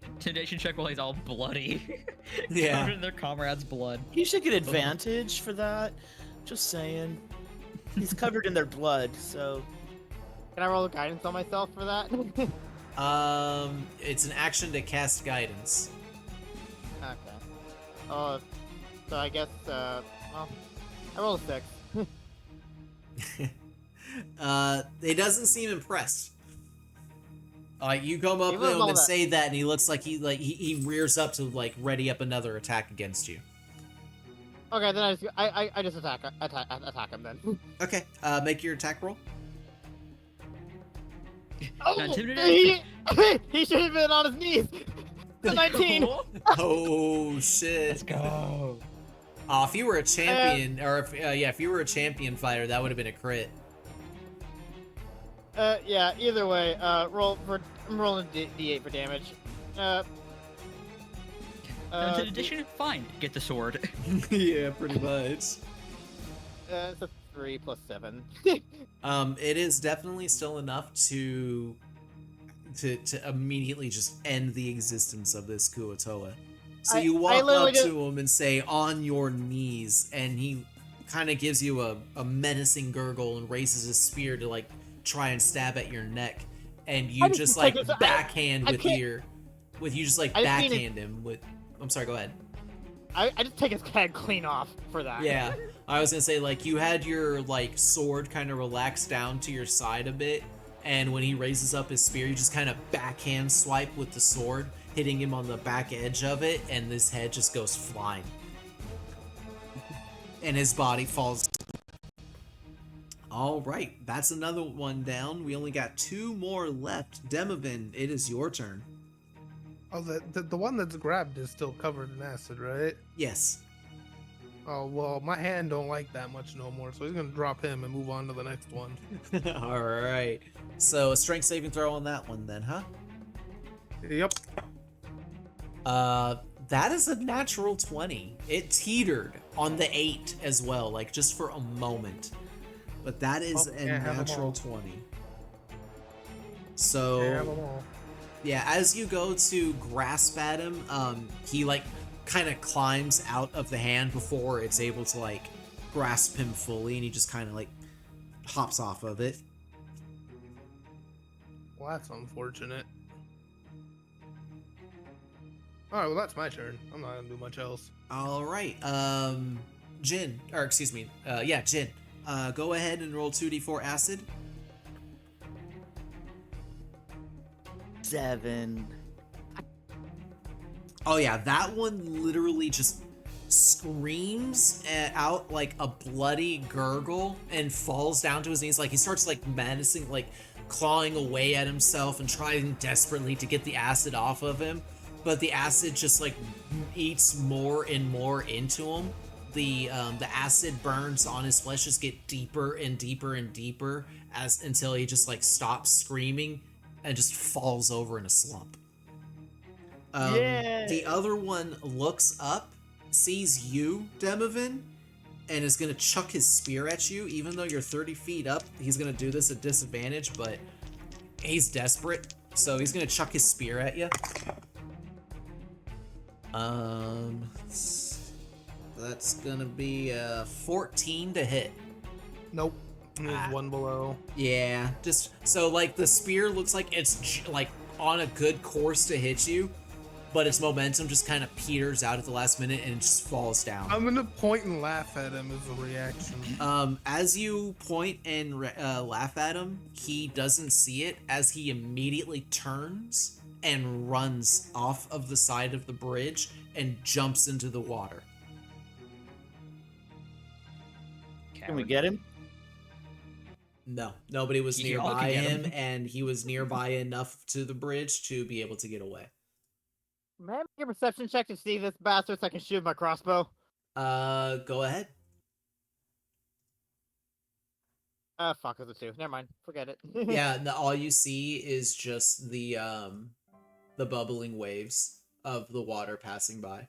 Intimidation check while he's all bloody. Yeah. Covered in their comrade's blood. He should get advantage for that. Just saying. He's covered in their blood, so. Can I roll a guidance on myself for that? It's an action to cast guidance. Okay. Oh, so I guess, well, I rolled a 6. He doesn't seem impressed. You come up He to was him all and that- say that, and he looks like he rears up to like ready up another attack against you. Okay, then I just attack him then. Okay, make your attack roll. Oh, intimidate? he should have been on his knees. The 19. Oh shit! Let's go. If you were a champion, or if you were a champion fighter, that would have been a crit. Yeah. Either way, I'm rolling D8 for damage. Intimidation? Fine. Get the sword. Yeah, pretty much. It's a 3 plus 7. It is definitely still enough to immediately just end the existence of this Kuotoa. So you walk up literally to him and say, "On your knees," and he kind of gives you a menacing gurgle and raises his spear to like try and stab at your neck, and you I just just like like this- backhand I with can't- you just like I just need to- backhand him with. I'm sorry, go ahead. I just take his head clean off for that. Yeah, I was gonna say like you had your like sword kind of relaxed down to your side a bit, and when he raises up his spear, you just kind of backhand swipe with the sword, hitting him on the back edge of it, and his head just goes flying, and his body falls. All right, that's another one down. We only got 2 more left. Demovin, it is your turn. Oh, the one that's grabbed is still covered in acid, right? Yes. Oh, well, my hand don't like that much no more, so he's gonna drop him and move on to the next one. All right. So a strength saving throw on that one then, huh? Yep. That is a natural 20. It teetered on the 8 as well, like just for a moment. But that is Oh, a can't have 'em natural all. 20. Can't have So 'em all. yeah, as you go to grasp at him, he like kind of climbs out of the hand before it's able to like grasp him fully, and he just kind of like hops off of it. Well, that's unfortunate. All right, well, that's my turn. I'm not gonna do much else. All right, Jin, or excuse me, Jin. Go ahead and roll 2d4 acid. 7. Oh yeah, that one literally just screams out like a bloody gurgle and falls down to his knees. Like he starts like menacing, like clawing away at himself and trying desperately to get the acid off of him. But the acid just like eats more and more into him. The acid burns on his flesh just get deeper and deeper and deeper until he just like stops screaming and just falls over in a slump. The other one looks up, sees you, Demovan, and is gonna chuck his spear at you. Even though you're 30 feet up, he's gonna do this at disadvantage, but he's desperate, so he's gonna chuck his spear at you. That's gonna be 14 to hit. Nope. There's one below. Yeah, just so like the spear looks like it's like on a good course to hit you, but its momentum just kind of peters out at the last minute and it just falls down. I'm gonna point and laugh at him as a reaction. As you point and laugh at him, he doesn't see it as he immediately turns and runs off of the side of the bridge and jumps into the water. Can we get him? No, nobody was Y'all can nearby get him, him. and he was nearby enough to the bridge to be able to get away. May I make a perception check to see this bastard so I can shoot my crossbow? Go ahead. Fuck, it was a 2. Never mind. Forget it. Yeah, all you see is just the bubbling waves of the water passing by.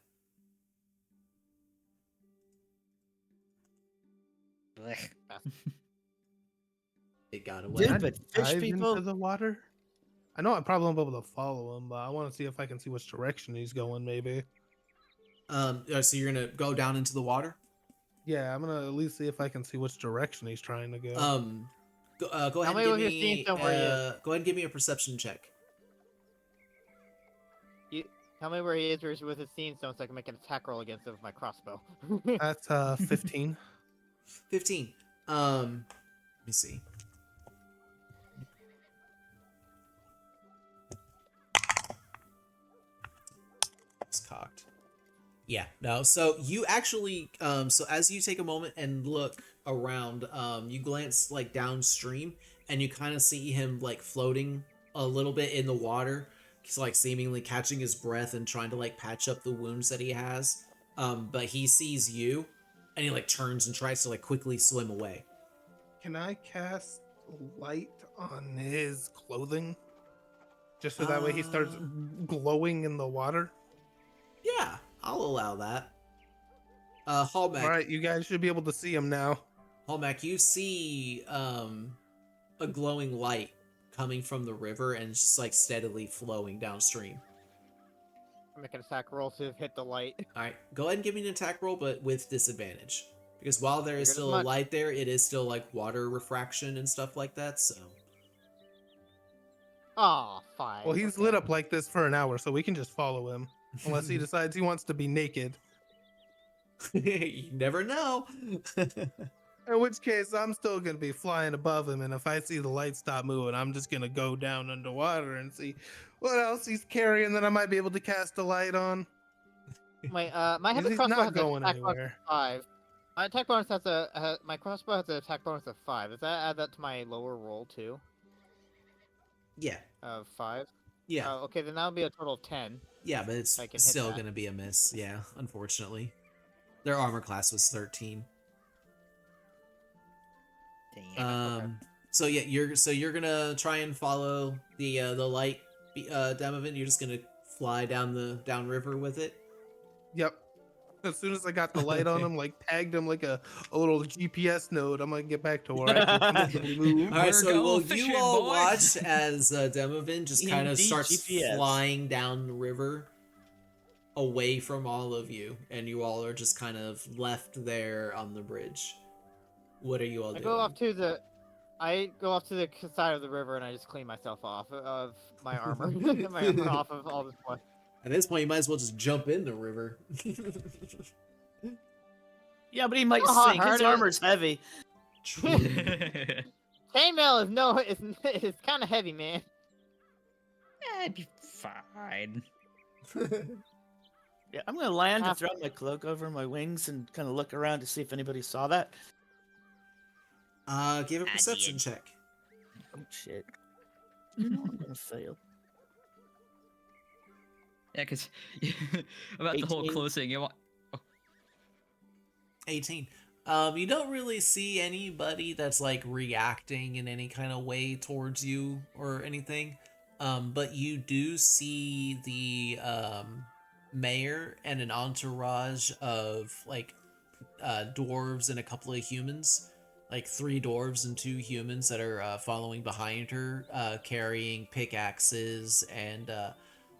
It got away. Dude, but fish Dive people. into the water. I know I probably won't be able to follow him, but I want to see if I can see which direction he's going. Maybe. So you're gonna go down into the water? Yeah, I'm gonna at least see if I can see which direction he's trying to go. Go ahead Tell and me give what you're me. seeing somewhere he is. Go ahead and give me a perception check. Tell me where he is with his scene stone so I can make an attack roll against him with my crossbow. That's 15. 15. Let me see. It's cocked. Yeah, no. So you actually, so as you take a moment and look around, you glance like downstream, and you kind of see him like floating a little bit in the water. He's like seemingly catching his breath and trying to like patch up the wounds that he has. But he sees you, and he like turns and tries to like quickly swim away. Can I cast light on his clothing? Just so that way he starts glowing in the water? Yeah, I'll allow that. Hallback. Alright, you guys should be able to see him now. Hallback, you see a glowing light coming from the river and it's just like steadily flowing downstream. Make an attack roll to hit the light. Alright, go ahead and give me an attack roll, but with disadvantage. Because while there is Figured as still a much. light there, it is still like water refraction and stuff like that, so. Aw, 5. Well, he's lit up like this for an hour, so we can just follow him. Unless he decides he wants to be naked. You never know. In which case, I'm still going to be flying above him, and if I see the light stop moving, I'm just going to go down underwater and see what else he's carrying that I might be able to cast a light on. Wait, my heavy He's crossbow not has going an attack bonus anywhere. of 5. My attack bonus has my crossbow has an attack bonus of 5. Does that add that to my lower roll too? Yeah, Of 5? yeah. Okay, then that'll be a total of 10. Yeah, but it's I can hit still that. gonna be a miss, yeah, unfortunately. Their armor class was 13. Damn. So yeah, you're gonna try and follow the light, Demovan. You're just gonna fly down river with it. Yep. As soon as I got the light on him, like tagged him like a little GPS node, I'm going to get back to where I can comfortably move. All right, We're so going will fishing, you all boys. watch as Demovan just kind of Indeed, starts GPS. flying down the river away from all of you, and you all are just kind of left there on the bridge. What are you all I doing? go off to the side of the river and I just clean myself off of my armor. My armor off of all this blood. At this point, you might as well just jump in the river. Yeah, but he might Oh, sink. His harder. armor's heavy. Chainmail is kind of heavy, man. I'd be fine. Yeah, I'm gonna land and Half- throw my cloak over my wings and kind of look around to see if anybody saw that. Give a I perception did. check. Oh shit! You know I'm gonna fail. Yeah, because about the whole 18. closing, you want. 18. You don't really see anybody that's like reacting in any kind of way towards you or anything. But you do see the mayor and an entourage of like dwarves and a couple of humans, like 3 dwarves and 2 humans that are following behind her, carrying pickaxes and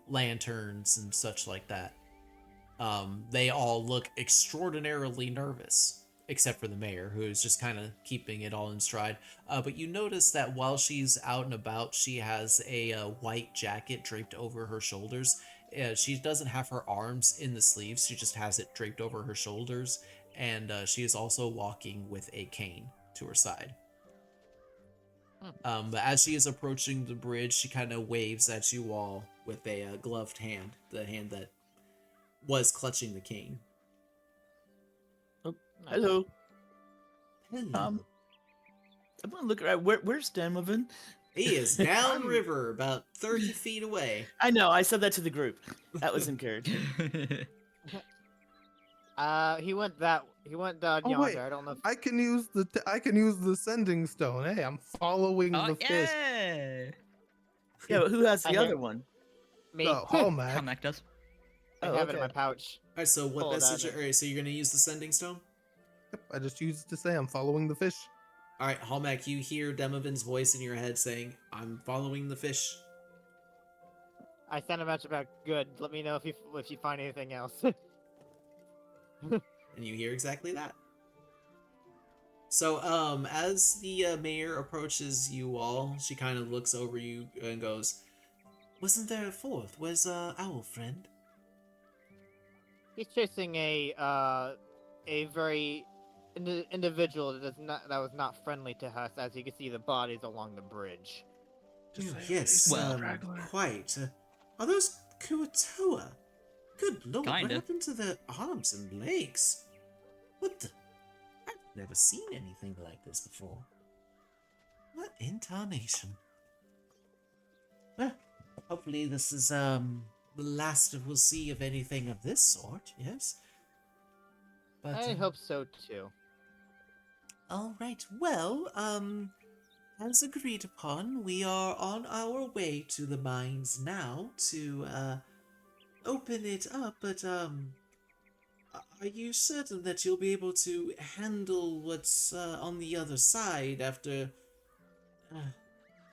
lanterns and such like that. They all look extraordinarily nervous, except for the mayor, who is just kind of keeping it all in stride. But you notice that while she's out and about, she has a white jacket draped over her shoulders. She doesn't have her arms in the sleeves, she just has it draped over her shoulders, and she is also walking with a cane to her side. But as she is approaching the bridge, she kind of waves at you all with a gloved hand, the hand that was clutching the cane. Oh, hello. Hello. I'm gonna look around. Where's Demovan? He is downriver, about 30 feet away. I know. I said that to the group. That was encouraging. He went down Oh, yonder. wait. I don't know. I can use the sending stone. Hey, I'm following Oh, the fish. yeah! Yeah, but who has the I other have- one? Me. Oh, Hallmark. Comeback does. I Oh, have it in okay. my pouch. Alright, so what Pull it out message? of it. Alright, so you're gonna use the sending stone? Yep, I just used it to say I'm following the fish. Alright, Hallmack, you hear Demovan's voice in your head saying, I'm following the fish. I sent a message about good. Let me know if you find anything else. And you hear exactly that. So, as the mayor approaches you all, she kind of looks over you and goes, Wasn't there a 4th? Where's our friend? He's chasing a very individual that was not friendly to us. As you can see, the bodies along the bridge. Yes, Well, quite. Are those Kuatoa? Good lord, what Kinda. happened to their arms and legs? What the? I've never seen anything like this before. What incarnation? Well, hopefully this is, the last we'll see of anything of this sort, yes? But, I hope so too. Alright, well, as agreed upon, we are on our way to the mines now to, open it up, but, are you certain that you'll be able to handle what's, on the other side after,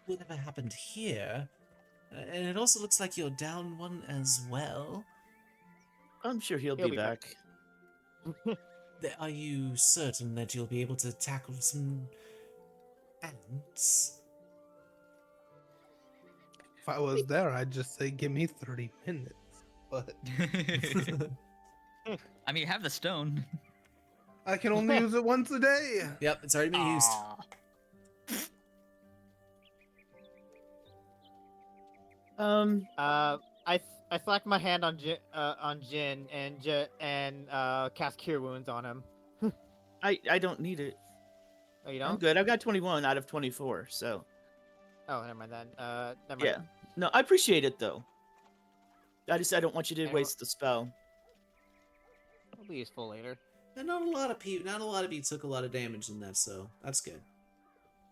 whatever happened here? And it also looks like you're down one as well. I'm sure he'll He'll be be back. back. Are you certain that you'll be able to tackle some ants? If I was there, I'd just say, give me 30 minutes. But I mean, you have the stone. I can only use it once a day. Yep, it's already been used. Aw. I slack my hand on Jin and cast Cure Wounds on him. I don't need it. Oh, you I'm don't? good. I've got 21 out of 24, so Oh, never mind then. Never yeah. mind. No, I appreciate it though. I don't want you to Anyone- waste the spell. It'll be useful later. And not a lot of you took a lot of damage in that, so that's good.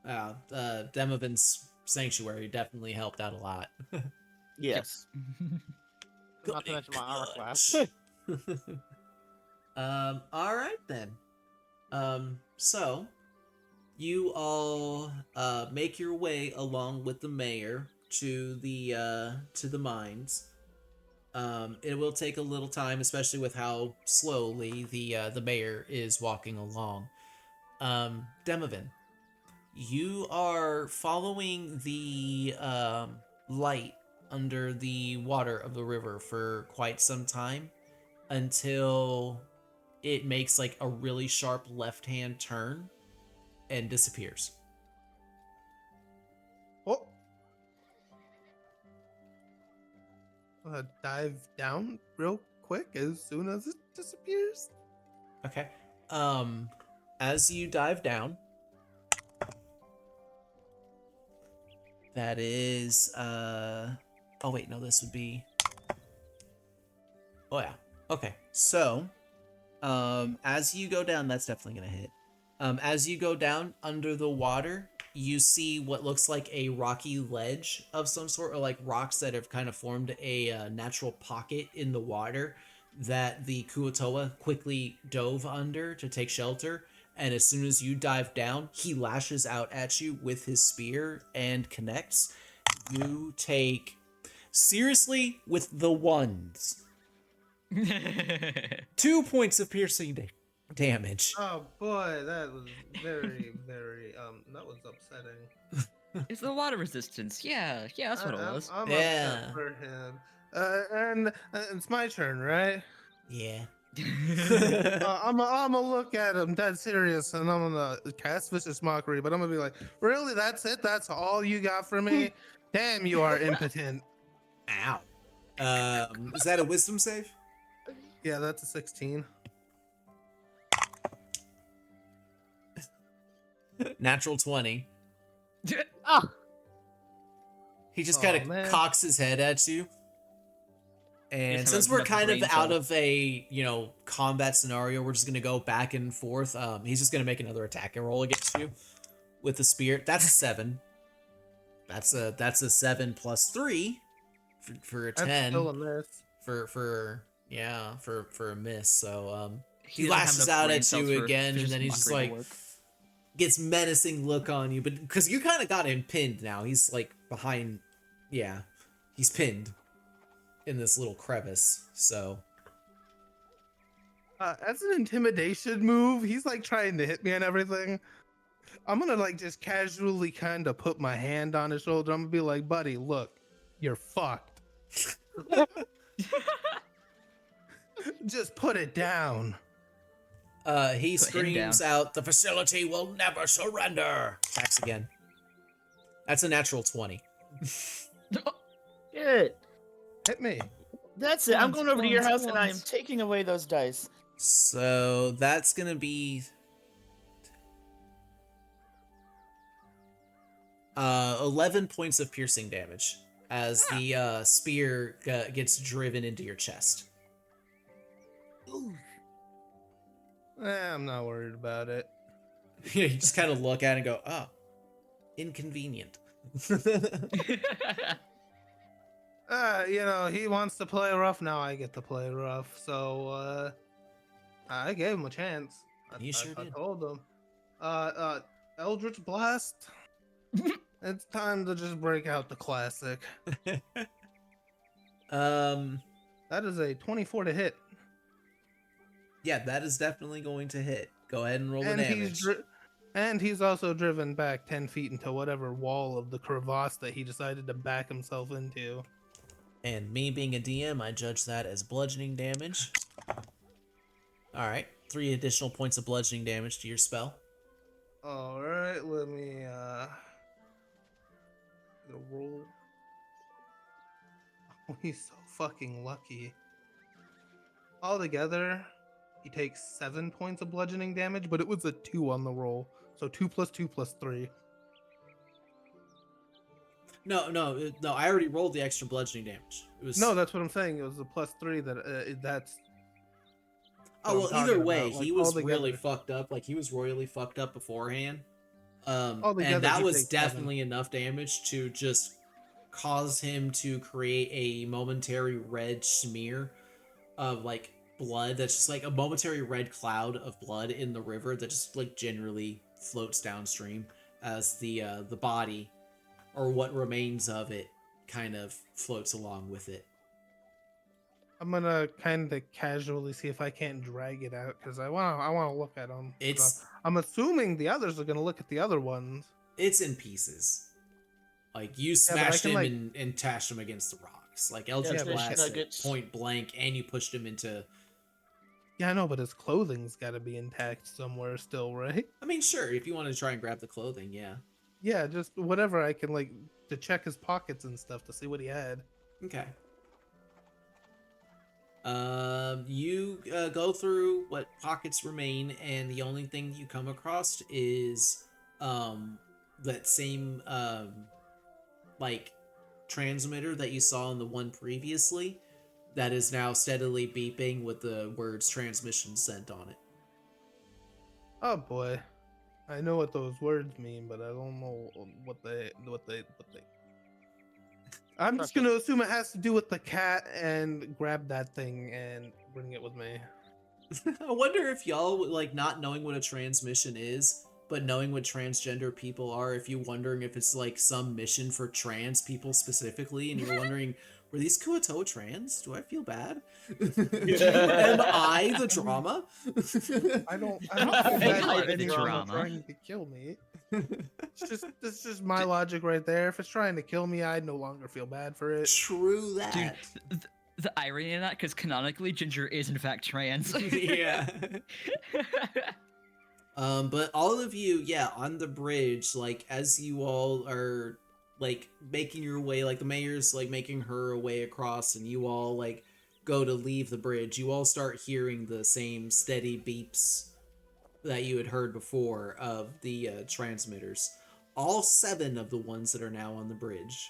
Demovan's Sanctuary definitely helped out a lot. Yes. Not to mention my armor class. Alright then. So you all make your way along with the mayor to the mines. It will take a little time, especially with how slowly the mayor is walking along. Demovan, you are following the light under the water of the river for quite some time until it makes like a really sharp left-hand turn and disappears. Oh. Dive down real quick as soon as it disappears. Okay. As you dive down, that is oh wait, no, this would be, oh yeah. Okay. So, as you go down, that's definitely gonna hit. As you go down under the water, you see what looks like a rocky ledge of some sort, or like rocks that have kind of formed a natural pocket in the water that the Kuotoa quickly dove under to take shelter. And as soon as you dive down, he lashes out at you with his spear and connects. You take, seriously, with the ones, 2 points of piercing damage. Oh boy, that was very, very that was upsetting. It's the water resistance. Yeah, that's what it was. I'm Yeah. upset for him. And it's my turn, right? Yeah. I'm gonna look at him dead serious, and I'm gonna cast vicious mockery. But I'm gonna be like, "Really? That's it? That's all you got for me? Damn, you are impotent." Ow. Is that a wisdom save? Yeah, that's a 16. Natural 20. Oh, He just Aw, kind of man. cocks his head at you. And Yes, since I'm we're about to kind of brain out cell. of a, combat scenario, we're just going to go back and forth. He's just going to make another attack and roll against you with the spear. That's a 7. That's a 7 plus 3 for a That's 10 still a miss. for a miss. So he doesn't have lashes enough out brain at cells you for again, and vicious then he's just mockery to like work. gets menacing look on you, but because you kind of got him pinned now, he's like behind. Yeah, he's pinned in this little crevice. So As an intimidation move, he's like trying to hit me and everything. I'm gonna like just casually kind of put my hand on his shoulder. I'm gonna be like, "Buddy, look, you're fucked. Just put it down." he Put him down. screams out, "The facility will never surrender!" Attacks again. That's a natural 20. Good. Hit me. That's it. I'm Once, going over to your once, house and I am once. taking away those dice. So that's gonna be 11 points of piercing damage as the spear gets driven into your chest. I'm not worried about it. You just kind of look at it and go, "Oh, inconvenient." He wants to play rough. Now I get to play rough. So I gave him a chance. You sure I did. told him. Eldritch Blast. It's time to just break out the classic. That is a 24 to hit. Yeah, that is definitely going to hit. Go ahead and roll the And damage. he's also driven back 10 feet into whatever wall of the crevasse that he decided to back himself into. And me being a DM, I judge that as bludgeoning damage. All right, 3 additional points of bludgeoning damage to your spell. All right, let me get a roll. Oh, he's so fucking lucky. Altogether, he takes 7 points of bludgeoning damage, but it was a 2 on the roll. So 2 plus 2 plus 3. No, I already rolled the extra bludgeoning damage. It was No, that's what I'm saying. It was a plus 3 that that's. Oh, what well, I'm either talking way, about, like, he was altogether. really fucked up. Like, he was royally fucked up beforehand. Altogether, And that he was takes 7. definitely enough damage to just cause him to create a momentary red smear of, like, blood. That's just, like, a momentary red cloud of blood in the river that just, like, generally floats downstream as the body, or what remains of it, kind of floats along with it. I'm gonna kind of casually see if I can't drag it out because I want to look at them. I'm assuming the others are gonna look at the other ones. It's in pieces. Like, you but I smashed can, him like- and tashed him against the rocks. Like, Eldritch fish Blast at nuggets. point blank, and you pushed him into... Yeah, I know, but his clothing's got to be intact somewhere still, right? I mean, sure, if you want to try and grab the clothing, yeah. Yeah, just whatever I can like to check his pockets and stuff to see what he had. Okay. You go through what pockets remain, and the only thing you come across is that same like transmitter that you saw in the one previously that is now steadily beeping with the words "transmission sent" on it. Oh boy. I know what those words mean, but I don't know what they. I'm just gonna assume it has to do with the cat and grab that thing and bring it with me. I wonder if y'all, like, not knowing what a transmission is, but knowing what transgender people are, if you're wondering if it's, like, some mission for trans people specifically, and you're wondering, were these Kuoto trans? Do I feel bad? Am I the drama? I don't think feel bad I for did the anyone drama. trying to kill me. It's just my logic right there. If it's trying to kill me, I no longer feel bad for it. True Dude, that. the irony in that, because canonically, Ginger is in fact trans. Yeah. But all of you, yeah, on the bridge, like, as you all are, like, making your way, like, the mayor's, like, making her way across, and you all, like, go to leave the bridge, you all start hearing the same steady beeps that you had heard before of the transmitters. All 7 of the ones that are now on the bridge.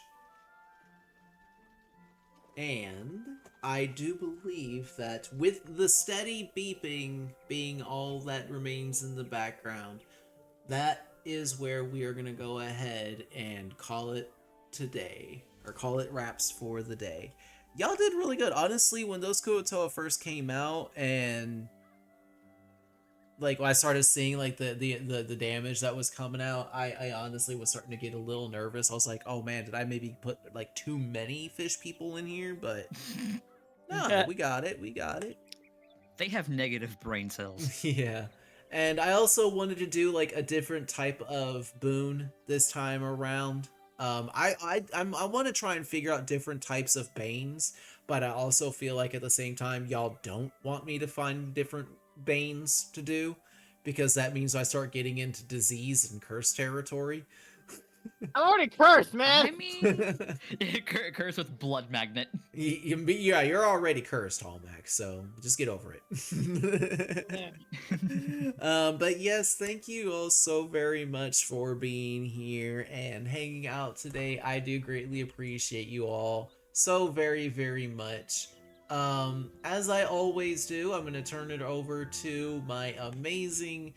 And I do believe that with the steady beeping being all that remains in the background, that is where we are going to go ahead and call it today, or call it wraps for the day. Y'all did really good. Honestly, when those Kuotoa first came out and like when I started seeing like the damage that was coming out, I honestly was starting to get a little nervous. I was like, oh man, did I maybe put like too many fish people in here? But no, we got it. We got it. They have negative brain cells. Yeah. And I also wanted to do like a different type of boon this time around. I want to try and figure out different types of banes, but I also feel like at the same time y'all don't want me to find different banes to do, because that means I start getting into disease and curse territory. I'm already cursed, man. I mean, curse with blood magnet. Yeah, you're already cursed, Hallmax, so just get over it. But yes, thank you all so very much for being here and hanging out today. I do greatly appreciate you all so very, very much. As I always do, I'm going to turn it over to my amazing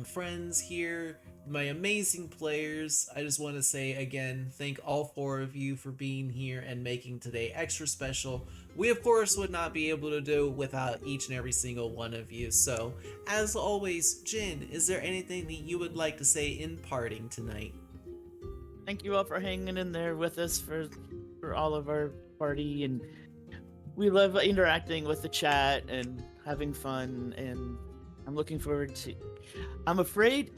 friends here, my amazing players. I just want to say again, thank all 4 of you for being here and making today extra special. We of course would not be able to do it without each and every single one of you. So as always, Jin, is there anything that you would like to say in parting tonight? Thank you all for hanging in there with us for all of our party, and we love interacting with the chat and having fun, and I'm looking forward to, I'm afraid,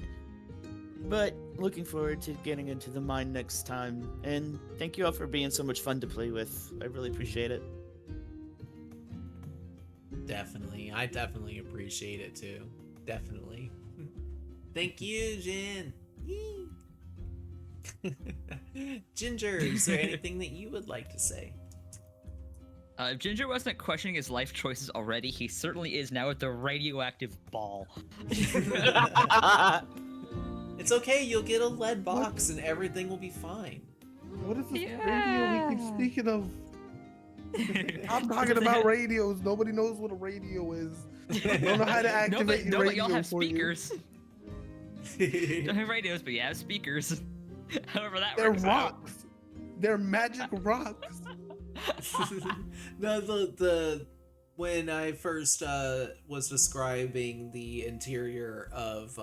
but looking forward to getting into the mine next time. And thank you all for being so much fun to play with. I really appreciate it. Definitely. I definitely appreciate it too. Definitely. Thank you, Jin. Ginger, is there anything that you would like to say? If Ginger wasn't questioning his life choices already, he certainly is now at the radioactive ball. It's okay, you'll get a lead box and everything will be fine. What is this Yeah. radio we keep speaking of? I'm talking about radios. Nobody knows what a radio is. I don't know how to activate your no, but radio y'all have for you. speakers. Don't have radios, but you have speakers. However that They're works out. rocks. They're magic rocks. No, the when I first was describing the interior of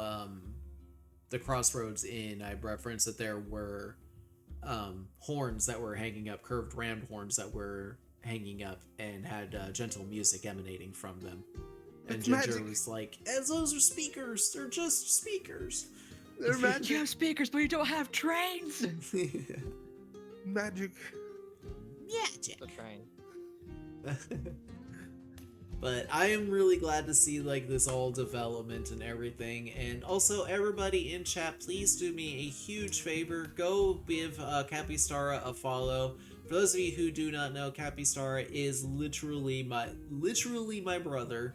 the Crossroads Inn, I referenced that there were horns that were hanging up, curved rammed horns that were hanging up and had gentle music emanating from them. And It's Ginger magic. was like, as those are speakers, they're just speakers. They're You magic. have speakers, but you don't have trains. Magic. Magic. The train. But I am really glad to see like this all development and everything. And also everybody in chat, please do me a huge favor. Go give Capistara a follow. For those of you who do not know, Capistara is literally my brother.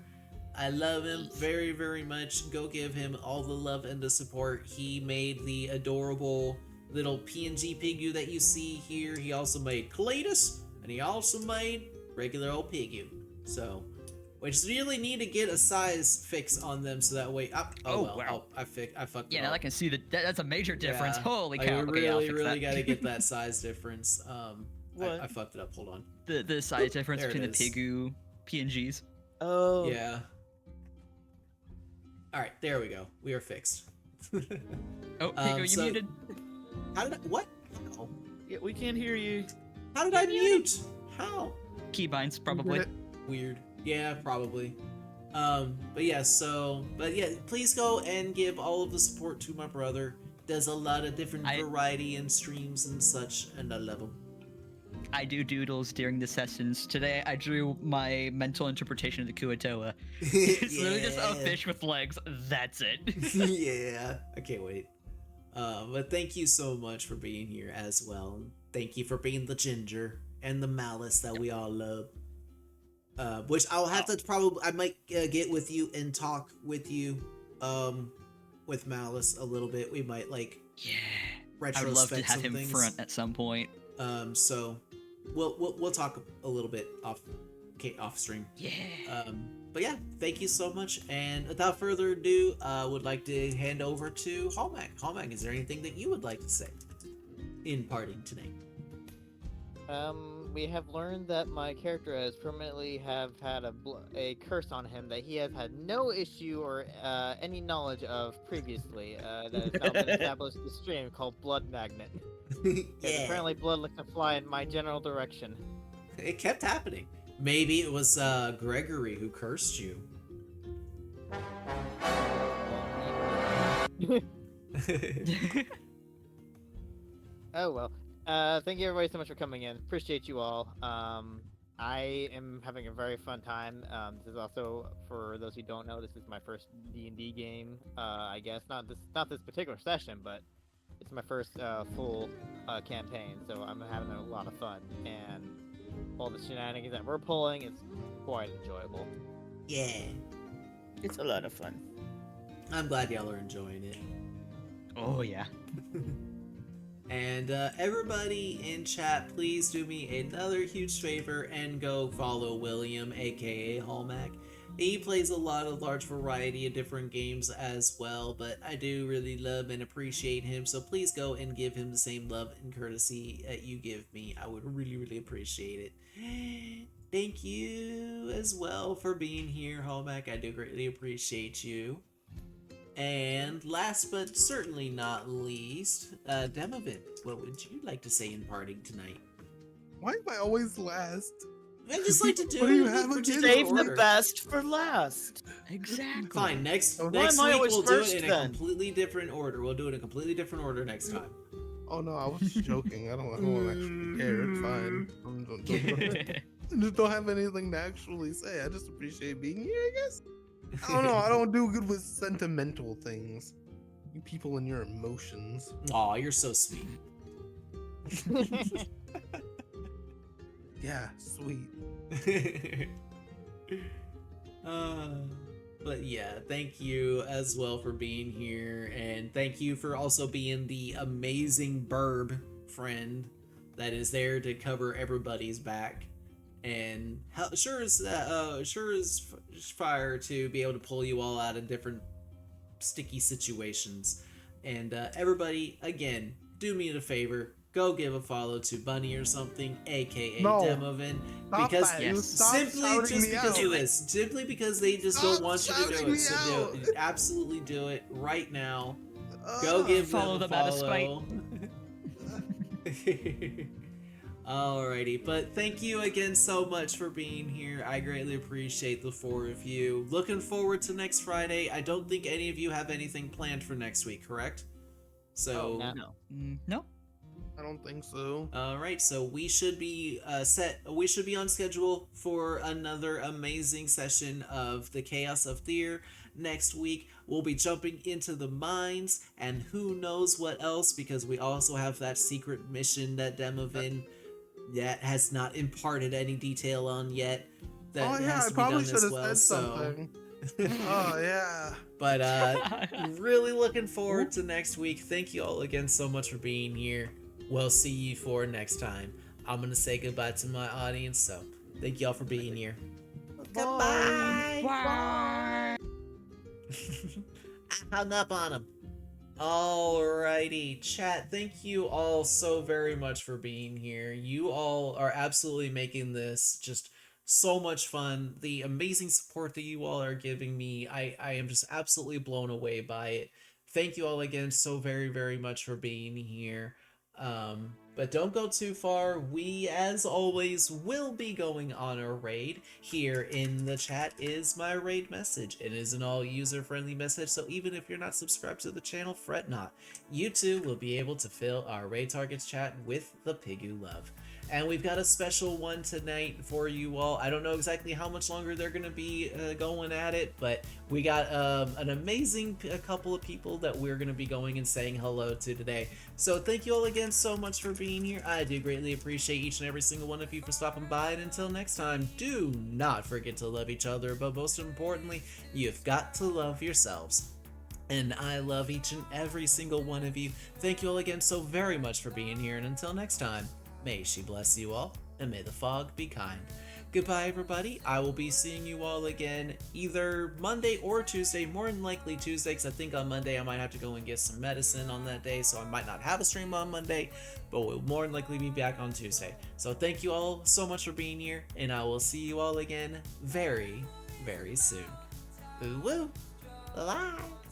I love him very, very much. Go give him all the love and the support. He made the adorable little PNG Pigu that you see here. He also made Cletus, and he also made regular old Pigu. So which really need to get a size fix on them so that way. Oh, Well, wow. I fucked Yeah, it now up. I can see that's a major difference. Yeah, Holy like, cow! we Okay, yeah, I'll really, fix really that. got to get that size difference. What? I fucked it up. Hold on. the size difference There it between the is. Pigu PNGs. Oh. Yeah. All right, there we go. We are fixed. Oh, Pigu, you so- muted. How did I, what? How? Yeah, we can't hear you. How did I mute? How? Keybinds, probably. Weird. Yeah, probably. But yeah, please go and give all of the support to my brother. There's a lot of different variety and streams and such, and I love him. I do doodles during the sessions. Today, I drew my mental interpretation of the Kuatoa. It's literally just a fish with legs. That's it. Yeah, I can't wait. But thank you so much for being here as well. Thank you for being the ginger and the malice that we all love. Which I'll have to I might get with you and talk with you, with Malice a little bit. We might Yeah. I retrospect would love to have some him things. front at some point. So we'll talk a little bit off stream. Yeah. But yeah, thank you so much. And without further ado, I would like to hand over to Hallmac. Hallmac, is there anything that you would like to say in parting today? We have learned that my character has permanently have had a curse on him that he has had no issue or any knowledge of previously. That has now been established in the stream called Blood Magnet. Yeah. Apparently, blood likes to fly in my general direction. It kept happening. Maybe it was Gregory who cursed you. Oh well. Thank you everybody so much for coming in. Appreciate you all. I am having a very fun time. This is also, for those who don't know, this is my first D&D game. I guess not this particular session, but it's my first full campaign. So I'm having a lot of fun, and all the shenanigans that we're pulling is quite enjoyable. Yeah. It's a lot of fun. I'm glad y'all are enjoying it. Oh, yeah. And everybody in chat, please do me another huge favor and go follow William, aka Hallmac. He plays a large variety of different games as well, but I do really love and appreciate him, so please go and give him the same love and courtesy that you give me. I would really, really appreciate it. Thank you as well for being here, Hallmac. I do greatly appreciate you. And last but certainly not least, Demovin, what would you like to say in parting tonight? Why am I always last? I just like to do What do you it in have particular against Save the order. best for last. Exactly. Fine, next Why week am I always we'll do it first, in a then? completely different order. We'll do it in a completely different order next time. Oh no, I was just joking. I don't actually care. It's fine. I just don't have anything to actually say. I just appreciate being here, I guess. I don't know. I don't do good with sentimental things. You people and your emotions. Aw, you're so sweet. Yeah, sweet. But yeah, thank you as well for being here, and thank you for also being the amazing burb friend that is there to cover everybody's back, and sure is fire to be able to pull you all out of different sticky situations. And everybody, again, do me a favor. Go give a follow to Bunny or something, aka No. Demovin, Stop because that. You Yes. stop simply shouting just me because out. of this, simply because they just Stop don't want you to do shouting it. me So out. do it. Absolutely do it right now. Go give Follow them them a out of spite. follow. Alrighty, but thank you again so much for being here. I greatly appreciate the four of you. Looking forward to next Friday. I don't think any of you have anything planned for next week, correct? So, no. No. No. I don't think so. alright, so we should be we should be on schedule for another amazing session of the Chaos of Thear. Next week, we'll be jumping into the mines and who knows what else, because we also have that secret mission that Demovin that has not imparted any detail on yet. That Oh yeah, has I to be probably done should as have well. said So, something. Oh yeah. but really looking forward to next week. Thank you all again so much for being here. We'll see you for next time. I'm gonna say goodbye to my audience, so thank y'all for being here. Goodbye. Bye. I hung up on him. Alrighty, chat, thank you all so very much for being here. You all are absolutely making this just so much fun. The amazing support that you all are giving me, I am just absolutely blown away by it. Thank you all again so very, very much for being here. But don't go too far. We, as always, will be going on a raid. Here in the chat is my raid message. It is an all user-friendly message, so even if you're not subscribed to the channel, fret not. You too will be able to fill our raid targets chat with the pig you love. And we've got a special one tonight for you all. I don't know exactly how much longer they're going to be going at it, but we got an amazing couple of people that we're going to be going and saying hello to today. So thank you all again so much for being here. I do greatly appreciate each and every single one of you for stopping by. And until next time, do not forget to love each other, but most importantly, you've got to love yourselves. And I love each and every single one of you. Thank you all again so very much for being here. And until next time, may she bless you all, and may the fog be kind. Goodbye, everybody. I will be seeing you all again either Monday or Tuesday, more than likely Tuesday, because I think on Monday I might have to go and get some medicine on that day, so I might not have a stream on Monday, but we'll more than likely be back on Tuesday. So thank you all so much for being here, and I will see you all again very, very soon. Woo woo! Bye-bye!